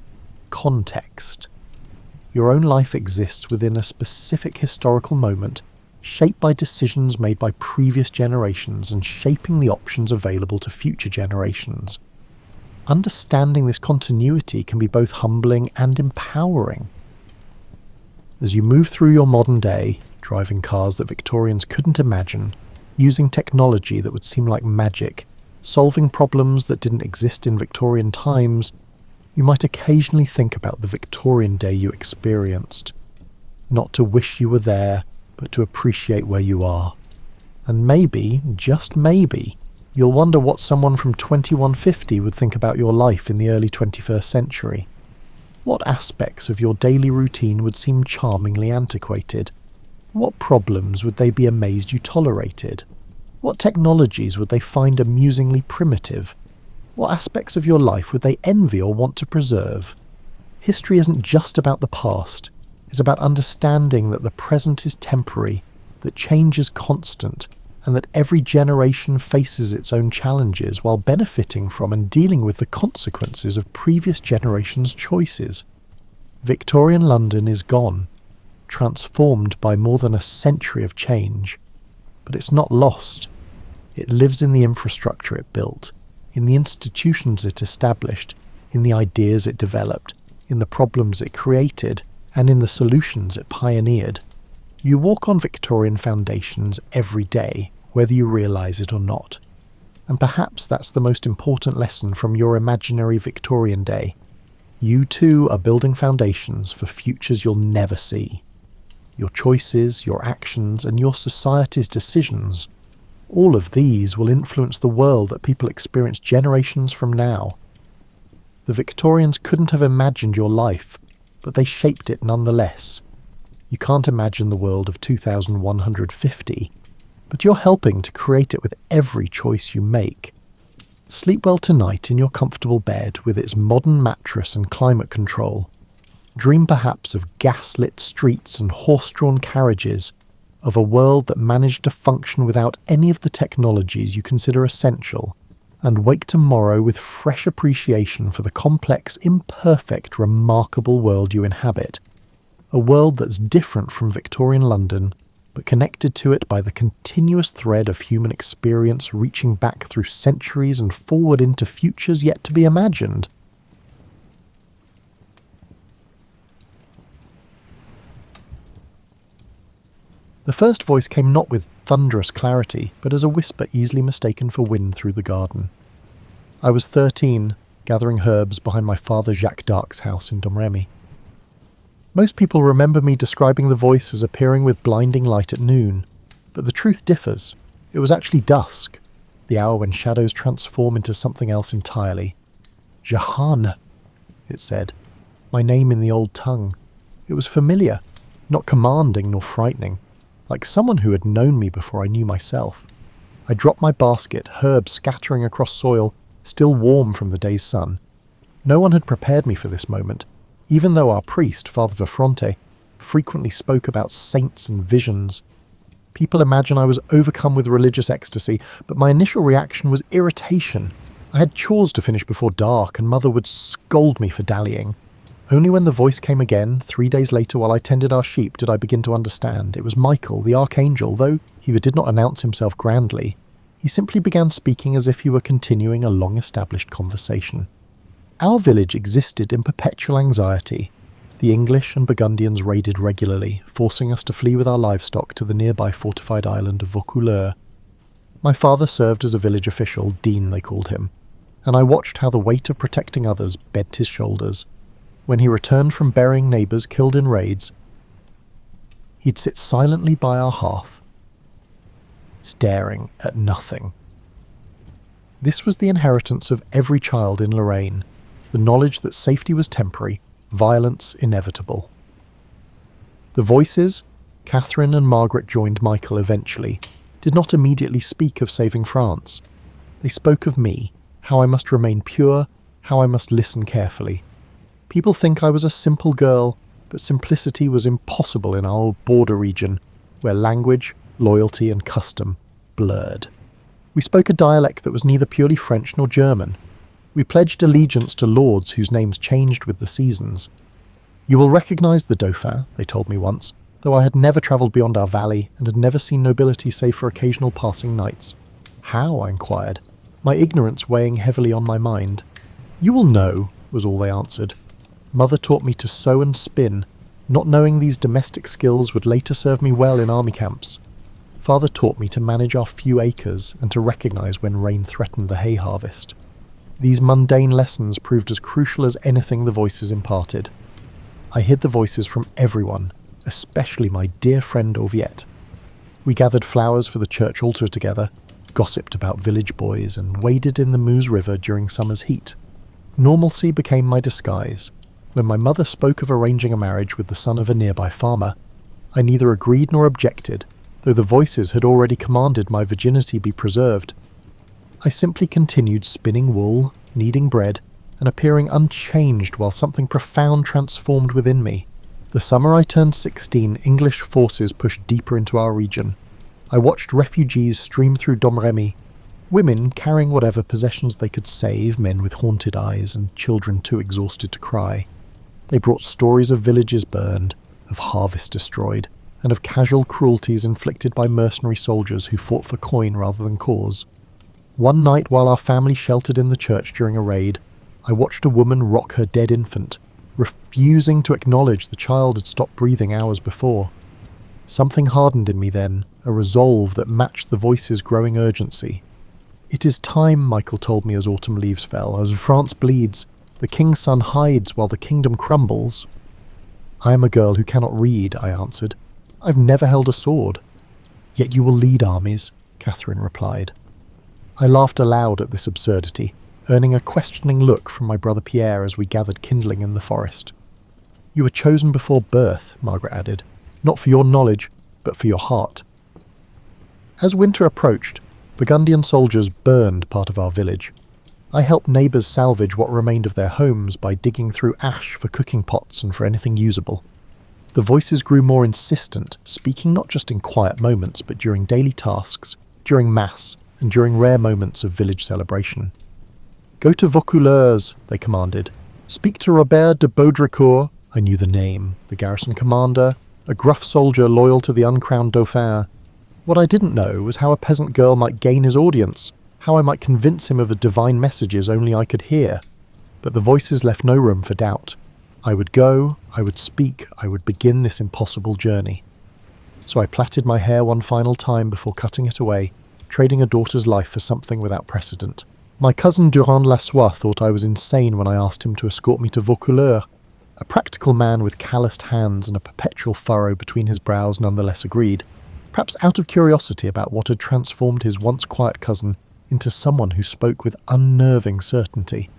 context. Your own life exists within a specific historical moment, shaped by decisions made by previous generations and shaping the options available to future generations. Understanding this continuity can be both humbling and empowering. As you move through your modern day, driving cars that Victorians couldn't imagine, using technology that would seem like magic, solving problems that didn't exist in Victorian times, you might occasionally think about the Victorian day you experienced. Not to wish you were there, but to appreciate where you are. And maybe, just maybe, you'll wonder what someone from 2150 would think about your life in the early 21st century. What aspects of your daily routine would seem charmingly antiquated? What problems would they be amazed you tolerated? What technologies would they find amusingly primitive? What aspects of your life would they envy or want to preserve? History isn't just about the past. It's about understanding that the present is temporary, that change is constant, and that every generation faces its own challenges while benefiting from and dealing with the consequences of previous generations' choices. Victorian London is gone, transformed by more than a century of change. But it's not lost. It lives in the infrastructure it built, in the institutions it established, in the ideas it developed, in the problems it created, and in the solutions it pioneered. You walk on Victorian foundations every day, whether you realise it or not. And perhaps that's the most important lesson from your imaginary Victorian day. You too are building foundations for futures you'll never see. Your choices, your actions, and your society's decisions, all of these will influence the world that people experience generations from now. The Victorians couldn't have imagined your life, but they shaped it nonetheless. You can't imagine the world of 2150, but you're helping to create it with every choice you make. Sleep well tonight in your comfortable bed with its modern mattress and climate control. Dream perhaps of gas-lit streets and horse-drawn carriages, of a world that managed to function without any of the technologies you consider essential, and wake tomorrow with fresh appreciation for the complex, imperfect, remarkable world you inhabit. A world that's different from Victorian London, but connected to it by the continuous thread of human experience reaching back through centuries and forward into futures yet to be imagined. The first voice came not with thunderous clarity, but as a whisper easily mistaken for wind through the garden. I was 13, gathering herbs behind my father Jacques d'Arc's house in Domremy. Most people remember me describing the voice as appearing with blinding light at noon, but the truth differs. It was actually dusk, the hour when shadows transform into something else entirely. Jahan, it said, my name in the old tongue. It was familiar, not commanding nor frightening, like someone who had known me before I knew myself. I dropped my basket, herbs scattering across soil, still warm from the day's sun. No one had prepared me for this moment, even though our priest, Father Verfronte, frequently spoke about saints and visions. People imagine I was overcome with religious ecstasy, but my initial reaction was irritation. I had chores to finish before dark, and Mother would scold me for dallying. Only when the voice came again, 3 days later while I tended our sheep, did I begin to understand. It was Michael, the archangel, though he did not announce himself grandly. He simply began speaking as if he were continuing a long-established conversation. Our village existed in perpetual anxiety. The English and Burgundians raided regularly, forcing us to flee with our livestock to the nearby fortified island of Vaucouleurs. My father served as a village official, Dean they called him, and I watched how the weight of protecting others bent his shoulders. When he returned from burying neighbours killed in raids, he'd sit silently by our hearth, staring at nothing. This was the inheritance of every child in Lorraine, the knowledge that safety was temporary, violence inevitable. The voices, Catherine and Margaret joined Michael eventually, did not immediately speak of saving France. They spoke of me, how I must remain pure, how I must listen carefully. People think I was a simple girl, but simplicity was impossible in our border region, where language, loyalty and custom blurred. We spoke a dialect that was neither purely French nor German. We pledged allegiance to lords whose names changed with the seasons. You will recognise the Dauphin, they told me once, though I had never travelled beyond our valley and had never seen nobility save for occasional passing knights. How? I inquired, my ignorance weighing heavily on my mind. You will know, was all they answered. Mother taught me to sew and spin, not knowing these domestic skills would later serve me well in army camps. Father taught me to manage our few acres and to recognise when rain threatened the hay harvest. These mundane lessons proved as crucial as anything the voices imparted. I hid the voices from everyone, especially my dear friend Orviette. We gathered flowers for the church altar together, gossiped about village boys, and waded in the Meuse River during summer's heat. Normalcy became my disguise. When my mother spoke of arranging a marriage with the son of a nearby farmer, I neither agreed nor objected, though the voices had already commanded my virginity be preserved. I simply continued spinning wool, kneading bread, and appearing unchanged while something profound transformed within me. The summer I turned 16, English forces pushed deeper into our region. I watched refugees stream through Domremy, women carrying whatever possessions they could save, men with haunted eyes, and children too exhausted to cry. They brought stories of villages burned, of harvests destroyed, and of casual cruelties inflicted by mercenary soldiers who fought for coin rather than cause. One night while our family sheltered in the church during a raid, I watched a woman rock her dead infant, refusing to acknowledge the child had stopped breathing hours before. Something hardened in me then, a resolve that matched the voice's growing urgency. It is time, Michael told me as autumn leaves fell, as France bleeds, the king's son hides while the kingdom crumbles. I am a girl who cannot read, I answered. I've never held a sword. Yet you will lead armies, Catherine replied. I laughed aloud at this absurdity, earning a questioning look from my brother Pierre as we gathered kindling in the forest. You were chosen before birth, Margaret added, not for your knowledge, but for your heart. As winter approached, Burgundian soldiers burned part of our village. I helped neighbours salvage what remained of their homes by digging through ash for cooking pots and for anything usable. The voices grew more insistent, speaking not just in quiet moments, but during daily tasks, during mass, and during rare moments of village celebration. Go to Vaucouleurs, they commanded. Speak to Robert de Baudricourt, I knew the name, the garrison commander, a gruff soldier loyal to the uncrowned Dauphin. What I didn't know was how a peasant girl might gain his audience, how I might convince him of the divine messages only I could hear. But the voices left no room for doubt. I would go, I would speak, I would begin this impossible journey. So I plaited my hair one final time before cutting it away, trading a daughter's life for something without precedent. My cousin Durand Lassois thought I was insane when I asked him to escort me to Vaucouleurs. A practical man with calloused hands and a perpetual furrow between his brows nonetheless agreed, perhaps out of curiosity about what had transformed his once quiet cousin into someone who spoke with unnerving certainty.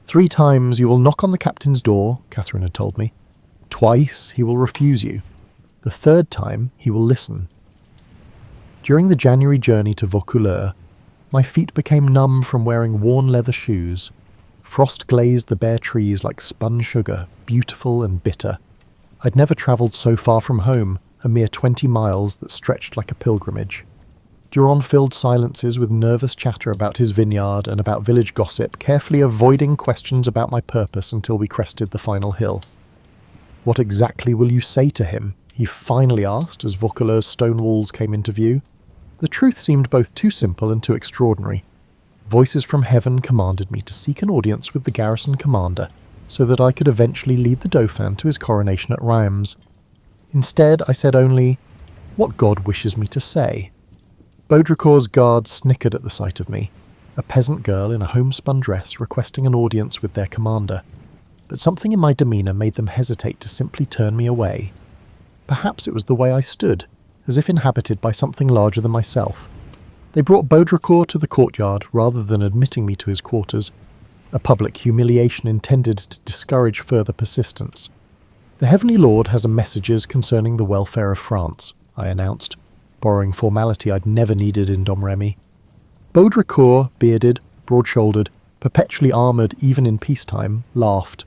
3 times you will knock on the captain's door, Catherine had told me. Twice he will refuse you. The 3rd time he will listen. During the January journey to Vaucouleurs, my feet became numb from wearing worn leather shoes. Frost glazed the bare trees like spun sugar, beautiful and bitter. I'd never travelled so far from home, a mere 20 miles that stretched like a pilgrimage. Joan filled silences with nervous chatter about his vineyard and about village gossip, carefully avoiding questions about my purpose until we crested the final hill. "What exactly will you say to him?" he finally asked as Vaucouleurs' stone walls came into view. The truth seemed both too simple and too extraordinary. Voices from heaven commanded me to seek an audience with the garrison commander, so that I could eventually lead the Dauphin to his coronation at Reims. Instead, I said only, "What God wishes me to say." Baudricourt's guards snickered at the sight of me, a peasant girl in a homespun dress requesting an audience with their commander. But something in my demeanour made them hesitate to simply turn me away. Perhaps it was the way I stood, as if inhabited by something larger than myself. They brought Baudricourt to the courtyard rather than admitting me to his quarters, a public humiliation intended to discourage further persistence. "The Heavenly Lord has messages concerning the welfare of France," I announced, borrowing formality I'd never needed in Domremy. Baudricourt, bearded, broad-shouldered, perpetually armoured even in peacetime, laughed.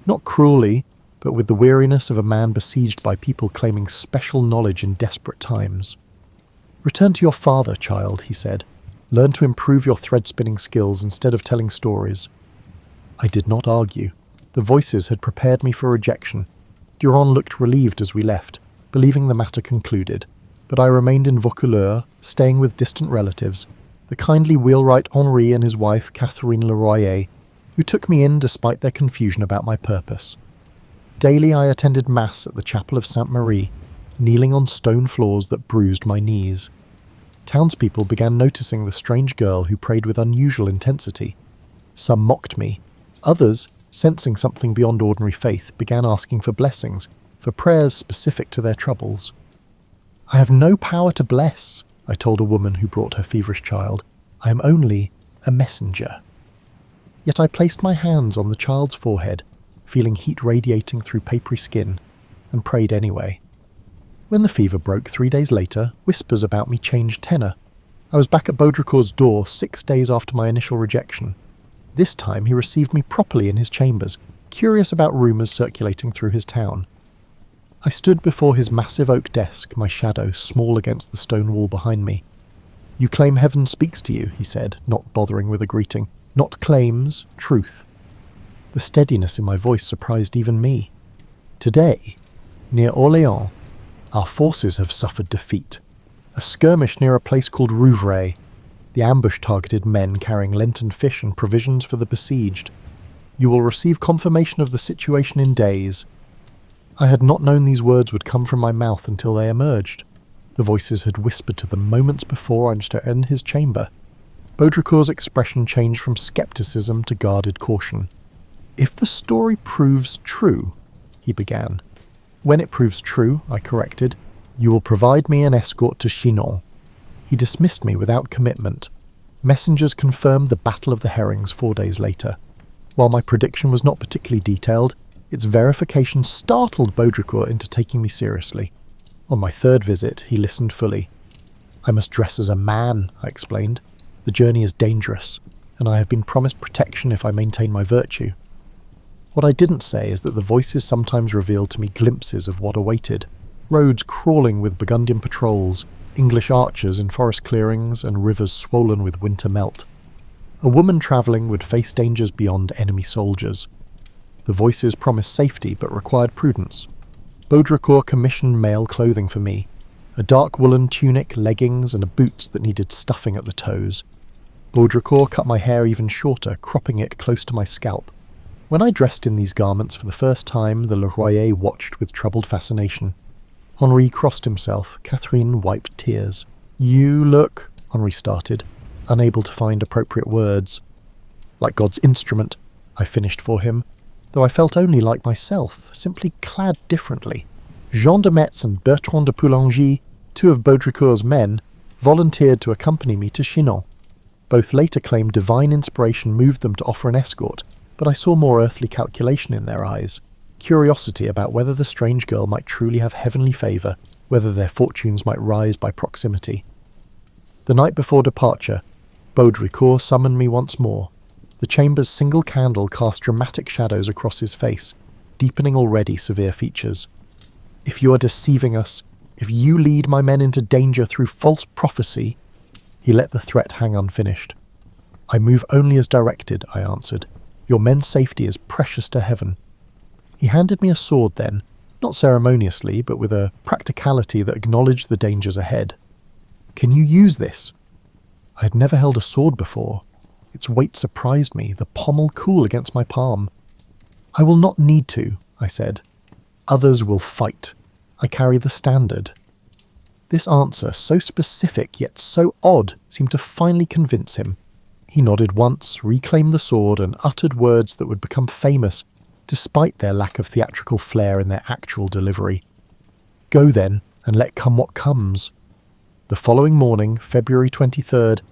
Not cruelly, but with the weariness of a man besieged by people claiming special knowledge in desperate times. "Return to your father, child," he said. "Learn to improve your thread-spinning skills instead of telling stories." I did not argue. The voices had prepared me for rejection. Joan looked relieved as we left, believing the matter concluded. But I remained in Vaucouleurs, staying with distant relatives, the kindly wheelwright Henri and his wife Catherine Leroyer, who took me in despite their confusion about my purpose. Daily I attended Mass at the chapel of Sainte Marie, kneeling on stone floors that bruised my knees. Townspeople began noticing the strange girl who prayed with unusual intensity. Some mocked me. Others, sensing something beyond ordinary faith, began asking for blessings, for prayers specific to their troubles. "I have no power to bless," I told a woman who brought her feverish child. "I am only a messenger." Yet I placed my hands on the child's forehead, feeling heat radiating through papery skin, and prayed anyway. When the fever broke 3 days later, whispers about me changed tenor. I was back at Baudricourt's door 6 days after my initial rejection. This time he received me properly in his chambers, curious about rumours circulating through his town. I stood before his massive oak desk, my shadow small against the stone wall behind me. "You claim heaven speaks to you," he said, not bothering with a greeting. "Not claims, truth." The steadiness in my voice surprised even me. "Today, near Orléans, our forces have suffered defeat. A skirmish near a place called Rouvray. The ambush targeted men carrying Lenten fish and provisions for the besieged. You will receive confirmation of the situation in days." I had not known these words would come from my mouth until they emerged. The voices had whispered to them moments before I entered his chamber. Baudricourt's expression changed from scepticism to guarded caution. "If the story proves true," he began. "When it proves true," I corrected, "you will provide me an escort to Chinon." He dismissed me without commitment. Messengers confirmed the Battle of the Herrings 4 days later. While my prediction was not particularly detailed, its verification startled Baudricourt into taking me seriously. On my 3rd visit, he listened fully. "I must dress as a man," I explained. "The journey is dangerous, and I have been promised protection if I maintain my virtue." What I didn't say is that the voices sometimes revealed to me glimpses of what awaited. Roads crawling with Burgundian patrols, English archers in forest clearings, and rivers swollen with winter melt. A woman travelling would face dangers beyond enemy soldiers. The voices promised safety but required prudence. Baudricourt commissioned male clothing for me, a dark woolen tunic, leggings, and boots that needed stuffing at the toes. Baudricourt cut my hair even shorter, cropping it close to my scalp. When I dressed in these garments for the first time, the Leroyer watched with troubled fascination. Henri crossed himself. Catherine wiped tears. "You look," Henri started, unable to find appropriate words. "Like God's instrument," I finished for him. though I felt only like myself, simply clad differently. Jean de Metz and Bertrand de Poulengy, two of Baudricourt's men, volunteered to accompany me to Chinon. Both later claimed divine inspiration moved them to offer an escort, but I saw more earthly calculation in their eyes, curiosity about whether the strange girl might truly have heavenly favour, whether their fortunes might rise by proximity. The night before departure, Baudricourt summoned me once more. The chamber's single candle cast dramatic shadows across his face, deepening already severe features. "If you are deceiving us, if you lead my men into danger through false prophecy—" He let the threat hang unfinished. "I move only as directed," I answered. "Your men's safety is precious to heaven." He handed me a sword then, not ceremoniously, but with a practicality that acknowledged the dangers ahead. "Can you use this?" I had never held a sword before. Its weight surprised me, the pommel cool against my palm. "I will not need to," I said. "Others will fight. I carry the standard." This answer, so specific yet so odd, seemed to finally convince him. He nodded once, reclaimed the sword, and uttered words that would become famous, despite their lack of theatrical flair in their actual delivery. "Go then, and let come what comes." The following morning, February 23rd,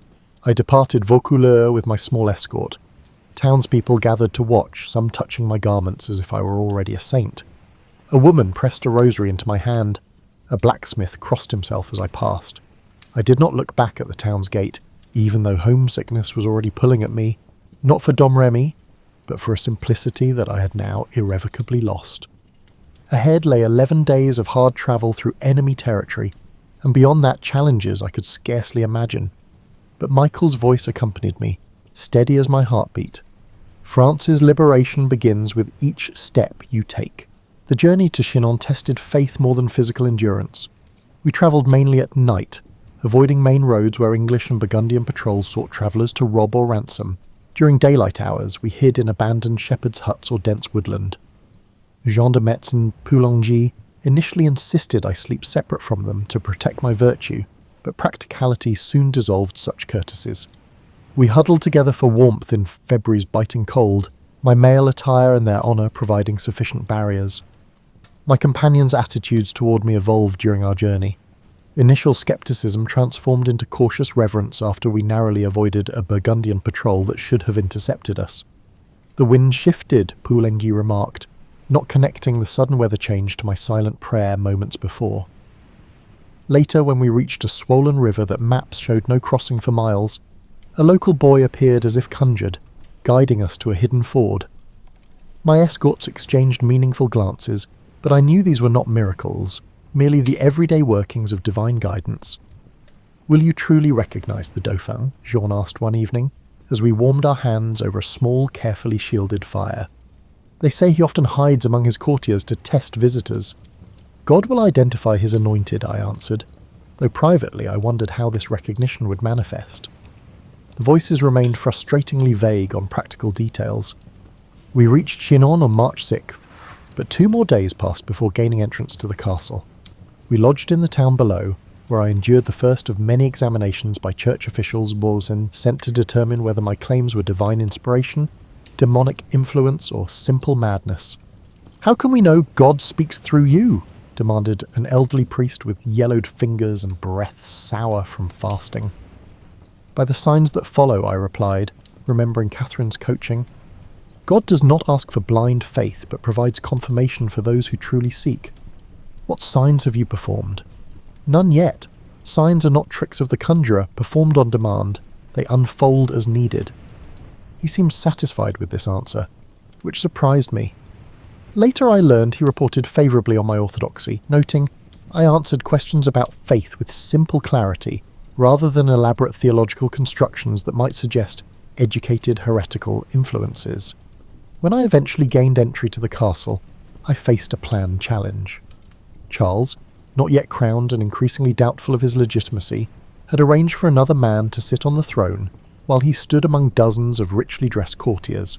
I departed Vaucouleurs with my small escort. Townspeople gathered to watch, some touching my garments as if I were already a saint. A woman pressed a rosary into my hand. A blacksmith crossed himself as I passed. I did not look back at the town's gate, even though homesickness was already pulling at me, not for Domremy, but for a simplicity that I had now irrevocably lost. Ahead lay 11 days of hard travel through enemy territory, and beyond that challenges I could scarcely imagine. But Michael's voice accompanied me, steady as my heartbeat. "France's liberation begins with each step you take." The journey to Chinon tested faith more than physical endurance. We travelled mainly at night, avoiding main roads where English and Burgundian patrols sought travellers to rob or ransom. During daylight hours, we hid in abandoned shepherds' huts or dense woodland. Jean de Metz and Poulengy initially insisted I sleep separate from them to protect my virtue, but practicality soon dissolved such courtesies. We huddled together for warmth in February's biting cold, my male attire and their honour providing sufficient barriers. My companions' attitudes toward me evolved during our journey. Initial scepticism transformed into cautious reverence after we narrowly avoided a Burgundian patrol that should have intercepted us. "The wind shifted," Poulengy remarked, not connecting the sudden weather change to my silent prayer moments before. Later, when we reached a swollen river that maps showed no crossing for miles, a local boy appeared as if conjured, guiding us to a hidden ford. My escorts exchanged meaningful glances, but I knew these were not miracles, merely the everyday workings of divine guidance. "Will you truly recognize the Dauphin?" Joan asked one evening, as we warmed our hands over a small, carefully shielded fire. "They say he often hides among his courtiers to test visitors." "God will identify his anointed," I answered, though privately I wondered how this recognition would manifest. The voices remained frustratingly vague on practical details. We reached Chinon on March 6th, but 2 more days passed before gaining entrance to the castle. We lodged in the town below, where I endured the first of many examinations by church officials sent to determine whether my claims were divine inspiration, demonic influence, or simple madness. "How can we know God speaks through you?" demanded an elderly priest with yellowed fingers and breath sour from fasting. "By the signs that follow," I replied, remembering Catherine's coaching. "God does not ask for blind faith, but provides confirmation for those who truly seek." "What signs have you performed?" "None yet. Signs are not tricks of the conjurer, performed on demand. They unfold as needed." He seemed satisfied with this answer, which surprised me. Later I learned he reported favourably on my orthodoxy, noting, "I answered questions about faith with simple clarity, rather than elaborate theological constructions that might suggest educated heretical influences." When I eventually gained entry to the castle, I faced a planned challenge. Charles, not yet crowned and increasingly doubtful of his legitimacy, had arranged for another man to sit on the throne while he stood among dozens of richly dressed courtiers.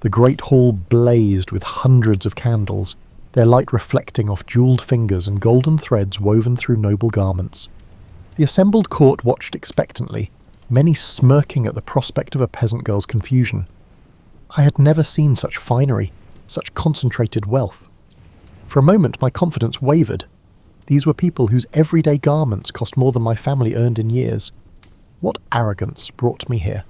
The great hall blazed with hundreds of candles, their light reflecting off jewelled fingers and golden threads woven through noble garments. The assembled court watched expectantly, many smirking at the prospect of a peasant girl's confusion. I had never seen such finery, such concentrated wealth. For a moment my confidence wavered. These were people whose everyday garments cost more than my family earned in years. What arrogance brought me here?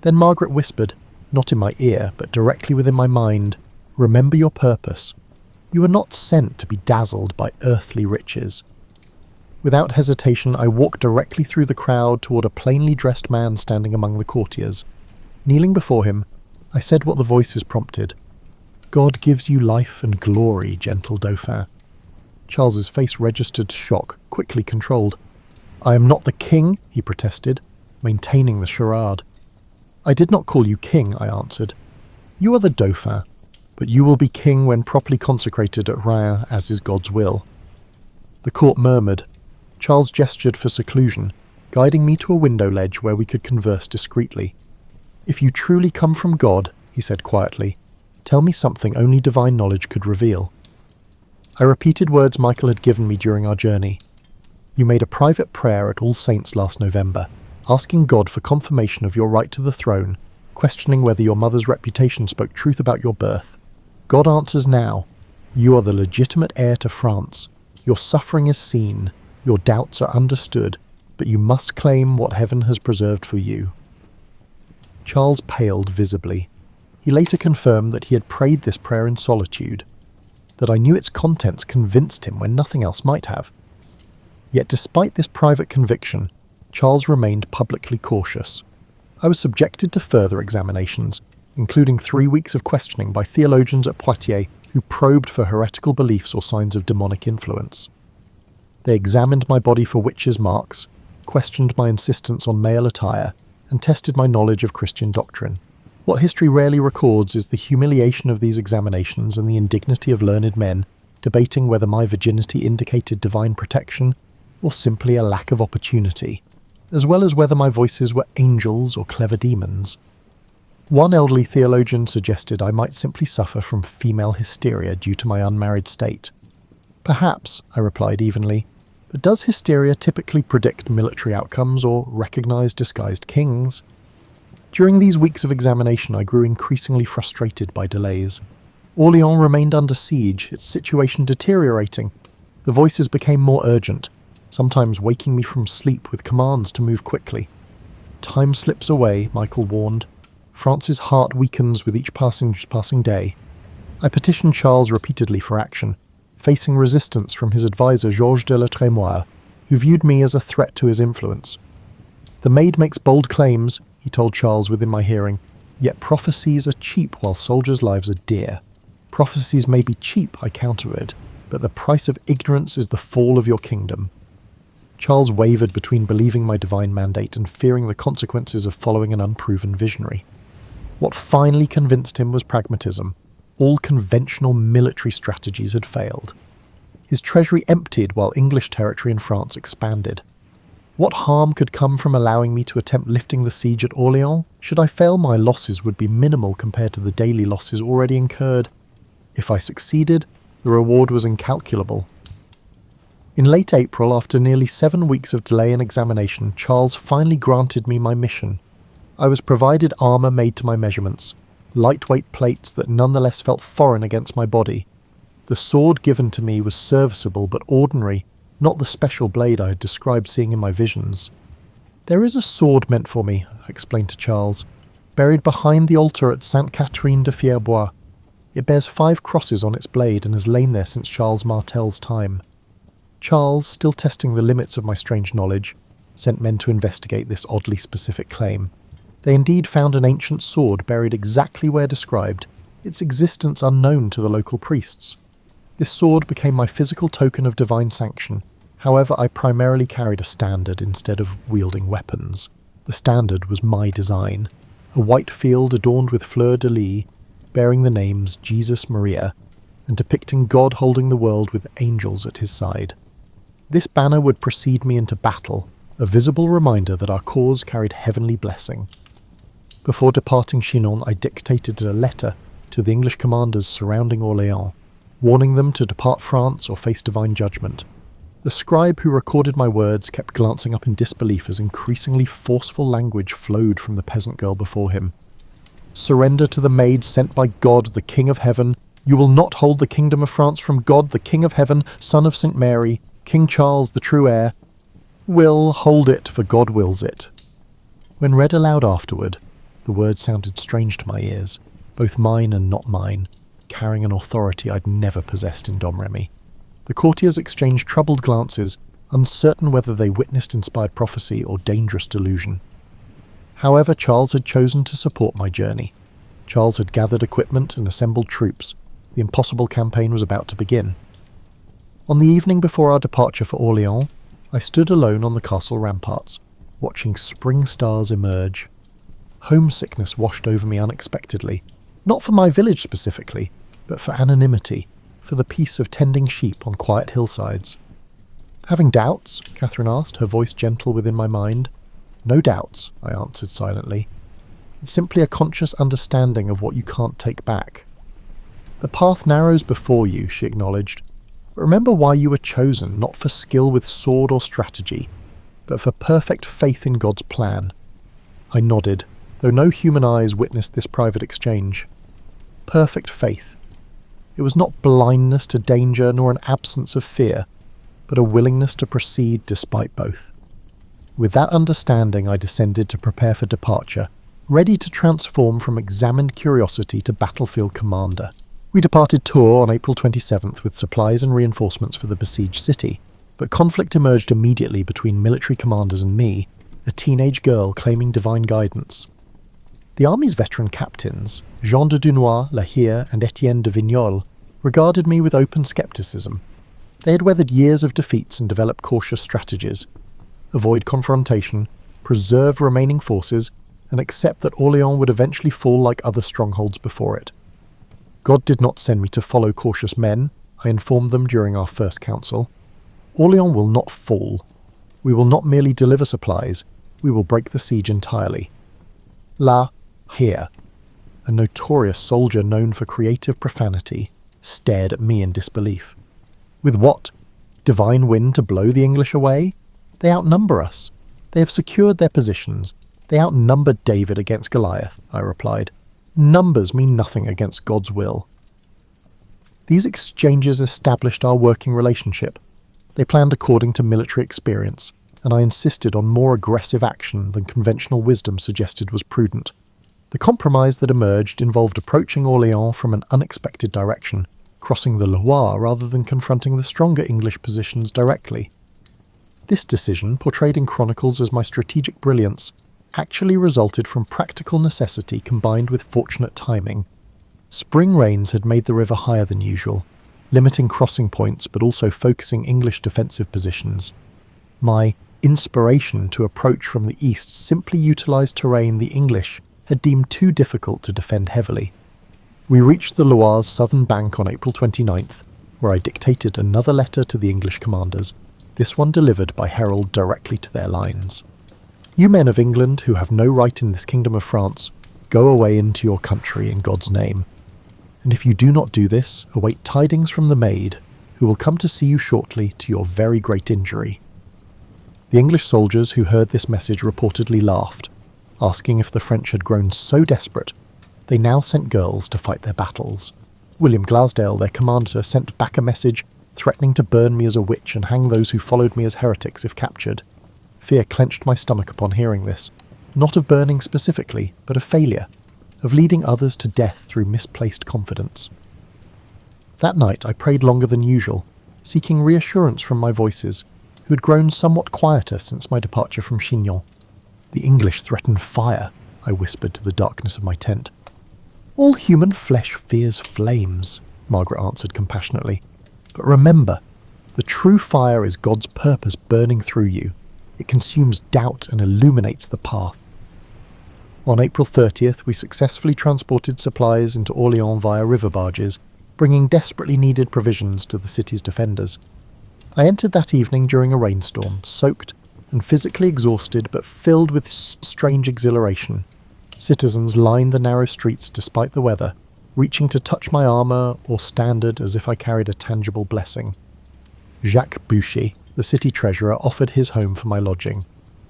Then Margaret whispered, not in my ear, but directly within my mind, "Remember your purpose. You are not sent to be dazzled by earthly riches." Without hesitation, I walked directly through the crowd toward a plainly dressed man standing among the courtiers. Kneeling before him, I said what the voices prompted. "God gives you life and glory, gentle Dauphin." Charles's face registered shock, quickly controlled. "I am not the king," he protested, maintaining the charade. "I did not call you king," I answered. "You are the Dauphin, but you will be king when properly consecrated at Reims, as is God's will." The court murmured. Charles gestured for seclusion, guiding me to a window ledge where we could converse discreetly. "If you truly come from God," he said quietly, "tell me something only divine knowledge could reveal." I repeated words Michael had given me during our journey. "You made a private prayer at All Saints last November, asking God for confirmation of your right to the throne, questioning whether your mother's reputation spoke truth about your birth. God answers now. You are the legitimate heir to France. Your suffering is seen. Your doubts are understood, but you must claim what heaven has preserved for you." Charles paled visibly. He later confirmed that he had prayed this prayer in solitude, that I knew its contents convinced him when nothing else might have. Yet despite this private conviction, Charles remained publicly cautious. I was subjected to further examinations, including 3 weeks of questioning by theologians at Poitiers who probed for heretical beliefs or signs of demonic influence. They examined my body for witches' marks, questioned my insistence on male attire, and tested my knowledge of Christian doctrine. What history rarely records is the humiliation of these examinations and the indignity of learned men debating whether my virginity indicated divine protection or simply a lack of opportunity, as well as whether my voices were angels or clever demons. One elderly theologian suggested I might simply suffer from female hysteria due to my unmarried state. "Perhaps," I replied evenly, "but does hysteria typically predict military outcomes or recognize disguised kings?" During these weeks of examination, I grew increasingly frustrated by delays. Orléans remained under siege, its situation deteriorating. The voices became more urgent, sometimes waking me from sleep with commands to move quickly. "Time slips away," Michael warned. "France's heart weakens with each passing day." I petitioned Charles repeatedly for action, facing resistance from his advisor Georges de la Trémoille, who viewed me as a threat to his influence. "The maid makes bold claims," he told Charles within my hearing, "yet prophecies are cheap while soldiers' lives are dear." "Prophecies may be cheap," I countered, "but the price of ignorance is the fall of your kingdom." Charles wavered between believing my divine mandate and fearing the consequences of following an unproven visionary. What finally convinced him was pragmatism. All conventional military strategies had failed. His treasury emptied while English territory in France expanded. What harm could come from allowing me to attempt lifting the siege at Orléans? Should I fail, my losses would be minimal compared to the daily losses already incurred. If I succeeded, the reward was incalculable. In late April, after nearly 7 weeks of delay and examination, Charles finally granted me my mission. I was provided armour made to my measurements, lightweight plates that nonetheless felt foreign against my body. The sword given to me was serviceable but ordinary, not the special blade I had described seeing in my visions. "There is a sword meant for me," I explained to Charles, "buried behind the altar at Sainte Catherine de Fierbois. It bears 5 crosses on its blade and has lain there since Charles Martel's time." Charles, still testing the limits of my strange knowledge, sent men to investigate this oddly specific claim. They indeed found an ancient sword buried exactly where described, its existence unknown to the local priests. This sword became my physical token of divine sanction. However, I primarily carried a standard instead of wielding weapons. The standard was my design, a white field adorned with fleur-de-lis, bearing the names Jesus Maria, and depicting God holding the world with angels at his side. This banner would precede me into battle, a visible reminder that our cause carried heavenly blessing. Before departing Chinon, I dictated a letter to the English commanders surrounding Orléans, warning them to depart France or face divine judgment. The scribe who recorded my words kept glancing up in disbelief as increasingly forceful language flowed from the peasant girl before him. Surrender to the maid sent by God, the King of Heaven. You will not hold the kingdom of France from God, the King of Heaven, Son of St. Mary, King Charles, the true heir. Will hold it, for God wills it." When read aloud afterward, the words sounded strange to my ears, both mine and not mine, carrying an authority I'd never possessed in Domremy. The courtiers exchanged troubled glances, uncertain whether they witnessed inspired prophecy or dangerous delusion. However, Charles had chosen to support my journey. Charles had gathered equipment and assembled troops. The impossible campaign was about to begin. On the evening before our departure for Orléans, I stood alone on the castle ramparts, watching spring stars emerge. Homesickness washed over me unexpectedly, not for my village specifically, but for anonymity, for the peace of tending sheep on quiet hillsides. "Having doubts?" Catherine asked, her voice gentle within my mind. "No doubts," I answered silently. "It's simply a conscious understanding of what you can't take back." "The path narrows before you," she acknowledged. "But remember why you were chosen, not for skill with sword or strategy, but for perfect faith in God's plan." I nodded, though no human eyes witnessed this private exchange. Perfect faith. It was not blindness to danger nor an absence of fear, but a willingness to proceed despite both. With that understanding, I descended to prepare for departure, ready to transform from examined curiosity to battlefield commander. We departed Tours on April 27th with supplies and reinforcements for the besieged city, but conflict emerged immediately between military commanders and me, a teenage girl claiming divine guidance. The army's veteran captains, Jean de Dunois, La Hire, and Etienne de Vignoles, regarded me with open scepticism. They had weathered years of defeats and developed cautious strategies. Avoid confrontation, preserve remaining forces, and accept that Orléans would eventually fall like other strongholds before it. God did not send me to follow cautious men, I informed them during our first council. Orléans will not fall. We will not merely deliver supplies, we will break the siege entirely. La Hire, a notorious soldier known for creative profanity, stared at me in disbelief. With what? Divine wind to blow the English away? They outnumber us. They have secured their positions. They outnumbered David against Goliath, I replied. Numbers mean nothing against God's will. These exchanges established our working relationship. They planned according to military experience, and I insisted on more aggressive action than conventional wisdom suggested was prudent. The compromise that emerged involved approaching Orléans from an unexpected direction, crossing the Loire rather than confronting the stronger English positions directly. This decision, portrayed in chronicles as my strategic brilliance, actually resulted from practical necessity combined with fortunate timing. Spring rains had made the river higher than usual, limiting crossing points but also focusing English defensive positions. My inspiration to approach from the east simply utilised terrain the English had deemed too difficult to defend heavily. We reached the Loire's southern bank on April 29th, where I dictated another letter to the English commanders, this one delivered by herald directly to their lines. "You men of England who have no right in this kingdom of France, go away into your country in God's name. And if you do not do this, await tidings from the maid, who will come to see you shortly to your very great injury." The English soldiers who heard this message reportedly laughed, asking if the French had grown so desperate they now sent girls to fight their battles. William Glasdale, their commander, sent back a message threatening to burn me as a witch and hang those who followed me as heretics if captured. Fear clenched my stomach upon hearing this, not of burning specifically, but of failure, of leading others to death through misplaced confidence. That night I prayed longer than usual, seeking reassurance from my voices, who had grown somewhat quieter since my departure from Chinon. "The English threaten fire," I whispered to the darkness of my tent. "All human flesh fears flames," Margaret answered compassionately. "But remember, the true fire is God's purpose burning through you. It consumes doubt and illuminates the path." On April 30th, we successfully transported supplies into Orléans via river barges, bringing desperately needed provisions to the city's defenders. I entered that evening during a rainstorm, soaked and physically exhausted but filled with strange exhilaration. Citizens lined the narrow streets despite the weather, reaching to touch my armour or standard as if I carried a tangible blessing. Jacques Boucher, the city treasurer, offered his home for my lodging.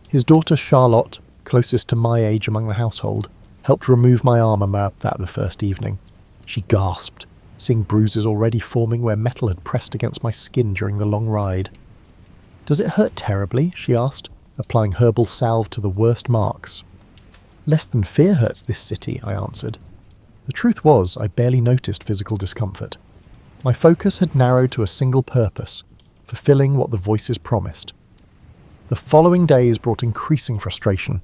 His daughter Charlotte, closest to my age among the household, helped remove my armour that the first evening. She gasped, seeing bruises already forming where metal had pressed against my skin during the long ride. "Does it hurt terribly?" she asked, applying herbal salve to the worst marks. "Less than fear hurts this city," I answered. The truth was, I barely noticed physical discomfort. My focus had narrowed to a single purpose, fulfilling what the voices promised. The following days brought increasing frustration.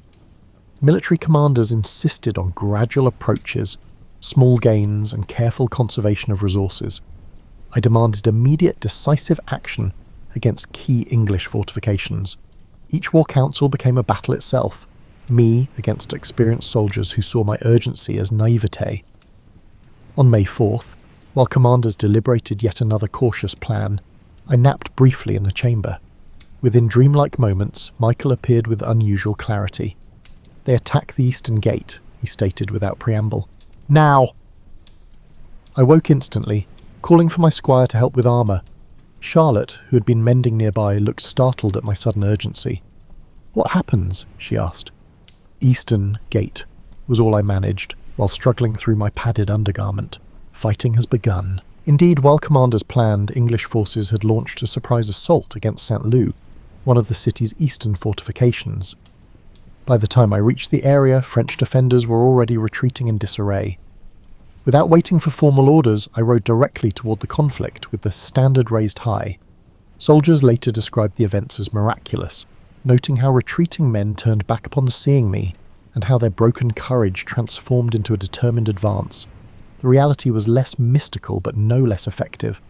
Military commanders insisted on gradual approaches, small gains, and careful conservation of resources. I demanded immediate, decisive action against key English fortifications. Each war council became a battle itself, me against experienced soldiers who saw my urgency as naivete. On May 4th, while commanders deliberated yet another cautious plan, I napped briefly in the chamber. Within dreamlike moments, Michael appeared with unusual clarity. "They attack the eastern gate," he stated without preamble. "Now!" I woke instantly, calling for my squire to help with armour. Charlotte, who had been mending nearby, looked startled at my sudden urgency. "What happens?" she asked. "Eastern gate," was all I managed, while struggling through my padded undergarment. Fighting has begun. Indeed, while commanders planned, English forces had launched a surprise assault against St. Loup, one of the city's eastern fortifications. By the time I reached the area, French defenders were already retreating in disarray. Without waiting for formal orders, I rode directly toward the conflict with the standard raised high. Soldiers later described the events as miraculous, noting how retreating men turned back upon seeing me, and how their broken courage transformed into a determined advance. The reality was less mystical but no less effective.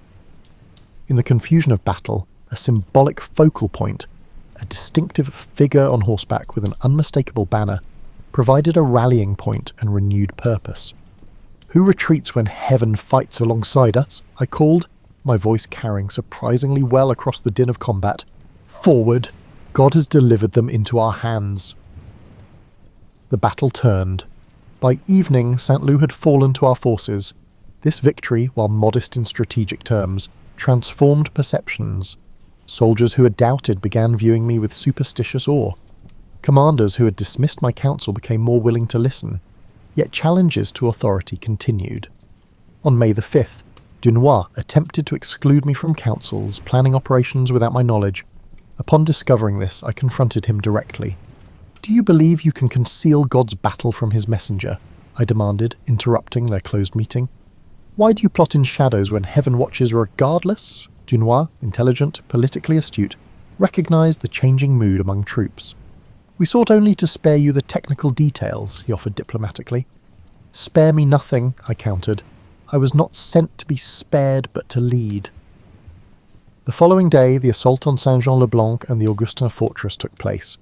In the confusion of battle, a symbolic focal point, a distinctive figure on horseback with an unmistakable banner, provided a rallying point and renewed purpose. "Who retreats when heaven fights alongside us?" I called, my voice carrying surprisingly well across the din of combat. "Forward! God has delivered them into our hands." The battle turned. By evening, St. Loup had fallen to our forces. This victory, while modest in strategic terms, transformed perceptions. Soldiers who had doubted began viewing me with superstitious awe. Commanders who had dismissed my counsel became more willing to listen. Yet challenges to authority continued. On May the 5th, Dunois attempted to exclude me from councils, planning operations without my knowledge. Upon discovering this, I confronted him directly. "Do you believe you can conceal God's battle from his messenger?" I demanded, interrupting their closed meeting. "Why do you plot in shadows when heaven watches regardless?" Dunois, intelligent, politically astute, recognized the changing mood among troops. "We sought only to spare you the technical details," he offered diplomatically. "Spare me nothing," I countered. "I was not sent to be spared, but to lead." The following day, the assault on Saint-Jean-le-Blanc and the Augustin fortress took place.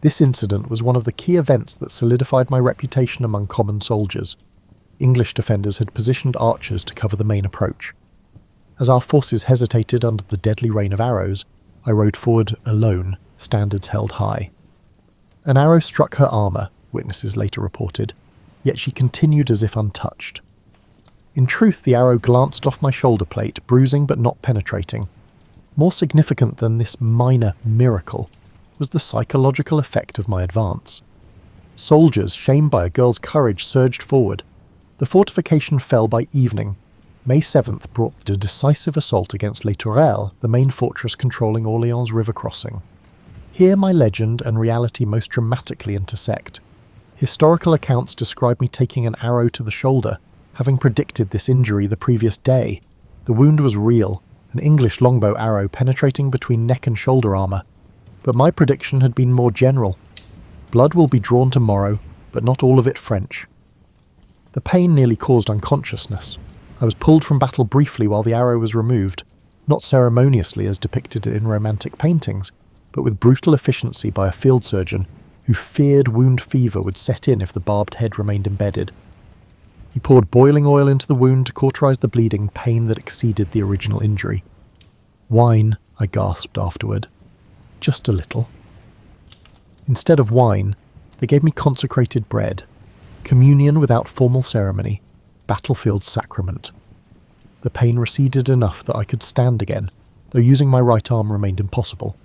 This incident was one of the key events that solidified my reputation among common soldiers. English defenders had positioned archers to cover the main approach. As our forces hesitated under the deadly rain of arrows, I rode forward alone, standards held high. An arrow struck her armour, witnesses later reported, yet she continued as if untouched. In truth, the arrow glanced off my shoulder plate, bruising but not penetrating. More significant than this minor miracle was the psychological effect of my advance. Soldiers, shamed by a girl's courage, surged forward. The fortification fell by evening. May 7th brought the decisive assault against Les Tourelles, the main fortress controlling Orléans' river crossing. Here my legend and reality most dramatically intersect. Historical accounts describe me taking an arrow to the shoulder, having predicted this injury the previous day. The wound was real, an English longbow arrow penetrating between neck and shoulder armour. But my prediction had been more general. Blood will be drawn tomorrow, but not all of it French. The pain nearly caused unconsciousness. I was pulled from battle briefly while the arrow was removed, not ceremoniously as depicted in romantic paintings, but with brutal efficiency by a field surgeon who feared wound fever would set in if the barbed head remained embedded. He poured boiling oil into the wound to cauterize the bleeding, pain that exceeded the original injury. "Wine," I gasped afterward. "Just a little." Instead of wine, they gave me consecrated bread, communion without formal ceremony, battlefield sacrament. The pain receded enough that I could stand again, though using my right arm remained impossible.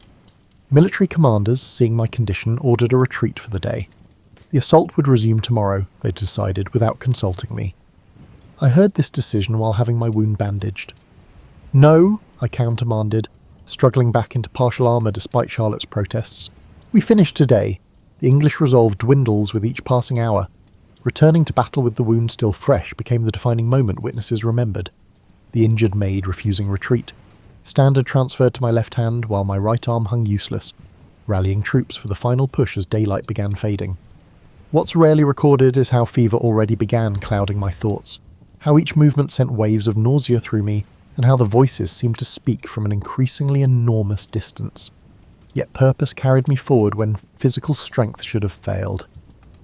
Military commanders, seeing my condition, ordered a retreat for the day. The assault would resume tomorrow, they decided, without consulting me. I heard this decision while having my wound bandaged. "No," I countermanded, struggling back into partial armour despite Charlotte's protests. "We finish today. The English resolve dwindles with each passing hour. Returning to battle with the wound still fresh became the defining moment witnesses remembered. The injured maid refusing retreat. Standard transferred to my left hand while my right arm hung useless, rallying troops for the final push as daylight began fading. What's rarely recorded is how fever already began clouding my thoughts, how each movement sent waves of nausea through me, and how the voices seemed to speak from an increasingly enormous distance. Yet purpose carried me forward when physical strength should have failed.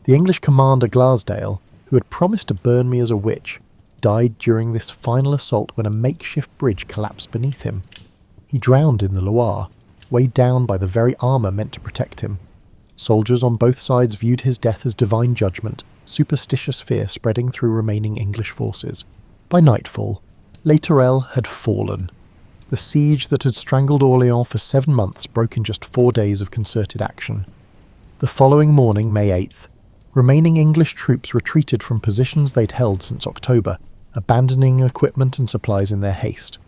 The English commander Glassdale, who had promised to burn me as a witch, died during this final assault when a makeshift bridge collapsed beneath him. He drowned in the Loire, weighed down by the very armour meant to protect him. Soldiers on both sides viewed his death as divine judgment, superstitious fear spreading through remaining English forces. By nightfall, Les Tourelles had fallen. The siege that had strangled Orléans for 7 months broke in just 4 days of concerted action. The following morning, May 8th, remaining English troops retreated from positions they'd held since October, abandoning equipment and supplies in their haste.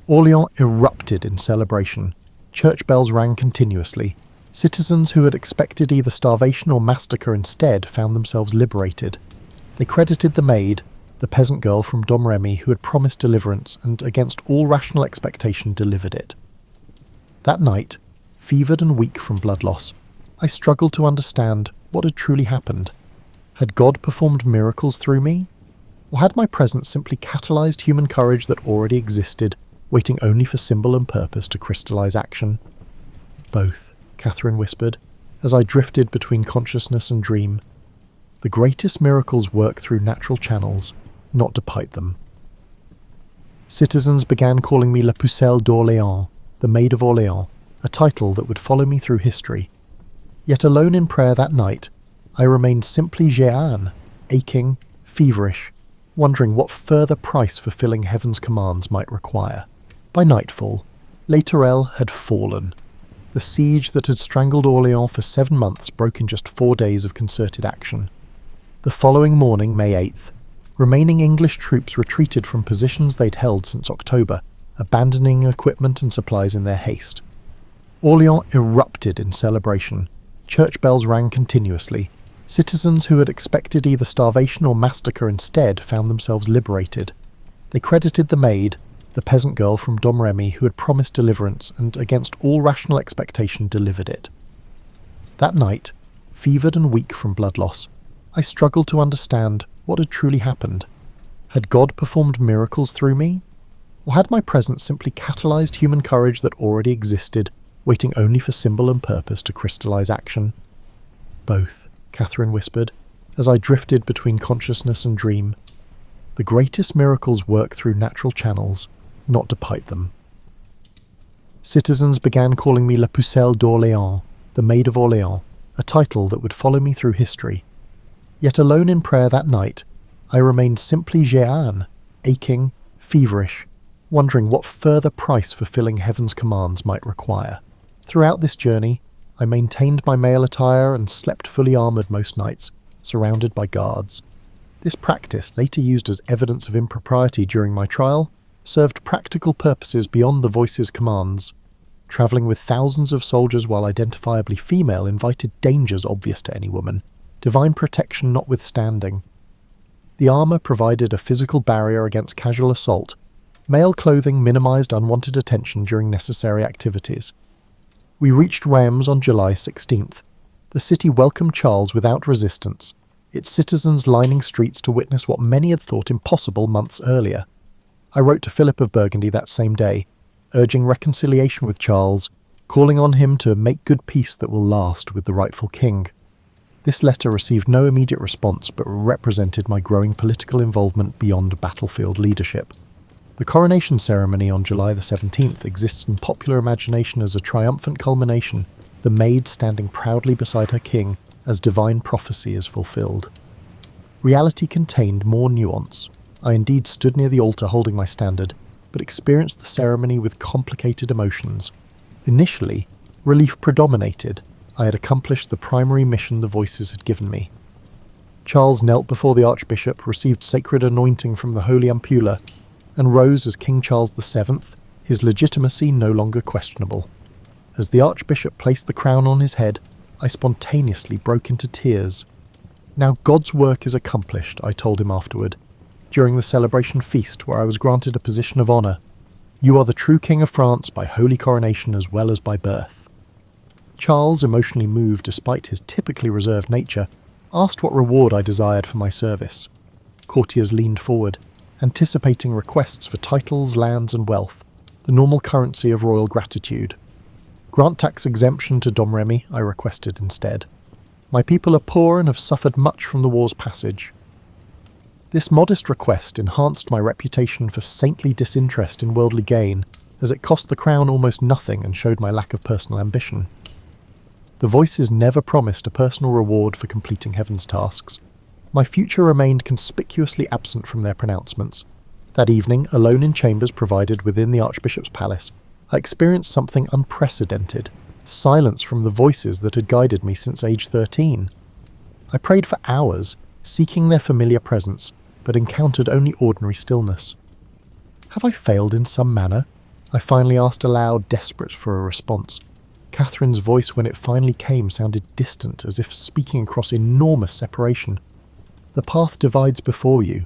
Orléans erupted in celebration. Church bells rang continuously. Citizens who had expected either starvation or massacre instead found themselves liberated. They credited the maid, the peasant girl from Domremy who had promised deliverance and, against all rational expectation, delivered it. That night, fevered and weak from blood loss, I struggled to understand what had truly happened. Had God performed miracles through me? Or had my presence simply catalysed human courage that already existed, waiting only for symbol and purpose to crystallise action? "Both," Catherine whispered, as I drifted between consciousness and dream. "The greatest miracles work through natural channels, not despite them." Citizens began calling me La Pucelle d'Orléans, the Maid of Orléans, a title that would follow me through history. Yet alone in prayer that night, I remained simply Jeanne, aching, feverish, wondering what further price fulfilling heaven's commands might require. By nightfall, Les Tourelles had fallen. The siege that had strangled Orléans for 7 months broke in just 4 days of concerted action. The following morning, May 8th, remaining English troops retreated from positions they'd held since October, abandoning equipment and supplies in their haste. Orléans erupted in celebration. Church bells rang continuously. Citizens who had expected either starvation or massacre instead found themselves liberated. They credited the maid, the peasant girl from Domremy who had promised deliverance and, against all rational expectation, delivered it. That night, fevered and weak from blood loss, I struggled to understand what had truly happened. Had God performed miracles through me? Or had my presence simply catalysed human courage that already existed, waiting only for symbol and purpose to crystallise action? "Both," Catherine whispered, as I drifted between consciousness and dream. "The greatest miracles work through natural channels, not despite them." Citizens began calling me La Pucelle d'Orléans, the Maid of Orléans, a title that would follow me through history. Yet alone in prayer that night, I remained simply Jeanne, aching, feverish, wondering what further price fulfilling heaven's commands might require. Throughout this journey, I maintained my male attire and slept fully armoured most nights, surrounded by guards. This practice, later used as evidence of impropriety during my trial, served practical purposes beyond the voice's commands. Travelling with thousands of soldiers while identifiably female invited dangers obvious to any woman, divine protection notwithstanding. The armour provided a physical barrier against casual assault. Male clothing minimised unwanted attention during necessary activities. We reached Reims on July 16th. The city welcomed Charles without resistance, its citizens lining streets to witness what many had thought impossible months earlier. I wrote to Philip of Burgundy that same day, urging reconciliation with Charles, calling on him to make good peace that will last with the rightful king. This letter received no immediate response but represented my growing political involvement beyond battlefield leadership. The coronation ceremony on July the 17th exists in popular imagination as a triumphant culmination, the maid standing proudly beside her king as divine prophecy is fulfilled. Reality contained more nuance. I indeed stood near the altar holding my standard, but experienced the ceremony with complicated emotions. Initially, relief predominated. I had accomplished the primary mission the voices had given me. Charles knelt before the Archbishop, received sacred anointing from the Holy Ampulla, and rose as King Charles VII, his legitimacy no longer questionable. As the Archbishop placed the crown on his head, I spontaneously broke into tears. "Now God's work is accomplished," I told him afterward, during the celebration feast where I was granted a position of honour. "You are the true King of France by holy coronation as well as by birth." Charles, emotionally moved despite his typically reserved nature, asked what reward I desired for my service. Courtiers leaned forward, anticipating requests for titles, lands and wealth, the normal currency of royal gratitude. "Grant tax exemption to Domremy," I requested instead. "My people are poor and have suffered much from the war's passage." This modest request enhanced my reputation for saintly disinterest in worldly gain, as it cost the crown almost nothing and showed my lack of personal ambition. The voices never promised a personal reward for completing heaven's tasks. My future remained conspicuously absent from their pronouncements. That evening, alone in chambers provided within the Archbishop's palace, I experienced something unprecedented: silence from the voices that had guided me since age 13. I prayed for hours, seeking their familiar presence, but encountered only ordinary stillness. "Have I failed in some manner?" I finally asked aloud, desperate for a response. Catherine's voice, when it finally came, sounded distant, as if speaking across enormous separation. "The path divides before you.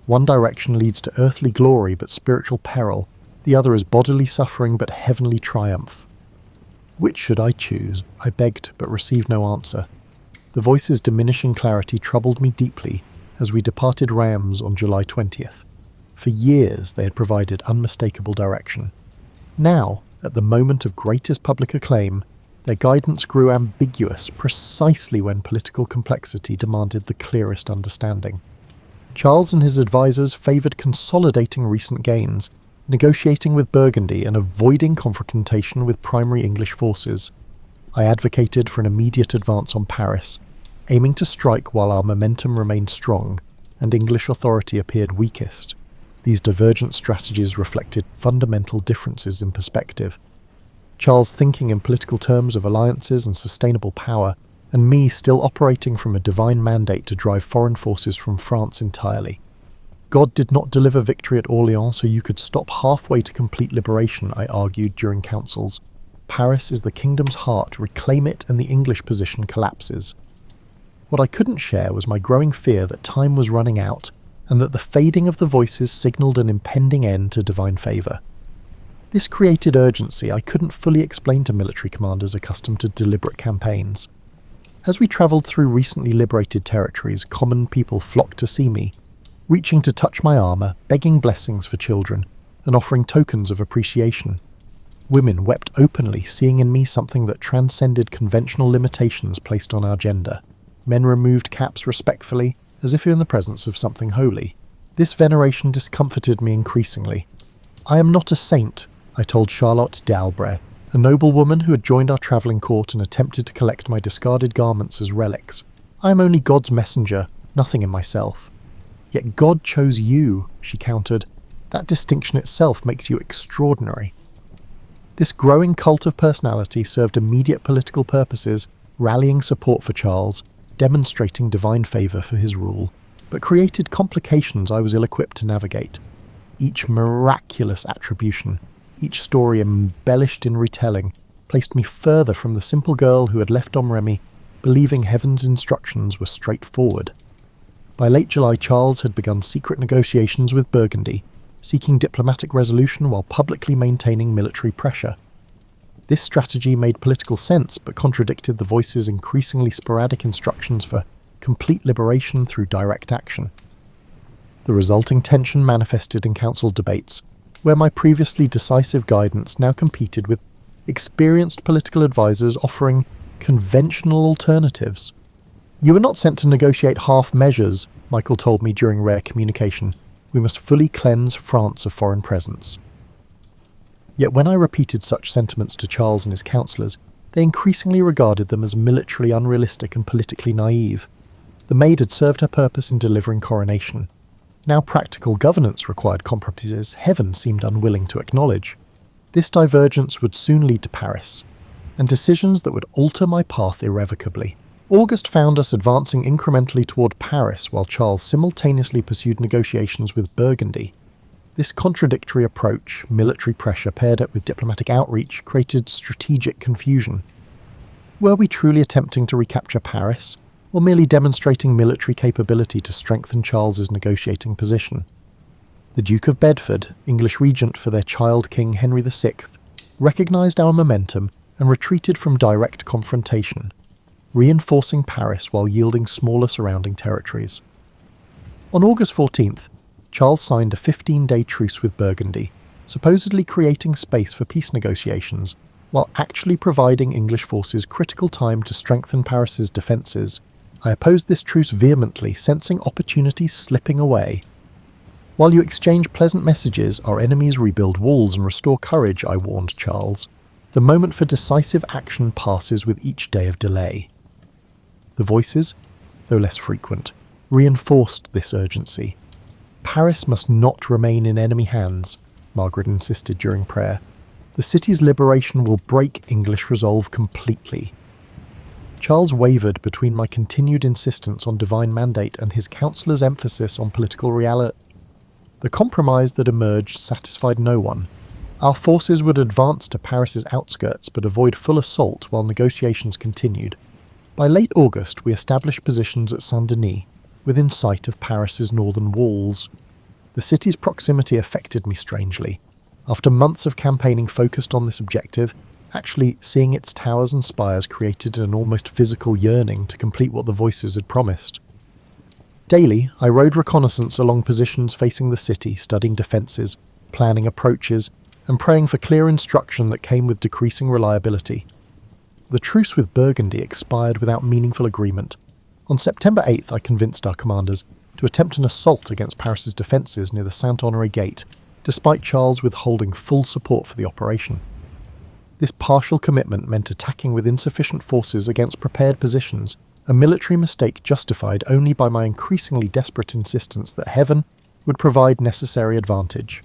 One direction leads to earthly glory but spiritual peril. The other is bodily suffering but heavenly triumph." Which should I choose? I begged, but received no answer. The voice's diminishing clarity troubled me deeply as we departed Reims on July 20th. For years they had provided unmistakable direction. Now, at the moment of greatest public acclaim, their guidance grew ambiguous precisely when political complexity demanded the clearest understanding. Charles and his advisors favoured consolidating recent gains, negotiating with Burgundy and avoiding confrontation with primary English forces. I advocated for an immediate advance on Paris, aiming to strike while our momentum remained strong and English authority appeared weakest. These divergent strategies reflected fundamental differences in perspective. Charles thinking in political terms of alliances and sustainable power, and me still operating from a divine mandate to drive foreign forces from France entirely. God did not deliver victory at Orleans so you could stop halfway to complete liberation, I argued during councils. Paris is the kingdom's heart, reclaim it and the English position collapses. What I couldn't share was my growing fear that time was running out, and that the fading of the voices signalled an impending end to divine favour. This created urgency I couldn't fully explain to military commanders accustomed to deliberate campaigns. As we travelled through recently liberated territories, common people flocked to see me, reaching to touch my armour, begging blessings for children, and offering tokens of appreciation. Women wept openly, seeing in me something that transcended conventional limitations placed on our gender. Men removed caps respectfully, as if in the presence of something holy. This veneration discomforted me increasingly. "I am not a saint," I told Charlotte d'Albret, a noblewoman who had joined our travelling court and attempted to collect my discarded garments as relics. "I am only God's messenger, nothing in myself." "Yet God chose you," she countered. "That distinction itself makes you extraordinary." This growing cult of personality served immediate political purposes, rallying support for Charles, demonstrating divine favour for his rule, but created complications I was ill-equipped to navigate. Each miraculous attribution, each story embellished in retelling, placed me further from the simple girl who had left Domremy, believing heaven's instructions were straightforward. By late July, Charles had begun secret negotiations with Burgundy, seeking diplomatic resolution while publicly maintaining military pressure. This strategy made political sense, but contradicted the voice's increasingly sporadic instructions for complete liberation through direct action. The resulting tension manifested in council debates, where my previously decisive guidance now competed with experienced political advisors offering conventional alternatives. "You were not sent to negotiate half measures," Michael told me during rare communication. "We must fully cleanse France of foreign presence." Yet when I repeated such sentiments to Charles and his councillors, they increasingly regarded them as militarily unrealistic and politically naive. The maid had served her purpose in delivering coronation. Now practical governance required compromises heaven seemed unwilling to acknowledge. This divergence would soon lead to Paris. and decisions that would alter my path irrevocably. August found us advancing incrementally toward Paris while Charles simultaneously pursued negotiations with Burgundy. This contradictory approach, military pressure paired up with diplomatic outreach, created strategic confusion. Were we truly attempting to recapture Paris, or merely demonstrating military capability to strengthen Charles's negotiating position? The Duke of Bedford, English regent for their child King Henry VI, recognised our momentum and retreated from direct confrontation, reinforcing Paris while yielding smaller surrounding territories. On August 14th, Charles signed a 15-day truce with Burgundy, supposedly creating space for peace negotiations, while actually providing English forces critical time to strengthen Paris's defences. I opposed this truce vehemently, sensing opportunities slipping away. While you exchange pleasant messages, our enemies rebuild walls and restore courage, I warned Charles. The moment for decisive action passes with each day of delay. The voices, though less frequent, reinforced this urgency. Paris must not remain in enemy hands, Margaret insisted during prayer. The city's liberation will break English resolve completely. Charles wavered between my continued insistence on divine mandate and his counsellor's emphasis on political reality. The compromise that emerged satisfied no one. Our forces would advance to Paris's outskirts but avoid full assault while negotiations continued. By late August, we established positions at Saint-Denis, within sight of Paris's northern walls. The city's proximity affected me strangely. After months of campaigning focused on this objective, actually seeing its towers and spires created an almost physical yearning to complete what the voices had promised. Daily, I rode reconnaissance along positions facing the city, studying defences, planning approaches, and praying for clear instruction that came with decreasing reliability. The truce with Burgundy expired without meaningful agreement. On September 8th, I convinced our commanders to attempt an assault against Paris's defences near the Saint-Honoré Gate, despite Charles withholding full support for the operation. This partial commitment meant attacking with insufficient forces against prepared positions, a military mistake justified only by my increasingly desperate insistence that heaven would provide necessary advantage.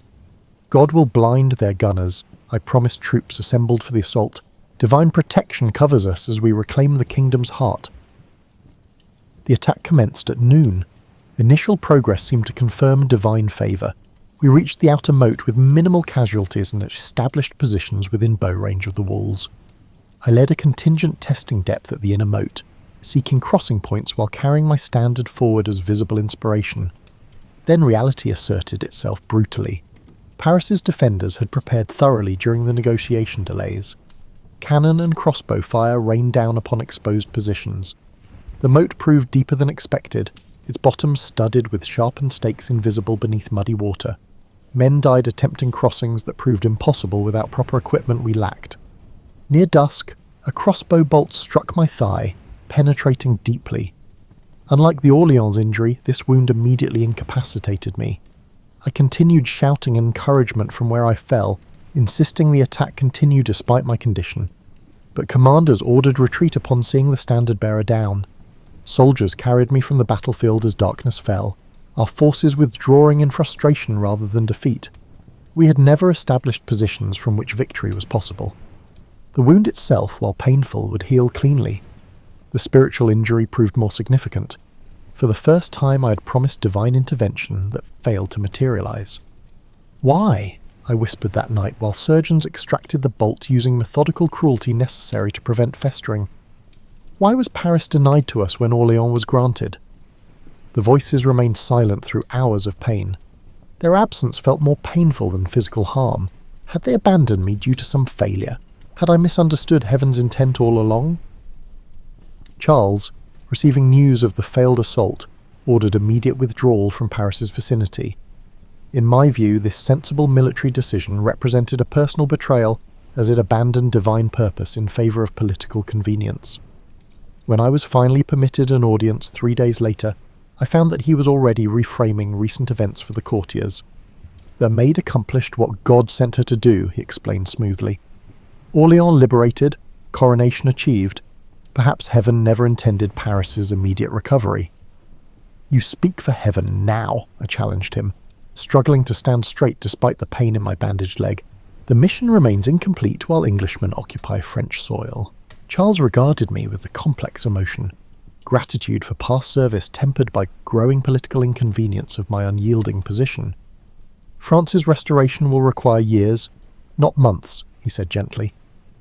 God will blind their gunners, I promised troops assembled for the assault. Divine protection covers us as we reclaim the kingdom's heart. The attack commenced at noon. Initial progress seemed to confirm divine favour. We reached the outer moat with minimal casualties and established positions within bow range of the walls. I led a contingent testing depth at the inner moat, seeking crossing points while carrying my standard forward as visible inspiration. Then reality asserted itself brutally. Paris's defenders had prepared thoroughly during the negotiation delays. Cannon and crossbow fire rained down upon exposed positions. The moat proved deeper than expected, its bottom studded with sharpened stakes invisible beneath muddy water. Men died attempting crossings that proved impossible without proper equipment we lacked. Near dusk, a crossbow bolt struck my thigh, penetrating deeply. Unlike the Orleans injury, this wound immediately incapacitated me. I continued shouting encouragement from where I fell, insisting the attack continue despite my condition. But commanders ordered retreat upon seeing the standard-bearer down. Soldiers carried me from the battlefield as darkness fell, our forces withdrawing in frustration rather than defeat. We had never established positions from which victory was possible. The wound itself, while painful, would heal cleanly. The spiritual injury proved more significant. For the first time I had promised divine intervention that failed to materialize. "Why?" I whispered that night while surgeons extracted the bolt using methodical cruelty necessary to prevent festering. Why was Paris denied to us when Orleans was granted? The voices remained silent through hours of pain. Their absence felt more painful than physical harm. Had they abandoned me due to some failure? Had I misunderstood heaven's intent all along? Charles, receiving news of the failed assault, ordered immediate withdrawal from Paris's vicinity. In my view, this sensible military decision represented a personal betrayal as it abandoned divine purpose in favour of political convenience. When I was finally permitted an audience 3 days later, I found that he was already reframing recent events for the courtiers. "The maid accomplished what God sent her to do," he explained smoothly. "Orleans liberated, coronation achieved. Perhaps heaven never intended Paris's immediate recovery." "You speak for heaven now," I challenged him, struggling to stand straight despite the pain in my bandaged leg. The mission remains incomplete while Englishmen occupy French soil. Charles regarded me with the complex emotion, gratitude for past service tempered by growing political inconvenience of my unyielding position. France's restoration will require years, not months, he said gently.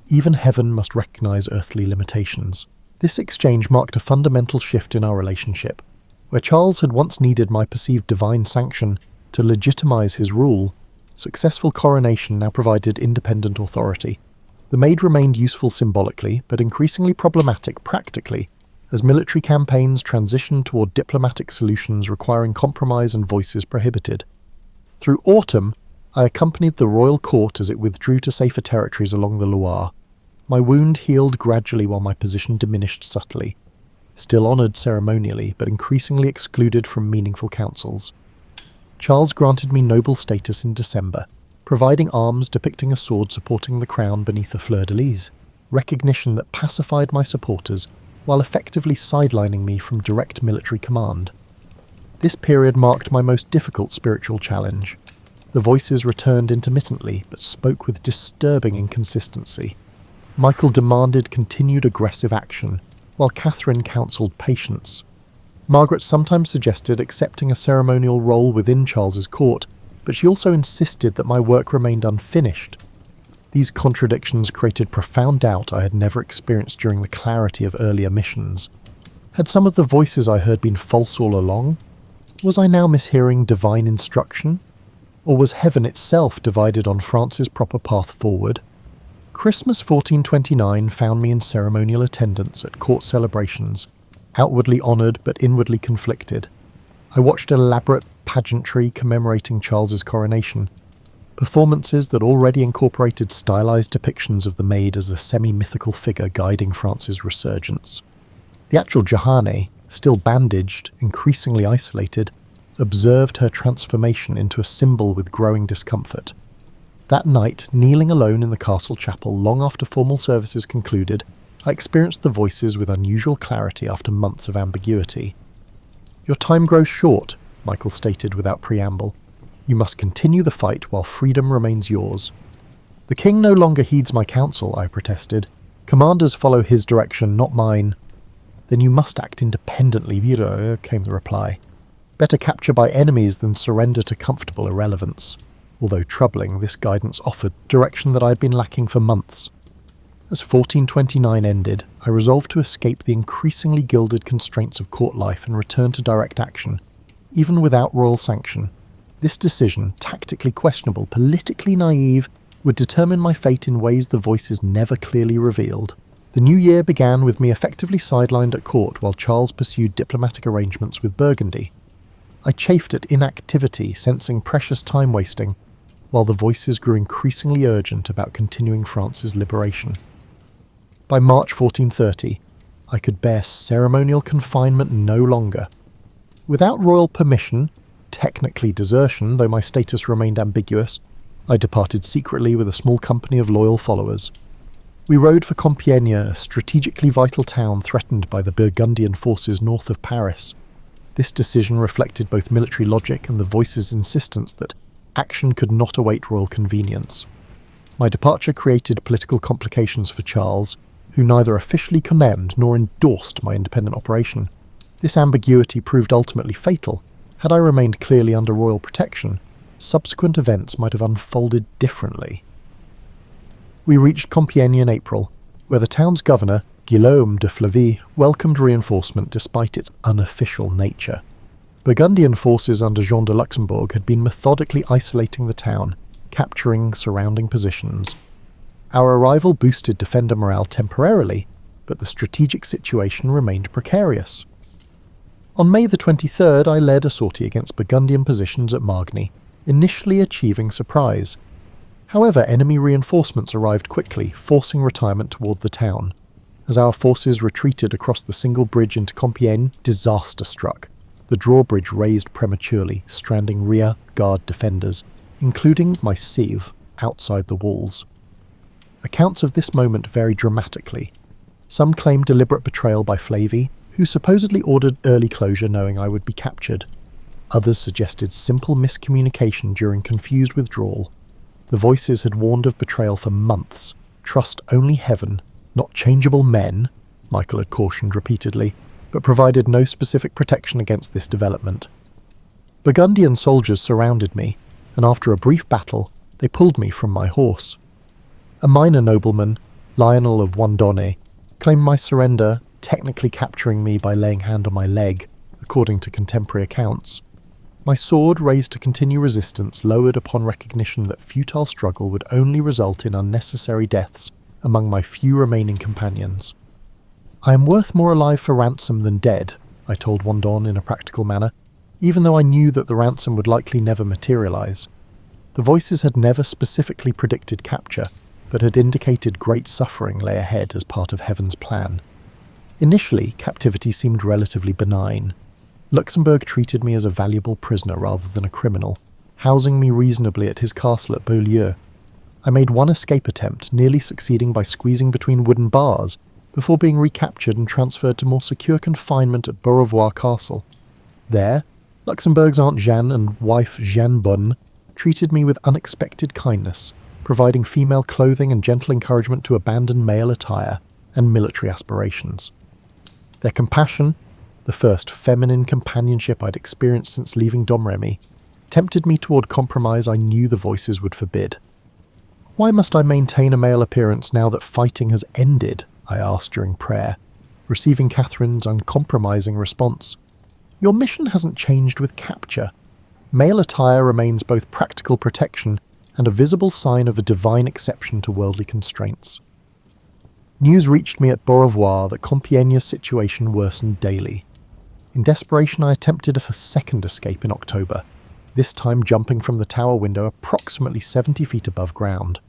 Even heaven must recognise earthly limitations. This exchange marked a fundamental shift in our relationship. Where Charles had once needed my perceived divine sanction to legitimise his rule, successful coronation now provided independent authority. The Maid remained useful symbolically, but increasingly problematic practically, as military campaigns transitioned toward diplomatic solutions requiring compromise and voices prohibited. Through autumn, I accompanied the royal court as it withdrew to safer territories along the Loire. My wound healed gradually while my position diminished subtly, still honoured ceremonially, but increasingly excluded from meaningful councils. Charles granted me noble status in December, providing arms depicting a sword supporting the crown beneath a fleur-de-lis, recognition that pacified my supporters while effectively sidelining me from direct military command. This period marked my most difficult spiritual challenge. The voices returned intermittently, but spoke with disturbing inconsistency. Michael demanded continued aggressive action, while Catherine counselled patience. Margaret sometimes suggested accepting a ceremonial role within Charles's court, but she also insisted that my work remained unfinished. These contradictions created profound doubt I had never experienced during the clarity of earlier missions. Had some of the voices I heard been false all along? Was I now mishearing divine instruction? Or was heaven itself divided on France's proper path forward? Christmas 1429 found me in ceremonial attendance at court celebrations, outwardly honoured but inwardly conflicted. I watched elaborate pageantry commemorating Charles's coronation, performances that already incorporated stylized depictions of the Maid as a semi-mythical figure guiding France's resurgence. The actual Johanne, still bandaged, increasingly isolated, observed her transformation into a symbol with growing discomfort. That night, kneeling alone in the castle chapel long after formal services concluded, I experienced the voices with unusual clarity after months of ambiguity. "Your time grows short," Michael stated without preamble. "You must continue the fight while freedom remains yours." "The king no longer heeds my counsel," I protested. "Commanders follow his direction, not mine." "Then you must act independently, Viro," came the reply. "Better capture by enemies than surrender to comfortable irrelevance." Although troubling, this guidance offered direction that I had been lacking for months. As 1429 ended, I resolved to escape the increasingly gilded constraints of court life and return to direct action, even without royal sanction. This decision, tactically questionable, politically naive, would determine my fate in ways the voices never clearly revealed. The new year began with me effectively sidelined at court while Charles pursued diplomatic arrangements with Burgundy. I chafed at inactivity, sensing precious time wasting, while the voices grew increasingly urgent about continuing France's liberation. By March 1430, I could bear ceremonial confinement no longer. Without royal permission, technically desertion, though my status remained ambiguous, I departed secretly with a small company of loyal followers. We rode for Compiègne, a strategically vital town threatened by the Burgundian forces north of Paris. This decision reflected both military logic and the voices' insistence that action could not await royal convenience. My departure created political complications for Charles, who neither officially condemned nor endorsed my independent operation. This ambiguity proved ultimately fatal. Had I remained clearly under royal protection, subsequent events might have unfolded differently. We reached Compiègne in April, where the town's governor, Guillaume de Flavy, welcomed reinforcement despite its unofficial nature. Burgundian forces under Jean de Luxembourg had been methodically isolating the town, capturing surrounding positions. Our arrival boosted defender morale temporarily, but the strategic situation remained precarious. On May the 23rd, I led a sortie against Burgundian positions at Margny, initially achieving surprise. However, enemy reinforcements arrived quickly, forcing retirement toward the town. As our forces retreated across the single bridge into Compiègne, disaster struck. The drawbridge raised prematurely, stranding rear guard defenders, including my cive, outside the walls. Accounts of this moment vary dramatically. Some claim deliberate betrayal by Flavy, who supposedly ordered early closure knowing I would be captured. Others suggested simple miscommunication during confused withdrawal. The voices had warned of betrayal for months. Trust only heaven, not changeable men, Michael had cautioned repeatedly, but provided no specific protection against this development. Burgundian soldiers surrounded me, and after a brief battle, they pulled me from my horse. A minor nobleman, Lionel of Wandone, claimed my surrender, technically capturing me by laying hand on my leg, according to contemporary accounts. My sword, raised to continue resistance, lowered upon recognition that futile struggle would only result in unnecessary deaths among my few remaining companions. I am worth more alive for ransom than dead, I told Wandon in a practical manner, even though I knew that the ransom would likely never materialize. The voices had never specifically predicted capture, but had indicated great suffering lay ahead as part of heaven's plan. Initially, captivity seemed relatively benign. Luxembourg treated me as a valuable prisoner rather than a criminal, housing me reasonably at his castle at Beaulieu. I made one escape attempt, nearly succeeding by squeezing between wooden bars, before being recaptured and transferred to more secure confinement at Beaurevoir Castle. There, Luxembourg's Aunt Jeanne and wife Jeanne Bonne treated me with unexpected kindness, providing female clothing and gentle encouragement to abandon male attire and military aspirations. Their compassion, the first feminine companionship I'd experienced since leaving Domremy, tempted me toward compromise I knew the voices would forbid. Why must I maintain a male appearance now that fighting has ended? I asked during prayer, receiving Catherine's uncompromising response. Your mission hasn't changed with capture. Male attire remains both practical protection and a visible sign of a divine exception to worldly constraints. News reached me at Beaurevoir that Compiègne's situation worsened daily. In desperation, I attempted a second escape in October, this time jumping from the tower window approximately 70 feet above ground.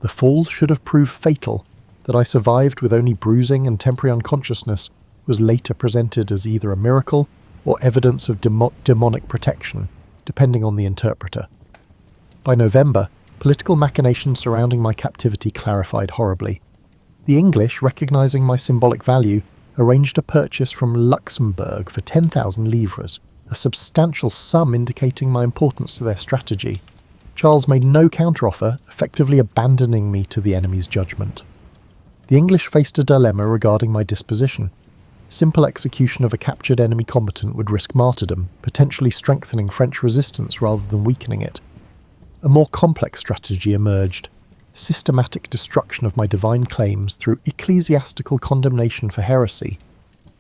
The fall should have proved fatal. That I survived with only bruising and temporary unconsciousness was later presented as either a miracle or evidence of demonic protection, depending on the interpreter. By November, political machinations surrounding my captivity clarified horribly. The English, recognizing my symbolic value, arranged a purchase from Luxembourg for 10,000 livres, a substantial sum indicating my importance to their strategy. Charles made no counteroffer, effectively abandoning me to the enemy's judgment. The English faced a dilemma regarding my disposition. Simple execution of a captured enemy combatant would risk martyrdom, potentially strengthening French resistance rather than weakening it. A more complex strategy emerged: systematic destruction of my divine claims through ecclesiastical condemnation for heresy.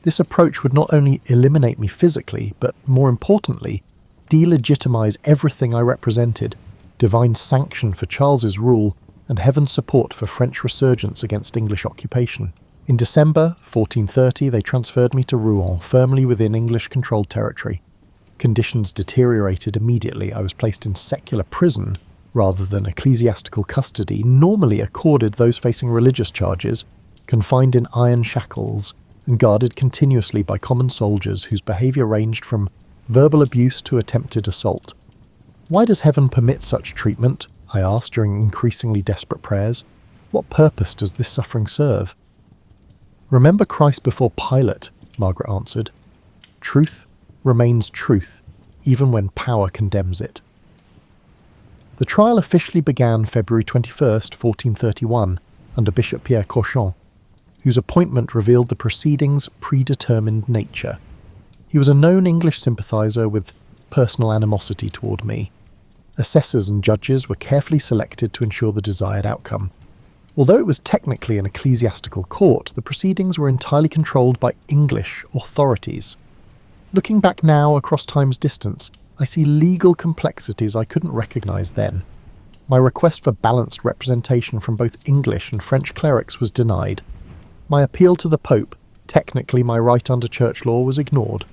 This approach would not only eliminate me physically, but, more importantly, delegitimize everything I represented, divine sanction for Charles's rule, and heaven's support for French resurgence against English occupation. In December 1430, they transferred me to Rouen, firmly within English-controlled territory. Conditions deteriorated immediately. I was placed in secular prison rather than ecclesiastical custody, normally accorded those facing religious charges, confined in iron shackles, and guarded continuously by common soldiers whose behaviour ranged from verbal abuse to attempted assault. Why does heaven permit such treatment? I asked during increasingly desperate prayers. What purpose does this suffering serve? Remember Christ before Pilate, Margaret answered. Truth remains truth, even when power condemns it. The trial officially began February 21st, 1431, under Bishop Pierre Cauchon, whose appointment revealed the proceedings' predetermined nature. He was a known English sympathiser with personal animosity toward me. Assessors and judges were carefully selected to ensure the desired outcome. Although it was technically an ecclesiastical court, the proceedings were entirely controlled by English authorities. Looking back now across time's distance, I see legal complexities I couldn't recognise then. My request for balanced representation from both English and French clerics was denied. My appeal to the Pope, technically my right under church law, was ignored.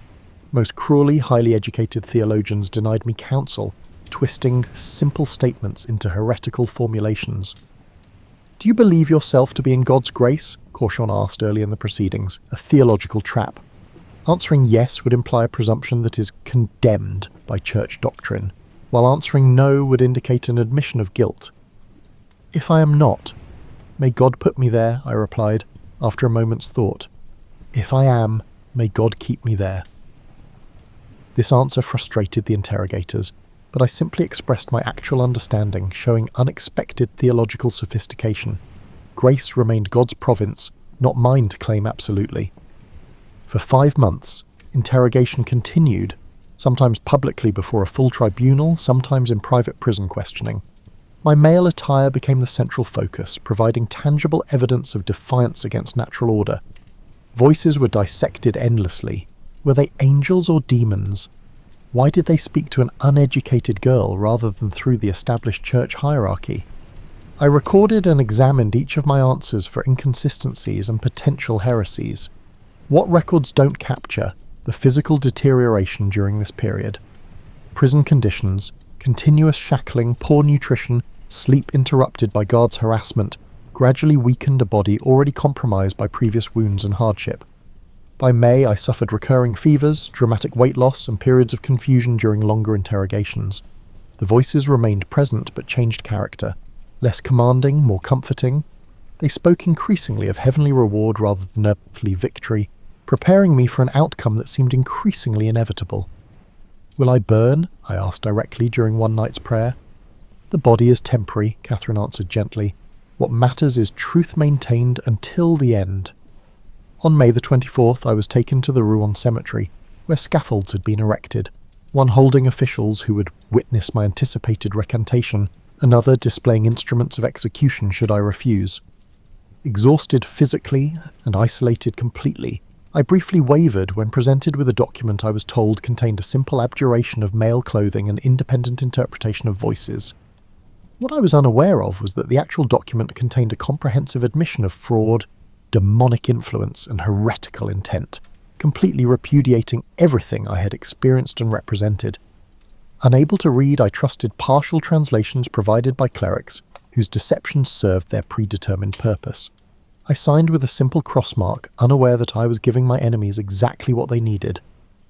Most cruelly, highly educated theologians denied me counsel, twisting simple statements into heretical formulations. Do you believe yourself to be in God's grace? Cauchon asked early in the proceedings, a theological trap. Answering yes would imply a presumption that is condemned by church doctrine, while answering no would indicate an admission of guilt. If I am not, may God put me there, I replied, after a moment's thought. If I am, may God keep me there. This answer frustrated the interrogators. but I simply expressed my actual understanding, showing unexpected theological sophistication. Grace remained God's province, not mine to claim absolutely. For 5 months, interrogation continued, sometimes publicly before a full tribunal, sometimes in private prison questioning. My male attire became the central focus, providing tangible evidence of defiance against natural order. Voices were dissected endlessly. Were they angels or demons? Why did they speak to an uneducated girl rather than through the established church hierarchy? I recorded and examined each of my answers for inconsistencies and potential heresies. What records don't capture the physical deterioration during this period? Prison conditions, continuous shackling, poor nutrition, sleep interrupted by guards' harassment, gradually weakened a body already compromised by previous wounds and hardship. By May, I suffered recurring fevers, dramatic weight loss, and periods of confusion during longer interrogations. The voices remained present but changed character. Less commanding, more comforting. They spoke increasingly of heavenly reward rather than earthly victory, preparing me for an outcome that seemed increasingly inevitable. "Will I burn?" I asked directly during one night's prayer. "The body is temporary," Catherine answered gently. "What matters is truth maintained until the end." On May the 24th, I was taken to the Rouen cemetery, where scaffolds had been erected, one holding officials who would witness my anticipated recantation, another displaying instruments of execution should I refuse. Exhausted physically and isolated completely, I briefly wavered when presented with a document I was told contained a simple abjuration of male clothing and independent interpretation of voices. What I was unaware of was that the actual document contained a comprehensive admission of fraud, demonic influence, and heretical intent, completely repudiating everything I had experienced and represented. Unable to read, I trusted partial translations provided by clerics, whose deceptions served their predetermined purpose. I signed with a simple crossmark, unaware that I was giving my enemies exactly what they needed,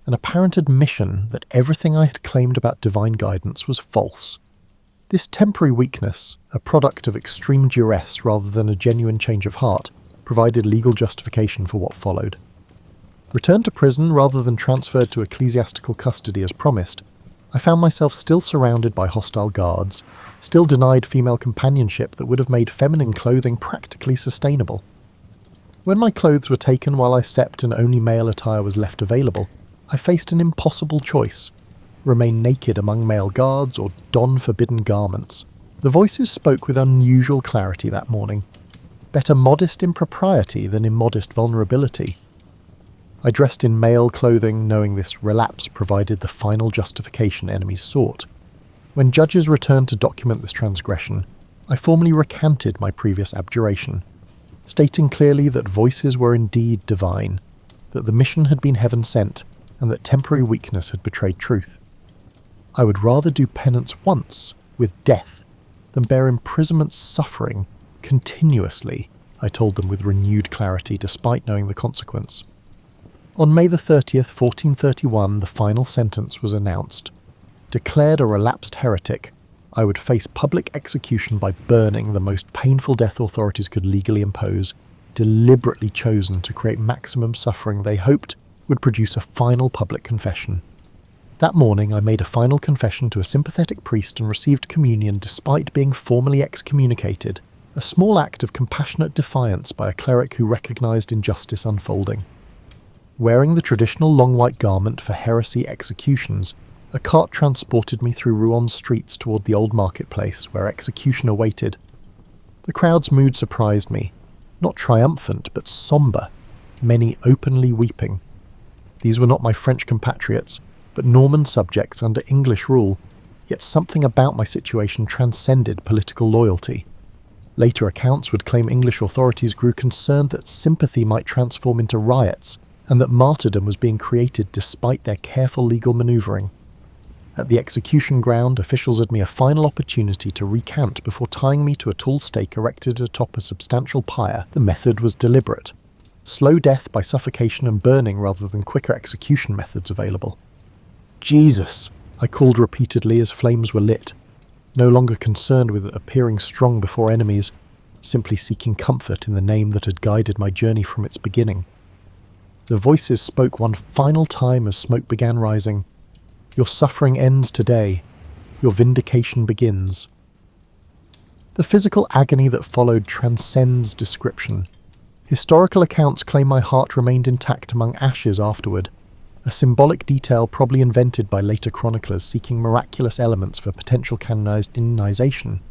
an apparent admission that everything I had claimed about divine guidance was false. This temporary weakness, a product of extreme duress rather than a genuine change of heart, provided legal justification for what followed. Returned to prison rather than transferred to ecclesiastical custody as promised, I found myself still surrounded by hostile guards, still denied female companionship that would have made feminine clothing practically sustainable. When my clothes were taken while I slept and only male attire was left available, I faced an impossible choice: remain naked among male guards or don forbidden garments. The voices spoke with unusual clarity that morning. Better modest impropriety than immodest vulnerability. I dressed in male clothing, knowing this relapse provided the final justification enemies sought. When judges returned to document this transgression, I formally recanted my previous abjuration, stating clearly that voices were indeed divine, that the mission had been heaven-sent, and that temporary weakness had betrayed truth. I would rather do penance once, with death, than bear imprisonment suffering continuously, I told them with renewed clarity, despite knowing the consequence. On May the 30th, 1431, the final sentence was announced. Declared a relapsed heretic, I would face public execution by burning, the most painful death authorities could legally impose, deliberately chosen to create maximum suffering they hoped would produce a final public confession. That morning I made a final confession to a sympathetic priest and received communion despite being formally excommunicated, a small act of compassionate defiance by a cleric who recognised injustice unfolding. Wearing the traditional long white garment for heresy executions, a cart transported me through Rouen streets toward the old marketplace, where execution awaited. The crowd's mood surprised me, not triumphant but sombre, many openly weeping. These were not my French compatriots, but Norman subjects under English rule, yet something about my situation transcended political loyalty. Later accounts would claim English authorities grew concerned that sympathy might transform into riots, and that martyrdom was being created despite their careful legal manoeuvring. At the execution ground, officials had me a final opportunity to recant before tying me to a tall stake erected atop a substantial pyre. The method was deliberate. Slow death by suffocation and burning rather than quicker execution methods available. "Jesus!" I called repeatedly as flames were lit, no longer concerned with appearing strong before enemies, simply seeking comfort in the name that had guided my journey from its beginning. The voices spoke one final time as smoke began rising. "Your suffering ends today. your vindication begins. The physical agony that followed transcends description. Historical accounts claim my heart remained intact among ashes afterward, a symbolic detail probably invented by later chroniclers seeking miraculous elements for potential canonization.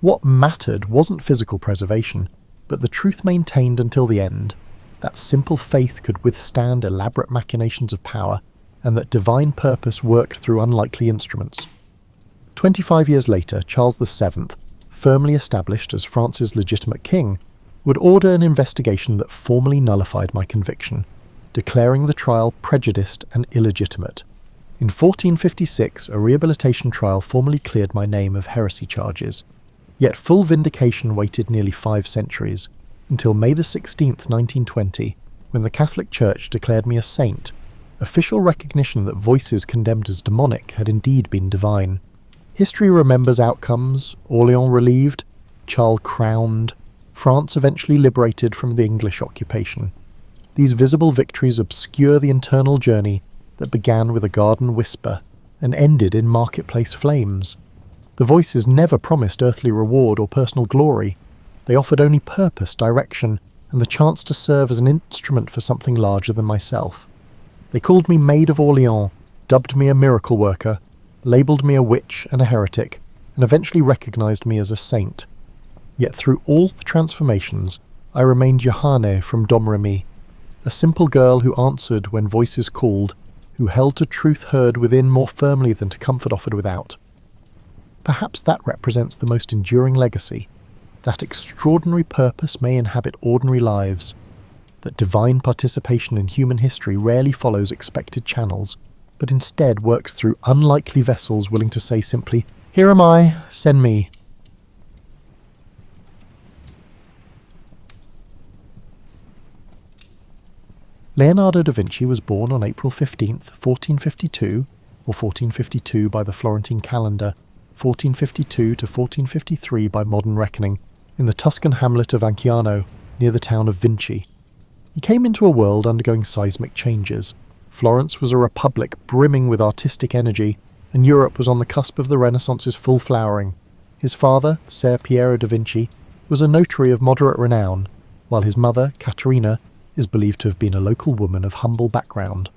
What mattered wasn't physical preservation, but the truth maintained until the end, that simple faith could withstand elaborate machinations of power, and that divine purpose worked through unlikely instruments. 25 years later, Charles VII, firmly established as France's legitimate king, would order an investigation that formally nullified my conviction, declaring the trial prejudiced and illegitimate. In 1456, a rehabilitation trial formally cleared my name of heresy charges. Yet full vindication waited nearly 5 centuries, until May 16, 1920, when the Catholic Church declared me a saint, official recognition that voices condemned as demonic had indeed been divine. History remembers outcomes: Orleans relieved, Charles crowned, France eventually liberated from the English occupation. These visible victories obscure the internal journey that began with a garden whisper and ended in marketplace flames. The voices never promised earthly reward or personal glory. They offered only purpose, direction, and the chance to serve as an instrument for something larger than myself. They called me Maid of Orleans, dubbed me a miracle worker, labelled me a witch and a heretic, and eventually recognised me as a saint. Yet through all the transformations, I remained Johanne from Domremy, a simple girl who answered when voices called, who held to truth heard within more firmly than to comfort offered without. Perhaps that represents the most enduring legacy, that extraordinary purpose may inhabit ordinary lives, that divine participation in human history rarely follows expected channels, but instead works through unlikely vessels willing to say simply, "Here am I, send me." Leonardo da Vinci was born on April 15, 1452, or 1452 by the Florentine calendar, 1452 to 1453 by modern reckoning, in the Tuscan hamlet of Anciano, near the town of Vinci. He came into a world undergoing seismic changes. Florence was a republic brimming with artistic energy, and Europe was on the cusp of the Renaissance's full flowering. His father, Ser Piero da Vinci, was a notary of moderate renown, while his mother, Caterina, is believed to have been a local woman of humble background.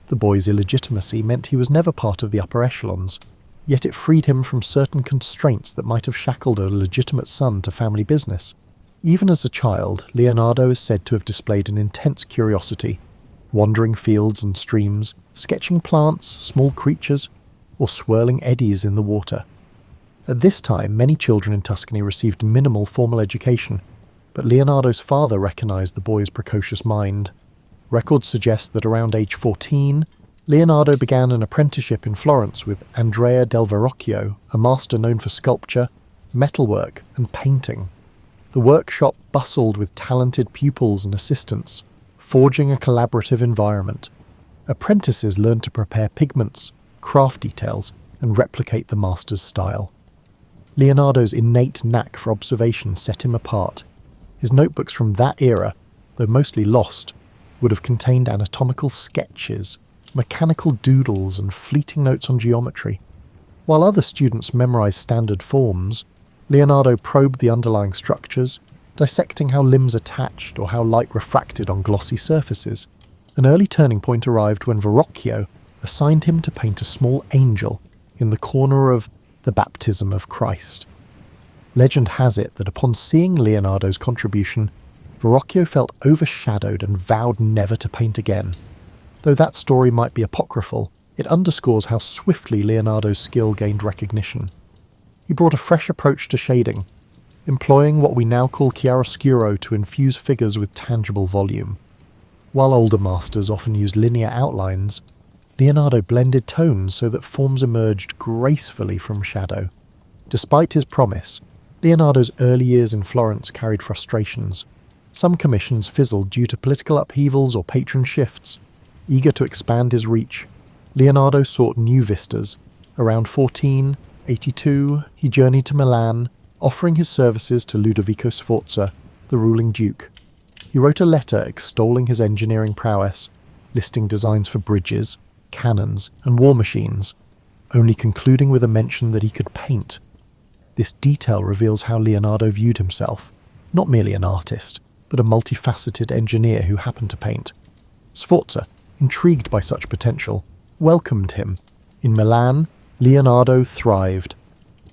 The boy's illegitimacy meant he was never part of the upper echelons, yet it freed him from certain constraints that might have shackled a legitimate son to family business. Even as a child, Leonardo is said to have displayed an intense curiosity, wandering fields and streams, sketching plants, small creatures, or swirling eddies in the water. At this time, many children in Tuscany received minimal formal education, but Leonardo's father recognized the boy's precocious mind. Records suggest that around age 14, Leonardo began an apprenticeship in Florence with Andrea del Verrocchio, a master known for sculpture, metalwork, and painting. The workshop bustled with talented pupils and assistants, forging a collaborative environment. Apprentices learned to prepare pigments, craft details, and replicate the master's style. Leonardo's innate knack for observation set him apart. His notebooks from that era, though mostly lost, would have contained anatomical sketches, mechanical doodles, and fleeting notes on geometry. While other students memorized standard forms, Leonardo probed the underlying structures, dissecting how limbs attached or how light refracted on glossy surfaces. An early turning point arrived when Verrocchio assigned him to paint a small angel in the corner of the Baptism of Christ. Legend has it that upon seeing Leonardo's contribution, Verrocchio felt overshadowed and vowed never to paint again. Though that story might be apocryphal, it underscores how swiftly Leonardo's skill gained recognition. He brought a fresh approach to shading, employing what we now call chiaroscuro to infuse figures with tangible volume. While older masters often used linear outlines, Leonardo blended tones so that forms emerged gracefully from shadow. Despite his promise, Leonardo's early years in Florence carried frustrations. Some commissions fizzled due to political upheavals or patron shifts. Eager to expand his reach, Leonardo sought new vistas. Around 1482, he journeyed to Milan, offering his services to Ludovico Sforza, the ruling duke. He wrote a letter extolling his engineering prowess, listing designs for bridges, cannons, and war machines. only concluding with a mention that he could paint. This detail reveals how Leonardo viewed himself, not merely an artist, but a multifaceted engineer who happened to paint. Sforza, intrigued by such potential, welcomed him. In Milan, Leonardo thrived.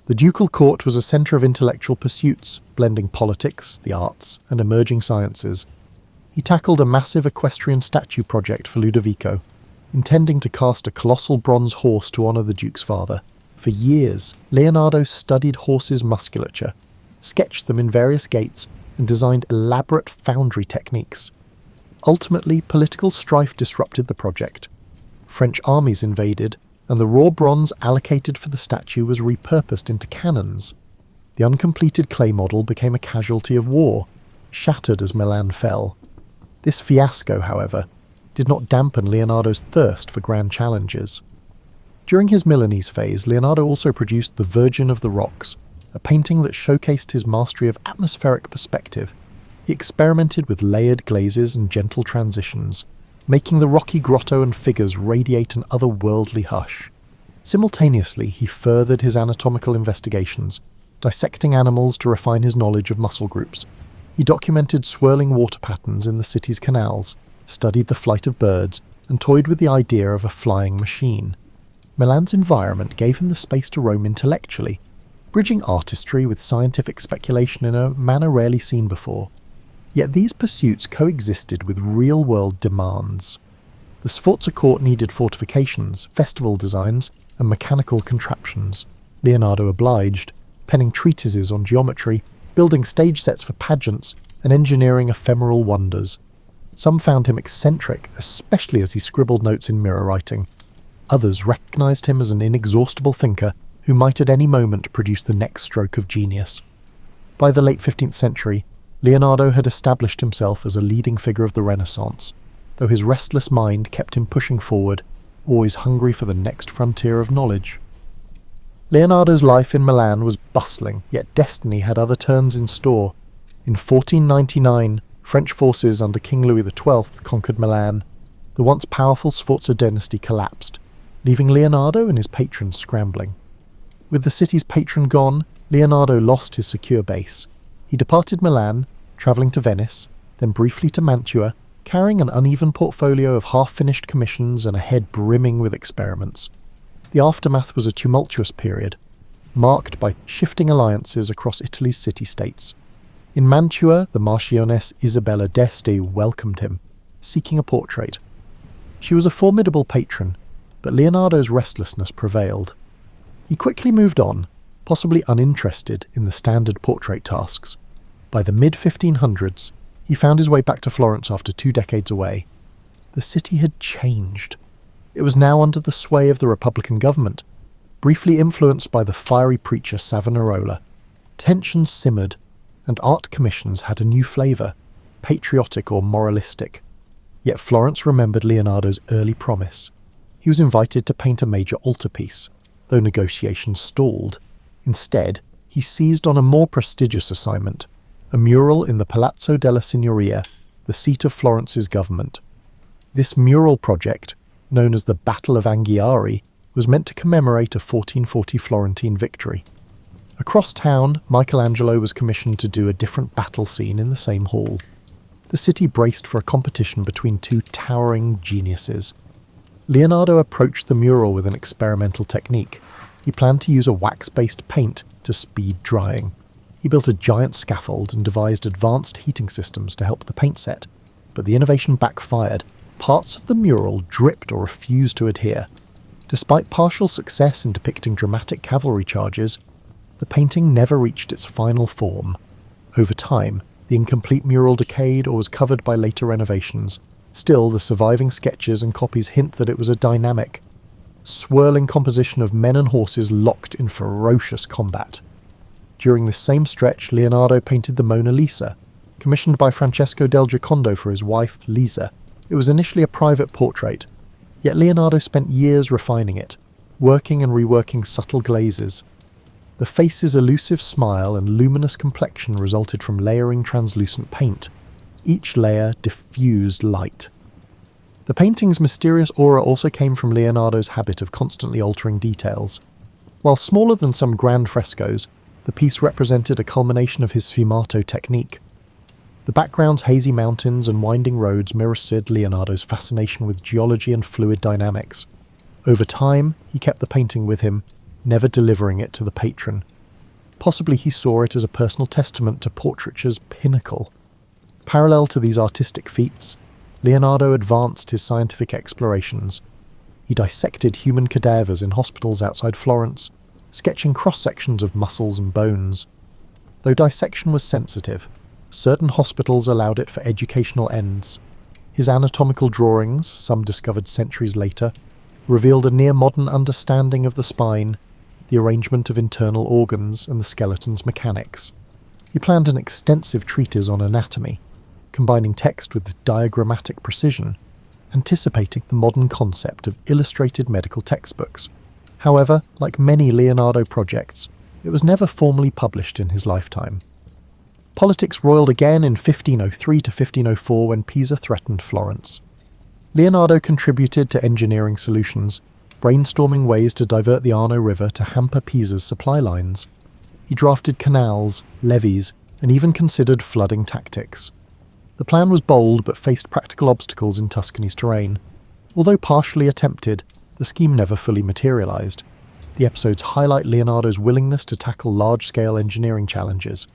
The ducal court was a centre of intellectual pursuits, blending politics, the arts, and emerging sciences. He tackled a massive equestrian statue project for Ludovico, intending to cast a colossal bronze horse to honour the Duke's father. For years, Leonardo studied horses' musculature, sketched them in various gaits, and designed elaborate foundry techniques. Ultimately, political strife disrupted the project. French armies invaded, and the raw bronze allocated for the statue was repurposed into cannons. The uncompleted clay model became a casualty of war, shattered as Milan fell. This fiasco, however, did not dampen Leonardo's thirst for grand challenges. During his Milanese phase, Leonardo also produced The Virgin of the Rocks, a painting that showcased his mastery of atmospheric perspective. He experimented with layered glazes and gentle transitions, making the rocky grotto and figures radiate an otherworldly hush. Simultaneously, he furthered his anatomical investigations, dissecting animals to refine his knowledge of muscle groups. He documented swirling water patterns in the city's canals, studied the flight of birds, and toyed with the idea of a flying machine. Milan's environment gave him the space to roam intellectually, bridging artistry with scientific speculation in a manner rarely seen before. Yet these pursuits coexisted with real-world demands. The Sforza court needed fortifications, festival designs, and mechanical contraptions. Leonardo obliged, penning treatises on geometry, building stage sets for pageants, and engineering ephemeral wonders. Some found him eccentric, especially as he scribbled notes in mirror writing. Others recognized him as an inexhaustible thinker who might at any moment produce the next stroke of genius. By the late 15th century, Leonardo had established himself as a leading figure of the Renaissance, though his restless mind kept him pushing forward, always hungry for the next frontier of knowledge. Leonardo's life in Milan was bustling, yet destiny had other turns in store. In 1499, French forces under King Louis XII conquered Milan. The once powerful Sforza dynasty collapsed, leaving Leonardo and his patrons scrambling. With the city's patron gone, Leonardo lost his secure base. He departed Milan, travelling to Venice, then briefly to Mantua, carrying an uneven portfolio of half-finished commissions and a head brimming with experiments. The aftermath was a tumultuous period, marked by shifting alliances across Italy's city-states. In Mantua, the Marchioness Isabella d'Este welcomed him, seeking a portrait. She was a formidable patron, but Leonardo's restlessness prevailed. He quickly moved on, possibly uninterested in the standard portrait tasks. By the mid-1500s, he found his way back to Florence after 2 decades away. The city had changed. It was now under the sway of the Republican government, briefly influenced by the fiery preacher Savonarola. Tensions simmered, and art commissions had a new flavour, patriotic or moralistic. Yet Florence remembered Leonardo's early promise. He was invited to paint a major altarpiece, though negotiations stalled. Instead, he seized on a more prestigious assignment, a mural in the Palazzo della Signoria, the seat of Florence's government. This mural project, known as the Battle of Anghiari, was meant to commemorate a 1440 Florentine victory. Across town, Michelangelo was commissioned to do a different battle scene in the same hall. The city braced for a competition between two towering geniuses. Leonardo approached the mural with an experimental technique. He planned to use a wax-based paint to speed drying. He built a giant scaffold and devised advanced heating systems to help the paint set, but the innovation backfired. Parts of the mural dripped or refused to adhere. Despite partial success in depicting dramatic cavalry charges, the painting never reached its final form. Over time, the incomplete mural decayed or was covered by later renovations. Still, the surviving sketches and copies hint that it was a dynamic, swirling composition of men and horses locked in ferocious combat. During this same stretch, Leonardo painted the Mona Lisa, commissioned by Francesco del Giocondo for his wife, Lisa. It was initially a private portrait, yet Leonardo spent years refining it, working and reworking subtle glazes. The face's elusive smile and luminous complexion resulted from layering translucent paint. Each layer diffused light. The painting's mysterious aura also came from Leonardo's habit of constantly altering details. While smaller than some grand frescoes, the piece represented a culmination of his sfumato technique. The background's hazy mountains and winding roads mirrored Leonardo's fascination with geology and fluid dynamics. Over time, he kept the painting with him, never delivering it to the patron. Possibly he saw it as a personal testament to portraiture's pinnacle. Parallel to these artistic feats, Leonardo advanced his scientific explorations. He dissected human cadavers in hospitals outside Florence, sketching cross-sections of muscles and bones. Though dissection was sensitive, certain hospitals allowed it for educational ends. His anatomical drawings, some discovered centuries later, revealed a near-modern understanding of the spine, the arrangement of internal organs, and the skeleton's mechanics. He planned an extensive treatise on anatomy, combining text with diagrammatic precision, anticipating the modern concept of illustrated medical textbooks. However, like many Leonardo projects, it was never formally published in his lifetime. Politics roiled again in 1503 to 1504 when Pisa threatened Florence. Leonardo contributed to engineering solutions, brainstorming ways to divert the Arno River to hamper Pisa's supply lines. He drafted canals, levees, and even considered flooding tactics. The plan was bold but faced practical obstacles in Tuscany's terrain. Although partially attempted, the scheme never fully materialized. The episodes highlight Leonardo's willingness to tackle large-scale engineering challenges,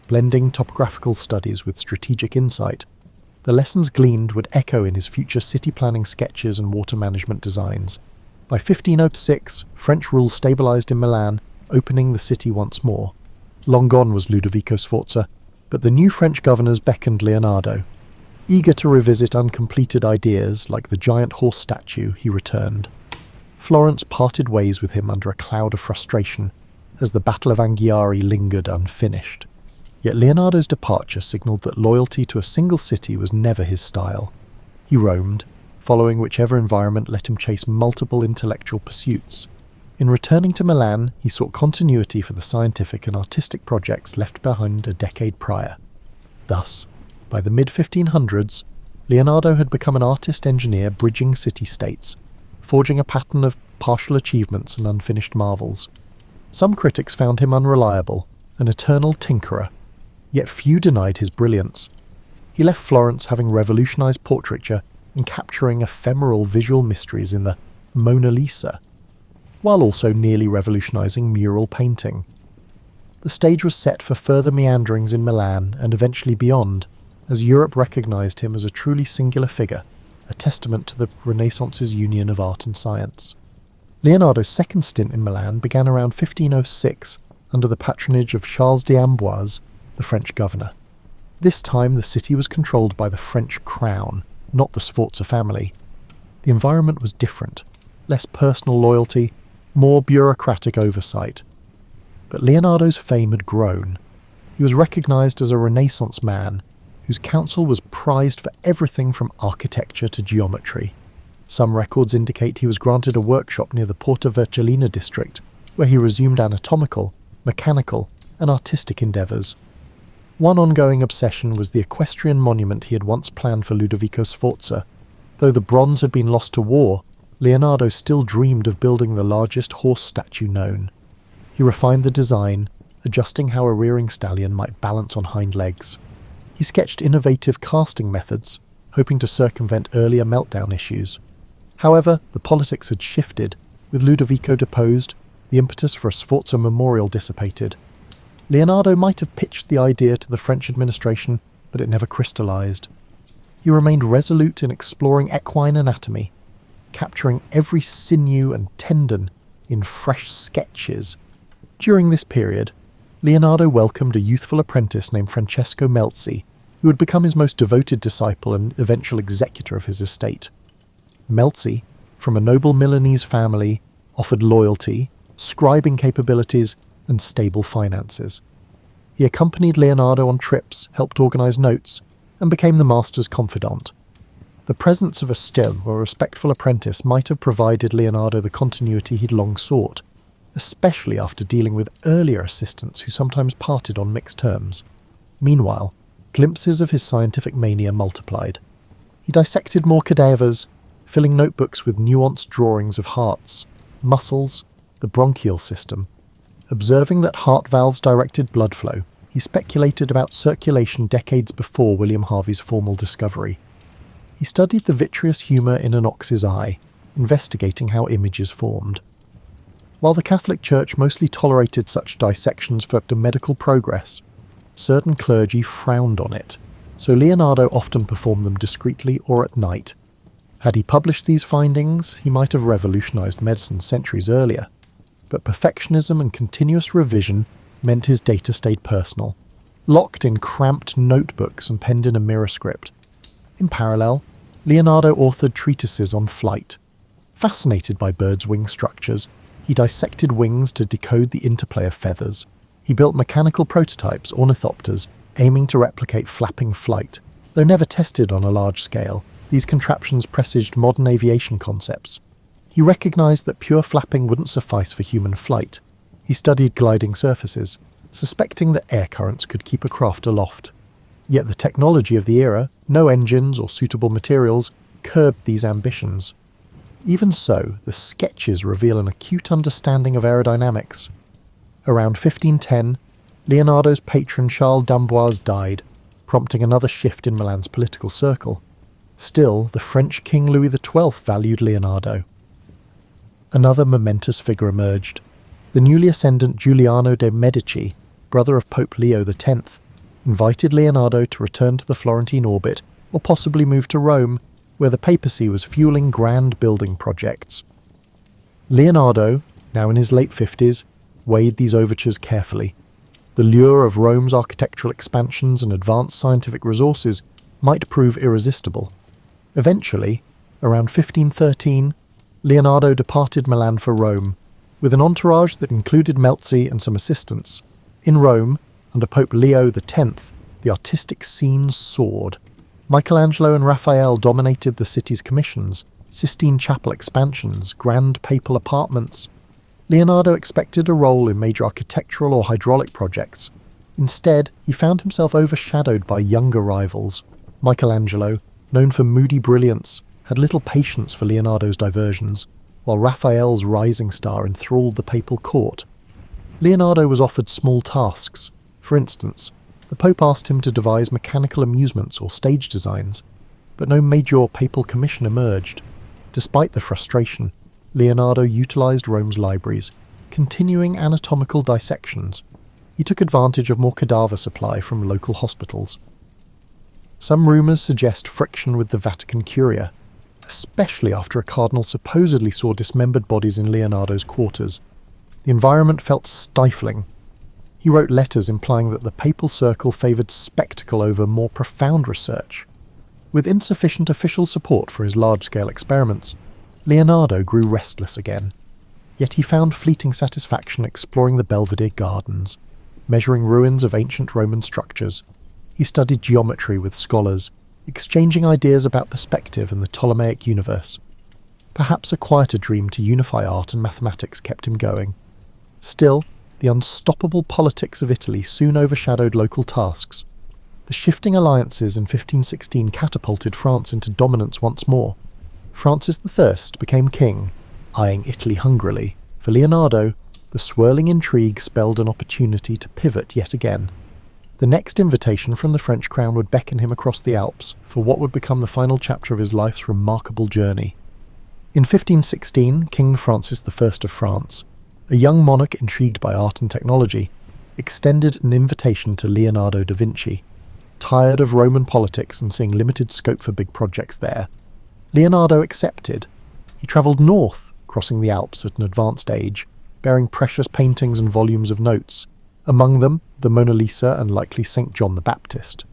blending topographical studies with strategic insight. The lessons gleaned would echo in his future city planning sketches and water management designs. By 1506, French rule stabilized in Milan, opening the city once more. Long gone was Ludovico Sforza, but the new French governors beckoned Leonardo. Eager to revisit uncompleted ideas like the giant horse statue, he returned. Florence parted ways with him under a cloud of frustration, as the Battle of Anghiari lingered unfinished. Yet Leonardo's departure signalled that loyalty to a single city was never his style. He roamed, following whichever environment let him chase multiple intellectual pursuits. In returning to Milan, he sought continuity for the scientific and artistic projects left behind a decade prior. Thus, by the mid-1500s, Leonardo had become an artist-engineer bridging city-states, forging a pattern of partial achievements and unfinished marvels. Some critics found him unreliable, an eternal tinkerer, yet few denied his brilliance. He left Florence having revolutionized portraiture and capturing ephemeral visual mysteries in the Mona Lisa, while also nearly revolutionizing mural painting. The stage was set for further meanderings in Milan and eventually beyond, as Europe recognized him as a truly singular figure, a testament to the Renaissance's union of art and science. Leonardo's second stint in Milan began around 1506 under the patronage of Charles d'Amboise, the French governor. This time the city was controlled by the French crown, not the Sforza family. The environment was different, less personal loyalty, more bureaucratic oversight. But Leonardo's fame had grown. He was recognized as a Renaissance man, whose counsel was prized for everything from architecture to geometry. Some records indicate he was granted a workshop near the Porta Vercellina district, where he resumed anatomical, mechanical, and artistic endeavours. One ongoing obsession was the equestrian monument he had once planned for Ludovico Sforza. Though the bronze had been lost to war, Leonardo still dreamed of building the largest horse statue known. He refined the design, adjusting how a rearing stallion might balance on hind legs. He sketched innovative casting methods, hoping to circumvent earlier meltdown issues. However, the politics had shifted. With Ludovico deposed, the impetus for a Sforza memorial dissipated. Leonardo might have pitched the idea to the French administration, but it never crystallized. He remained resolute in exploring equine anatomy, capturing every sinew and tendon in fresh sketches. During this period, Leonardo welcomed a youthful apprentice named Francesco Melzi, who would become his most devoted disciple and eventual executor of his estate. Melzi, from a noble Milanese family, offered loyalty, scribing capabilities, and stable finances. He accompanied Leonardo on trips, helped organize notes, and became the master's confidant. The presence of a still or respectful apprentice might have provided Leonardo the continuity he'd long sought, especially after dealing with earlier assistants who sometimes parted on mixed terms. Meanwhile, glimpses of his scientific mania multiplied. He dissected more cadavers, filling notebooks with nuanced drawings of hearts, muscles, the bronchial system. Observing that heart valves directed blood flow, he speculated about circulation decades before William Harvey's formal discovery. He studied the vitreous humour in an ox's eye, investigating how images formed. While the Catholic Church mostly tolerated such dissections for medical progress, certain clergy frowned on it, so Leonardo often performed them discreetly or at night. Had he published these findings, he might have revolutionized medicine centuries earlier, but perfectionism and continuous revision meant his data stayed personal, locked in cramped notebooks and penned in a mirror script. In parallel, Leonardo authored treatises on flight. Fascinated by birds' wing structures, he dissected wings to decode the interplay of feathers. He built mechanical prototypes, ornithopters, aiming to replicate flapping flight. Though never tested on a large scale, these contraptions presaged modern aviation concepts. He recognized that pure flapping wouldn't suffice for human flight. He studied gliding surfaces, suspecting that air currents could keep a craft aloft. Yet the technology of the era, no engines or suitable materials, curbed these ambitions. Even so, the sketches reveal an acute understanding of aerodynamics. Around 1510, Leonardo's patron Charles d'Amboise died, prompting another shift in Milan's political circle. Still, the French King Louis XII valued Leonardo. Another momentous figure emerged. The newly ascendant Giuliano de' Medici, brother of Pope Leo X, invited Leonardo to return to the Florentine orbit or possibly move to Rome, where the papacy was fueling grand building projects. Leonardo, now in his late 50s, weighed these overtures carefully. The lure of Rome's architectural expansions and advanced scientific resources might prove irresistible. Eventually, around 1513, Leonardo departed Milan for Rome, with an entourage that included Melzi and some assistants. In Rome, under Pope Leo X, the artistic scene soared. Michelangelo and Raphael dominated the city's commissions, Sistine Chapel expansions, grand papal apartments. Leonardo expected a role in major architectural or hydraulic projects. Instead, he found himself overshadowed by younger rivals. Michelangelo, known for moody brilliance, had little patience for Leonardo's diversions, while Raphael's rising star enthralled the papal court. Leonardo was offered small tasks. For instance, the Pope asked him to devise mechanical amusements or stage designs, but no major papal commission emerged. Despite the frustration, Leonardo utilized Rome's libraries, continuing anatomical dissections. He took advantage of more cadaver supply from local hospitals. Some rumours suggest friction with the Vatican Curia, especially after a cardinal supposedly saw dismembered bodies in Leonardo's quarters. The environment felt stifling. He wrote letters implying that the papal circle favoured spectacle over more profound research. With insufficient official support for his large-scale experiments, Leonardo grew restless again. Yet he found fleeting satisfaction exploring the Belvedere gardens, measuring ruins of ancient Roman structures. He studied geometry with scholars, exchanging ideas about perspective and the Ptolemaic universe. Perhaps a quieter dream to unify art and mathematics kept him going. Still, the unstoppable politics of Italy soon overshadowed local tasks. The shifting alliances in 1516 catapulted France into dominance once more. Francis I became king, eyeing Italy hungrily. For Leonardo, the swirling intrigue spelled an opportunity to pivot yet again. The next invitation from the French crown would beckon him across the Alps for what would become the final chapter of his life's remarkable journey. In 1516, King Francis I of France, a young monarch intrigued by art and technology, extended an invitation to Leonardo da Vinci. Tired of Roman politics and seeing limited scope for big projects there, Leonardo accepted. He travelled north, crossing the Alps at an advanced age, bearing precious paintings and volumes of notes, among them the Mona Lisa and likely St. John the Baptist.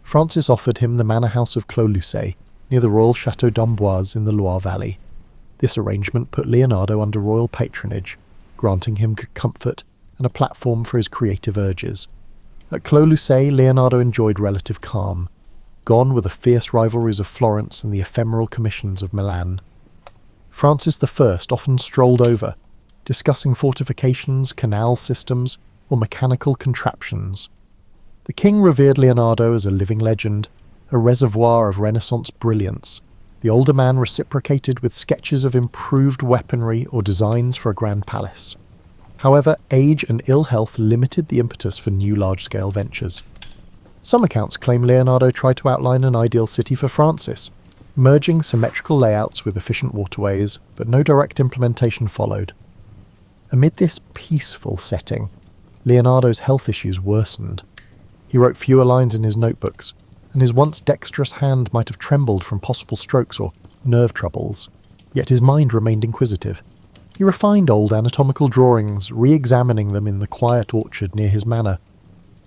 Francis offered him the manor house of Clos-Lucé, near the royal Château d'Amboise in the Loire Valley. This arrangement put Leonardo under royal patronage, granting him comfort and a platform for his creative urges. At Clos-Lucé, Leonardo enjoyed relative calm, gone were the fierce rivalries of Florence and the ephemeral commissions of Milan. Francis I often strolled over, discussing fortifications, canal systems, or mechanical contraptions. The king revered Leonardo as a living legend, a reservoir of Renaissance brilliance. The older man reciprocated with sketches of improved weaponry or designs for a grand palace. However, age and ill health limited the impetus for new large-scale ventures. Some accounts claim Leonardo tried to outline an ideal city for Francis, merging symmetrical layouts with efficient waterways, but no direct implementation followed. Amid this peaceful setting, Leonardo's health issues worsened. He wrote fewer lines in his notebooks, and his once dexterous hand might have trembled from possible strokes or nerve troubles, yet his mind remained inquisitive. He refined old anatomical drawings, re-examining them in the quiet orchard near his manor.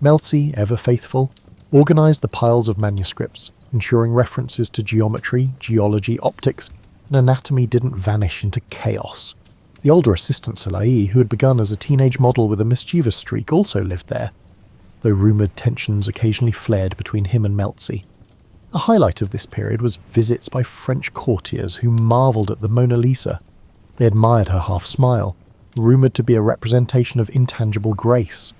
Melzi, ever faithful, organised the piles of manuscripts, ensuring references to geometry, geology, optics, and anatomy didn't vanish into chaos. The older assistant Salai, who had begun as a teenage model with a mischievous streak, also lived there, though rumoured tensions occasionally flared between him and Melzi. A highlight of this period was visits by French courtiers who marvelled at the Mona Lisa. They admired her half-smile, rumoured to be a representation of intangible grace.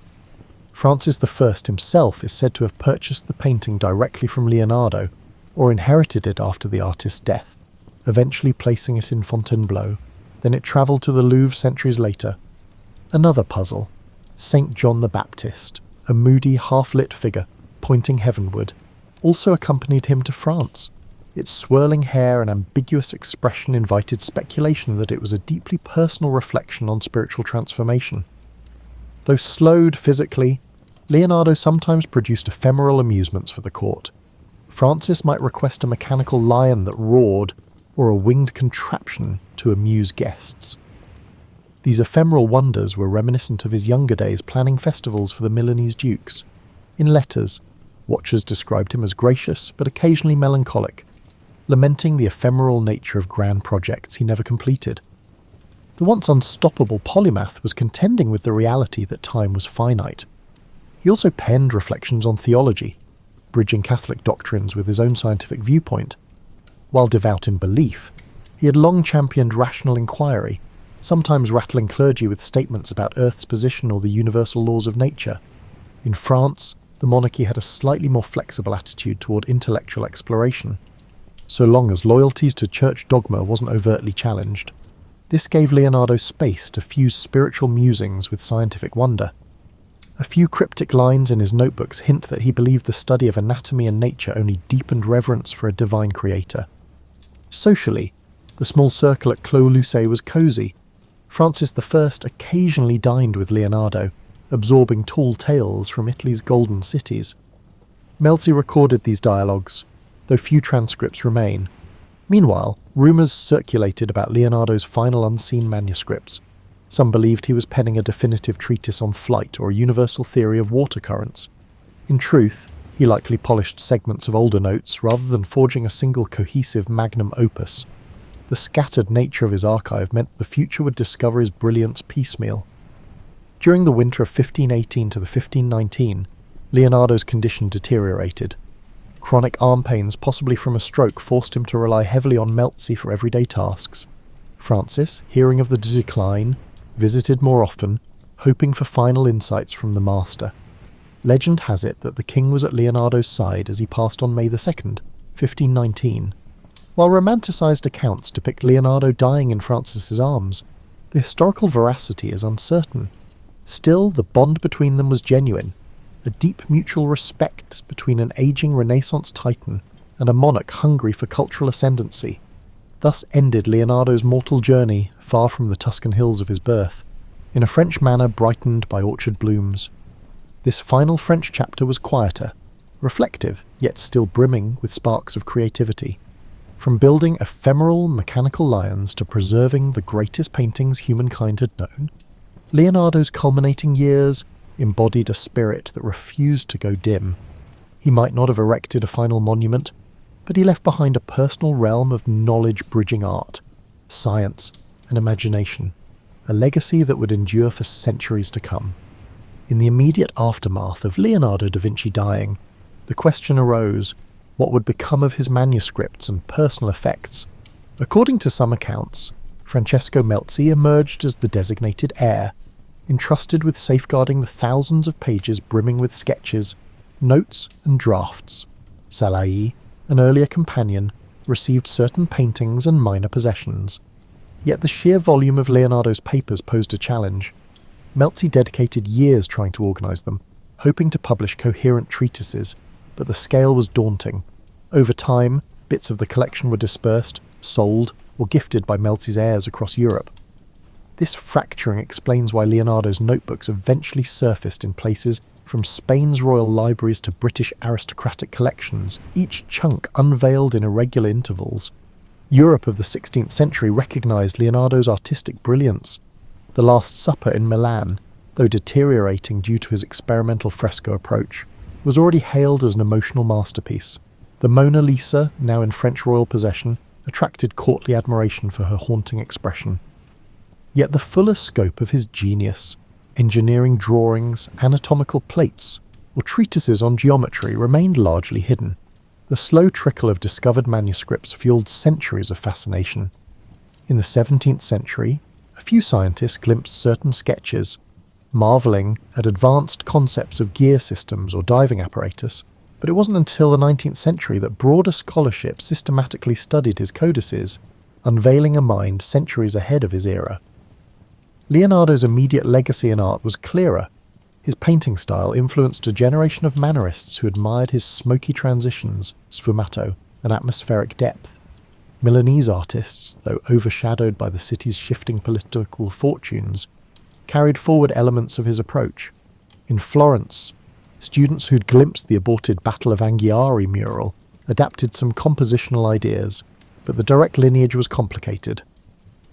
Francis I himself is said to have purchased the painting directly from Leonardo, or inherited it after the artist's death, eventually placing it in Fontainebleau. Then it travelled to the Louvre centuries later. Another puzzle, Saint John the Baptist, a moody, half-lit figure, pointing heavenward, also accompanied him to France. Its swirling hair and ambiguous expression invited speculation that it was a deeply personal reflection on spiritual transformation. Though slowed physically, Leonardo sometimes produced ephemeral amusements for the court. Francis might request a mechanical lion that roared, or a winged contraption to amuse guests. These ephemeral wonders were reminiscent of his younger days planning festivals for the Milanese dukes. In letters, watchers described him as gracious but occasionally melancholic, lamenting the ephemeral nature of grand projects he never completed. The once unstoppable polymath was contending with the reality that time was finite. He also penned reflections on theology, bridging Catholic doctrines with his own scientific viewpoint. While devout in belief, he had long championed rational inquiry, sometimes rattling clergy with statements about Earth's position or the universal laws of nature. In France, the monarchy had a slightly more flexible attitude toward intellectual exploration, so long as loyalty to church dogma wasn't overtly challenged. This gave Leonardo space to fuse spiritual musings with scientific wonder. A few cryptic lines in his notebooks hint that he believed the study of anatomy and nature only deepened reverence for a divine creator. Socially, the small circle at Clos Lucé was cosy. Francis I occasionally dined with Leonardo, absorbing tall tales from Italy's golden cities. Melzi recorded these dialogues, though few transcripts remain. Meanwhile, rumours circulated about Leonardo's final unseen manuscripts. Some believed he was penning a definitive treatise on flight or a universal theory of water currents. In truth, he likely polished segments of older notes rather than forging a single cohesive magnum opus. The scattered nature of his archive meant the future would discover his brilliance piecemeal. During the winter of 1518 to the 1519, Leonardo's condition deteriorated. Chronic arm pains, possibly from a stroke, forced him to rely heavily on Melzi for everyday tasks. Francis, hearing of the decline, visited more often, hoping for final insights from the master. Legend has it that the king was at Leonardo's side as he passed on May 2nd, 1519. While romanticised accounts depict Leonardo dying in Francis's arms, the historical veracity is uncertain. Still, the bond between them was genuine, a deep mutual respect between an ageing Renaissance titan and a monarch hungry for cultural ascendancy. Thus ended Leonardo's mortal journey far from the Tuscan hills of his birth, in a French manor brightened by orchard blooms. This final French chapter was quieter, reflective, yet still brimming with sparks of creativity. From building ephemeral mechanical lions to preserving the greatest paintings humankind had known, Leonardo's culminating years embodied a spirit that refused to go dim. He might not have erected a final monument, but he left behind a personal realm of knowledge-bridging art, science, and imagination, a legacy that would endure for centuries to come. In the immediate aftermath of Leonardo da Vinci dying, the question arose, what would become of his manuscripts and personal effects? According to some accounts, Francesco Melzi emerged as the designated heir, entrusted with safeguarding the thousands of pages brimming with sketches, notes and drafts. Salai, an earlier companion, received certain paintings and minor possessions. Yet the sheer volume of Leonardo's papers posed a challenge. Melzi dedicated years trying to organise them, hoping to publish coherent treatises, but the scale was daunting. Over time, bits of the collection were dispersed, sold, or gifted by Melzi's heirs across Europe. This fracturing explains why Leonardo's notebooks eventually surfaced in places from Spain's royal libraries to British aristocratic collections, each chunk unveiled in irregular intervals. Europe of the 16th century recognised Leonardo's artistic brilliance. The Last Supper in Milan, though deteriorating due to his experimental fresco approach, was already hailed as an emotional masterpiece. The Mona Lisa, now in French royal possession, attracted courtly admiration for her haunting expression. Yet the fuller scope of his genius, engineering drawings, anatomical plates, or treatises on geometry remained largely hidden. The slow trickle of discovered manuscripts fueled centuries of fascination. In the 17th century, a few scientists glimpsed certain sketches, marvelling at advanced concepts of gear systems or diving apparatus, but it wasn't until the 19th century that broader scholarship systematically studied his codices, unveiling a mind centuries ahead of his era. Leonardo's immediate legacy in art was clearer. His painting style influenced a generation of mannerists who admired his smoky transitions, sfumato, and atmospheric depth. Milanese artists, though overshadowed by the city's shifting political fortunes, carried forward elements of his approach. In Florence, students who'd glimpsed the aborted Battle of Anghiari mural adapted some compositional ideas, but the direct lineage was complicated.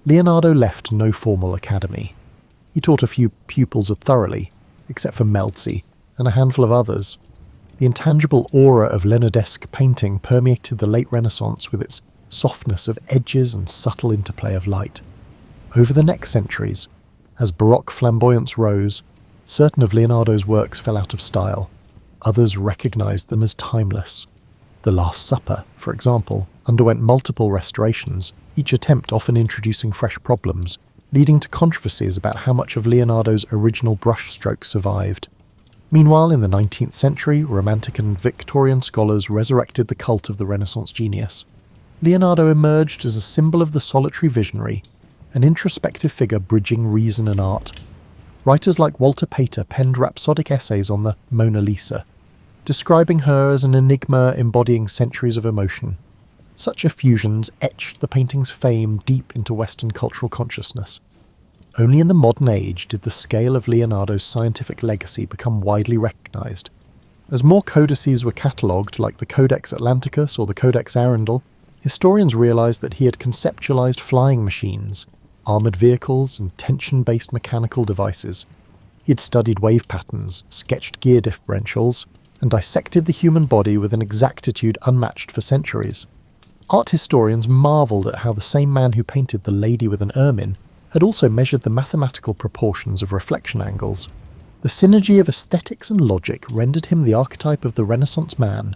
Leonardo left no formal academy. He taught a few pupils thoroughly, except for Melzi and a handful of others. The intangible aura of Leonardesque painting permeated the late Renaissance with its softness of edges and subtle interplay of light. Over the next centuries, as Baroque flamboyance rose, certain of Leonardo's works fell out of style. Others recognized them as timeless. The Last Supper, for example, underwent multiple restorations, each attempt often introducing fresh problems, leading to controversies about how much of Leonardo's original brushstrokes survived. Meanwhile, in the 19th century, Romantic and Victorian scholars resurrected the cult of the Renaissance genius. Leonardo emerged as a symbol of the solitary visionary, an introspective figure bridging reason and art. Writers like Walter Pater penned rhapsodic essays on the Mona Lisa, describing her as an enigma embodying centuries of emotion. Such effusions etched the painting's fame deep into Western cultural consciousness. Only in the modern age did the scale of Leonardo's scientific legacy become widely recognised. As more codices were catalogued, like the Codex Atlanticus or the Codex Arundel, historians realised that he had conceptualised flying machines, armoured vehicles, and tension-based mechanical devices. He had studied wave patterns, sketched gear differentials, and dissected the human body with an exactitude unmatched for centuries. Art historians marvelled at how the same man who painted the lady with an ermine had also measured the mathematical proportions of reflection angles. The synergy of aesthetics and logic rendered him the archetype of the Renaissance man.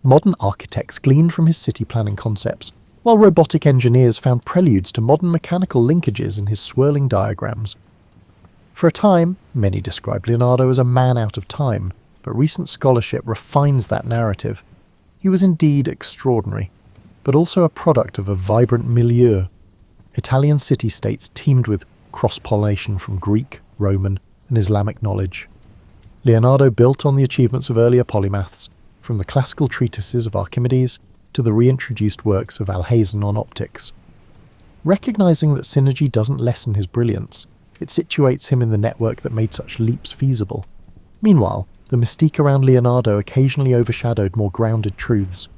Modern architects gleaned from his city planning concepts, while robotic engineers found preludes to modern mechanical linkages in his swirling diagrams. For a time, many described Leonardo as a man out of time, but recent scholarship refines that narrative. He was indeed extraordinary, but also a product of a vibrant milieu. Italian city-states teemed with cross-pollination from Greek, Roman, and Islamic knowledge. Leonardo built on the achievements of earlier polymaths, from the classical treatises of Archimedes to the reintroduced works of Alhazen on optics. Recognizing that synergy doesn't lessen his brilliance, it situates him in the network that made such leaps feasible. Meanwhile, the mystique around Leonardo occasionally overshadowed more grounded truths.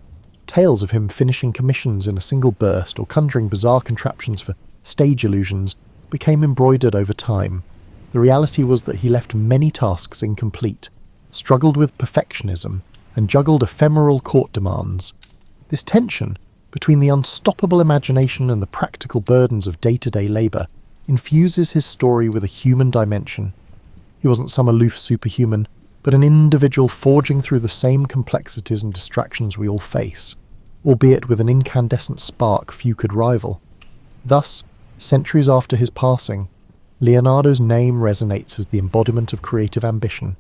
Tales of him finishing commissions in a single burst or conjuring bizarre contraptions for stage illusions became embroidered over time. The reality was that he left many tasks incomplete, struggled with perfectionism, and juggled ephemeral court demands. This tension between the unstoppable imagination and the practical burdens of day-to-day labour infuses his story with a human dimension. He wasn't some aloof superhuman, but an individual forging through the same complexities and distractions we all face, albeit with an incandescent spark few could rival. Thus, centuries after his passing, Leonardo's name resonates as the embodiment of creative ambition.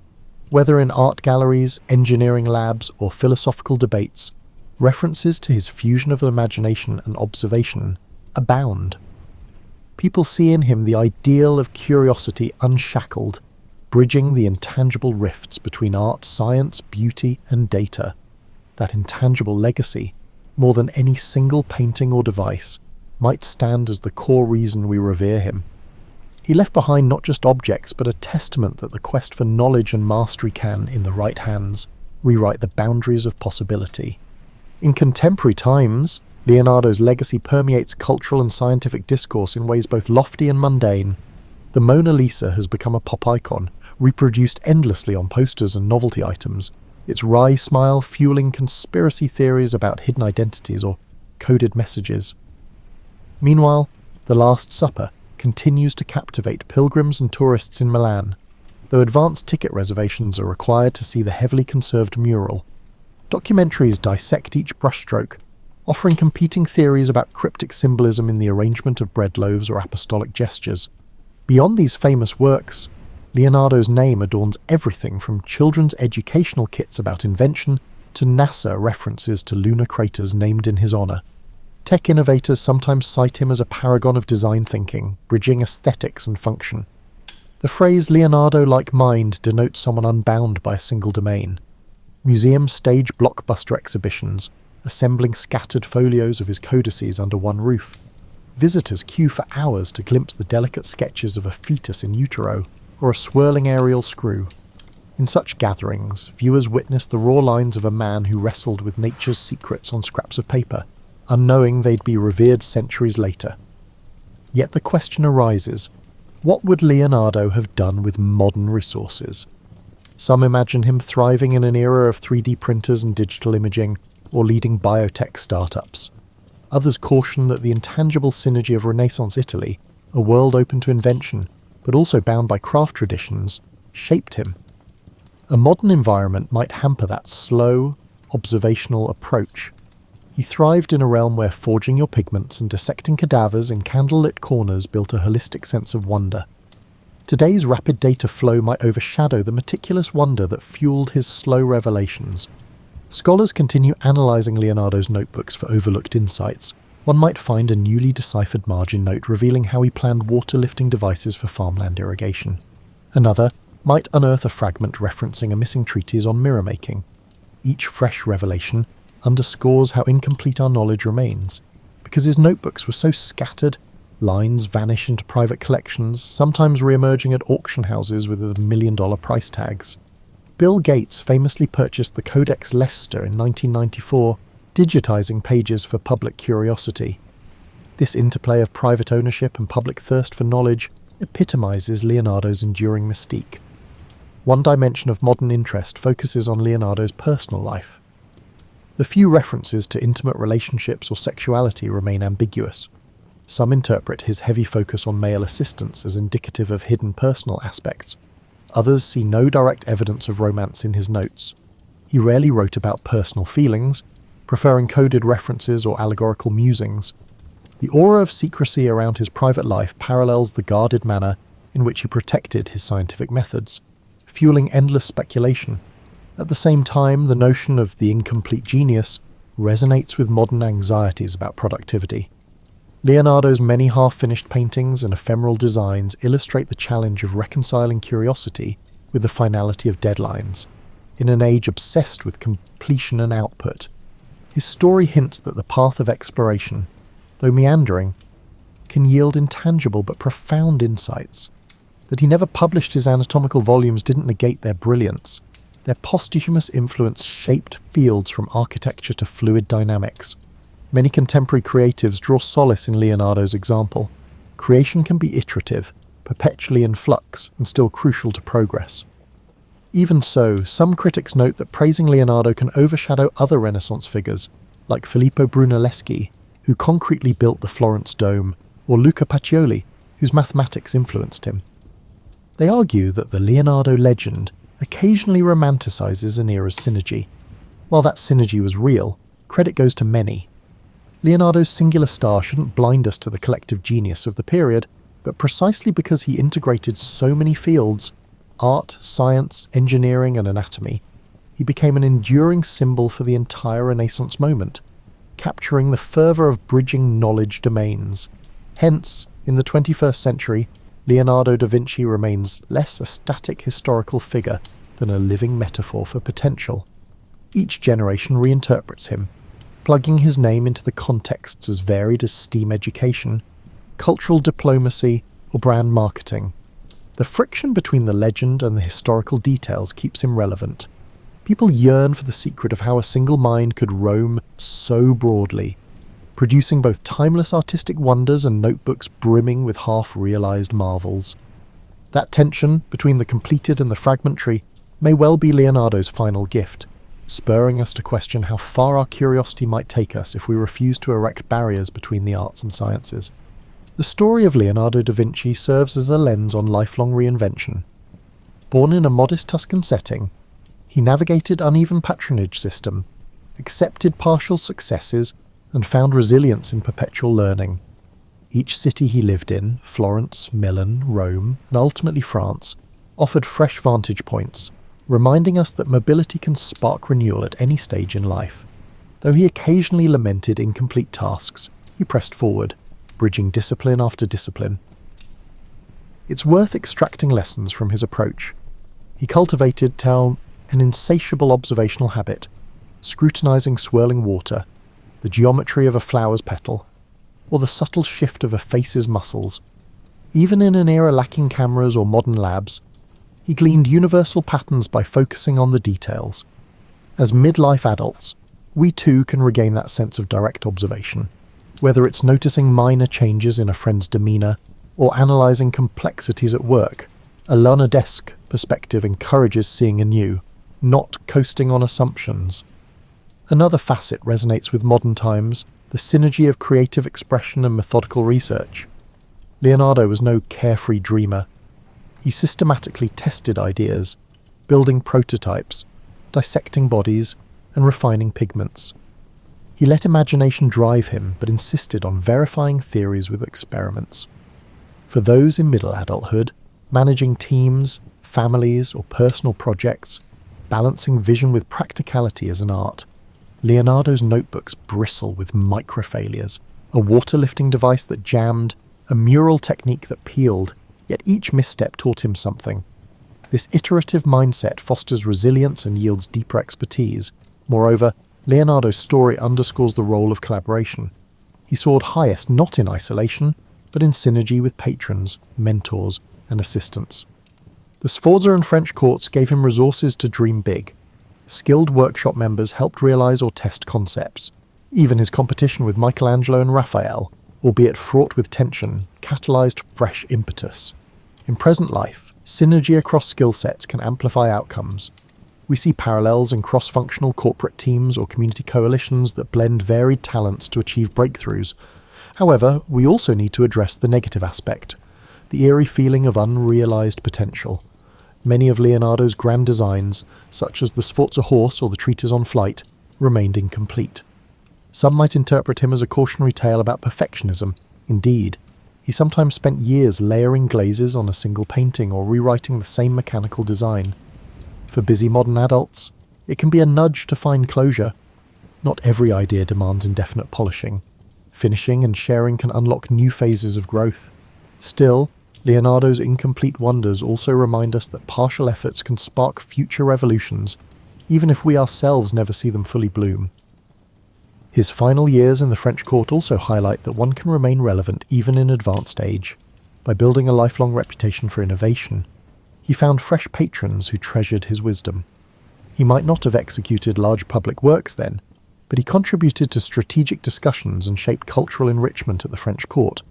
Whether in art galleries, engineering labs, or philosophical debates, references to his fusion of imagination and observation abound. People see in him the ideal of curiosity unshackled, bridging the intangible rifts between art, science, beauty, and data. That intangible legacy, more than any single painting or device, might stand as the core reason we revere him. He left behind not just objects, but a testament that the quest for knowledge and mastery can, in the right hands, rewrite the boundaries of possibility. In contemporary times, Leonardo's legacy permeates cultural and scientific discourse in ways both lofty and mundane. The Mona Lisa has become a pop icon, reproduced endlessly on posters and novelty items, its wry smile fueling conspiracy theories about hidden identities or coded messages. Meanwhile, The Last Supper continues to captivate pilgrims and tourists in Milan, though advanced ticket reservations are required to see the heavily conserved mural. Documentaries dissect each brushstroke, offering competing theories about cryptic symbolism in the arrangement of bread loaves or apostolic gestures. Beyond these famous works, Leonardo's name adorns everything from children's educational kits about invention to NASA references to lunar craters named in his honor. Tech innovators sometimes cite him as a paragon of design thinking, bridging aesthetics and function. The phrase Leonardo-like mind denotes someone unbound by a single domain. Museums stage blockbuster exhibitions, assembling scattered folios of his codices under one roof. Visitors queue for hours to glimpse the delicate sketches of a fetus in utero or a swirling aerial screw. In such gatherings, viewers witness the raw lines of a man who wrestled with nature's secrets on scraps of paper, unknowing they'd be revered centuries later. Yet the question arises, what would Leonardo have done with modern resources? Some imagine him thriving in an era of 3D printers and digital imaging, or leading biotech startups. Others caution that the intangible synergy of Renaissance Italy, a world open to invention, but also bound by craft traditions, shaped him. A modern environment might hamper that slow, observational approach. He thrived in a realm where forging your pigments and dissecting cadavers in candlelit corners built a holistic sense of wonder. Today's rapid data flow might overshadow the meticulous wonder that fueled his slow revelations. Scholars continue analysing Leonardo's notebooks for overlooked insights. One might find a newly deciphered margin note revealing how he planned water-lifting devices for farmland irrigation. Another might unearth a fragment referencing a missing treatise on mirror making. Each fresh revelation underscores how incomplete our knowledge remains. Because his notebooks were so scattered, lines vanish into private collections, sometimes re-emerging at auction houses with $1 million price tags. Bill Gates famously purchased the Codex Leicester in 1994, digitizing pages for public curiosity. This interplay of private ownership and public thirst for knowledge epitomizes Leonardo's enduring mystique. One dimension of modern interest focuses on Leonardo's personal life. The few references to intimate relationships or sexuality remain ambiguous. Some interpret his heavy focus on male assistance as indicative of hidden personal aspects. Others see no direct evidence of romance in his notes. He rarely wrote about personal feelings, preferring coded references or allegorical musings. The aura of secrecy around his private life parallels the guarded manner in which he protected his scientific methods, fueling endless speculation. At the same time, the notion of the incomplete genius resonates with modern anxieties about productivity. Leonardo's many half-finished paintings and ephemeral designs illustrate the challenge of reconciling curiosity with the finality of deadlines. In an age obsessed with completion and output, his story hints that the path of exploration, though meandering, can yield intangible but profound insights. That he never published his anatomical volumes didn't negate their brilliance. Their posthumous influence shaped fields from architecture to fluid dynamics. Many contemporary creatives draw solace in Leonardo's example. Creation can be iterative, perpetually in flux, and still crucial to progress. Even so, some critics note that praising Leonardo can overshadow other Renaissance figures, like Filippo Brunelleschi, who concretely built the Florence Dome, or Luca Pacioli, whose mathematics influenced him. They argue that the Leonardo legend occasionally romanticizes an era's synergy. While that synergy was real, credit goes to many. Leonardo's singular star shouldn't blind us to the collective genius of the period, but precisely because he integrated so many fields, art, science, engineering, and anatomy, he became an enduring symbol for the entire Renaissance moment, capturing the fervour of bridging knowledge domains. Hence, in the 21st century, Leonardo da Vinci remains less a static historical figure than a living metaphor for potential. Each generation reinterprets him, plugging his name into the contexts as varied as STEAM education, cultural diplomacy, or brand marketing. The friction between the legend and the historical details keeps him relevant. People yearn for the secret of how a single mind could roam so broadly, producing both timeless artistic wonders and notebooks brimming with half-realised marvels. That tension between the completed and the fragmentary may well be Leonardo's final gift, spurring us to question how far our curiosity might take us if we refuse to erect barriers between the arts and sciences. The story of Leonardo da Vinci serves as a lens on lifelong reinvention. Born in a modest Tuscan setting, he navigated uneven patronage system, accepted partial successes, and found resilience in perpetual learning. Each city he lived in, Florence, Milan, Rome, and ultimately France, offered fresh vantage points, reminding us that mobility can spark renewal at any stage in life. Though he occasionally lamented incomplete tasks, he pressed forward, bridging discipline after discipline. It's worth extracting lessons from his approach. He cultivated an insatiable observational habit, scrutinising swirling water, the geometry of a flower's petal, or the subtle shift of a face's muscles. Even in an era lacking cameras or modern labs, he gleaned universal patterns by focusing on the details. As midlife adults, we too can regain that sense of direct observation, whether it's noticing minor changes in a friend's demeanour or analysing complexities at work. A Leonardesque perspective encourages seeing anew, not coasting on assumptions. Another facet resonates with modern times, the synergy of creative expression and methodical research. Leonardo was no carefree dreamer. He systematically tested ideas, building prototypes, dissecting bodies, and refining pigments. He let imagination drive him, but insisted on verifying theories with experiments. For those in middle adulthood, managing teams, families, or personal projects, balancing vision with practicality as an art, Leonardo's notebooks bristle with microfailures, a water-lifting device that jammed, a mural technique that peeled, yet each misstep taught him something. This iterative mindset fosters resilience and yields deeper expertise. Moreover, Leonardo's story underscores the role of collaboration. He soared highest not in isolation, but in synergy with patrons, mentors, and assistants. The Sforza and French courts gave him resources to dream big. Skilled workshop members helped realise or test concepts. Even his competition with Michelangelo and Raphael, albeit fraught with tension, catalysed fresh impetus. In present life, synergy across skill sets can amplify outcomes. We see parallels in cross-functional corporate teams or community coalitions that blend varied talents to achieve breakthroughs. However, we also need to address the negative aspect, the eerie feeling of unrealised potential. Many of Leonardo's grand designs, such as the Sforza horse or the treatise on flight, remained incomplete. Some might interpret him as a cautionary tale about perfectionism. Indeed, he sometimes spent years layering glazes on a single painting or rewriting the same mechanical design. For busy modern adults, it can be a nudge to find closure. Not every idea demands indefinite polishing. Finishing and sharing can unlock new phases of growth. Still, Leonardo's incomplete wonders also remind us that partial efforts can spark future revolutions, even if we ourselves never see them fully bloom. His final years in the French court also highlight that one can remain relevant even in advanced age. By building a lifelong reputation for innovation, he found fresh patrons who treasured his wisdom. He might not have executed large public works then, but he contributed to strategic discussions and shaped cultural enrichment at the French court.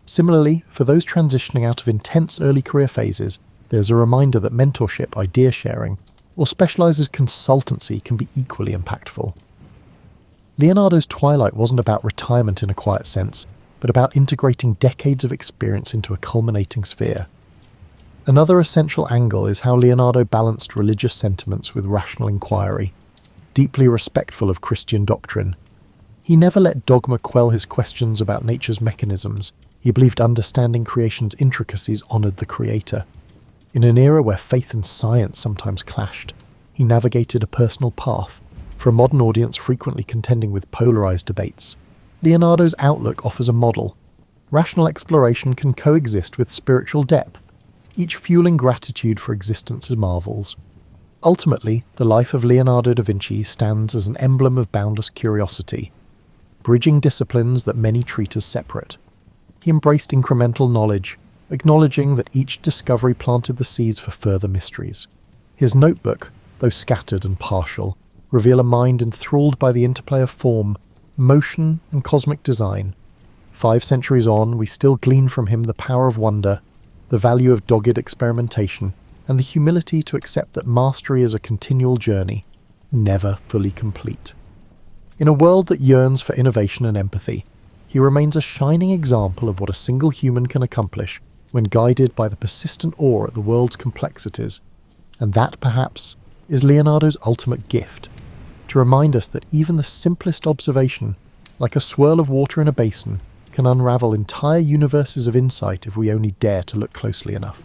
Similarly, for those transitioning out of intense early career phases, there's a reminder that mentorship, idea sharing, or specialised consultancy can be equally impactful. Leonardo's twilight wasn't about retirement in a quiet sense, but about integrating decades of experience into a culminating sphere. Another essential angle is how Leonardo balanced religious sentiments with rational inquiry, deeply respectful of Christian doctrine. He never let dogma quell his questions about nature's mechanisms. He believed understanding creation's intricacies honoured the Creator. In an era where faith and science sometimes clashed, he navigated a personal path, for a modern audience frequently contending with polarised debates. Leonardo's outlook offers a model. Rational exploration can coexist with spiritual depth, each fueling gratitude for existence's marvels. Ultimately, the life of Leonardo da Vinci stands as an emblem of boundless curiosity, bridging disciplines that many treat as separate. He embraced incremental knowledge, acknowledging that each discovery planted the seeds for further mysteries. His notebook, though scattered and partial, reveal a mind enthralled by the interplay of form, motion, and cosmic design. 5 centuries on, we still glean from him the power of wonder, the value of dogged experimentation, and the humility to accept that mastery is a continual journey, never fully complete. In a world that yearns for innovation and empathy, he remains a shining example of what a single human can accomplish when guided by the persistent awe at the world's complexities. And that, perhaps, is Leonardo's ultimate gift, to remind us that even the simplest observation, like a swirl of water in a basin, can unravel entire universes of insight if we only dare to look closely enough.